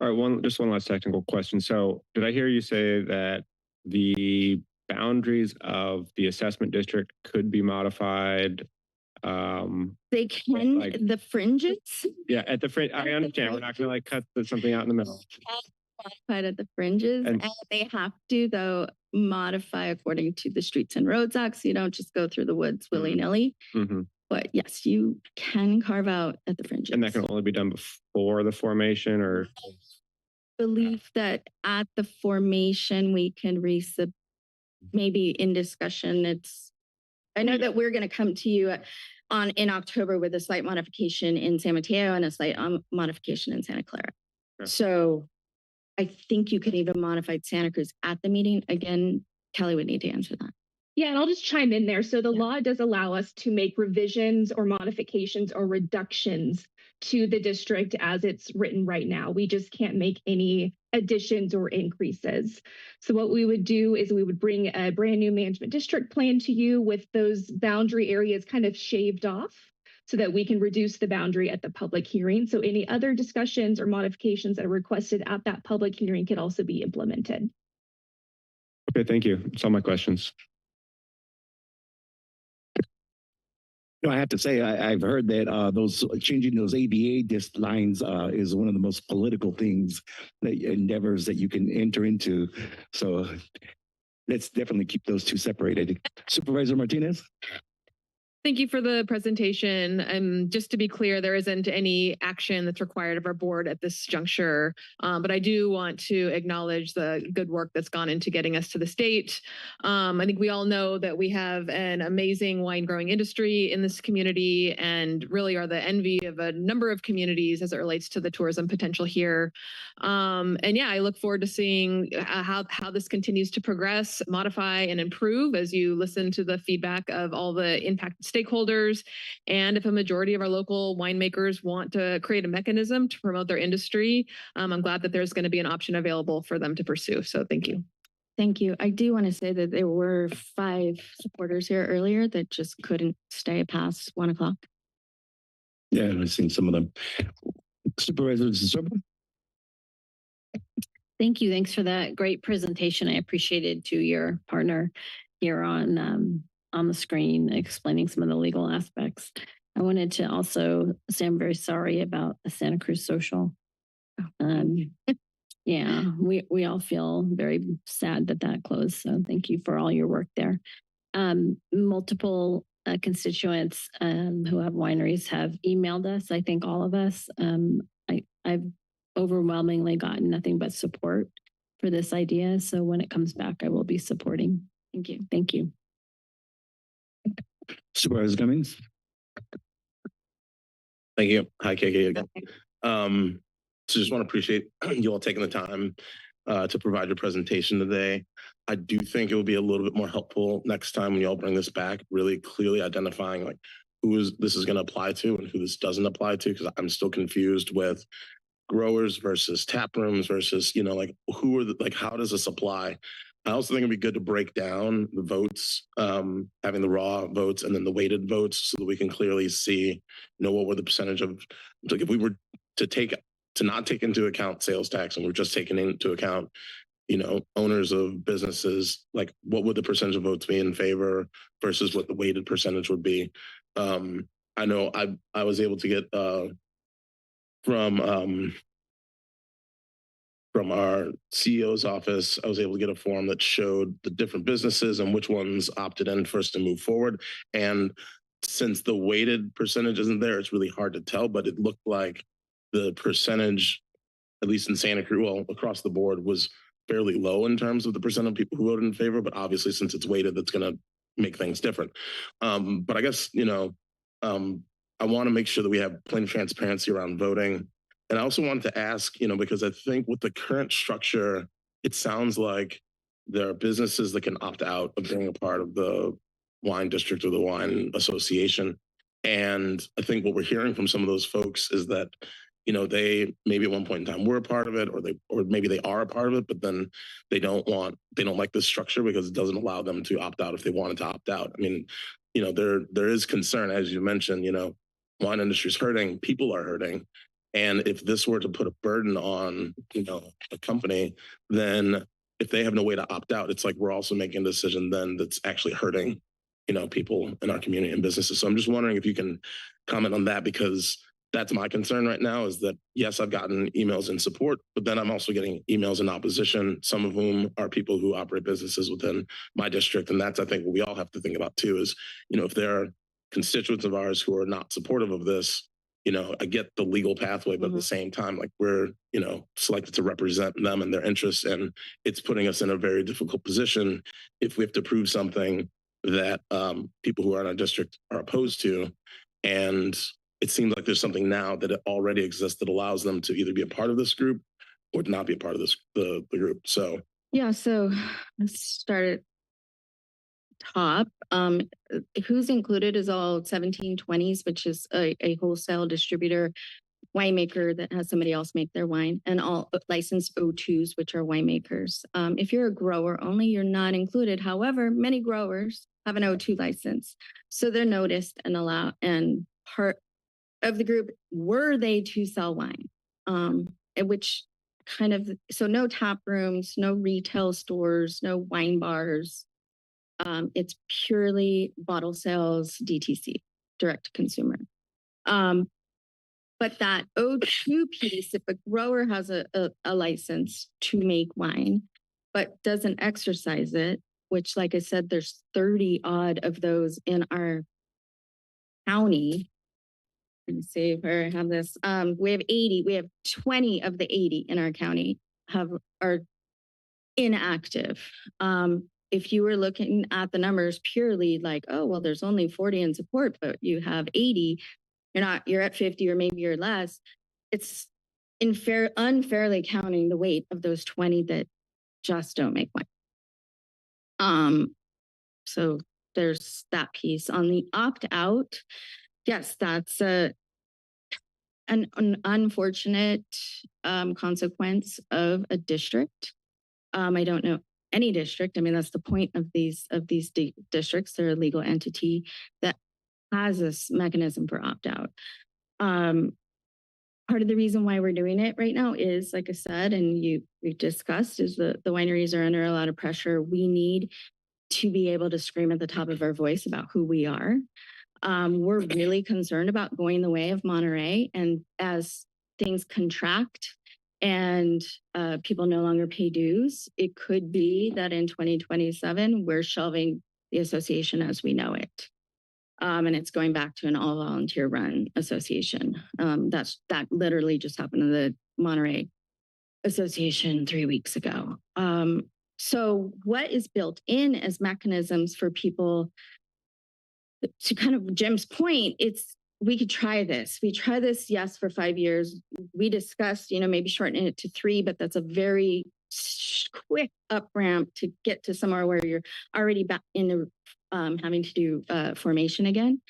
All right, just one last technical question. So did I hear you say that the boundaries of the assessment district could be modified? They can, like, the fringes? Yeah, at the fringe, I understand. We're not gonna like cut something out in the middle. Modified at the fringes, and they have to, though, modify according to the Streets and Roads Act. So you don't just go through the woods willy-nilly. Mm-hmm. But yes, you can carve out at the fringes. And that can only be done before the formation, or? I believe that at the formation, we can maybe in discussion. I know that we're going to come to you in October with a slight modification in San Mateo and a slight modification in Santa Clara. Sure. So I think you could even modify Santa Cruz at the meeting. Again, Kelly would need to answer that. Yeah, and I'll just chime in there. So the law does allow us to make revisions or modifications or reductions to the district as it's written right now. We just can't make any additions or increases. So what we would do is we would bring a brand new management district plan to you with those boundary areas kind of shaved off, so that we can reduce the boundary at the public hearing. So any other discussions or modifications that are requested at that public hearing could also be implemented. Okay, thank you. That's all my questions. No, I have to say, I've heard that those changing those ADA lines is one of the most political things, endeavors that you can enter into. So let's definitely keep those two separated. Supervisor Martinez? Thank you for the presentation. Just to be clear, there isn't any action that's required of our board at this juncture, but I do want to acknowledge the good work that's gone into getting us to the state. I think we all know that we have an amazing wine growing industry in this community and really are the envy of a number of communities as it relates to the tourism potential here. And yeah, I look forward to seeing how this continues to progress, modify, and improve as you listen to the feedback of all the impacted stakeholders. And if a majority of our local winemakers want to create a mechanism to promote their industry, I'm glad that there's going to be an option available for them to pursue. So thank you. Thank you. I do want to say that there were 5 supporters here earlier that just couldn't stay past 1 o'clock. Yeah, I've seen some of them. Supervisor Zerba? Thank you. Thanks for that great presentation. I appreciated to your partner here on the screen explaining some of the legal aspects. I wanted to also say I'm very sorry about the Santa Cruz Social. Yeah, we all feel very sad that closed. So thank you for all your work there. Multiple constituents who have wineries have emailed us. I think all of us. I've overwhelmingly gotten nothing but support for this idea. So when it comes back, I will be supporting. Thank you. Thank you. Supervisor Cummings? Thank you. Hi, KK again. So just want to appreciate you all taking the time to provide your presentation today. I do think it will be a little bit more helpful next time when you all bring this back, really clearly identifying like this is going to apply to and who this doesn't apply to, because I'm still confused with growers versus tap rooms versus, you know, like who are how does this apply? I also think it'd be good to break down the votes, having the raw votes and then the weighted votes so that we can clearly see, what were the percentage of, like if we were to not take into account sales tax and we're just taking into account owners of businesses, like what would the percentage of votes be in favor versus what the weighted percentage would be. I know I was able to get from our CEO's office, I was able to get a form that showed the different businesses and which ones opted in first to move forward. And since the weighted percentage isn't there, it's really hard to tell, but it looked like the percentage, at least in Santa Cruz, well, across the board, was fairly low in terms of the percent of people who voted in favor. But obviously, since it's weighted, that's going to make things different. But I guess, I want to make sure that we have plenty of transparency around voting. And I also wanted to ask, because I think with the current structure, it sounds like there are businesses that can opt out of being a part of the wine district or the wine association. And I think what we're hearing from some of those folks is that, they maybe at one point in time were a part of it, or maybe they are a part of it, but then they don't like this structure because it doesn't allow them to opt out if they wanted to opt out. I mean, there is concern, as you mentioned, wine industry is hurting, people are hurting. And if this were to put a burden on, a company, then if they have no way to opt out, it's like we're also making a decision then that's actually hurting, people in our community and businesses. So I'm just wondering if you can comment on that, because that's my concern right now is that, yes, I've gotten emails in support, but then I'm also getting emails in opposition, some of whom are people who operate businesses within my district. And that's, I think, what we all have to think about too is, if there are constituents of ours who are not supportive of this, I get the legal pathway, but at the same time, like we're, selected to represent them and their interests. And it's putting us in a very difficult position if we have to prove something that people who are in our district are opposed to. And it seems like there's something now that it already exists that allows them to either be a part of this group or not be a part of this the group. So yeah, so let's start at top. Who's included is all 1720s, which is a wholesale distributor winemaker that has somebody else make their wine, and all licensed O2s, which are winemakers. If you're a grower only, you're not included. However, many growers have an O2 license, so they're noticed and allowed, and part of the group were they to sell wine, which kind of, so no tap rooms, no retail stores, no wine bars. It's purely bottle sales, DTC, direct to consumer. But that O2 piece, if a grower has a license to make wine, but doesn't exercise it, which, like I said, there's 30 odd of those in our county. Let me see if I have this. We have 80. We have 20 of the 80 in our county are inactive. If you were looking at the numbers purely like, oh, well, there's only 40 in support, but you have 80, you're at 50 or maybe you're less. It's unfairly counting the weight of those 20 that just don't make wine. So there's that piece. On the opt-out, yes, that's an unfortunate consequence of a district. I don't know any district. I mean, that's the point of these districts. They're a legal entity that has this mechanism for opt-out. Part of the reason why we're doing it right now is, like I said, and we've discussed, is the wineries are under a lot of pressure. We need to be able to scream at the top of our voice about who we are. We're really concerned about going the way of Monterey, and as things contract and people no longer pay dues, it could be that in 2027, we're shelving the association as we know it. And it's going back to an all volunteer run association. That literally just happened to the Monterey Association 3 weeks ago. So what is built in as mechanisms for people to kind of Jim's point, we could try this. We try this, yes, for 5 years. We discussed, maybe shortening it to 3, but that's a very quick up ramp to get to somewhere where you're already back in the having to do formation again.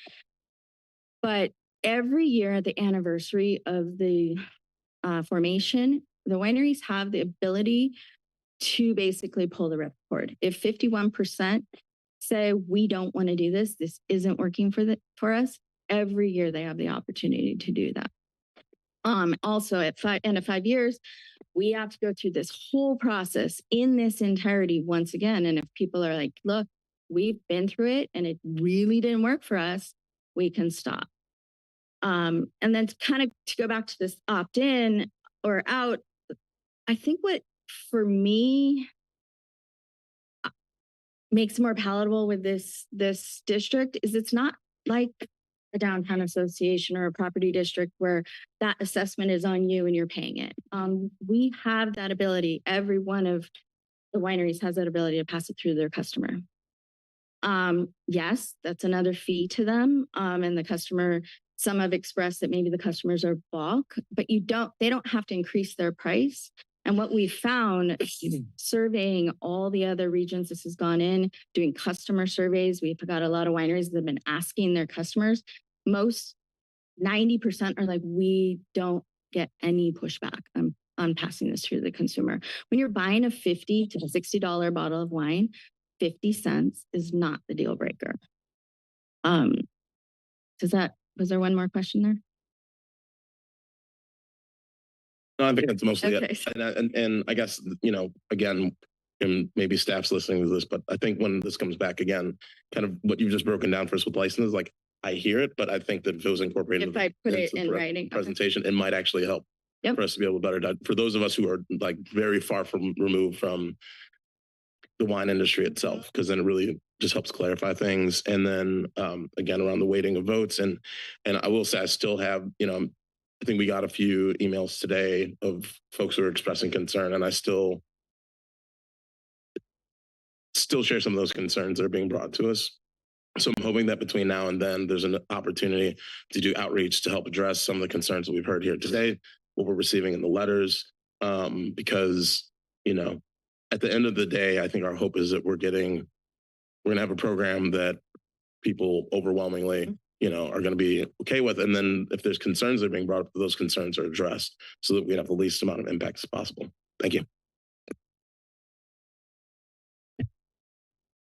But every year at the anniversary of the formation, the wineries have the ability to basically pull the ripcord. If 51% say we don't want to do this isn't working for us, every year they have the opportunity to do that. Also, at 5 years, we have to go through this whole process in this entirety once again. And if people are like, look, we've been through it and it really didn't work for us, we can stop. And then to go back to this opt-in or out, I think what for me makes more palatable with this district is it's not like a downtown association or a property district where that assessment is on you and you're paying it. We have that ability. Every one of the wineries has that ability to pass it through their customer. Yes, that's another fee to them. And the customer, some have expressed that maybe the customers are bulk, but they don't have to increase their price. And what we found surveying all the other regions, this has gone in, doing customer surveys. We've got a lot of wineries that have been asking their customers. Most 90% are like, we don't get any pushback on passing this through the consumer. When you're buying a $50 to $60 bottle of wine, 50 cents is not the deal breaker. Was there one more question there? No, I think that's mostly Okay. it. And I guess, you know, again, and maybe staff's listening to this, but I think when this comes back again, kind of what you've just broken down for us with licenses, like I hear it, but I think that if it was incorporated If I put it into the in writing. Okay. presentation, it might actually help for us to be able to better, for those of us who are like very far from removed from the wine industry itself, because then it really just helps clarify things. And then again, around the weighting of votes. And I will say I still have, you know, I think we got a few emails today of folks who are expressing concern, and I still share some of those concerns that are being brought to us. So I'm hoping that between now and then, there's an opportunity to do outreach to help address some of the concerns that we've heard here today, what we're receiving in the letters, because, you know, at the end of the day, I think our hope is that we're going to have a program that people overwhelmingly, you know, are going to be okay with. And then if there's concerns that are being brought up, those concerns are addressed so that we have the least amount of impact as possible. Thank you.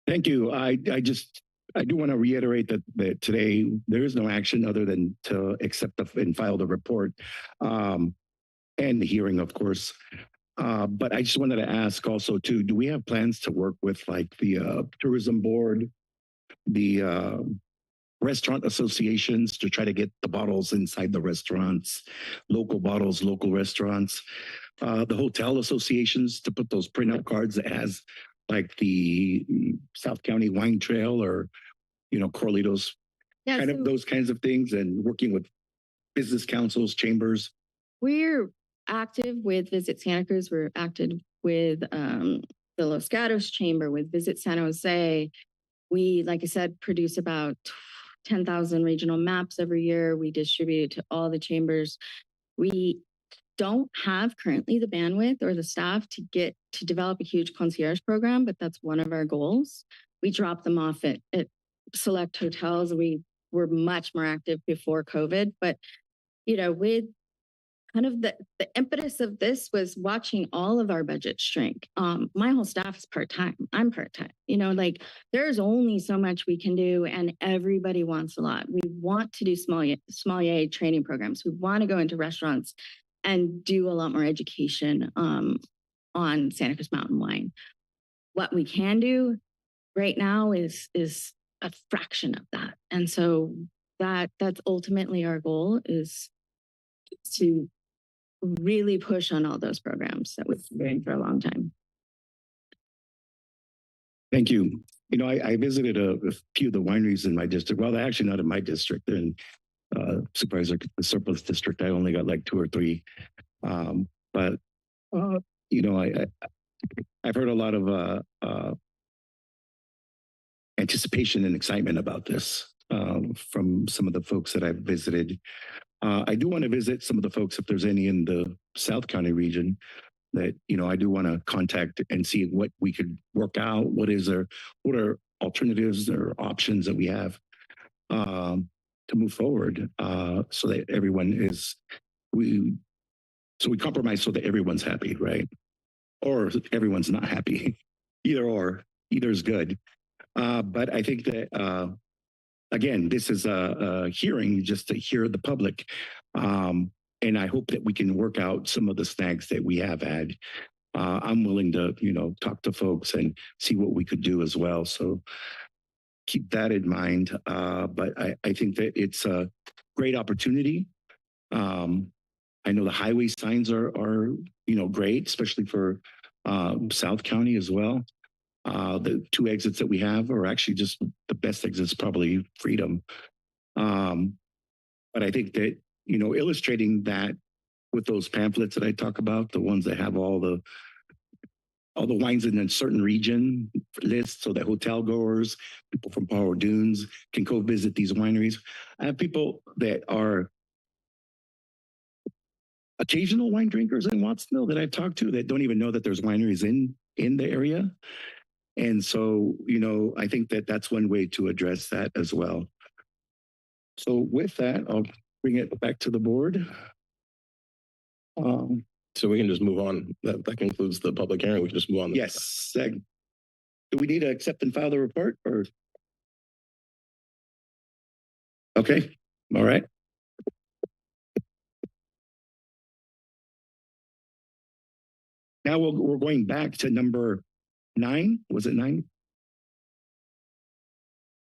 Thank you. I do want to reiterate that today there is no action other than to accept and file the report and the hearing, of course. But I just wanted to ask also too, do we have plans to work with like the tourism board, the restaurant associations to try to get the bottles inside the restaurants, local bottles, local restaurants, the hotel associations to put those printout cards that has like the South County Wine Trail or, you know, Corlitos, kind of those kinds of things, and working with business councils, chambers. We're active with Visit Santa Cruz. We're active with the Los Gatos Chamber, with Visit San Jose. We, like I said, produce about 10,000 regional maps every year. We distribute it to all the chambers. We don't have currently the bandwidth or the staff to develop a huge concierge program, but that's one of our goals. We drop them off at select hotels. We were much more active before COVID, but you know, with kind of the impetus of this was watching all of our budgets shrink. My whole staff is part-time. I'm part-time. You know, like there's only so much we can do, and everybody wants a lot. We want to do sommelier training programs. We want to go into restaurants and do a lot more education on Santa Cruz Mountain wine. What we can do right now is a fraction of that. And so that's ultimately our goal, is to really push on all those programs that we've been doing for a long time. Thank you. You know, I visited a few of the wineries in my district. Well, they're actually not in my district. They're in Supervisor, the surplus district. I only got like 2 or 3. But you know, I've heard a lot of anticipation and excitement about this from some of the folks that I've visited. I do want to visit some of the folks, if there's any in the South County region, that, you know, I do want to contact and see what we could work out. What are alternatives or options that we have to move forward, so that everyone we compromise so that everyone's happy, right? Or everyone's not happy. Either is good. But I think that, again, this is a hearing just to hear the public. and I hope that we can work out some of the snags that we have had. I'm willing to, talk to folks and see what we could do as well. So keep that in mind. But I think that it's a great opportunity. I know the highway signs are great, especially for South County as well. The two exits that we have are actually just the best exits, probably Freedom. But I think that, illustrating that with those pamphlets that I talk about, the ones that have all the wines in a certain region list, so that hotel goers, people from Power Dunes can go visit these wineries. I have people that are occasional wine drinkers in Wattsville that I've talked to that don't even know that there's wineries in the area. And so, I think that that's one way to address that as well. So with that, I'll bring it back to the board. So we can just move on. That concludes the public hearing. We can just move on. Yes. Do we need to accept and file the report or? Okay. All right. Now we're going back to number 9. Was it 9?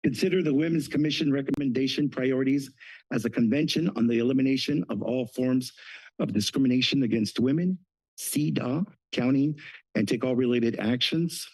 Consider the Women's Commission recommendation priorities as a convention on the elimination of all forms of discrimination against women, CDAW, county, and take all related actions.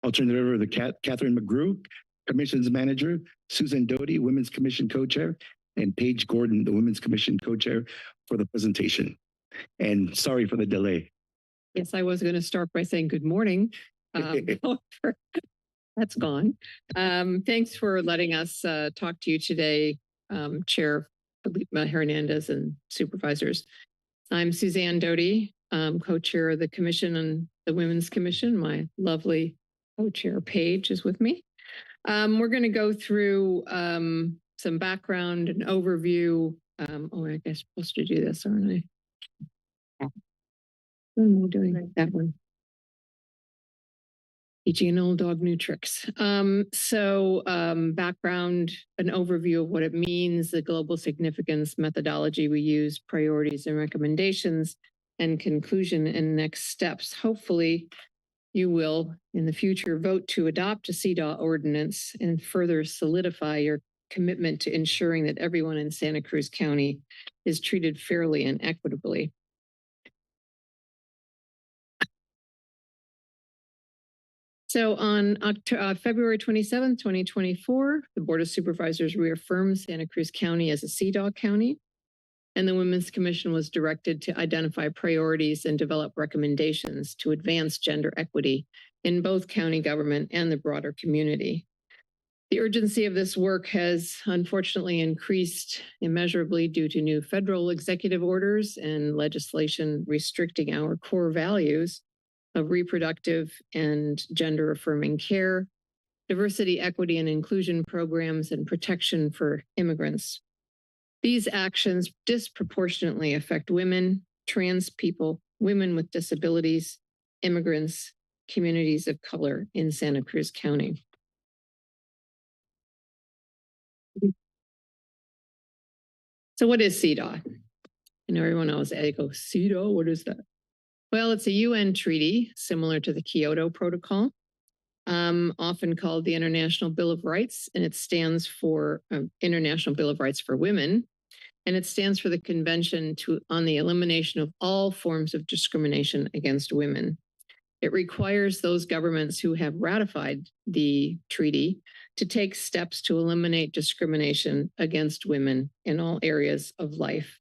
I'll turn it over to Catherine McGrew, Commission's Manager, Susan Doty, Women's Commission Co-Chair, and Paige Gordon, the Women's Commission Co-Chair, for the presentation. And sorry for the delay. Yes, I was going to start by saying good morning. However, that's gone. Thanks for letting us talk to you today, Chair Felipe Hernandez and supervisors. I'm Suzanne Doty, co-chair of the Commission and the Women's Commission. My lovely co-chair Paige is with me. We're going to go through some background and overview. I guess I'm supposed to do this, aren't I? I'm doing that one. Teaching an old dog new tricks. Background, an overview of what it means, the global significance methodology we use, priorities and recommendations, and conclusion and next steps. Hopefully, you will, in the future, vote to adopt a CDAW ordinance and further solidify your commitment to ensuring that everyone in Santa Cruz County is treated fairly and equitably. So on February 27th, 2024, the Board of Supervisors reaffirmed Santa Cruz County as a CDAW county, and the Women's Commission was directed to identify priorities and develop recommendations to advance gender equity in both county government and the broader community. The urgency of this work has unfortunately increased immeasurably due to new federal executive orders and legislation restricting our core values of reproductive and gender affirming care, diversity, equity, and inclusion programs, and protection for immigrants. These actions disproportionately affect women, trans people, women with disabilities, immigrants, communities of color in Santa Cruz County. So what is CDAW? And everyone else, I go, CDAW, what is that? Well, it's a UN treaty similar to the Kyoto Protocol, often called the International Bill of Rights, and it stands for International Bill of Rights for Women, and it stands for the Convention on the Elimination of All Forms of Discrimination Against Women. It requires those governments who have ratified the treaty to take steps to eliminate discrimination against women in all areas of life.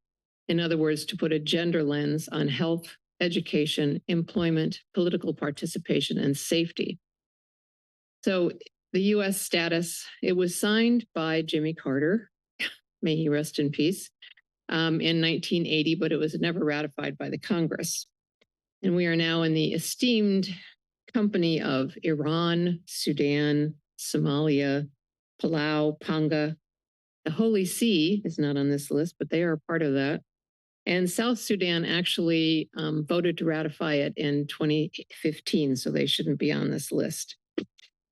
In other words, to put a gender lens on health, education, employment, political participation, and safety. So the U.S. status, it was signed by Jimmy Carter, may he rest in peace, in 1980, but it was never ratified by the Congress. And we are now in the esteemed company of Iran, Sudan, Somalia, Palau, Tonga. The Holy See is not on this list, but they are part of that. And South Sudan actually voted to ratify it in 2015, so they shouldn't be on this list.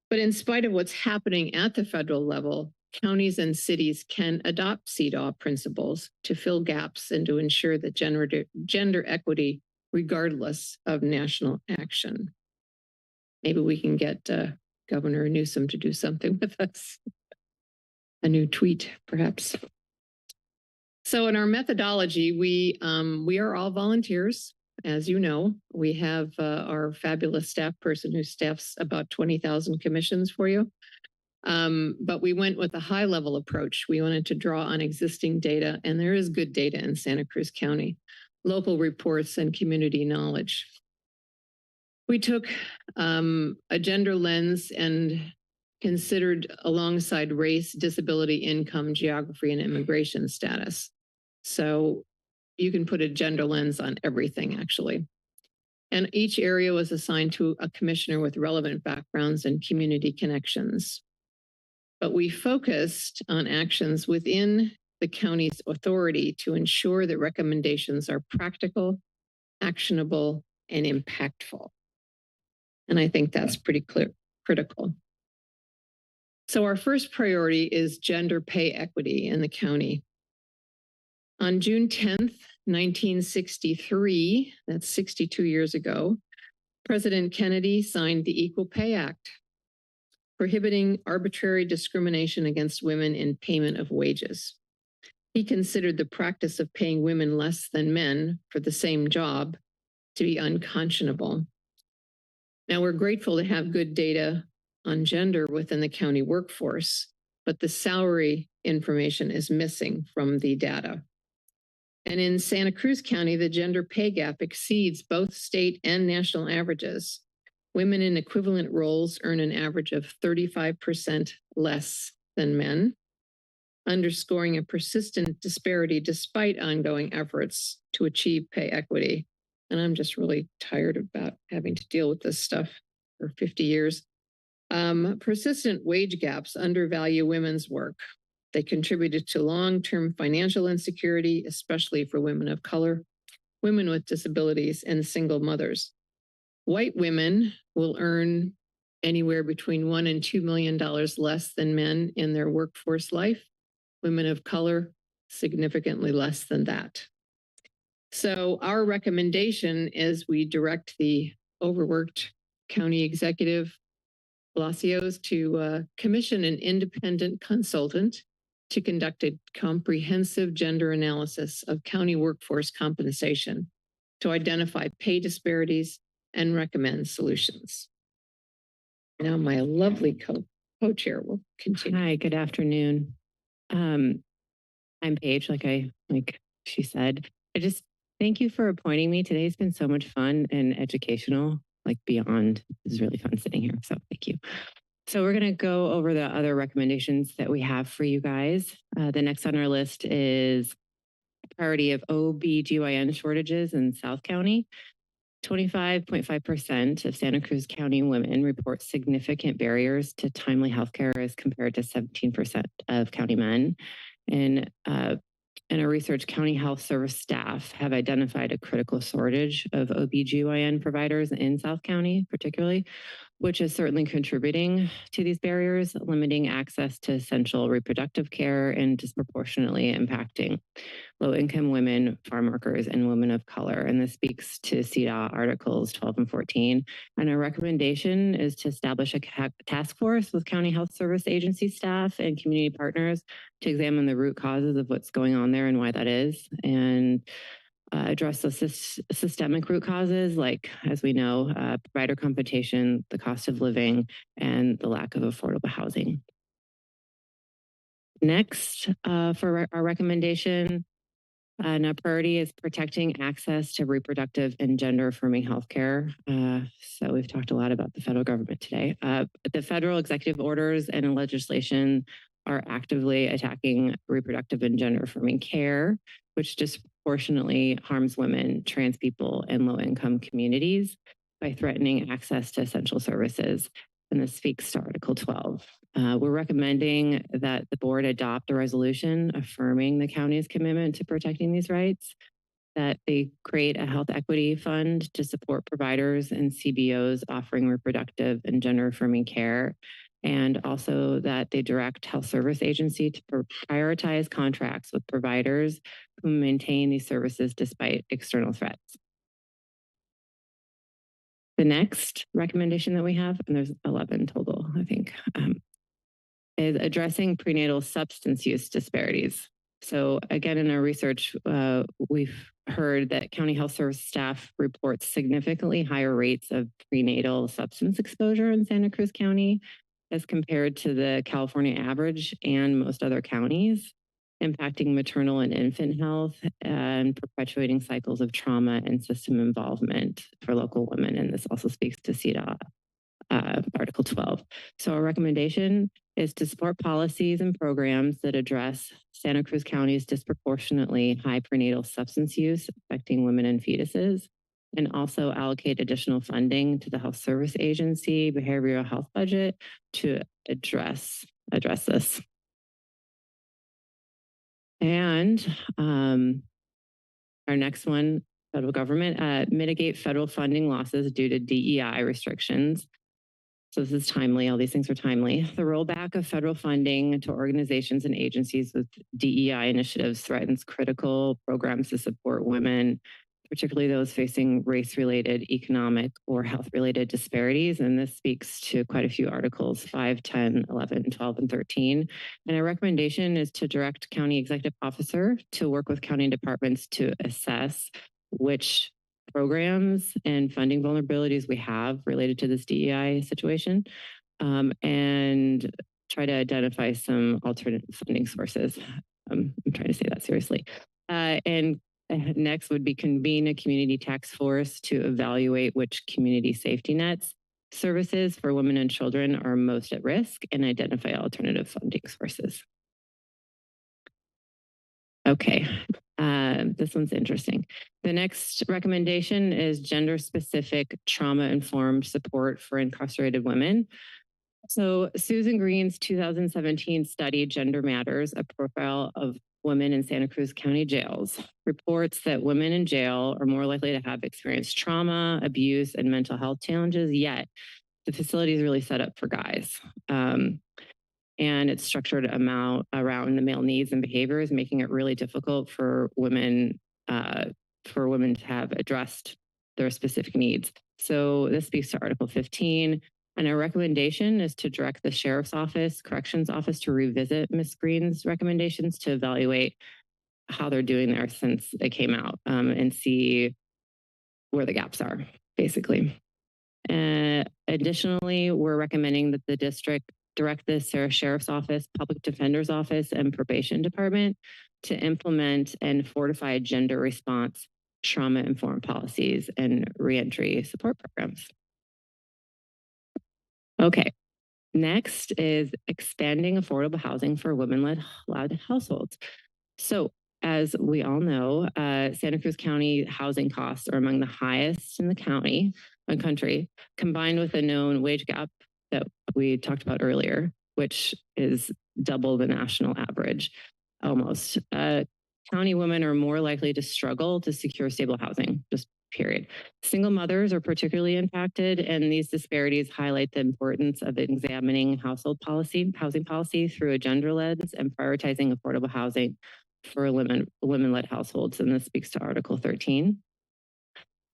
But in spite of what's happening at the federal level, counties and cities can adopt CEDAW principles to fill gaps and to ensure that gender equity regardless of national action. Maybe we can get Governor Newsom to do something with us. A new tweet, perhaps. So in our methodology, we are all volunteers. As you know, we have our fabulous staff person who staffs about 20,000 commissions for you. But we went with a high level approach. We wanted to draw on existing data, and there is good data in Santa Cruz County, local reports and community knowledge. We took a gender lens and considered alongside race, disability, income, geography, and immigration status. So you can put a gender lens on everything, actually. And each area was assigned to a commissioner with relevant backgrounds and community connections. But we focused on actions within the county's authority to ensure that recommendations are practical, actionable, and impactful. And I think that's pretty critical. So our first priority is gender pay equity in the county. On June 10th, 1963, that's 62 years ago, President Kennedy signed the Equal Pay Act, prohibiting arbitrary discrimination against women in payment of wages. He considered the practice of paying women less than men for the same job to be unconscionable. Now, we're grateful to have good data on gender within the county workforce, but the salary information is missing from the data. And in Santa Cruz County, the gender pay gap exceeds both state and national averages. Women in equivalent roles earn an average of 35% less than men, underscoring a persistent disparity despite ongoing efforts to achieve pay equity. And I'm just really tired about having to deal with this stuff for 50 years. Persistent wage gaps undervalue women's work. They contributed to long-term financial insecurity, especially for women of color, women with disabilities, and single mothers. White women will earn anywhere between $1 and $2 million less than men in their workforce life. Women of color, significantly less than that. So our recommendation is we direct the overworked county executive Palacios to commission an independent consultant to conduct a comprehensive gender analysis of county workforce compensation to identify pay disparities and recommend solutions. Now my lovely co-chair will continue. Hi, good afternoon. I'm Paige, like she said. I just thank you for appointing me. Today's been so much fun and educational, like beyond. This is really fun sitting here, so thank you. So we're going to go over the other recommendations that we have for you guys. The next on our list is priority of OB/GYN shortages in South County. 25.5% of Santa Cruz County women report significant barriers to timely healthcare as compared to 17% of county men. And in our research, county health service staff have identified a critical shortage of OB/GYN providers in South County, particularly, which is certainly contributing to these barriers, limiting access to essential reproductive care and disproportionately impacting low-income women, farm workers, and women of color. And this speaks to CEDAW Articles 12 and 14. And our recommendation is to establish a task force with county health service agency staff and community partners to examine the root causes of what's going on there and why that is, and address the systemic root causes, like, as we know, provider competition, the cost of living, and the lack of affordable housing. Next, for our recommendation, and our priority is protecting access to reproductive and gender affirming healthcare. So we've talked a lot about the federal government today. The federal executive orders and legislation are actively attacking reproductive and gender affirming care, which disproportionately harms women, trans people, and low-income communities by threatening access to essential services. And this speaks to Article 12. We're recommending that the board adopt a resolution affirming the county's commitment to protecting these rights. that they create a health equity fund to support providers and CBOs offering reproductive and gender affirming care. And also that they direct Health Service Agency to prioritize contracts with providers who maintain these services despite external threats. The next recommendation that we have, and there's 11 total, I think, is addressing prenatal substance use disparities. So again, in our research, we've heard that County Health Service staff reports significantly higher rates of prenatal substance exposure in Santa Cruz County as compared to the California average and most other counties, impacting maternal and infant health and perpetuating cycles of trauma and system involvement for local women. And this also speaks to CEDA Article 12. So our recommendation is to support policies and programs that address Santa Cruz County's disproportionately high prenatal substance use affecting women and fetuses, and also allocate additional funding to the Health Service Agency behavioral health budget to address this. And our next one, federal government, mitigate federal funding losses due to DEI restrictions. So this is timely. All these things are timely. The rollback of federal funding to organizations and agencies with DEI initiatives threatens critical programs to support women, particularly those facing race-related, economic, or health-related disparities. And this speaks to quite a few articles, 5, 10, 11, 12, and 13. And our recommendation is to direct county executive officer to work with county departments to assess which programs and funding vulnerabilities we have related to this DEI situation, and try to identify some alternate funding sources. I'm trying to say that seriously. And next would be convene a community task force to evaluate which community safety nets services for women and children are most at risk and identify alternative funding sources. Okay, this one's interesting. The next recommendation is gender-specific trauma-informed support for incarcerated women. So Susan Green's 2017 study, Gender Matters, a profile of women in Santa Cruz County jails, reports that women in jail are more likely to have experienced trauma, abuse, and mental health challenges, yet the facility is really set up for guys. And it's structured around the male needs and behaviors, making it really difficult for women to have addressed their specific needs. So this speaks to Article 15. And our recommendation is to direct the Sheriff's Office, Corrections Office to revisit Ms. Green's recommendations to evaluate how they're doing there since they came out, and see where the gaps are, basically. Additionally, we're recommending that the district direct the Sheriff's Office, Public Defender's Office, and Probation Department to implement and fortify gender response, trauma-informed policies, and reentry support programs. Okay, next is expanding affordable housing for women-led households. So as we all know, Santa Cruz County housing costs are among the highest in the country, combined with a known wage gap that we talked about earlier, which is double the national average, almost. County women are more likely to struggle to secure stable housing, just period. Single mothers are particularly impacted, and these disparities highlight the importance of examining housing policy through a gender lens and prioritizing affordable housing for women-led households. And this speaks to Article 13.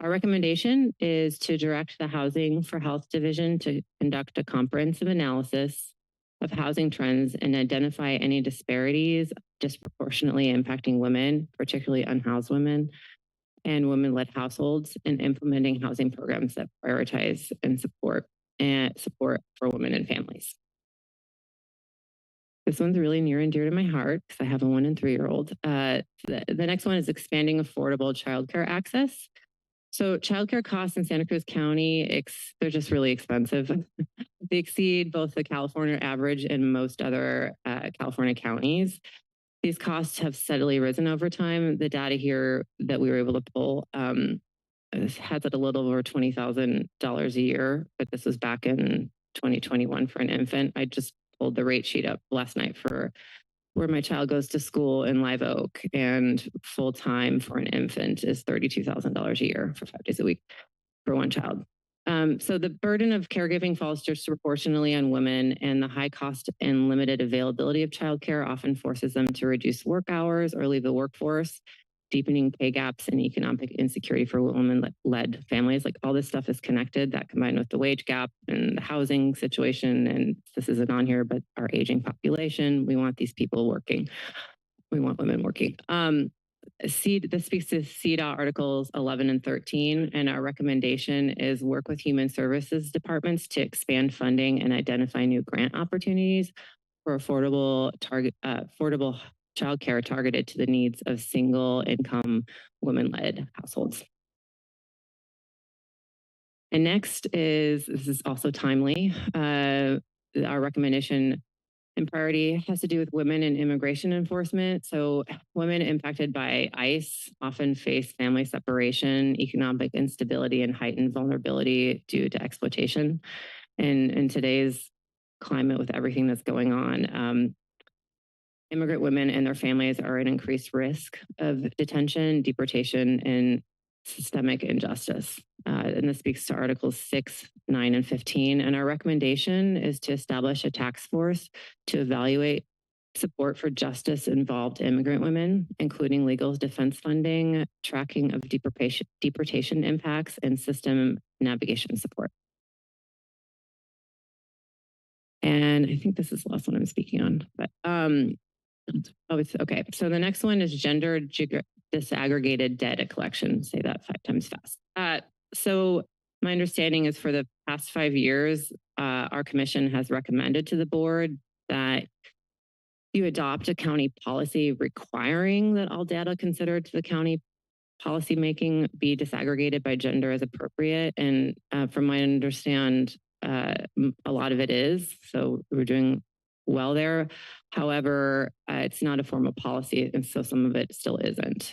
Our recommendation is to direct the Housing for Health Division to conduct a comprehensive analysis of housing trends and identify any disparities disproportionately impacting women, particularly unhoused women, and women-led households, and implementing housing programs that prioritize and support for women and families. This one's really near and dear to my heart because I have a 1- and 3-year-old. The next one is expanding affordable childcare access. So childcare costs in Santa Cruz County, they're just really expensive. They exceed both the California average and most other California counties. These costs have steadily risen over time. The data here that we were able to pull has it a little over $20,000 a year, but this was back in 2021 for an infant. I just pulled the rate sheet up last night for where my child goes to school in Live Oak, and full-time for an infant is $32,000 a year for 5 days a week for one child. So the burden of caregiving falls disproportionately on women, and the high cost and limited availability of childcare often forces them to reduce work hours or leave the workforce, deepening pay gaps and economic insecurity for women-led families. Like, all this stuff is connected, that combined with the wage gap and the housing situation, and this isn't on here, but our aging population, we want these people working. We want women working. This speaks to CDOT Articles 11 and 13, and our recommendation is work with human services departments to expand funding and identify new grant opportunities for affordable childcare targeted to the needs of single income women-led households. And next this is also timely. Our recommendation and priority has to do with women in immigration enforcement. So women impacted by ICE often face family separation, economic instability, and heightened vulnerability due to exploitation. And in today's climate, with everything that's going on, immigrant women and their families are at increased risk of detention, deportation, and systemic injustice. And this speaks to Articles 6, 9, and 15. And our recommendation is to establish a task force to evaluate support for justice-involved immigrant women, including legal defense funding, tracking of deportation impacts, and system navigation support. And I think this is the last one I'm speaking on, but okay. So the next one is gender disaggregated data collection. Say that 5 times fast. So my understanding is for the past 5 years, our commission has recommended to the board that you adopt a county policy requiring that all data considered to the county policymaking be disaggregated by gender as appropriate. And from my understand, a lot of it is. So we're doing well there. However, it's not a formal policy, and so some of it still isn't.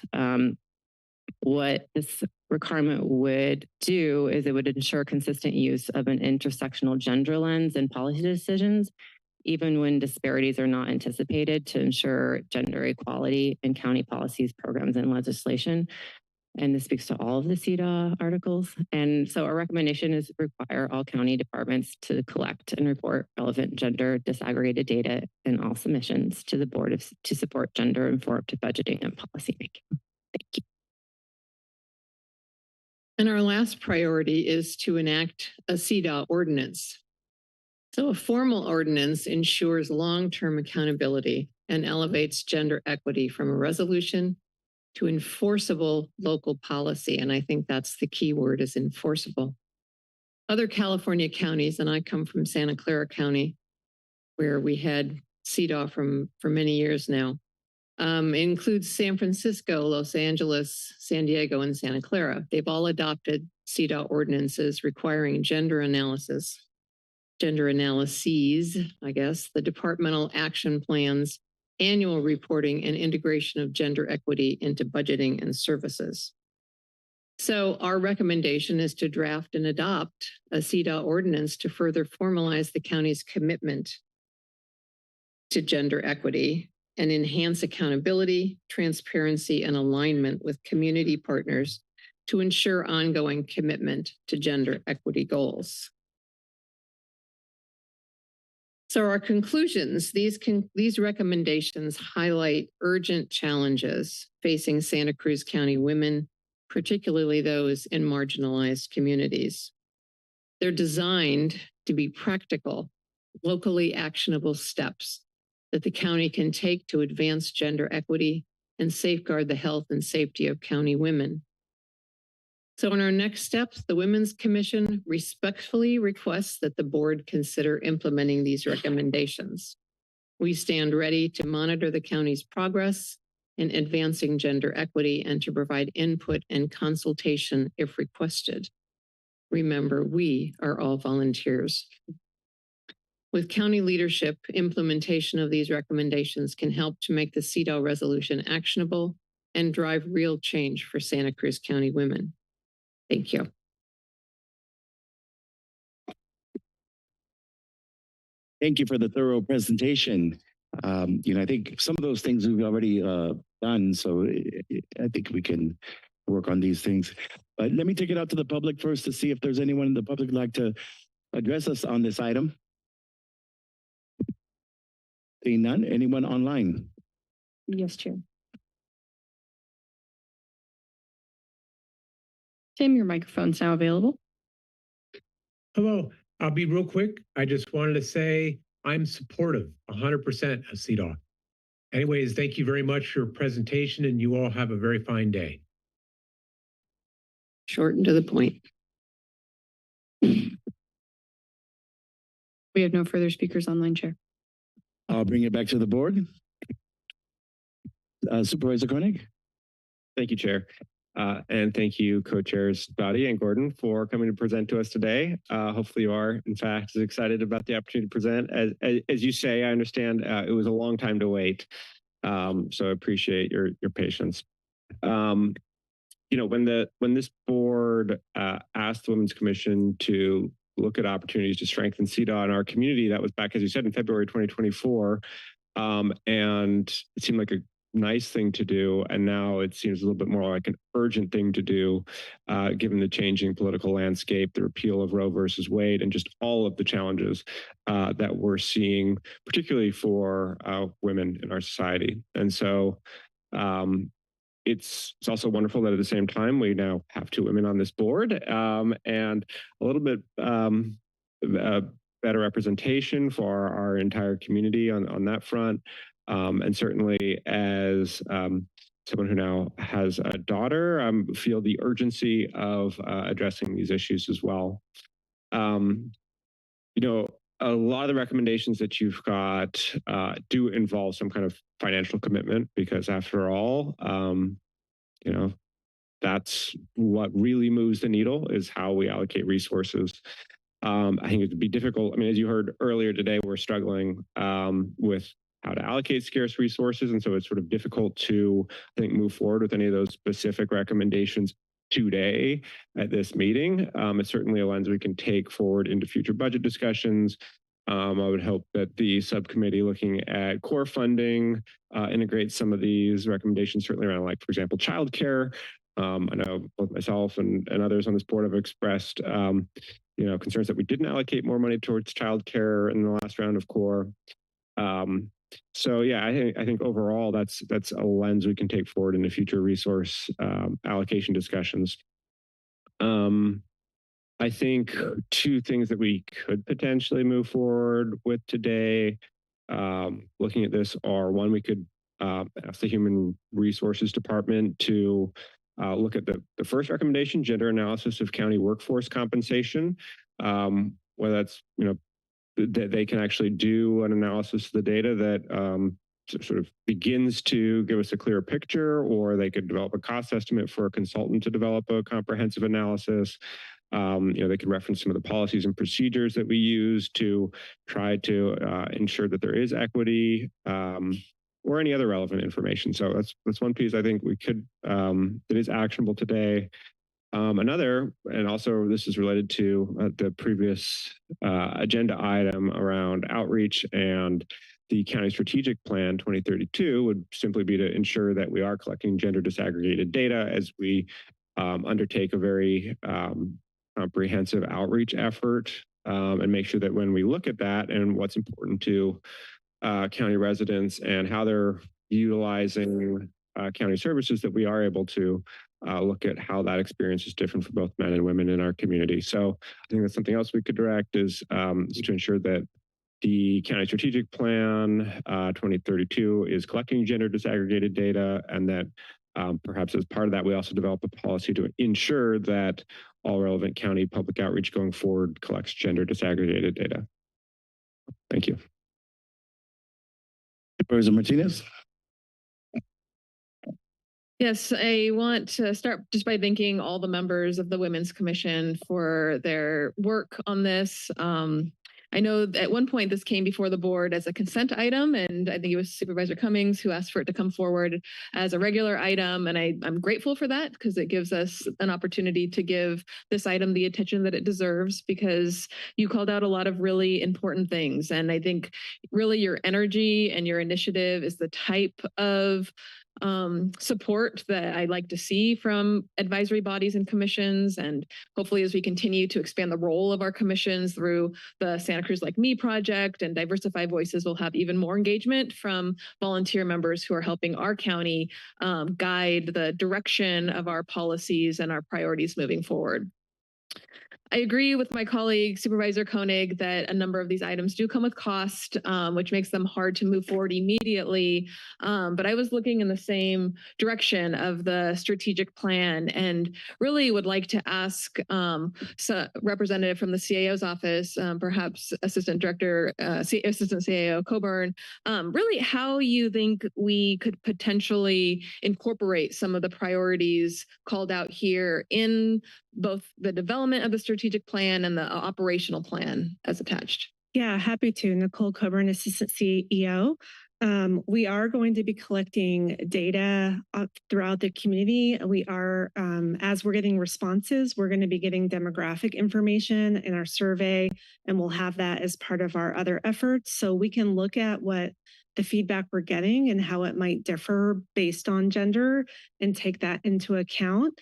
What this requirement would do is it would ensure consistent use of an intersectional gender lens in policy decisions, even when disparities are not anticipated, to ensure gender equality in county policies, programs, and legislation. And this speaks to all of the CEDA articles. And so our recommendation is require all county departments to collect and report relevant gender disaggregated data in all submissions to the board to support gender informed budgeting and policymaking. Thank you. And our last priority is to enact a CEDA ordinance. So a formal ordinance ensures long-term accountability and elevates gender equity from a resolution to enforceable local policy. And I think that's the key word, is enforceable. Other California counties, and I come from Santa Clara County, where we had CEDA for many years now, includes San Francisco, Los Angeles, San Diego, and Santa Clara. They've all adopted CEDA ordinances requiring gender analyses, I guess, the departmental action plans, annual reporting, and integration of gender equity into budgeting and services. So our recommendation is to draft and adopt a CEDA ordinance to further formalize the county's commitment to gender equity and enhance accountability, transparency, and alignment with community partners to ensure ongoing commitment to gender equity goals. So our conclusions, these recommendations highlight urgent challenges facing Santa Cruz County women, particularly those in marginalized communities. They're designed to be practical, locally actionable steps that the county can take to advance gender equity and safeguard the health and safety of county women. So in our next steps, the Women's Commission respectfully requests that the board consider implementing these recommendations. We stand ready to monitor the county's progress in advancing gender equity and to provide input and consultation if requested. Remember, we are all volunteers. With county leadership, implementation of these recommendations can help to make the CEDA resolution actionable and drive real change for Santa Cruz County women. Thank you. Thank you for the thorough presentation. I think some of those things we've already done, so I think we can work on these things. But let me take it out to the public first to see if there's anyone in the public who'd like to address us on this item. Seeing none, anyone online? Yes, Chair. Tim, your microphone's now available. Hello, I'll be real quick. I just wanted to say I'm supportive 100% of CDOT. Anyways, thank you very much for your presentation and you all have a very fine day. Short and to the point. We have no further speakers online, Chair. I'll bring it back to the board. Supervisor Koenig. Thank you, Chair. And thank you, co-chairs Dottie and Gordon, for coming to present to us today. Hopefully you are, in fact, as excited about the opportunity to present. As you say, I understand it was a long time to wait. So I appreciate your patience. When this board asked the Women's Commission to look at opportunities to strengthen CDOT in our community, that was back, as you said, in February 2024. And it seemed like a nice thing to do, and now it seems a little bit more like an urgent thing to do, given the changing political landscape, the repeal of Roe versus Wade, and just all of the challenges that we're seeing, particularly for women in our society. And so it's also wonderful that at the same time we now have 2 women on this board, and a little bit better representation for our entire community on that front. And certainly as someone who now has a daughter, feel the urgency of addressing these issues as well. A lot of the recommendations that you've got do involve some kind of financial commitment, because after all, that's what really moves the needle, is how we allocate resources. I think it would be difficult. I mean, as you heard earlier today, we're struggling with how to allocate scarce resources. And so it's sort of difficult to, I think, move forward with any of those specific recommendations today at this meeting. It's certainly a lens we can take forward into future budget discussions. I would hope that the subcommittee looking at core funding integrates some of these recommendations, certainly around, like, for example, childcare. I know both myself and others on this board have expressed concerns that we didn't allocate more money towards childcare in the last round of core. So yeah, I think overall that's a lens we can take forward in the future resource allocation discussions. I think 2 things that we could potentially move forward with today, looking at this, are: one, we could ask the Human Resources Department to look at the first recommendation, gender analysis of county workforce compensation, whether that's that they can actually do an analysis of the data that sort of begins to give us a clearer picture, or they could develop a cost estimate for a consultant to develop a comprehensive analysis. They could reference some of the policies and procedures that we use to try to ensure that there is equity, or any other relevant information. So that's one piece I think we could, that is actionable today. Another, and also this is related to the previous agenda item around outreach and the county strategic plan 2032, would simply be to ensure that we are collecting gender disaggregated data as we undertake a very comprehensive outreach effort, and make sure that when we look at that and what's important to county residents and how they're utilizing county services, that we are able to look at how that experience is different for both men and women in our community. So I think that's something else we could direct, is to ensure that the county strategic plan 2032 is collecting gender disaggregated data, and that perhaps as part of that, we also develop a policy to ensure that all relevant county public outreach going forward collects gender disaggregated data. Thank you. Supervisor Martinez. Yes, I want to start just by thanking all the members of the Women's Commission for their work on this. I know at one point this came before the board as a consent item, and I think it was Supervisor Cummings who asked for it to come forward as a regular item. And I'm grateful for that because it gives us an opportunity to give this item the attention that it deserves, because you called out a lot of really important things. And I think really your energy and your initiative is the type of support that I'd like to see from advisory bodies and commissions. And hopefully as we continue to expand the role of our commissions through the Santa Cruz Like Me project and Diversify Voices, we'll have even more engagement from volunteer members who are helping our county guide the direction of our policies and our priorities moving forward. I agree with my colleague Supervisor Koenig that a number of these items do come with cost, which makes them hard to move forward immediately. But I was looking in the same direction of the strategic plan and really would like to ask representative from the CAO's office, perhaps Assistant CAO Coburn, really how you think we could potentially incorporate some of the priorities called out here in both the development of the strategic plan and the operational plan as attached. Yeah, happy to. Nicole Coburn, Assistant CEO. We are going to be collecting data throughout the community. We are, as we're getting responses, we're going to be getting demographic information in our survey, and we'll have that as part of our other efforts. So we can look at what the feedback we're getting and how it might differ based on gender and take that into account.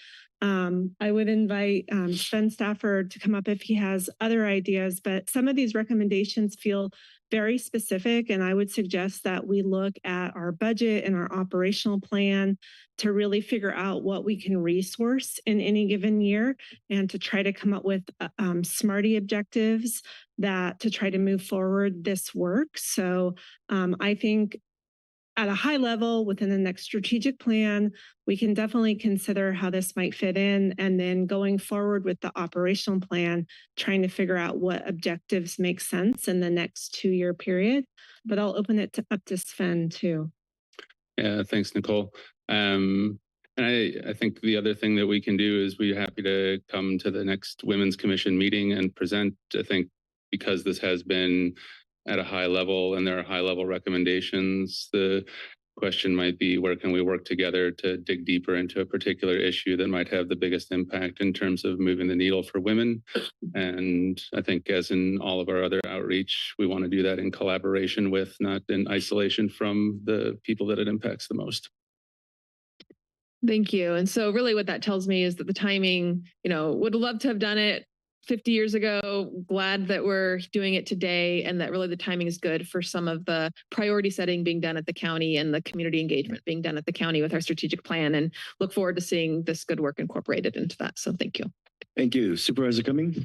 I would invite Sven Stafford to come up if he has other ideas, but some of these recommendations feel very specific, and I would suggest that we look at our budget and our operational plan to really figure out what we can resource in any given year and to try to come up with SMARTY objectives that to try to move forward this work. So I think at a high level within the next strategic plan, we can definitely consider how this might fit in, and then going forward with the operational plan, trying to figure out what objectives make sense in the next 2-year period. But I'll open it up to Sven too. Yeah, thanks, Nicole. And I think the other thing that we can do is we're happy to come to the next Women's Commission meeting and present. I think because this has been at a high level and there are high level recommendations, the question might be where can we work together to dig deeper into a particular issue that might have the biggest impact in terms of moving the needle for women. And I think as in all of our other outreach, we want to do that in collaboration with, not in isolation from the people that it impacts the most. Thank you. And so really what that tells me is that the timing, would love to have done it 50 years ago, glad that we're doing it today, and that really the timing is good for some of the priority setting being done at the county and the community engagement being done at the county with our strategic plan, and look forward to seeing this good work incorporated into that. So thank you. Thank you. Supervisor Cummings.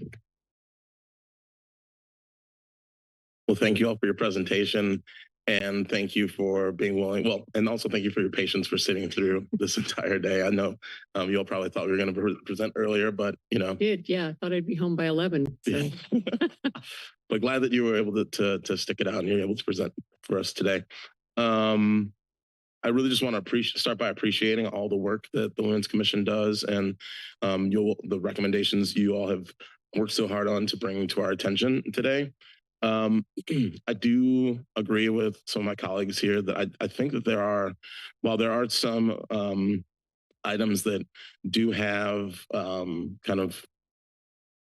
Well, thank you all for your presentation. And thank you for being willing. Well, and also thank you for your patience for sitting through this entire day. I know you all probably thought we were going to present earlier, but I thought I'd be home by 11. So. Yeah. But glad that you were able to stick it out and you're able to present for us today. I really just want to start by appreciating all the work that the Women's Commission does, and the recommendations you all have worked so hard on to bring to our attention today. I do agree with some of my colleagues here that I think that while there are some items that do have kind of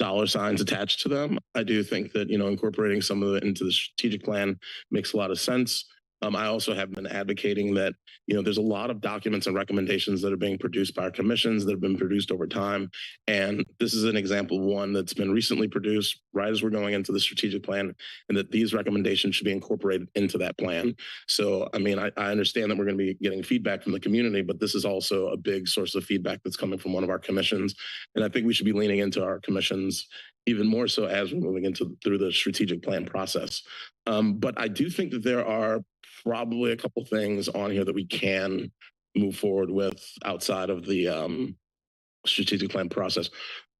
dollar signs attached to them, I do think that, incorporating some of it into the strategic plan makes a lot of sense. I also have been advocating that, there's a lot of documents and recommendations that are being produced by our commissions that have been produced over time. And this is an example of one that's been recently produced right as we're going into the strategic plan, and that these recommendations should be incorporated into that plan. So, I understand that we're going to be getting feedback from the community, but this is also a big source of feedback that's coming from one of our commissions. And I think we should be leaning into our commissions even more so as we're moving through the strategic plan process. But I do think that there are probably a couple things on here that we can move forward with outside of the strategic plan process.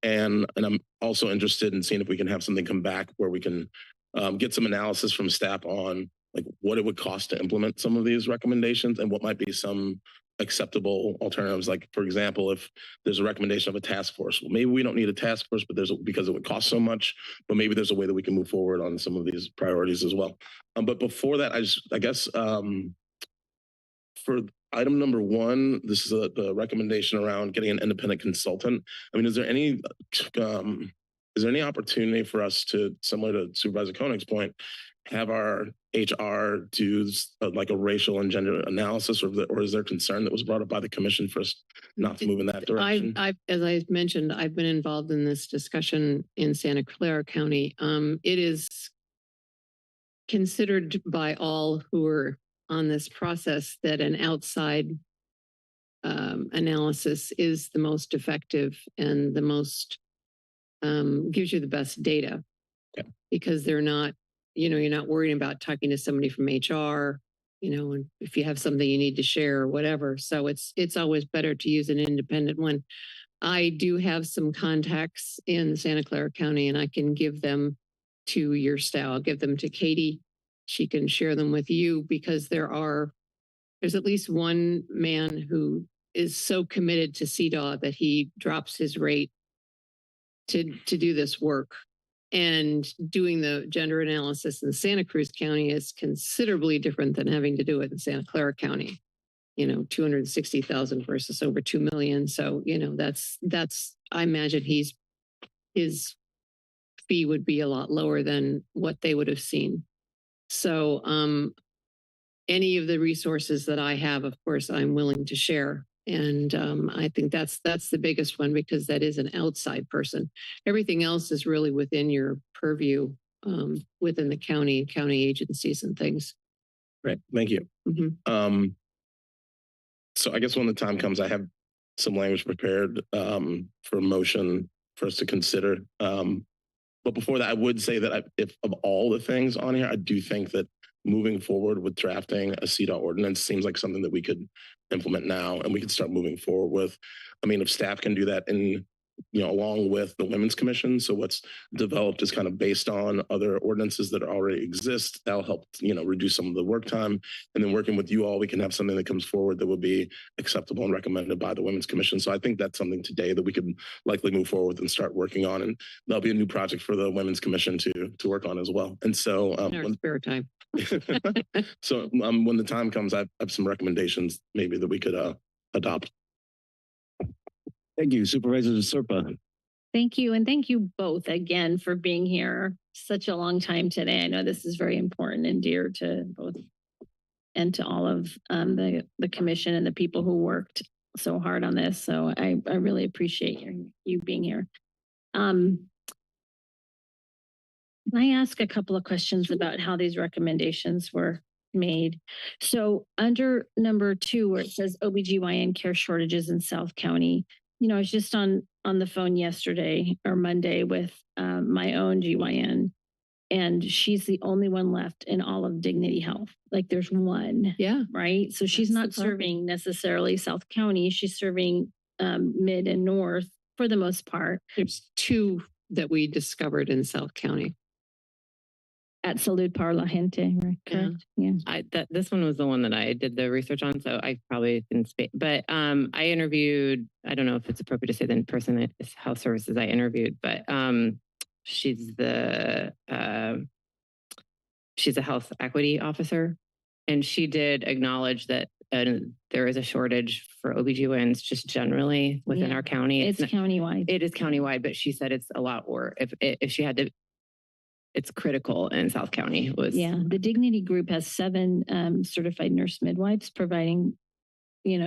And I'm also interested in seeing if we can have something come back where we can get some analysis from staff on like what it would cost to implement some of these recommendations and what might be some acceptable alternatives. Like, for example, if there's a recommendation of a task force, well, maybe we don't need a task force, but because it would cost so much, but maybe there's a way that we can move forward on some of these priorities as well. But before that, I guess for item number one, this is the recommendation around getting an independent consultant. I mean, is there any opportunity for us to, similar to Supervisor Koenig's point, have our HR do like a racial and gender analysis, or is there concern that was brought up by the commission for us not to move in that direction? As I mentioned, I've been involved in this discussion in Santa Clara County. It is considered by all who are on this process that an outside analysis is the most effective and the most gives you the best data, because they're not, you're not worrying about talking to somebody from HR, and if you have something you need to share or whatever. So it's always better to use an independent one. I do have some contacts in Santa Clara County, and I can give them to your staff. I'll give them to Katie. She can share them with you, because there's at least one man who is so committed to CDAW that he drops his rate to do this work. And doing the gender analysis in Santa Cruz County is considerably different than having to do it in Santa Clara County. 260,000 versus over 2 million. So, that's I imagine his fee would be a lot lower than what they would have seen. So any of the resources that I have, of course, I'm willing to share. And I think that's the biggest one, because that is an outside person. Everything else is really within your purview, within the county agencies and things. Right. Thank you. Mm-hmm. So I guess when the time comes, I have some language prepared for a motion for us to consider. But before that, I would say that if of all the things on here, I do think that moving forward with drafting a CDAW ordinance seems like something that we could implement now and we could start moving forward with. I mean, if staff can do that along with the Women's Commission. So what's developed is kind of based on other ordinances that already exist. That'll help, reduce some of the work time. And then working with you all, we can have something that comes forward that would be acceptable and recommended by the Women's Commission. So I think that's something today that we could likely move forward with and start working on. And that'll be a new project for the Women's Commission to work on as well. And so in our spare time. So when the time comes, I have some recommendations maybe that we could adopt. Thank you, Supervisor Serpa. Thank you. And thank you both again for being here such a long time today. I know this is very important and dear to both and to all of the commission and the people who worked so hard on this. So I really appreciate you being here. Can I ask a couple of questions about how these recommendations were made? So under number 2, where it says OBGYN care shortages in South County, I was just on the phone yesterday or Monday with my own GYN, and she's the only one left in all of Dignity Health. Like there's one. Yeah. Right. So she's not serving necessarily South County. She's serving mid and north for the most part. There's 2 that we discovered in South County. At Salud para la Gente, right? Correct. Yeah. This one was the one that I did the research on, so I probably didn't speak. But I interviewed, I don't know if it's appropriate to say the person at Health Services I interviewed, but she's a health equity officer, and she did acknowledge that there is a shortage for OBGYNs just generally within our county. It's countywide. It is countywide, but she said it's a lot more. If she had to, it's critical in South County. The Dignity Group has 7 certified nurse midwives providing,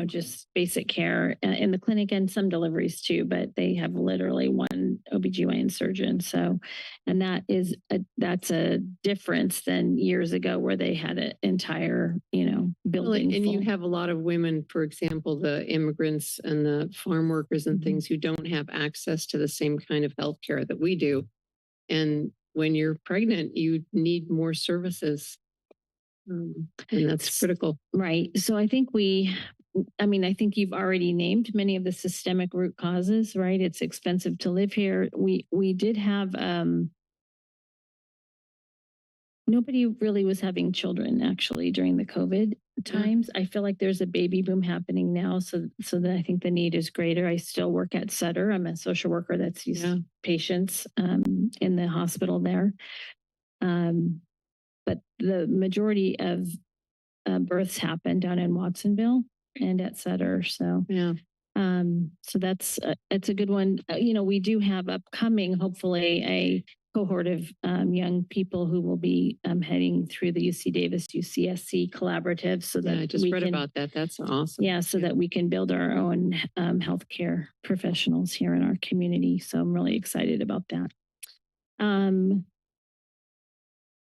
just basic care in the clinic and some deliveries too, but they have literally 1 OBGYN surgeon. So, and that's a difference than years ago where they had an entire, building. And you have a lot of women, for example, the immigrants and the farm workers and things who don't have access to the same kind of healthcare that we do. And when you're pregnant, you need more services. And that's critical. Right. So I think I think you've already named many of the systemic root causes, right? It's expensive to live here. We did have nobody really was having children actually during the COVID times. I feel like there's a baby boom happening now. So that I think the need is greater. I still work at Sutter. I'm a social worker that sees patients in the hospital there. But the majority of births happen down in Watsonville and at Sutter. So so that's it's a good one. We do have upcoming, hopefully, a cohort of young people who will be heading through the UC Davis UCSC collaborative. So that I just read about that. That's awesome. Yeah, so that we can build our own healthcare professionals here in our community. So I'm really excited about that.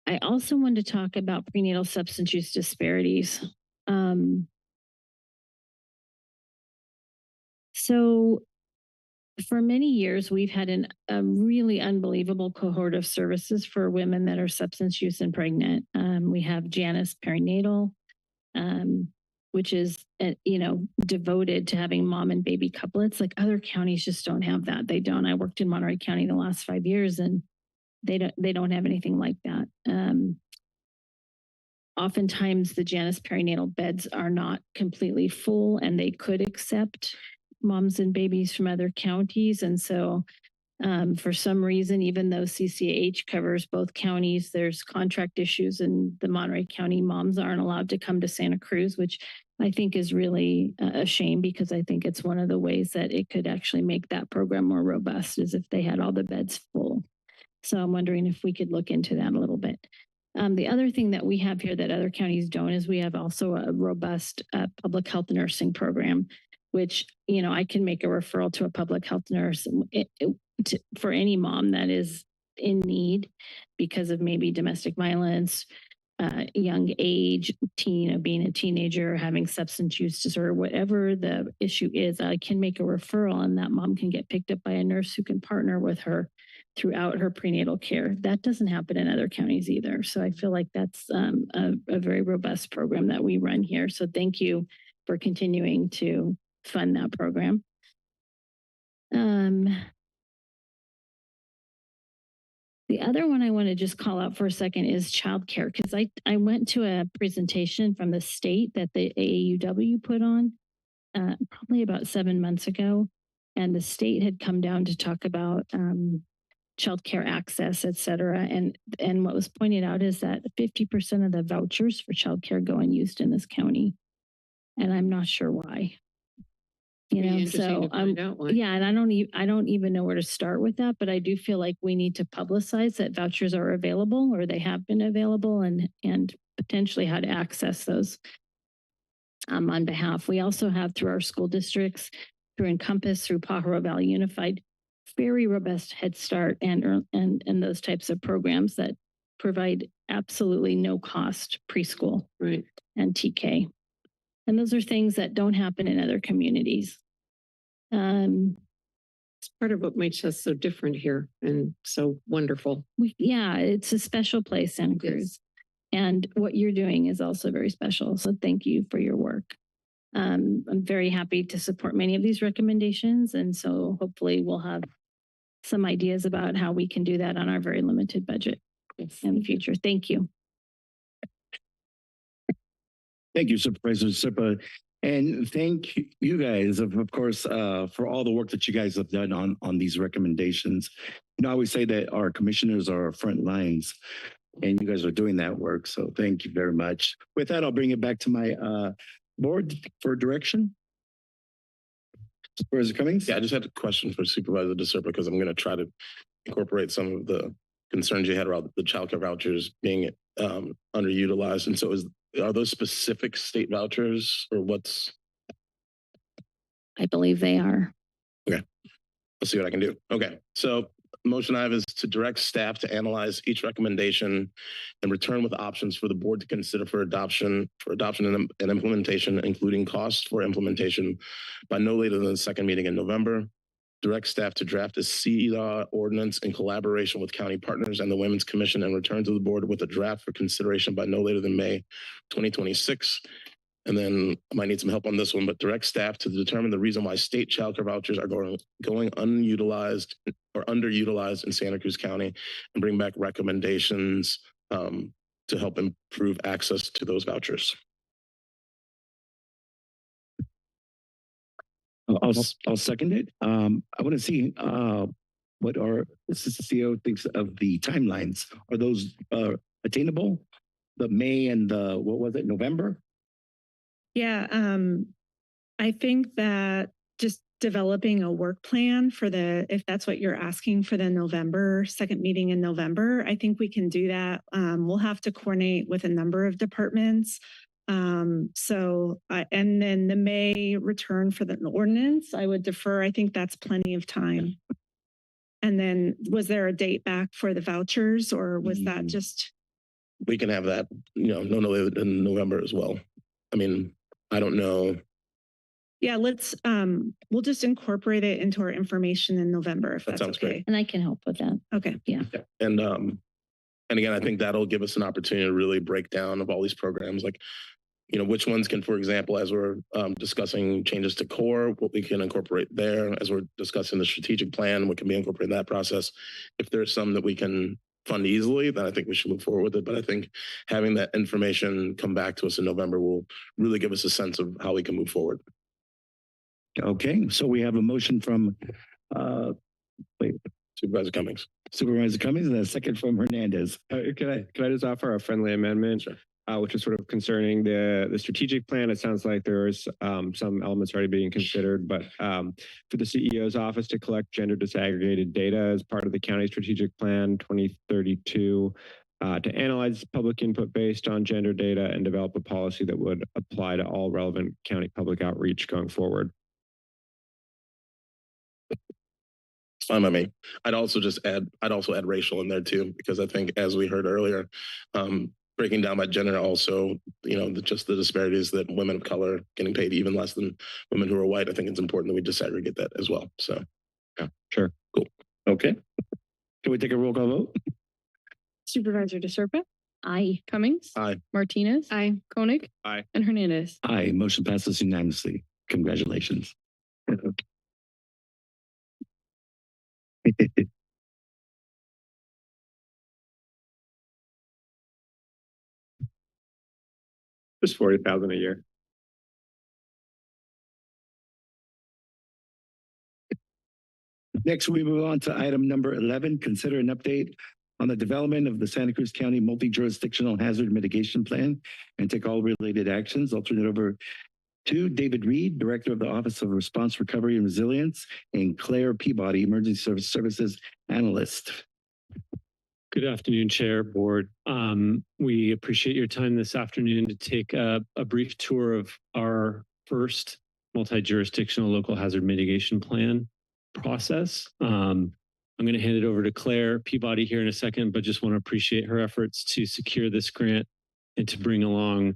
I also wanted to talk about prenatal substance use disparities. So for many years, we've had a really unbelievable cohort of services for women that are substance use and pregnant. We have Janus Perinatal, which is, devoted to having mom and baby couplets. Like other counties just don't have that. They don't. I worked in Monterey County the last 5 years and they don't have anything like that. Oftentimes the Janus Perinatal beds are not completely full and they could accept moms and babies from other counties. And so for some reason, even though CCAH covers both counties, there's contract issues and the Monterey County moms aren't allowed to come to Santa Cruz, which I think is really a shame because I think it's one of the ways that it could actually make that program more robust is if they had all the beds full. So I'm wondering if we could look into that a little bit. The other thing that we have here that other counties don't is we have also a robust public health nursing program, which, I can make a referral to a public health nurse for any mom that is in need because of maybe domestic violence, young age, being a teenager, having substance use disorder, whatever the issue is, I can make a referral and that mom can get picked up by a nurse who can partner with her throughout her prenatal care. That doesn't happen in other counties either. So I feel like that's a very robust program that we run here. So thank you for continuing to fund that program. The other one I want to just call out for a second is childcare, because I went to a presentation from the state that the AAUW put on probably about 7 months ago. And the state had come down to talk about childcare access, et cetera. And what was pointed out is that 50% of the vouchers for childcare go unused in this county. And I'm not sure why. So yeah, and I don't even know where to start with that, but I do feel like we need to publicize that vouchers are available or they have been available and potentially how to access those on behalf. We also have through our school districts, through Encompass, through Pajaro Valley Unified, very robust Head Start and those types of programs that provide absolutely no cost preschool and TK. And those are things that don't happen in other communities. It's part of what makes us so different here and so wonderful. It's a special place, Santa Cruz. And what you're doing is also very special. So thank you for your work. I'm very happy to support many of these recommendations. And so hopefully we'll have some ideas about how we can do that on our very limited budget in the future. Thank you. Thank you, Supervisor Sipa. And thank you guys, of course, for all the work that you guys have done on these recommendations. I always say that our commissioners are our front lines, and you guys are doing that work. So thank you very much. With that, I'll bring it back to my board for direction. Supervisor Cummings? Yeah, I just had a question for Supervisor DeSerpa because I'm going to try to incorporate some of the concerns you had about the childcare vouchers being underutilized. And so are those specific state vouchers or what's? I believe they are. Okay, let's see what I can do. Okay, so motion I have is to direct staff to analyze each recommendation and return with options for the board to consider for adoption and implementation, including costs for implementation by no later than the second meeting in November. Direct staff to draft a CEDA ordinance in collaboration with county partners and the Women's Commission and return to the board with a draft for consideration by no later than May 2026. And then I might need some help on this one, but direct staff to determine the reason why state childcare vouchers are going unutilized or underutilized in Santa Cruz County and bring back recommendations to help improve access to those vouchers. I'll second it. I want to see what our assistant CEO thinks of the timelines. Are those attainable? The May and the, what was it, November? Yeah, I think that just developing a work plan for if that's what you're asking for the November, second meeting in November, I think we can do that. We'll have to coordinate with a number of departments. And then the May return for the ordinance, I would defer. I think that's plenty of time. And then was there a date back for the vouchers, or was that just? We can have that, no later than November as well. I mean, I don't know. Yeah, we'll just incorporate it into our information in November if That that's sounds okay. great. And I can help with that. Okay. Yeah. And again, I think that'll give us an opportunity to really break down of all these programs, like, which ones can, for example, as we're discussing changes to core, what we can incorporate there, as we're discussing the strategic plan, what can be incorporated in that process. If there's some that we can fund easily, then I think we should move forward with it. But I think having that information come back to us in November will really give us a sense of how we can move forward. Okay, so we have a motion from Supervisor Cummings. Supervisor Cummings and a second from Hernandez. Can I just offer a friendly amendment? Sure. Which is sort of concerning the strategic plan. It sounds like there's some elements already being considered, but for the CEO's office to collect gender disaggregated data as part of the county strategic plan 2032, to analyze public input based on gender data and develop a policy that would apply to all relevant county public outreach going forward. It's fine by me. I'd also add racial in there too, because I think, as we heard earlier, breaking down by gender also, just the disparities that women of color getting paid even less than women who are white. I think it's important that we disaggregate that as well. So, yeah, sure. Cool. Okay. Can we take a roll call vote? Supervisor DeSerpa? Aye. Cummings? Aye. Martinez? Aye. Koenig? Aye. And Hernandez? Aye, motion passes unanimously. Congratulations. Just 40,000 a year. Next, we move on to item number 11, consider an update on the development of the Santa Cruz County Multi-Jurisdictional Hazard Mitigation Plan and take all related actions. I'll turn it over to David Reed, Director of the Office of Response, Recovery, and Resilience, and Claire Peabody, Emergency Services Analyst. Good afternoon, Chair, Board. We appreciate your time this afternoon to take a brief tour of our first multi-jurisdictional local hazard mitigation plan process. I'm going to hand it over to Claire Peabody here in a second, but just want to appreciate her efforts to secure this grant and to bring along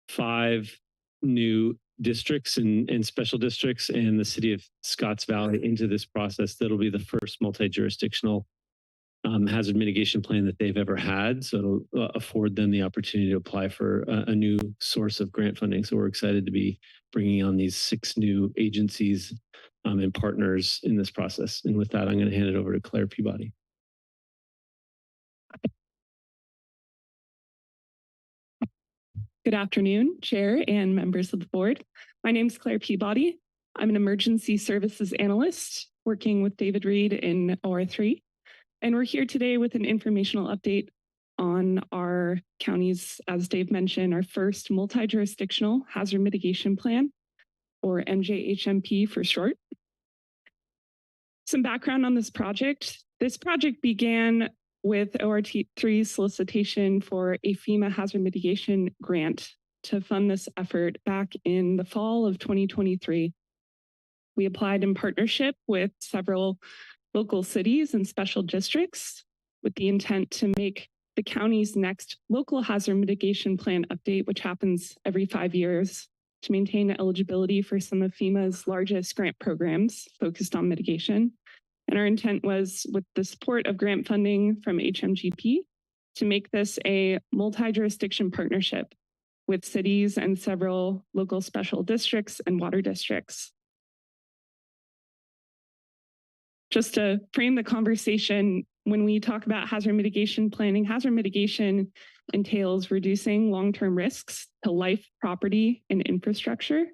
5 new districts and special districts in the city of Scotts Valley into this process. That'll be the first multi-jurisdictional hazard mitigation plan that they've ever had. So it'll afford them the opportunity to apply for a new source of grant funding. So we're excited to be bringing on these 6 new agencies and partners in this process. And with that, I'm going to hand it over to Claire Peabody. Good afternoon, Chair and members of the board. My name is Claire Peabody. I'm an emergency services analyst working with David Reed in OR3. And we're here today with an informational update on our county's, as Dave mentioned, our first multi-jurisdictional hazard mitigation plan, or MJHMP for short. Some background on this project. This project began with OR3's solicitation for a FEMA hazard mitigation grant to fund this effort back in the fall of 2023. We applied in partnership with several local cities and special districts with the intent to make the county's next local hazard mitigation plan update, which happens every 5 years, to maintain eligibility for some of FEMA's largest grant programs focused on mitigation. And our intent was, with the support of grant funding from HMGP, to make this a multi-jurisdiction partnership with cities and several local special districts and water districts. Just to frame the conversation, when we talk about hazard mitigation planning, hazard mitigation entails reducing long-term risks to life, property, and infrastructure.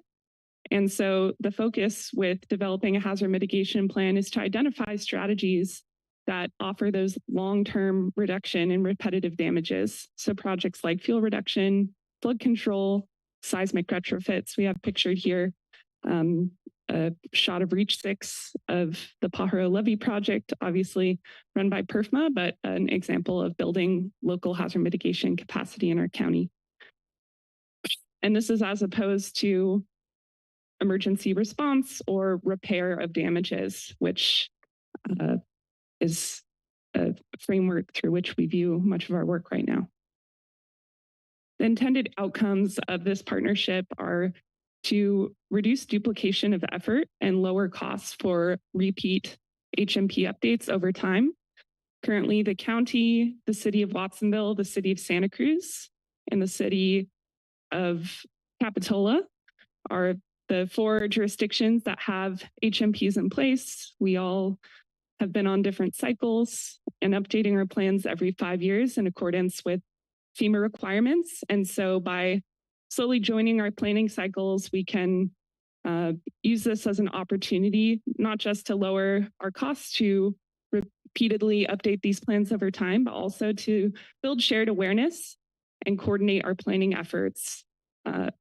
And so the focus with developing a hazard mitigation plan is to identify strategies that offer those long-term reduction in repetitive damages. So projects like fuel reduction, flood control, seismic retrofits. We have pictured here a shot of Reach 6 of the Pajaro Levee project, obviously run by PERFMA, but an example of building local hazard mitigation capacity in our county. And this is as opposed to emergency response or repair of damages, which is a framework through which we view much of our work right now. The intended outcomes of this partnership are to reduce duplication of effort and lower costs for repeat HMP updates over time. Currently, the county, the city of Watsonville, the city of Santa Cruz, and the city of Capitola are the 4 jurisdictions that have HMPs in place. We all have been on different cycles and updating our plans every 5 years in accordance with FEMA requirements. And so by slowly joining our planning cycles, we can use this as an opportunity, not just to lower our costs to repeatedly update these plans over time, but also to build shared awareness and coordinate our planning efforts,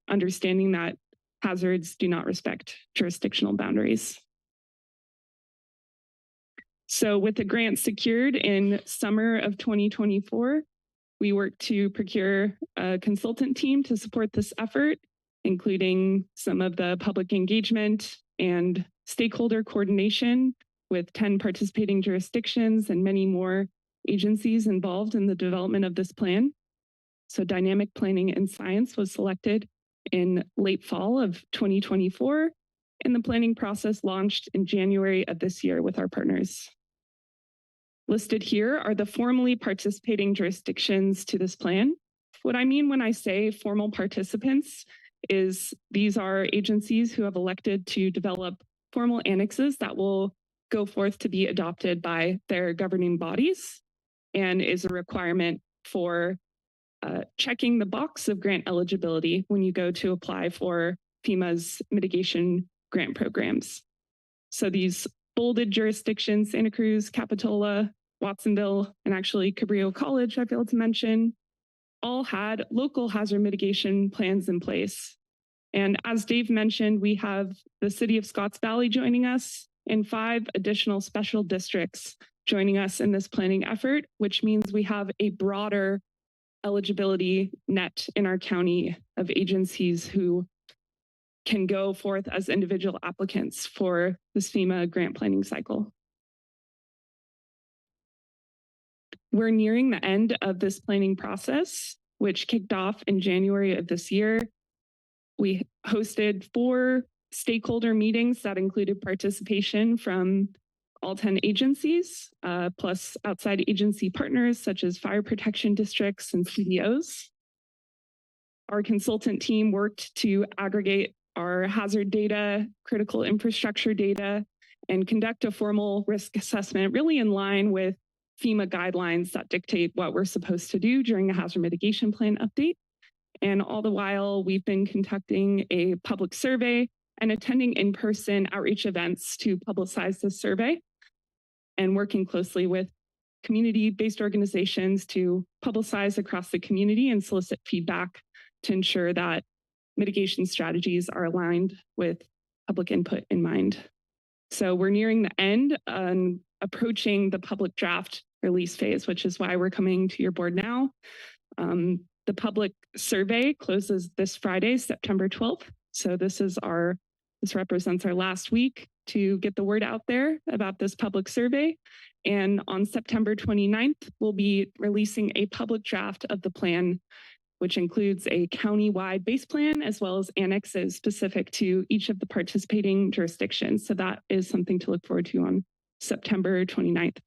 understanding that hazards do not respect jurisdictional boundaries. So with the grant secured in summer of 2024, we worked to procure a consultant team to support this effort, including some of the public engagement and stakeholder coordination with 10 participating jurisdictions and many more agencies involved in the development of this plan. So Dynamic Planning and Science was selected in late fall of 2024, and the planning process launched in January of this year with our partners. Listed here are the formally participating jurisdictions to this plan. What I mean when I say formal participants is these are agencies who have elected to develop formal annexes that will go forth to be adopted by their governing bodies and is a requirement for checking the box of grant eligibility when you go to apply for FEMA's mitigation grant programs. So these bolded jurisdictions, Santa Cruz, Capitola, Watsonville, and actually Cabrillo College, I failed to mention, all had local hazard mitigation plans in place. And as Dave mentioned, we have the city of Scotts Valley joining us and 5 additional special districts joining us in this planning effort, which means we have a broader eligibility net in our county of agencies who can go forth as individual applicants for this FEMA grant planning cycle. We're nearing the end of this planning process, which kicked off in January of this year. We hosted 4 stakeholder meetings that included participation from all 10 agencies, plus outside agency partners such as fire protection districts and CDOs. Our consultant team worked to aggregate our hazard data, critical infrastructure data, and conduct a formal risk assessment really in line with FEMA guidelines that dictate what we're supposed to do during a hazard mitigation plan update. And all the while, we've been conducting a public survey and attending in-person outreach events to publicize this survey and working closely with community-based organizations to publicize across the community and solicit feedback to ensure that mitigation strategies are aligned with public input in mind. So we're nearing the end and approaching the public draft release phase, which is why we're coming to your board now. The public survey closes this Friday, September 12th. So this represents our last week to get the word out there about this public survey. And on September 29th, we'll be releasing a public draft of the plan, which includes a county-wide base plan as well as annexes specific to each of the participating jurisdictions. So that is something to look forward to on September 29th.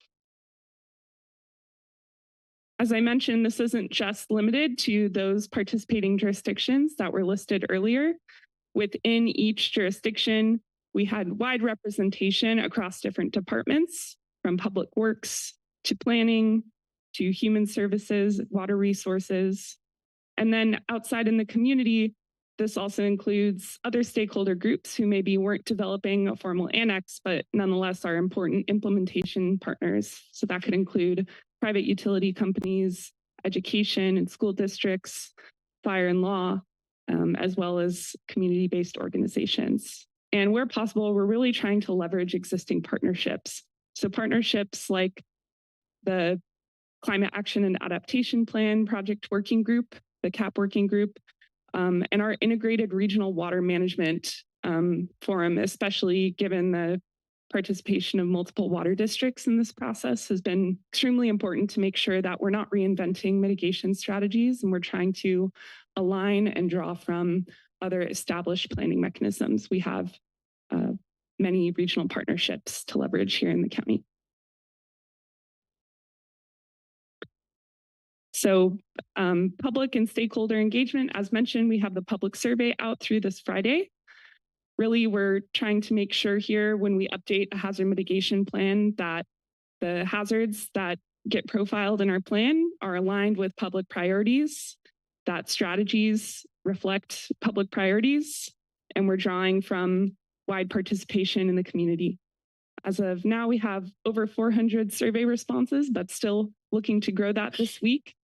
As I mentioned, this isn't just limited to those participating jurisdictions that were listed earlier. Within each jurisdiction, we had wide representation across different departments, from public works to planning, to human services, water resources. And then outside in the community, this also includes other stakeholder groups who maybe weren't developing a formal annex, but nonetheless are important implementation partners. So that could include private utility companies, education and school districts, fire and law, as well as community-based organizations. And where possible, we're really trying to leverage existing partnerships. So partnerships like the Climate Action and Adaptation Plan Project Working Group, the CAP Working Group, and our Integrated Regional Water Management Forum, especially given the participation of multiple water districts in this process, has been extremely important to make sure that we're not reinventing mitigation strategies and we're trying to align and draw from other established planning mechanisms. We have many regional partnerships to leverage here in the county. So public and stakeholder engagement, as mentioned, we have the public survey out through this Friday. Really, we're trying to make sure here when we update a hazard mitigation plan that the hazards that get profiled in our plan are aligned with public priorities, that strategies reflect public priorities, and we're drawing from wide participation in the community. As of now, we have over 400 survey responses, but still looking to grow that this week.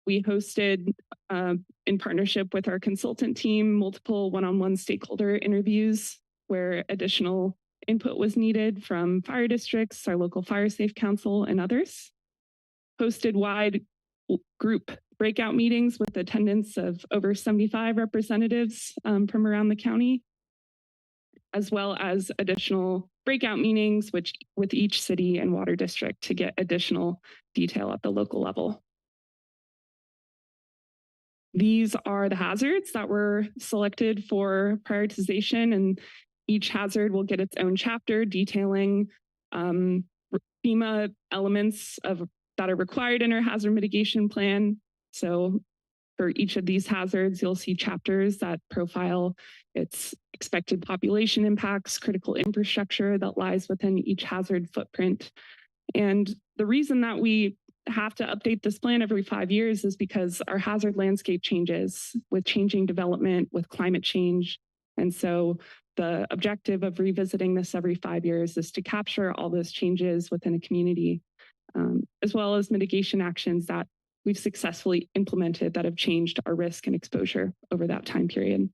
We hosted, in partnership with our consultant team, multiple one-on-one stakeholder interviews where additional input was needed from fire districts, our local fire safe council, and others. Hosted wide group breakout meetings with attendance of over 75 representatives from around the county, as well as additional breakout meetings with each city and water district to get additional detail at the local level. These are the hazards that were selected for prioritization, and each hazard will get its own chapter detailing FEMA elements that are required in our hazard mitigation plan. So for each of these hazards, you'll see chapters that profile its expected population impacts, critical infrastructure that lies within each hazard footprint. And the reason that we have to update this plan every 5 years is because our hazard landscape changes with changing development, with climate change. And so the objective of revisiting this every 5 years is to capture all those changes within a community, as well as mitigation actions that we've successfully implemented that have changed our risk and exposure over that time period.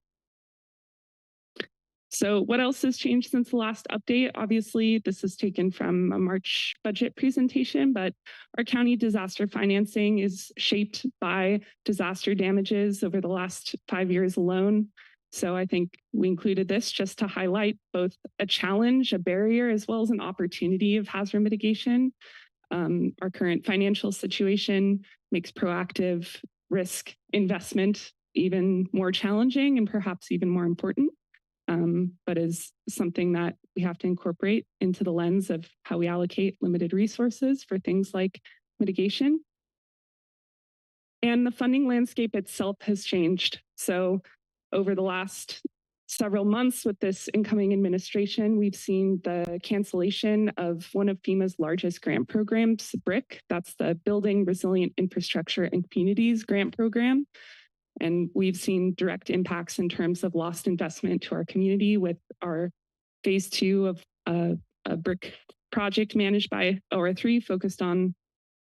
So what else has changed since the last update? Obviously, this is taken from a March budget presentation, but our county disaster financing is shaped by disaster damages over the last 5 years alone. So I think we included this just to highlight both a challenge, a barrier, as well as an opportunity of hazard mitigation. Our current financial situation makes proactive risk investment even more challenging and perhaps even more important. But is something that we have to incorporate into the lens of how we allocate limited resources for things like mitigation. And the funding landscape itself has changed. So over the last several months with this incoming administration, we've seen the cancellation of one of FEMA's largest grant programs, BRIC. That's the Building Resilient Infrastructure and Communities grant program. And we've seen direct impacts in terms of lost investment to our community with our phase 2 of a BRIC project managed by OR3 focused on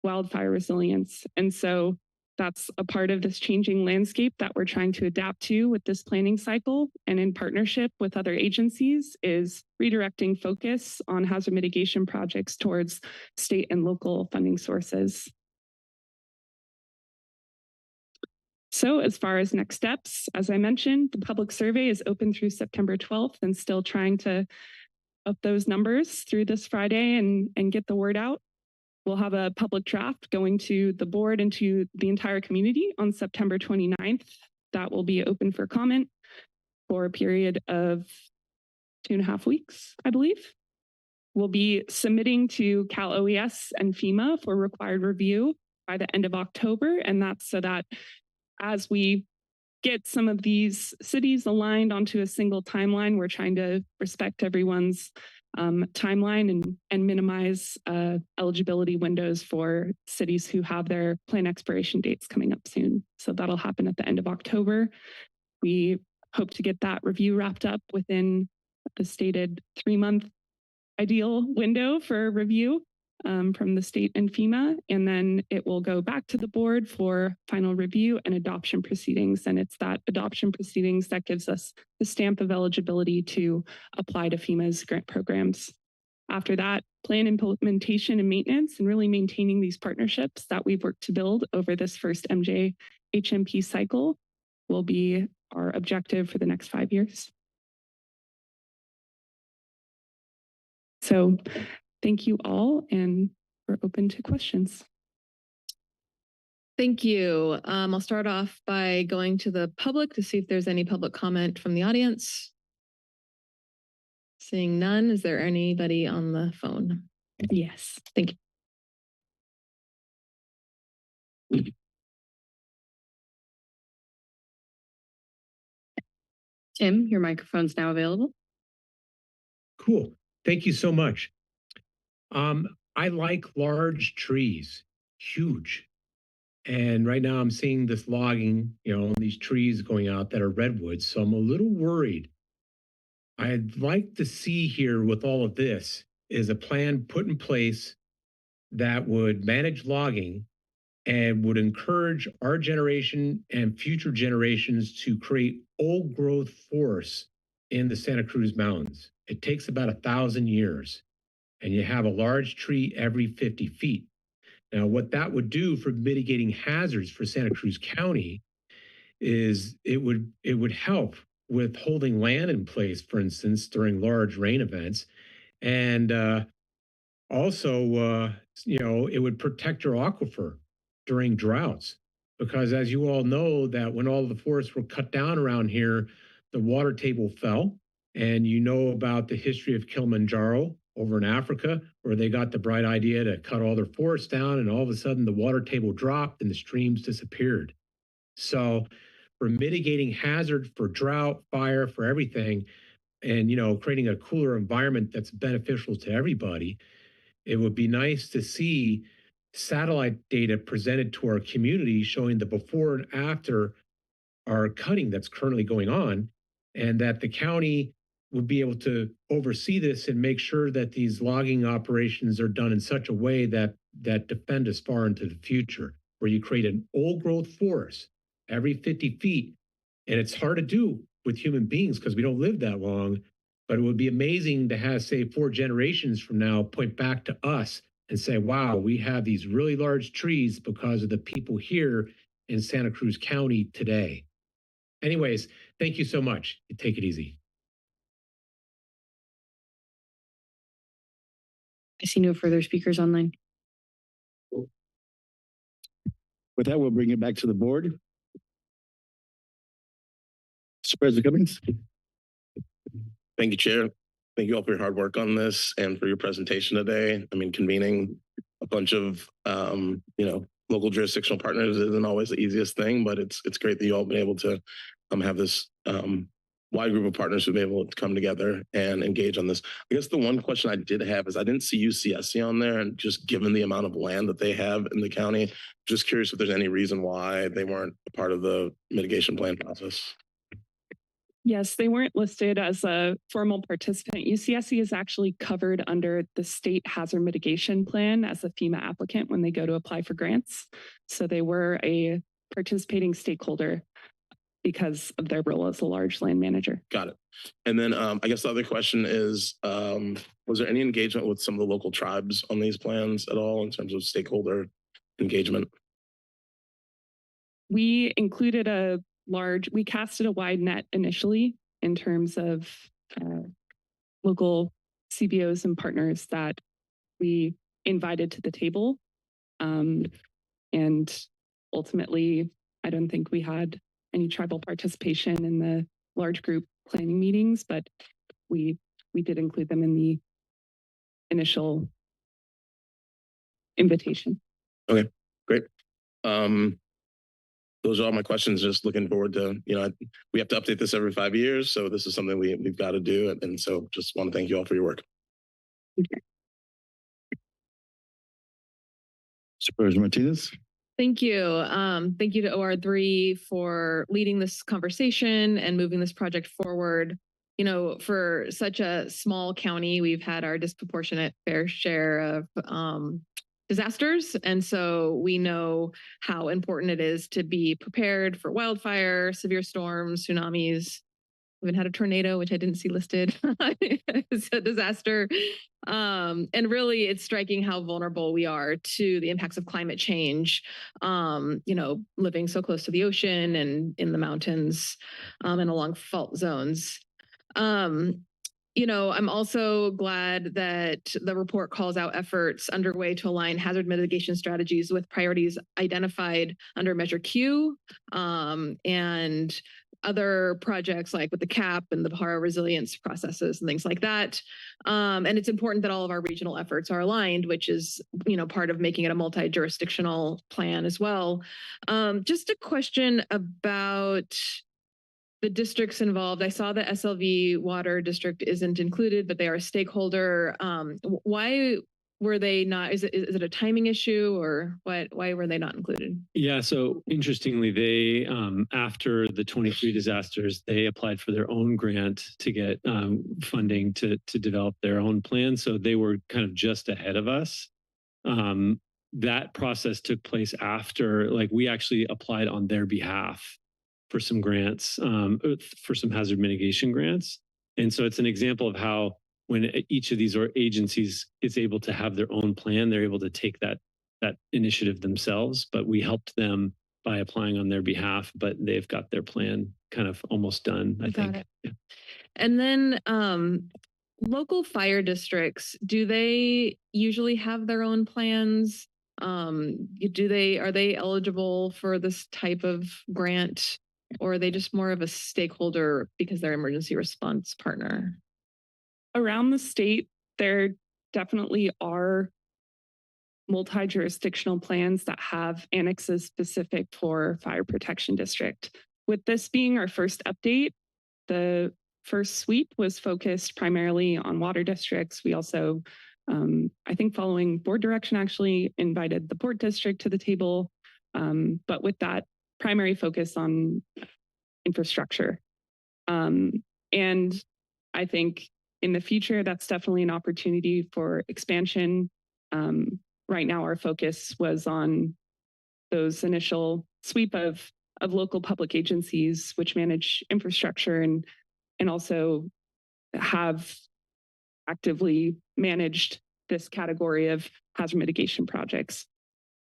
wildfire resilience. And so that's a part of this changing landscape that we're trying to adapt to with this planning cycle, and in partnership with other agencies is redirecting focus on hazard mitigation projects towards state and local funding sources. So as far as next steps, as I mentioned, the public survey is open through September 12th and still trying to up those numbers through this Friday and get the word out. We'll have a public draft going to the board and to the entire community on September 29th. That will be open for comment for a period of 2.5 weeks, I believe. We'll be submitting to Cal OES and FEMA for required review by the end of October, and that's so that as we get some of these cities aligned onto a single timeline, we're trying to respect everyone's timeline and minimize eligibility windows for cities who have their plan expiration dates coming up soon. So that'll happen at the end of October. We hope to get that review wrapped up within the stated 3-month ideal window for review from the state and FEMA, and then it will go back to the board for final review and adoption proceedings. And it's that adoption proceedings that gives us the stamp of eligibility to apply to FEMA's grant programs. After that, plan implementation and maintenance and really maintaining these partnerships that we've worked to build over this first MJ HMP cycle will be our objective for the next 5 years. So thank you all, and we're open to questions. Thank you. I'll start off by going to the public to see if there's any public comment from the audience. Seeing none, is there anybody on the phone? Yes. Thank you. Tim, your microphone's now available. Cool. Thank you so much. I like large trees, huge. And right now I'm seeing this logging, these trees going out that are redwoods. So I'm a little worried. I'd like to see here with all of this is a plan put in place that would manage logging and would encourage our generation and future generations to create old growth forests in the Santa Cruz Mountains. It takes about 1,000 years, and you have a large tree every 50 feet. Now, what that would do for mitigating hazards for Santa Cruz County is it would help with holding land in place, for instance, during large rain events. And also, it would protect your aquifer during droughts. Because as you all know, that when all the forests were cut down around here, the water table fell. And you know about the history of Kilimanjaro over in Africa, where they got the bright idea to cut all their forests down, and all of a sudden the water table dropped and the streams disappeared. So for mitigating hazard for drought, fire, for everything, and creating a cooler environment that's beneficial to everybody, it would be nice to see satellite data presented to our community showing the before and after our cutting that's currently going on, and that the county would be able to oversee this and make sure that these logging operations are done in such a way that defend us far into the future, where you create an old growth forest every 50 feet. And it's hard to do with human beings because we don't live that long, but it would be amazing to have, say, 4 generations from now point back to us and say, wow, we have these really large trees because of the people here in Santa Cruz County today. Anyways, thank you so much. Take it easy. I see no further speakers online. With that, we'll bring it back to the board. Mr. President Cummings. Thank you, Chair. Thank you all for your hard work on this and for your presentation today. I mean, convening a bunch of, local jurisdictional partners isn't always the easiest thing, but it's great that you all been able to have this wide group of partners who've been able to come together and engage on this. I guess the one question I did have is I didn't see UCSC on there, and just given the amount of land that they have in the county, just curious if there's any reason why they weren't a part of the mitigation plan process. Yes, they weren't listed as a formal participant. UCSC is actually covered under the state hazard mitigation plan as a FEMA applicant when they go to apply for grants. So they were a participating stakeholder because of their role as a large land manager. Got it. And then I guess the other question is, was there any engagement with some of the local tribes on these plans at all in terms of stakeholder engagement? We included we casted a wide net initially in terms of local CBOs and partners that we invited to the table. And ultimately, I don't think we had any tribal participation in the large group planning meetings, but we did include them in the initial invitation. Okay, great. Those are all my questions. Just looking forward to, we have to update this every 5 years. So this is something we've got to do. And so just want to thank you all for your work. Supervisor Martinez? Thank you. Thank you to OR3 for leading this conversation and moving this project forward. You know, for such a small county, we've had our disproportionate fair share of disasters. And so we know how important it is to be prepared for wildfire, severe storms, tsunamis. We even had a tornado, which I didn't see listed. It's a disaster. And really, it's striking how vulnerable we are to the impacts of climate change, you know, living so close to the ocean and in the mountains and along fault zones. You know, I'm also glad that the report calls out efforts underway to align hazard mitigation strategies with priorities identified under Measure Q and other projects like with the CAP and the Bahara resilience processes and things like that. And it's important that all of our regional efforts are aligned, which is, you know, part of making it a multi-jurisdictional plan as well. Just a question about the districts involved. I saw the SLV Water District isn't included, but they are a stakeholder. Why were they not? Is it a timing issue, or what? Why were they not included? Yeah, so interestingly, they after the 23 disasters, they applied for their own grant to get funding to develop their own plan. So they were kind of just ahead of us. That process took place after, like, we actually applied on their behalf for some grants, for some hazard mitigation grants. And so it's an example of how when each of these agencies is able to have their own plan, they're able to take that initiative themselves, but we helped them by applying on their behalf, but they've got their plan kind of almost done, I think. Yeah. And then local fire districts, do they usually have their own plans? Are they eligible for this type of grant, or are they just more of a stakeholder because they're emergency response partner? Around the state, there definitely are multi-jurisdictional plans that have annexes specific for fire protection district. With this being our first update, the first sweep was focused primarily on water districts. We also, I think following board direction, actually invited the Port District to the table, but with that primary focus on infrastructure. And I think in the future, that's definitely an opportunity for expansion. Right now, our focus was on those initial sweep of local public agencies which manage infrastructure and also have actively managed this category of hazard mitigation projects.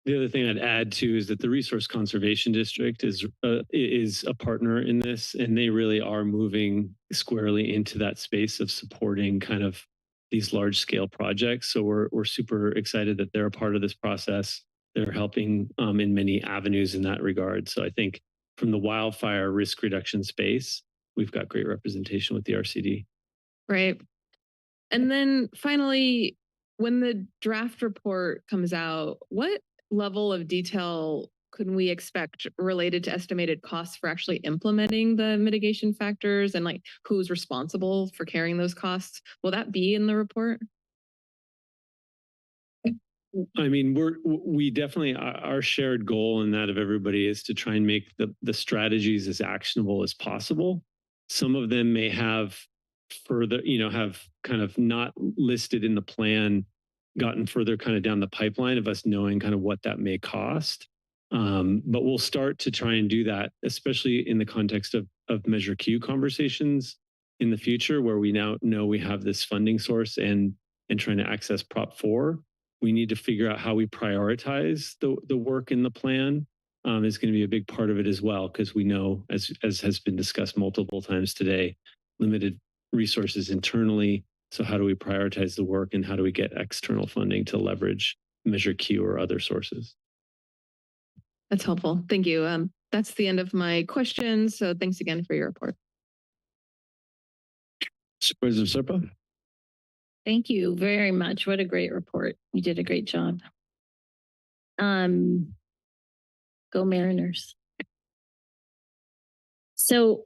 The other thing I'd add too is that the Resource Conservation District is a partner in this, and they really are moving squarely into that space of supporting kind of these large scale projects. So we're super excited that they're a part of this process. They're helping in many avenues in that regard. So I think from the wildfire risk reduction space, we've got great representation with the RCD. Right. And then finally, when the draft report comes out, what level of detail could we expect related to estimated costs for actually implementing the mitigation factors, and like who's responsible for carrying those costs? Will that be in the report? I mean, we definitely, our shared goal and that of everybody is to try and make the strategies as actionable as possible. Some of them may have further, have kind of not listed in the plan, gotten further kind of down the pipeline of us knowing kind of what that may cost. But we'll start to try and do that, especially in the context of Measure Q conversations in the future, where we now know we have this funding source and trying to access Prop 4. We need to figure out how we prioritize the work in the plan is going to be a big part of it as well, because we know, as has been discussed multiple times today, limited resources internally. So how do we prioritize the work, and how do we get external funding to leverage Measure Q or other sources? That's helpful. Thank you. That's the end of my questions. So thanks again for your report. Supervisor Serpa? Thank you very much. What a great report. You did a great job. Go Mariners. So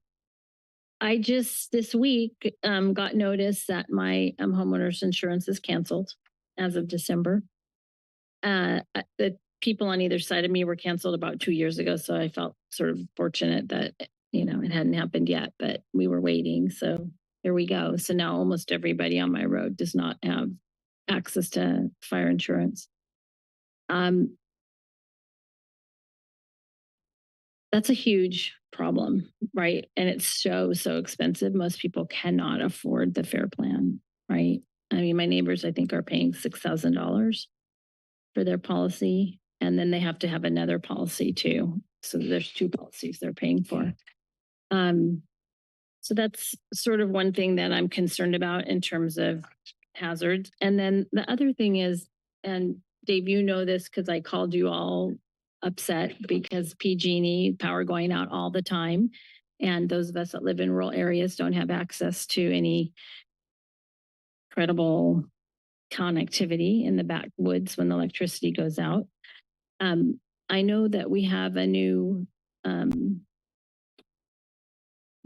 I just this week got notice that my homeowner's insurance is canceled as of December. The people on either side of me were canceled about 2 years ago, so I felt sort of fortunate that it hadn't happened yet, but we were waiting. So here we go. So now almost everybody on my road does not have access to fire insurance. That's a huge problem, right? And it's so expensive. Most people cannot afford the FAIR plan, right? I mean, my neighbors, I think, are paying $6,000 for their policy. And then they have to have another policy too. So there's 2 policies they're paying for. So that's sort of one thing that I'm concerned about in terms of hazards. And then the other thing is, and Dave, you know this because I called you all upset because PG&E power going out all the time. And those of us that live in rural areas don't have access to any credible connectivity in the backwoods when the electricity goes out. I know that we have a new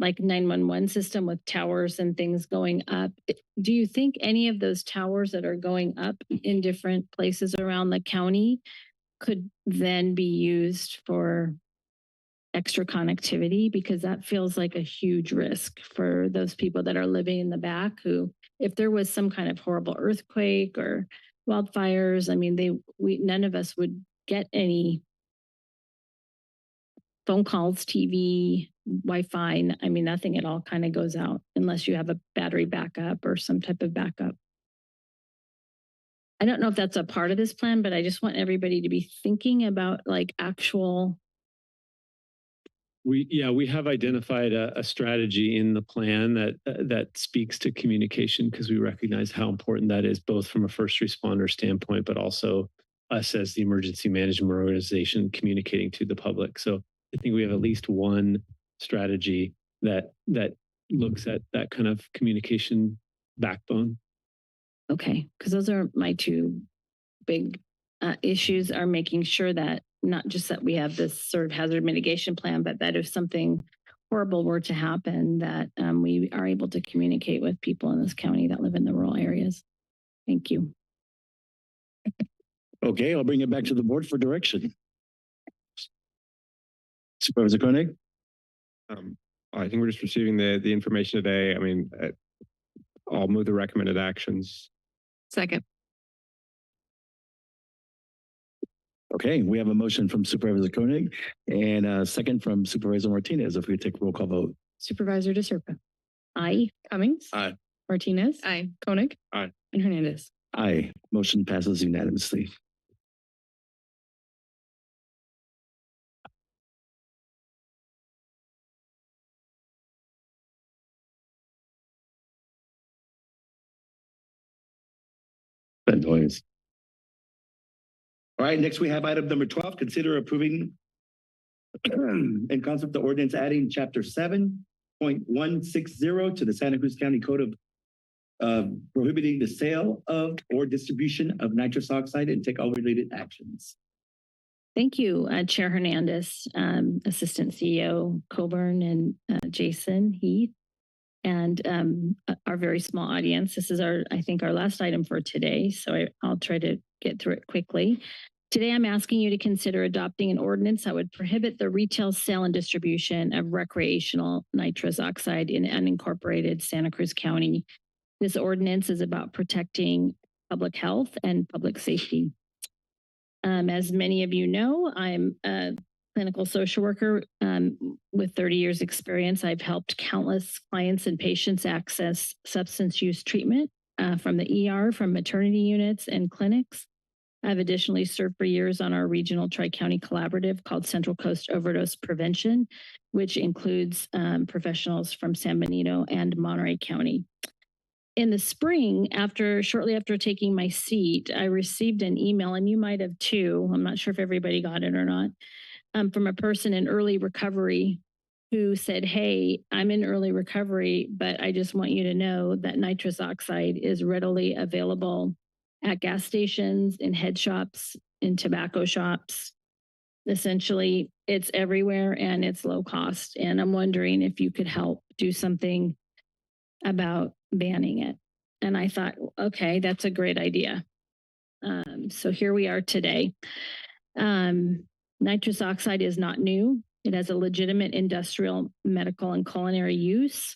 like 911 system with towers and things going up. Do you think any of those towers that are going up in different places around the county could then be used for extra connectivity? Because that feels like a huge risk for those people that are living in the back who, if there was some kind of horrible earthquake or wildfires, I mean, none of us would get any phone calls, TV, Wi-Fi. I mean, nothing at all kind of goes out unless you have a battery backup or some type of backup. I don't know if that's a part of this plan, but I just want everybody to be thinking about like actual. We have identified a strategy in the plan that speaks to communication because we recognize how important that is, both from a first responder standpoint, but also us as the emergency management organization communicating to the public. So I think we have at least one strategy that looks at that kind of communication backbone. Okay, because those are my 2 big issues, are making sure that not just that we have this sort of hazard mitigation plan, but that if something horrible were to happen, that we are able to communicate with people in this county that live in the rural areas. Thank you. Okay, I'll bring it back to the board for direction. Supervisor Koenig? I think we're just receiving the information today. I mean, I'll move the recommended actions. Second. Okay, we have a motion from Supervisor Koenig and a second from Supervisor Martinez. If we take roll call vote. Supervisor DeSerpa. Aye. Cummings. Aye. Martinez. Aye. Koenig. Aye. And Hernandez. Aye. Motion passes unanimously. That noise. All right, next we have item number 12, consider approving in concept the ordinance adding chapter 7.160 to the Santa Cruz County Code of prohibiting the sale of or distribution of nitrous oxide and take all related actions. Thank you, Chair Hernandez, Assistant CEO Coburn, and Jason Heath, and our very small audience. This is I think our last item for today, so I'll try to get through it quickly. Today, I'm asking you to consider adopting an ordinance that would prohibit the retail sale and distribution of recreational nitrous oxide in unincorporated Santa Cruz County. This ordinance is about protecting public health and public safety. As many of you know, I'm a clinical social worker with 30 years experience. I've helped countless clients and patients access substance use treatment from the ER, from maternity units and clinics. I've additionally served for years on our regional Tri-County collaborative called Central Coast Overdose Prevention, which includes professionals from San Benito and Monterey County. In the spring, shortly after taking my seat, I received an email, and you might have too, I'm not sure if everybody got it or not, from a person in early recovery who said, "Hey, I'm in early recovery, but I just want you to know that nitrous oxide is readily available at gas stations, in head shops, in tobacco shops. Essentially, it's everywhere and it's low cost. And I'm wondering if you could help do something about banning it. And I thought, okay, that's a great idea. So here we are today. Nitrous oxide is not new. It has a legitimate industrial, medical, and culinary use.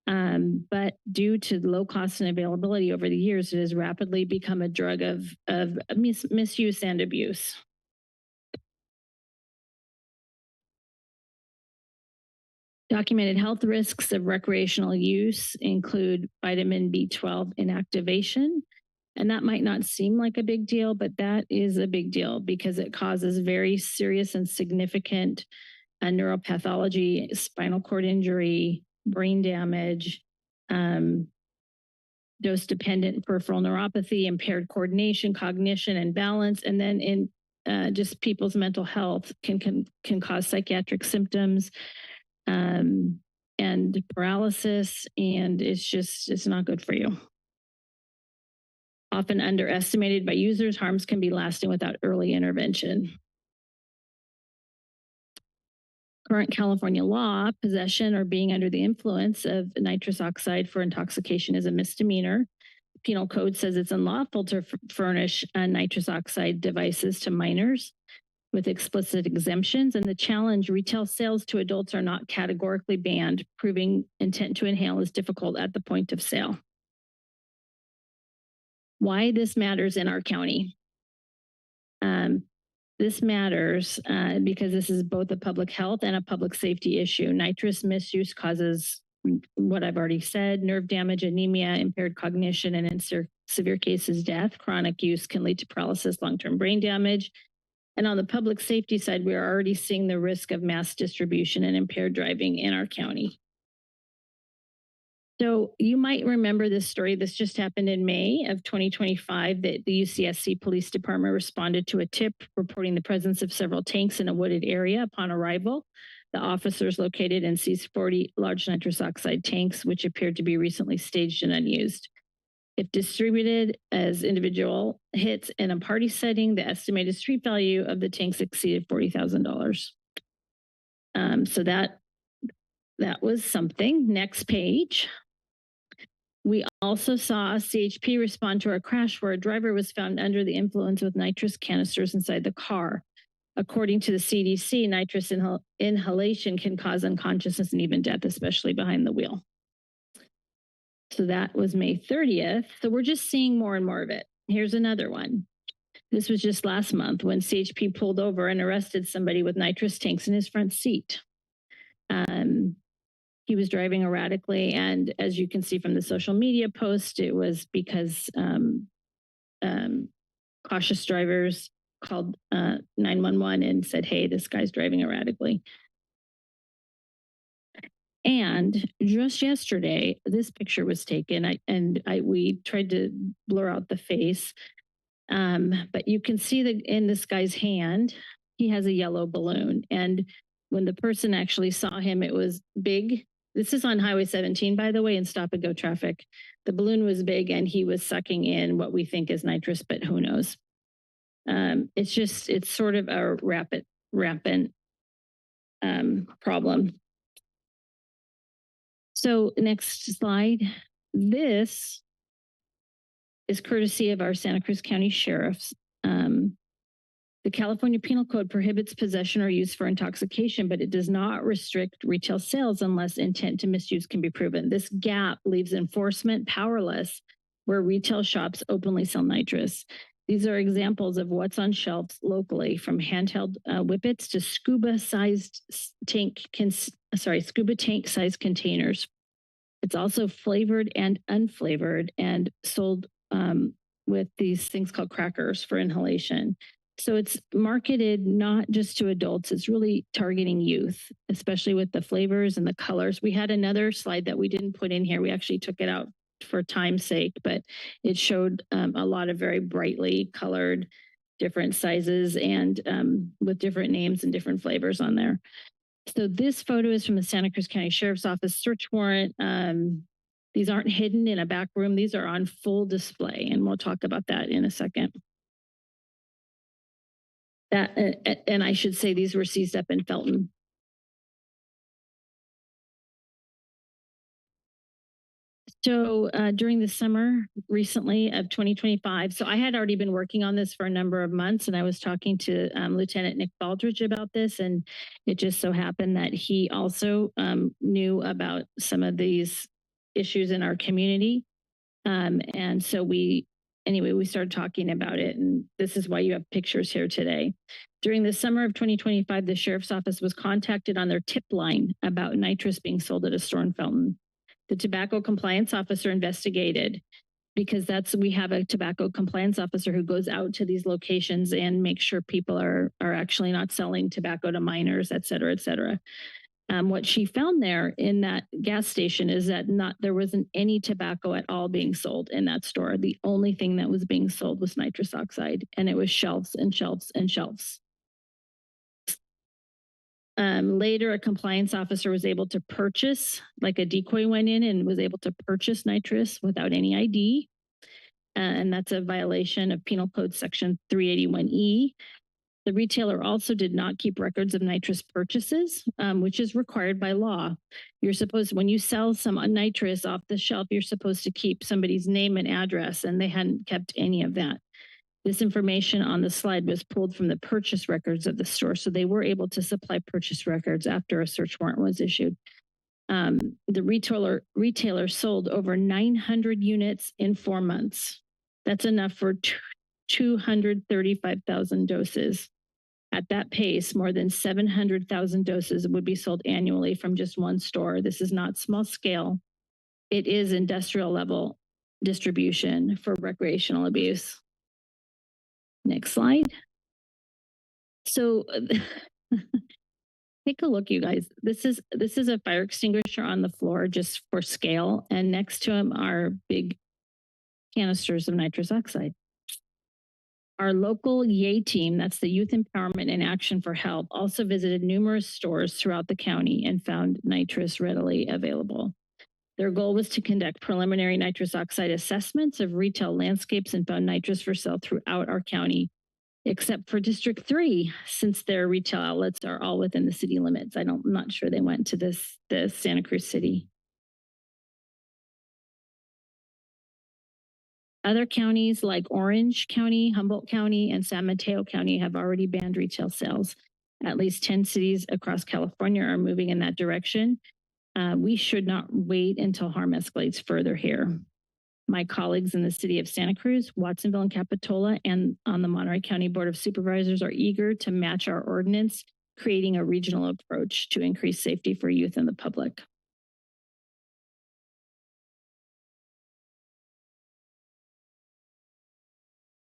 But due to low cost and availability over the years, it has rapidly become a drug of misuse and abuse. Documented health risks of recreational use include vitamin B12 inactivation. And that might not seem like a big deal, but that is a big deal because it causes very serious and significant neuropathology, spinal cord injury, brain damage, dose-dependent peripheral neuropathy, impaired coordination, cognition, and balance, and then in just people's mental health can cause psychiatric symptoms and paralysis, and it's not good for you. Often underestimated by users, harms can be lasting without early intervention. Current California law, possession or being under the influence of nitrous oxide for intoxication is a misdemeanor. The Penal Code says it's unlawful to furnish nitrous oxide devices to minors with explicit exemptions, and the challenge retail sales to adults are not categorically banned. Proving intent to inhale is difficult at the point of sale. Why this matters in our county. This matters because this is both a public health and a public safety issue. Nitrous misuse causes what I've already said, nerve damage, anemia, impaired cognition, and in severe cases, death. Chronic use can lead to paralysis, long-term brain damage. And on the public safety side, we are already seeing the risk of mass distribution and impaired driving in our county. So you might remember this story. This just happened in May of 2025 that the UCSC Police Department responded to a tip reporting the presence of several tanks in a wooded area. Upon arrival, the officers located and seized 40 large nitrous oxide tanks, which appeared to be recently staged and unused. If distributed as individual hits in a party setting, the estimated street value of the tanks exceeded $40,000. So that was something. Next page. We also saw CHP respond to a crash where a driver was found under the influence with nitrous canisters inside the car. According to the CDC, nitrous inhalation can cause unconsciousness and even death, especially behind the wheel. So that was May 30th. So we're just seeing more and more of it. Here's another one. This was just last month when CHP pulled over and arrested somebody with nitrous tanks in his front seat. He was driving erratically, and as you can see from the social media post, it was because cautious drivers called 911 and said, hey, this guy's driving erratically. And just yesterday, this picture was taken, we tried to blur out the face, but you can see that in this guy's hand, he has a yellow balloon. And when the person actually saw him, it was big. This is on Highway 17, by the way, in stop and go traffic. The balloon was big and he was sucking in what we think is nitrous, but who knows? It's sort of a rampant problem. So next slide. This is courtesy of our Santa Cruz County Sheriffs. The California Penal Code prohibits possession or use for intoxication, but it does not restrict retail sales unless intent to misuse can be proven. This gap leaves enforcement powerless where retail shops openly sell nitrous. These are examples of what's on shelves locally, from handheld whippets to scuba tank sized containers. It's also flavored and unflavored and sold with these things called crackers for inhalation. So it's marketed not just to adults, it's really targeting youth, especially with the flavors and the colors. We had another slide that we didn't put in here. We actually took it out for time's sake, but it showed a lot of very brightly colored different sizes and with different names and different flavors on there. So this photo is from the Santa Cruz County Sheriff's Office search warrant. These aren't hidden in a back room. These are on full display, and we'll talk about that in a second. That, and I should say these were seized up in Felton. So during the summer recently of 2025, so I had already been working on this for a number of months, and I was talking to Lieutenant Nick Baldridge about this, and it just so happened that he also knew about some of these issues in our community. And so we started talking about it, and this is why you have pictures here today. During the summer of 2025, the Sheriff's Office was contacted on their tip line about nitrous being sold at a store in Felton. The tobacco compliance officer investigated, because we have a tobacco compliance officer who goes out to these locations and makes sure people are actually not selling tobacco to minors, et cetera, et cetera. What she found there in that gas station is that there wasn't any tobacco at all being sold in that store. The only thing that was being sold was nitrous oxide, and it was shelves and shelves and shelves. Later, a compliance officer was able to purchase, like a decoy went in and was able to purchase nitrous without any ID. And that's a violation of Penal Code Section 381E. The retailer also did not keep records of nitrous purchases, which is required by law. You're supposed, when you sell some nitrous off the shelf, you're supposed to keep somebody's name and address, and they hadn't kept any of that. This information on the slide was pulled from the purchase records of the store, so they were able to supply purchase records after a search warrant was issued. The retailer sold over 900 units in 4 months. That's enough for 235,000 doses. At that pace, more than 700,000 doses would be sold annually from just one store. This is not small scale. It is industrial level distribution for recreational abuse. Next slide. So take a look, you guys. This is a fire extinguisher on the floor just for scale, and next to them are big canisters of nitrous oxide. Our local YAY team, that's the Youth Empowerment and Action for Help, also visited numerous stores throughout the county and found nitrous readily available. Their goal was to conduct preliminary nitrous oxide assessments of retail landscapes and found nitrous for sale throughout our county, except for District 3, since their retail outlets are all within the city limits. I'm not sure they went to the Santa Cruz City. Other counties like Orange County, Humboldt County, and San Mateo County have already banned retail sales. At least 10 cities across California are moving in that direction. We should not wait until harm escalates further here. My colleagues in the city of Santa Cruz, Watsonville, and Capitola, and on the Monterey County Board of Supervisors are eager to match our ordinance, creating a regional approach to increase safety for youth and the public.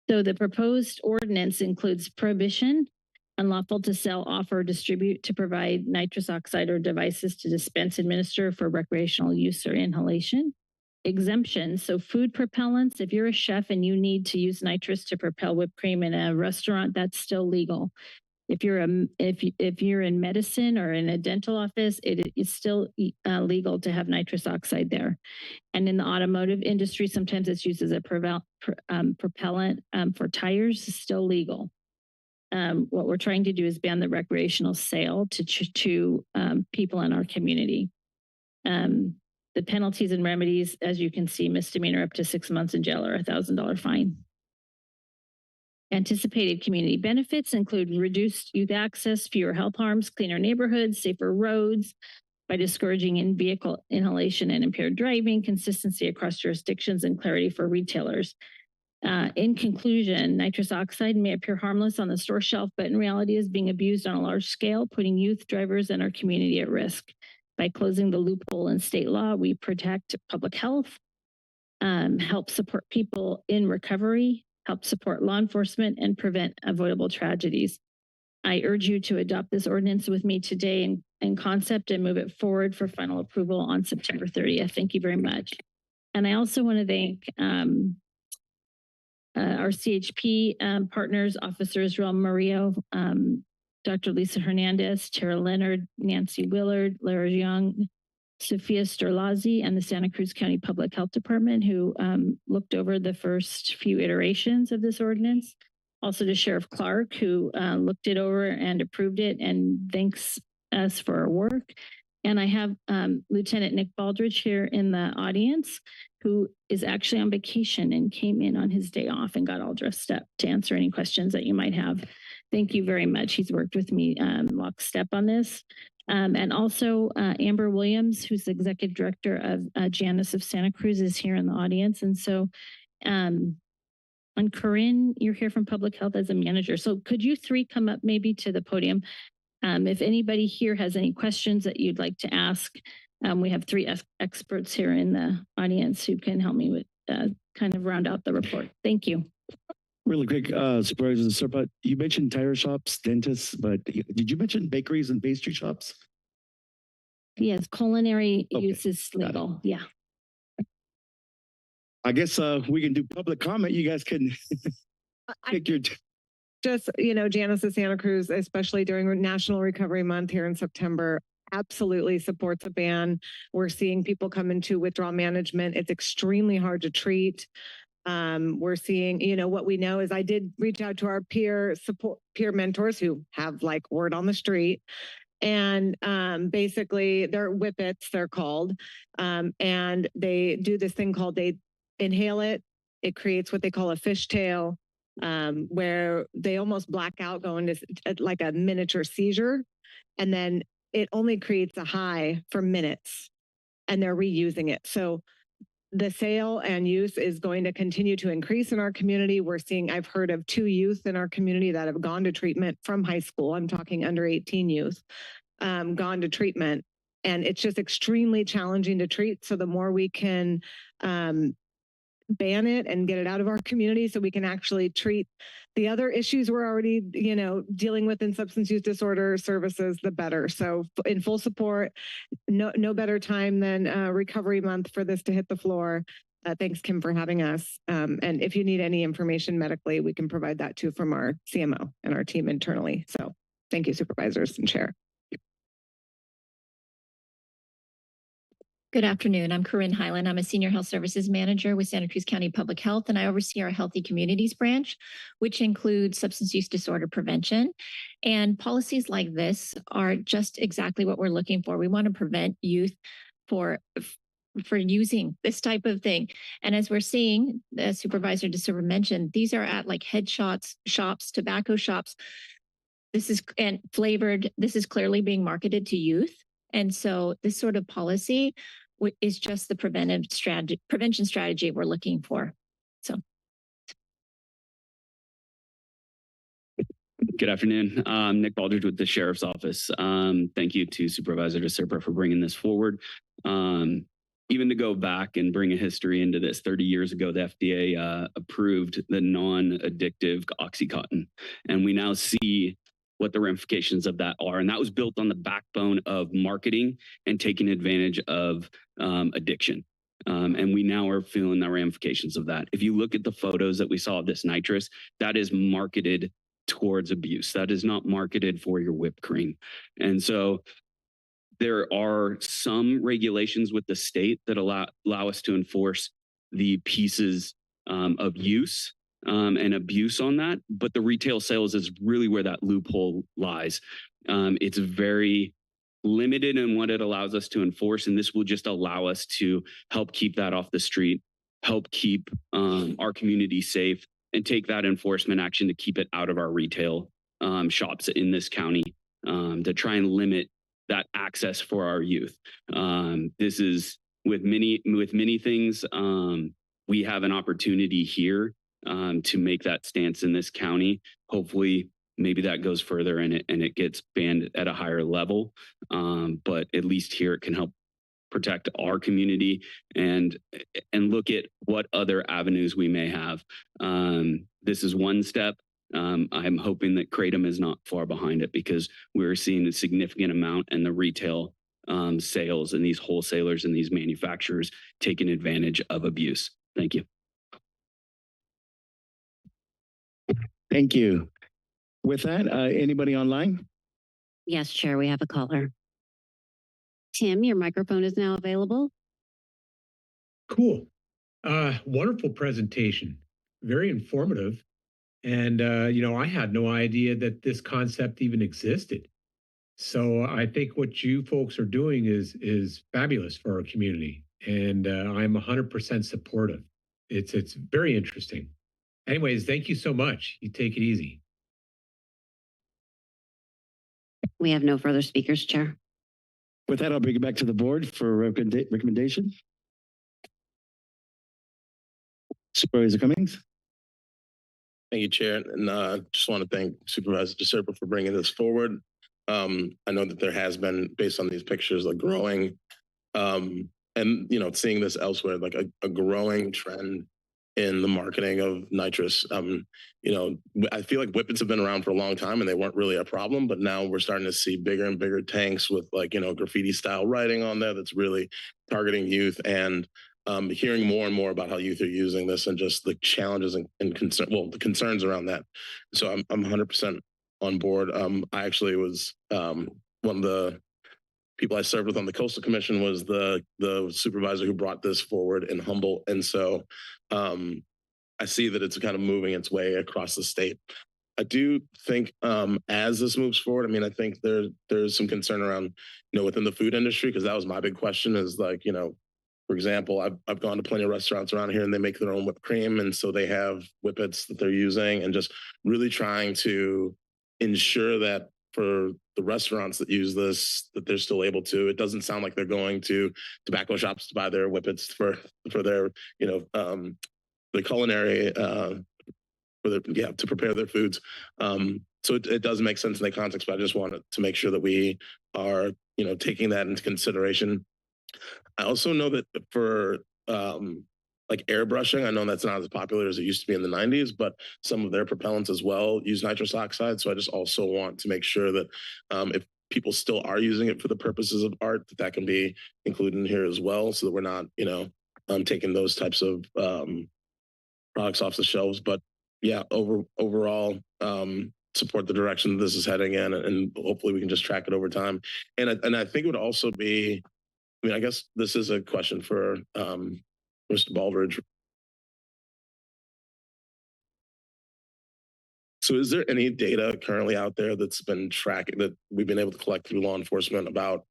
So the proposed ordinance includes prohibition, unlawful to sell, offer, distribute, to provide nitrous oxide or devices to dispense, administer for recreational use or inhalation. Exemptions, so food propellants, if you're a chef and you need to use nitrous to propel whipped cream in a restaurant, that's still legal. If you're in medicine or in a dental office, it is still legal to have nitrous oxide there. And in the automotive industry, sometimes it's used as a propellant for tires, is still legal. What we're trying to do is ban the recreational sale to people in our community. The penalties and remedies, as you can see, misdemeanor up to 6 months in jail or $1,000 fine. Anticipated community benefits include reduced youth access, fewer health harms, cleaner neighborhoods, safer roads, by discouraging in-vehicle inhalation and impaired driving, consistency across jurisdictions, and clarity for retailers. In conclusion, nitrous oxide may appear harmless on the store shelf, but in reality is being abused on a large scale, putting youth, drivers, and our community at risk. By closing the loophole in state law, we protect public health, help support people in recovery, help support law enforcement, and prevent avoidable tragedies. I urge you to adopt this ordinance with me today in concept and move it forward for final approval on September 30th. Thank you very much. And I also want to thank our CHP partners, Officer Israel Murillo, Dr. Lisa Hernandez, Tara Leonard, Nancy Willard, Lara Young, Sophia Sterlazzi, and the Santa Cruz County Public Health Department, who looked over the first few iterations of this ordinance. also to Sheriff Clark, who looked it over and approved it and thanks us for our work. And I have Lieutenant Nick Baldridge here in the audience, who is actually on vacation and came in on his day off and got all dressed up to answer any questions that you might have. Thank you very much. He's worked with me lockstep on this. And also Amber Williams, who's the Executive Director of Janus of Santa Cruz, is here in the audience. And so, and Corinne, you're here from Public Health as a manager. So could you three come up maybe to the podium? If anybody here has any questions that you'd like to ask, we have three experts here in the audience who can help me with kind of round out the report. Thank you. Really quick, Supervisor Serpa, you mentioned tire shops, dentists, but did you mention bakeries and pastry shops? Yes, culinary use is legal. Yeah. I guess we can do public comment. You guys can pick your. Just, Janus of Santa Cruz, especially during National Recovery Month here in September, absolutely supports a ban. We're seeing people come into withdrawal management. It's extremely hard to treat. We're seeing, what we know is I did reach out to our peer mentors who have like word on the street. And basically they're whippets, they're called. And they do this thing called, they inhale it. It creates what they call a fishtail, where they almost black out, go into like a miniature seizure. And then it only creates a high for minutes and they're reusing it. So the sale and use is going to continue to increase in our community. I've heard of 2 youth in our community that have gone to treatment from high school. I'm talking under 18 youth, gone to treatment. And it's just extremely challenging to treat. So the more we can ban it and get it out of our community so we can actually treat the other issues we're already, dealing with in substance use disorder services, the better. So in full support, no better time than Recovery Month for this to hit the floor. Thanks, Kim, for having us. And if you need any information medically, we can provide that too from our CMO and our team internally. So thank you, supervisors and chair. Good afternoon. I'm Corinne Highland. I'm a Senior Health Services Manager with Santa Cruz County Public Health, and I oversee our Healthy Communities branch, which includes substance use disorder prevention. And policies like this are just exactly what we're looking for. We want to prevent youth for using this type of thing. And as we're seeing, as Supervisor DeSilva mentioned, these are at like head shops, tobacco shops. This is clearly being marketed to youth. And so this sort of policy is just the prevention strategy we're looking for. So. Good afternoon. I'm Nick Baldridge with the Sheriff's Office. Thank you to Supervisor DeSilva for bringing this forward. Even to go back and bring a history into this, 30 years ago, the FDA approved the non-addictive OxyContin. And we now see what the ramifications of that are. And that was built on the backbone of marketing and taking advantage of addiction. And we now are feeling the ramifications of that. If you look at the photos that we saw of this nitrous, that is marketed towards abuse. That is not marketed for your whipped cream. And so there are some regulations with the state that allow us to enforce the pieces of use and abuse on that, but the retail sales is really where that loophole lies. It's very limited in what it allows us to enforce, and this will just allow us to help keep that off the street, help keep our community safe, and take that enforcement action to keep it out of our retail shops in this county to try and limit that access for our youth. This is with many things. We have an opportunity here to make that stance in this county. Hopefully, maybe that goes further and it gets banned at a higher level. But at least here it can help protect our community and look at what other avenues we may have. This is one step. I'm hoping that Kratom is not far behind it because we're seeing a significant amount in the retail sales and these wholesalers and these manufacturers taking advantage of abuse. Thank you. Thank you. With that, anybody online? Yes, Chair, we have a caller. Tim, your microphone is now available. Cool. Wonderful presentation. Very informative. And, I had no idea that this concept even existed. So I think what you folks are doing is fabulous for our community. And I'm 100% supportive. It's very interesting. Anyways, thank you so much. You take it easy. We have no further speakers, Chair. With that, I'll bring it back to the board for recommendation. Supervisor Cummings. Thank you, Chair. And just want to thank Supervisor DeSerpa for bringing this forward. I know that there has been, based on these pictures, like growing, and seeing this elsewhere, like a growing trend in the marketing of nitrous. I feel like whippets have been around for a long time and they weren't really a problem, but now we're starting to see bigger and bigger tanks with graffiti style writing on there that's really targeting youth, and hearing more and more about how youth are using this and just the challenges and the concerns around that. So I'm 100% on board. I actually was one of the people I served with on the Coastal Commission was the supervisor who brought this forward in Humboldt. And so I see that it's kind of moving its way across the state. I do think as this moves forward, I think there's some concern around, within the food industry, because that was my big question is like, for example, I've gone to plenty of restaurants around here and they make their own whipped cream. And so they have whippets that they're using, and just really trying to ensure that for the restaurants that use this, that they're still able to. It doesn't sound like they're going to tobacco shops to buy their whippets for their, the culinary, to prepare their foods. So it does make sense in the context, but I just wanted to make sure that we are, taking that into consideration. I also know that for like airbrushing, I know that's not as popular as it used to be in the 90s, but some of their propellants as well use nitrous oxide. So I just also want to make sure that if people still are using it for the purposes of art, that can be included in here as well, so that we're not, taking those types of products off the shelves. But yeah, overall, support the direction this is heading in, and hopefully we can just track it over time. And I think it would also be, I guess this is a question for Mr. Baldridge. So is there any data currently out there that's been tracking, that we've been able to collect through law enforcement, about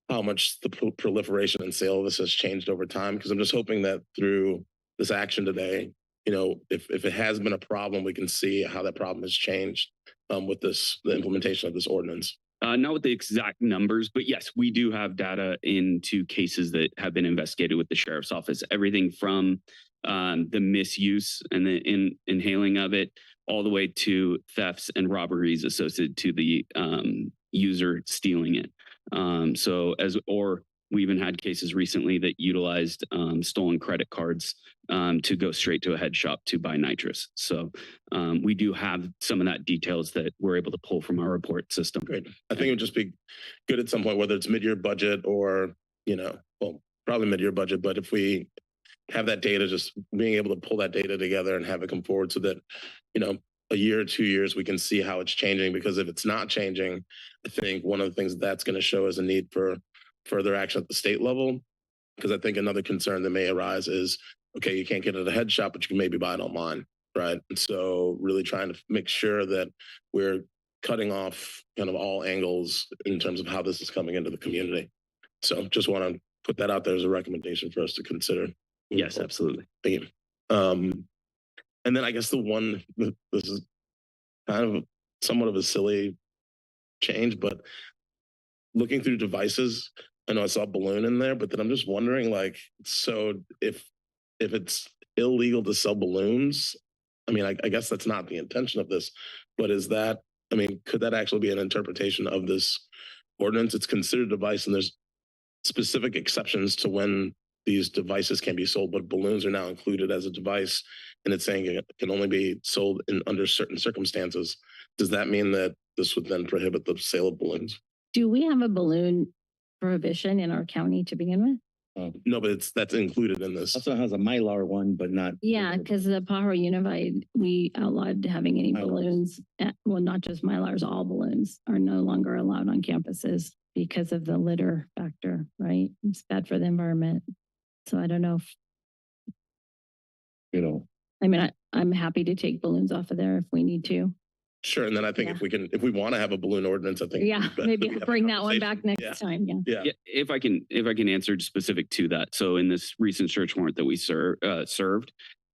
how much the proliferation and sale of this has changed over time? Because I'm just hoping that through this action today, if it has been a problem, we can see how that problem has changed with the implementation of this ordinance. Not with the exact numbers, but yes, we do have data into cases that have been investigated with the sheriff's office. Everything from the misuse and the inhaling of it, all the way to thefts and robberies associated to the user stealing it. We even had cases recently that utilized stolen credit cards to go straight to a head shop to buy nitrous. So we do have some of that details that we're able to pull from our report system. Great. I think it would just be good at some point, whether it's mid-year budget or, probably mid-year budget, but if we have that data, just being able to pull that data together and have it come forward so that, a year or 2 years, we can see how it's changing. Because if it's not changing, I think one of the things that's going to show is a need for further action at the state level. Because I think another concern that may arise is, okay, you can't get it at a head shop, but you can maybe buy it online, right? And so really trying to make sure that we're cutting off kind of all angles in terms of how this is coming into the community. So just want to put that out there as a recommendation for us to consider. Yes, absolutely. Thank you. And then I guess this is kind of somewhat of a silly change, but looking through devices, I know I saw balloon in there, but then I'm just wondering, like, so if it's illegal to sell balloons, I guess that's not the intention of this, but is that, could that actually be an interpretation of this ordinance? It's considered a device, and there's specific exceptions to when these devices can be sold, but balloons are now included as a device, and it's saying it can only be sold under certain circumstances. Does that mean that this would then prohibit the sale of balloons? Do we have a balloon prohibition in our county to begin with? No, but that's included in this. Also has a Mylar one, but not. Yeah, because the Pajaro Unified, we outlawed having any balloons. Well, not just Mylars, all balloons are no longer allowed on campuses because of the litter factor, right? It's bad for the environment. So I don't know if I mean, I'm happy to take balloons off of there if we need to. Sure. And then I think if we want to have a balloon ordinance, I think. Yeah, maybe we have a bring that one conversation. back next time. Yeah. Yeah. If I can answer specific to that. So in this recent search warrant that we served,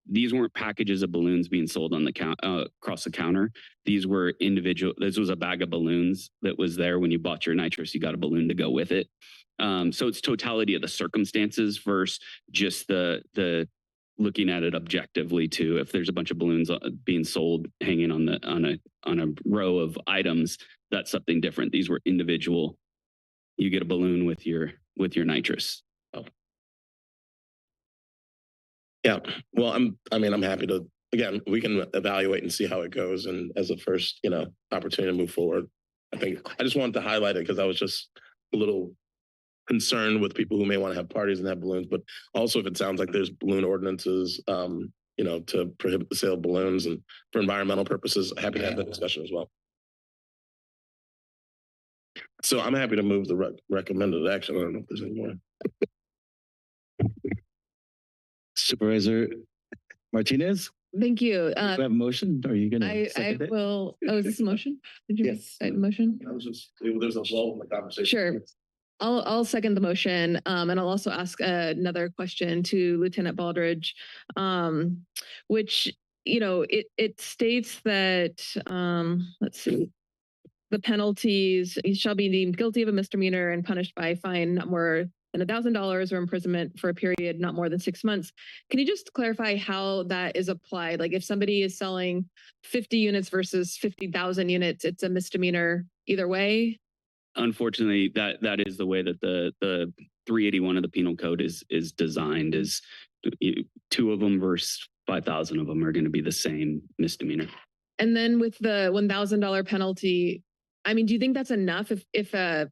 these weren't packages of balloons being sold on the across the counter. These were individual. This was a bag of balloons that was there when you bought your nitrous. You got a balloon to go with it. So it's totality of the circumstances versus just the looking at it objectively too. If there's a bunch of balloons being sold hanging on a row of items, that's something different. These were individual. You get a balloon with your nitrous. Oh. Yeah. Well, I'm happy to, again, we can evaluate and see how it goes. And as a first, opportunity to move forward, I just wanted to highlight it because I was just a little concerned with people who may want to have parties and have balloons, but also if it sounds like there's balloon ordinances, to prohibit the sale of balloons and for environmental purposes, happy to have that discussion as well. So I'm happy to move the recommended action. I don't know if there's any more. Supervisor Martinez, Thank you. do you have a motion? Are you going to I second it? will. Oh, is this a motion? Did you Yes. make a motion? I was just, there's a lull in the conversation. Sure. I'll second the motion. And I'll also ask another question to Lieutenant Baldridge, which, it states that, let's see, the penalties, you shall be deemed guilty of a misdemeanor and punished by a fine not more than $1,000 or imprisonment for a period not more than 6 months. Can you just clarify how that is applied? Like if somebody is selling 50 units versus 50,000 units, it's a misdemeanor either way? Unfortunately, that is the way that the 381 of the penal code is designed. Is 2 of them versus 5,000 of them are going to be the same misdemeanor. And then with the $1,000 penalty, I mean, do you think that's enough if a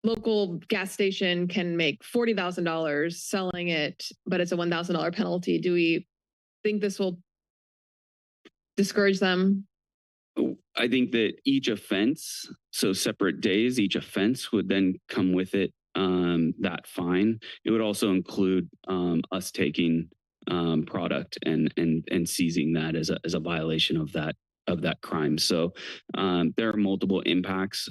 local gas station can make $40,000 selling it, but it's a $1,000 penalty? Do we think this will discourage them? I think that each offense, so separate days, each offense would then come with it that fine. It would also include us taking product and seizing that as a violation of that crime. So there are multiple impacts.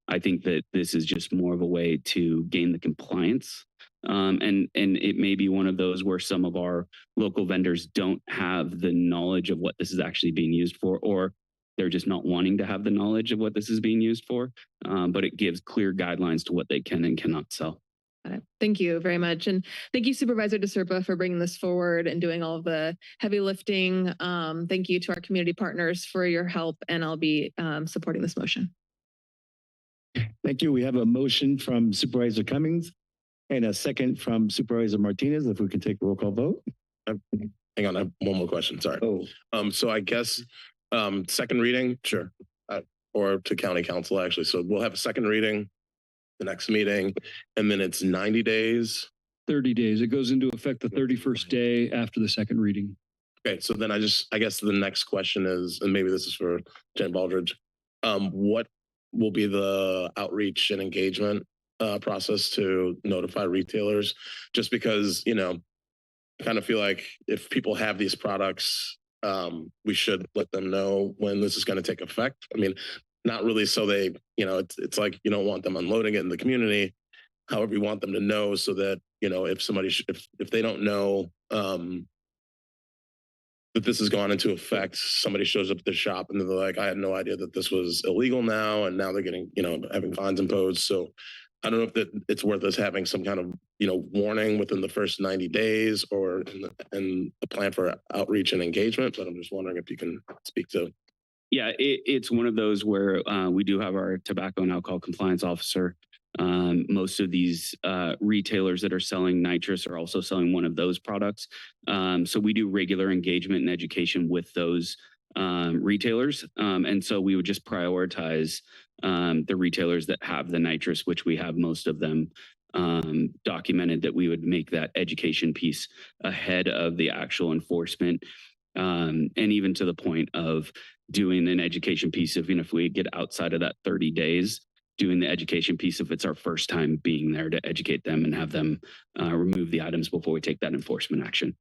I think that this is just more of a way to gain the compliance. And it may be one of those where some of our local vendors don't have the knowledge of what this is actually being used for, or they're just not wanting to have the knowledge of what this is being used for. But it gives clear guidelines to what they can and cannot sell. Got it. Thank you very much. And thank you, Supervisor DeSerpa, for bringing this forward and doing all of the heavy lifting. Thank you to our community partners for your help, and I'll be supporting this motion. Thank you. We have a motion from Supervisor Cummings and a second from Supervisor Martinez. If we can take a roll call vote. Hang on, I have one more question. Sorry. Oh, So I guess second reading, sure, or to county council actually. So we'll have a second reading the next meeting, and then it's 90 days. 30 days. It goes into effect the 31st day after the second reading. Okay, so then I guess the next question is, and maybe this is for Jen Baldridge, what will be the outreach and engagement process to notify retailers? Just because, I kind of feel like if people have these products, we should let them know when this is going to take effect. I mean, not really so they, it's like you don't want them unloading it in the community. However, you want them to know so that, if somebody, if they don't know that this has gone into effect, somebody shows up at the shop and they're like, I had no idea that this was illegal now. And now they're getting, having fines imposed. So I don't know if it's worth us having some kind of, warning within the first 90 days or in a plan for outreach and engagement. But I'm just wondering if you can speak to. Yeah, it's one of those where we do have our tobacco and alcohol compliance officer. Most of these retailers that are selling nitrous are also selling one of those products. So we do regular engagement and education with those retailers. And so we would just prioritize the retailers that have the nitrous, which we have most of them documented, that we would make that education piece ahead of the actual enforcement. And even to the point of doing an education piece of, if we get outside of that 30 days, doing the education piece if it's our first time being there to educate them and have them remove the items before we take that enforcement action.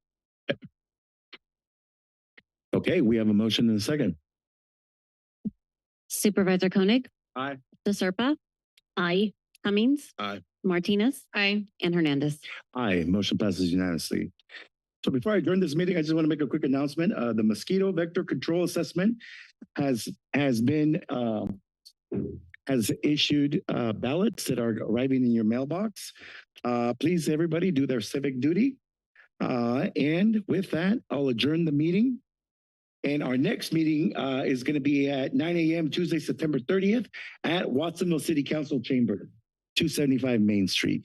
Okay, we have a motion and a second. Supervisor Koenig, Aye. DeSerpa, Aye. Cummings, Aye. Martinez, Aye. and Hernandez. Aye, motion passes unanimously. So before I adjourn this meeting, I just want to make a quick announcement. The mosquito vector control assessment has issued ballots that are arriving in your mailbox. Please, everybody, do their civic duty. And with that, I'll adjourn the meeting. And our next meeting is going to be at 9 a.m. Tuesday, September 30th at Watsonville City Council Chamber, 275 Main Street.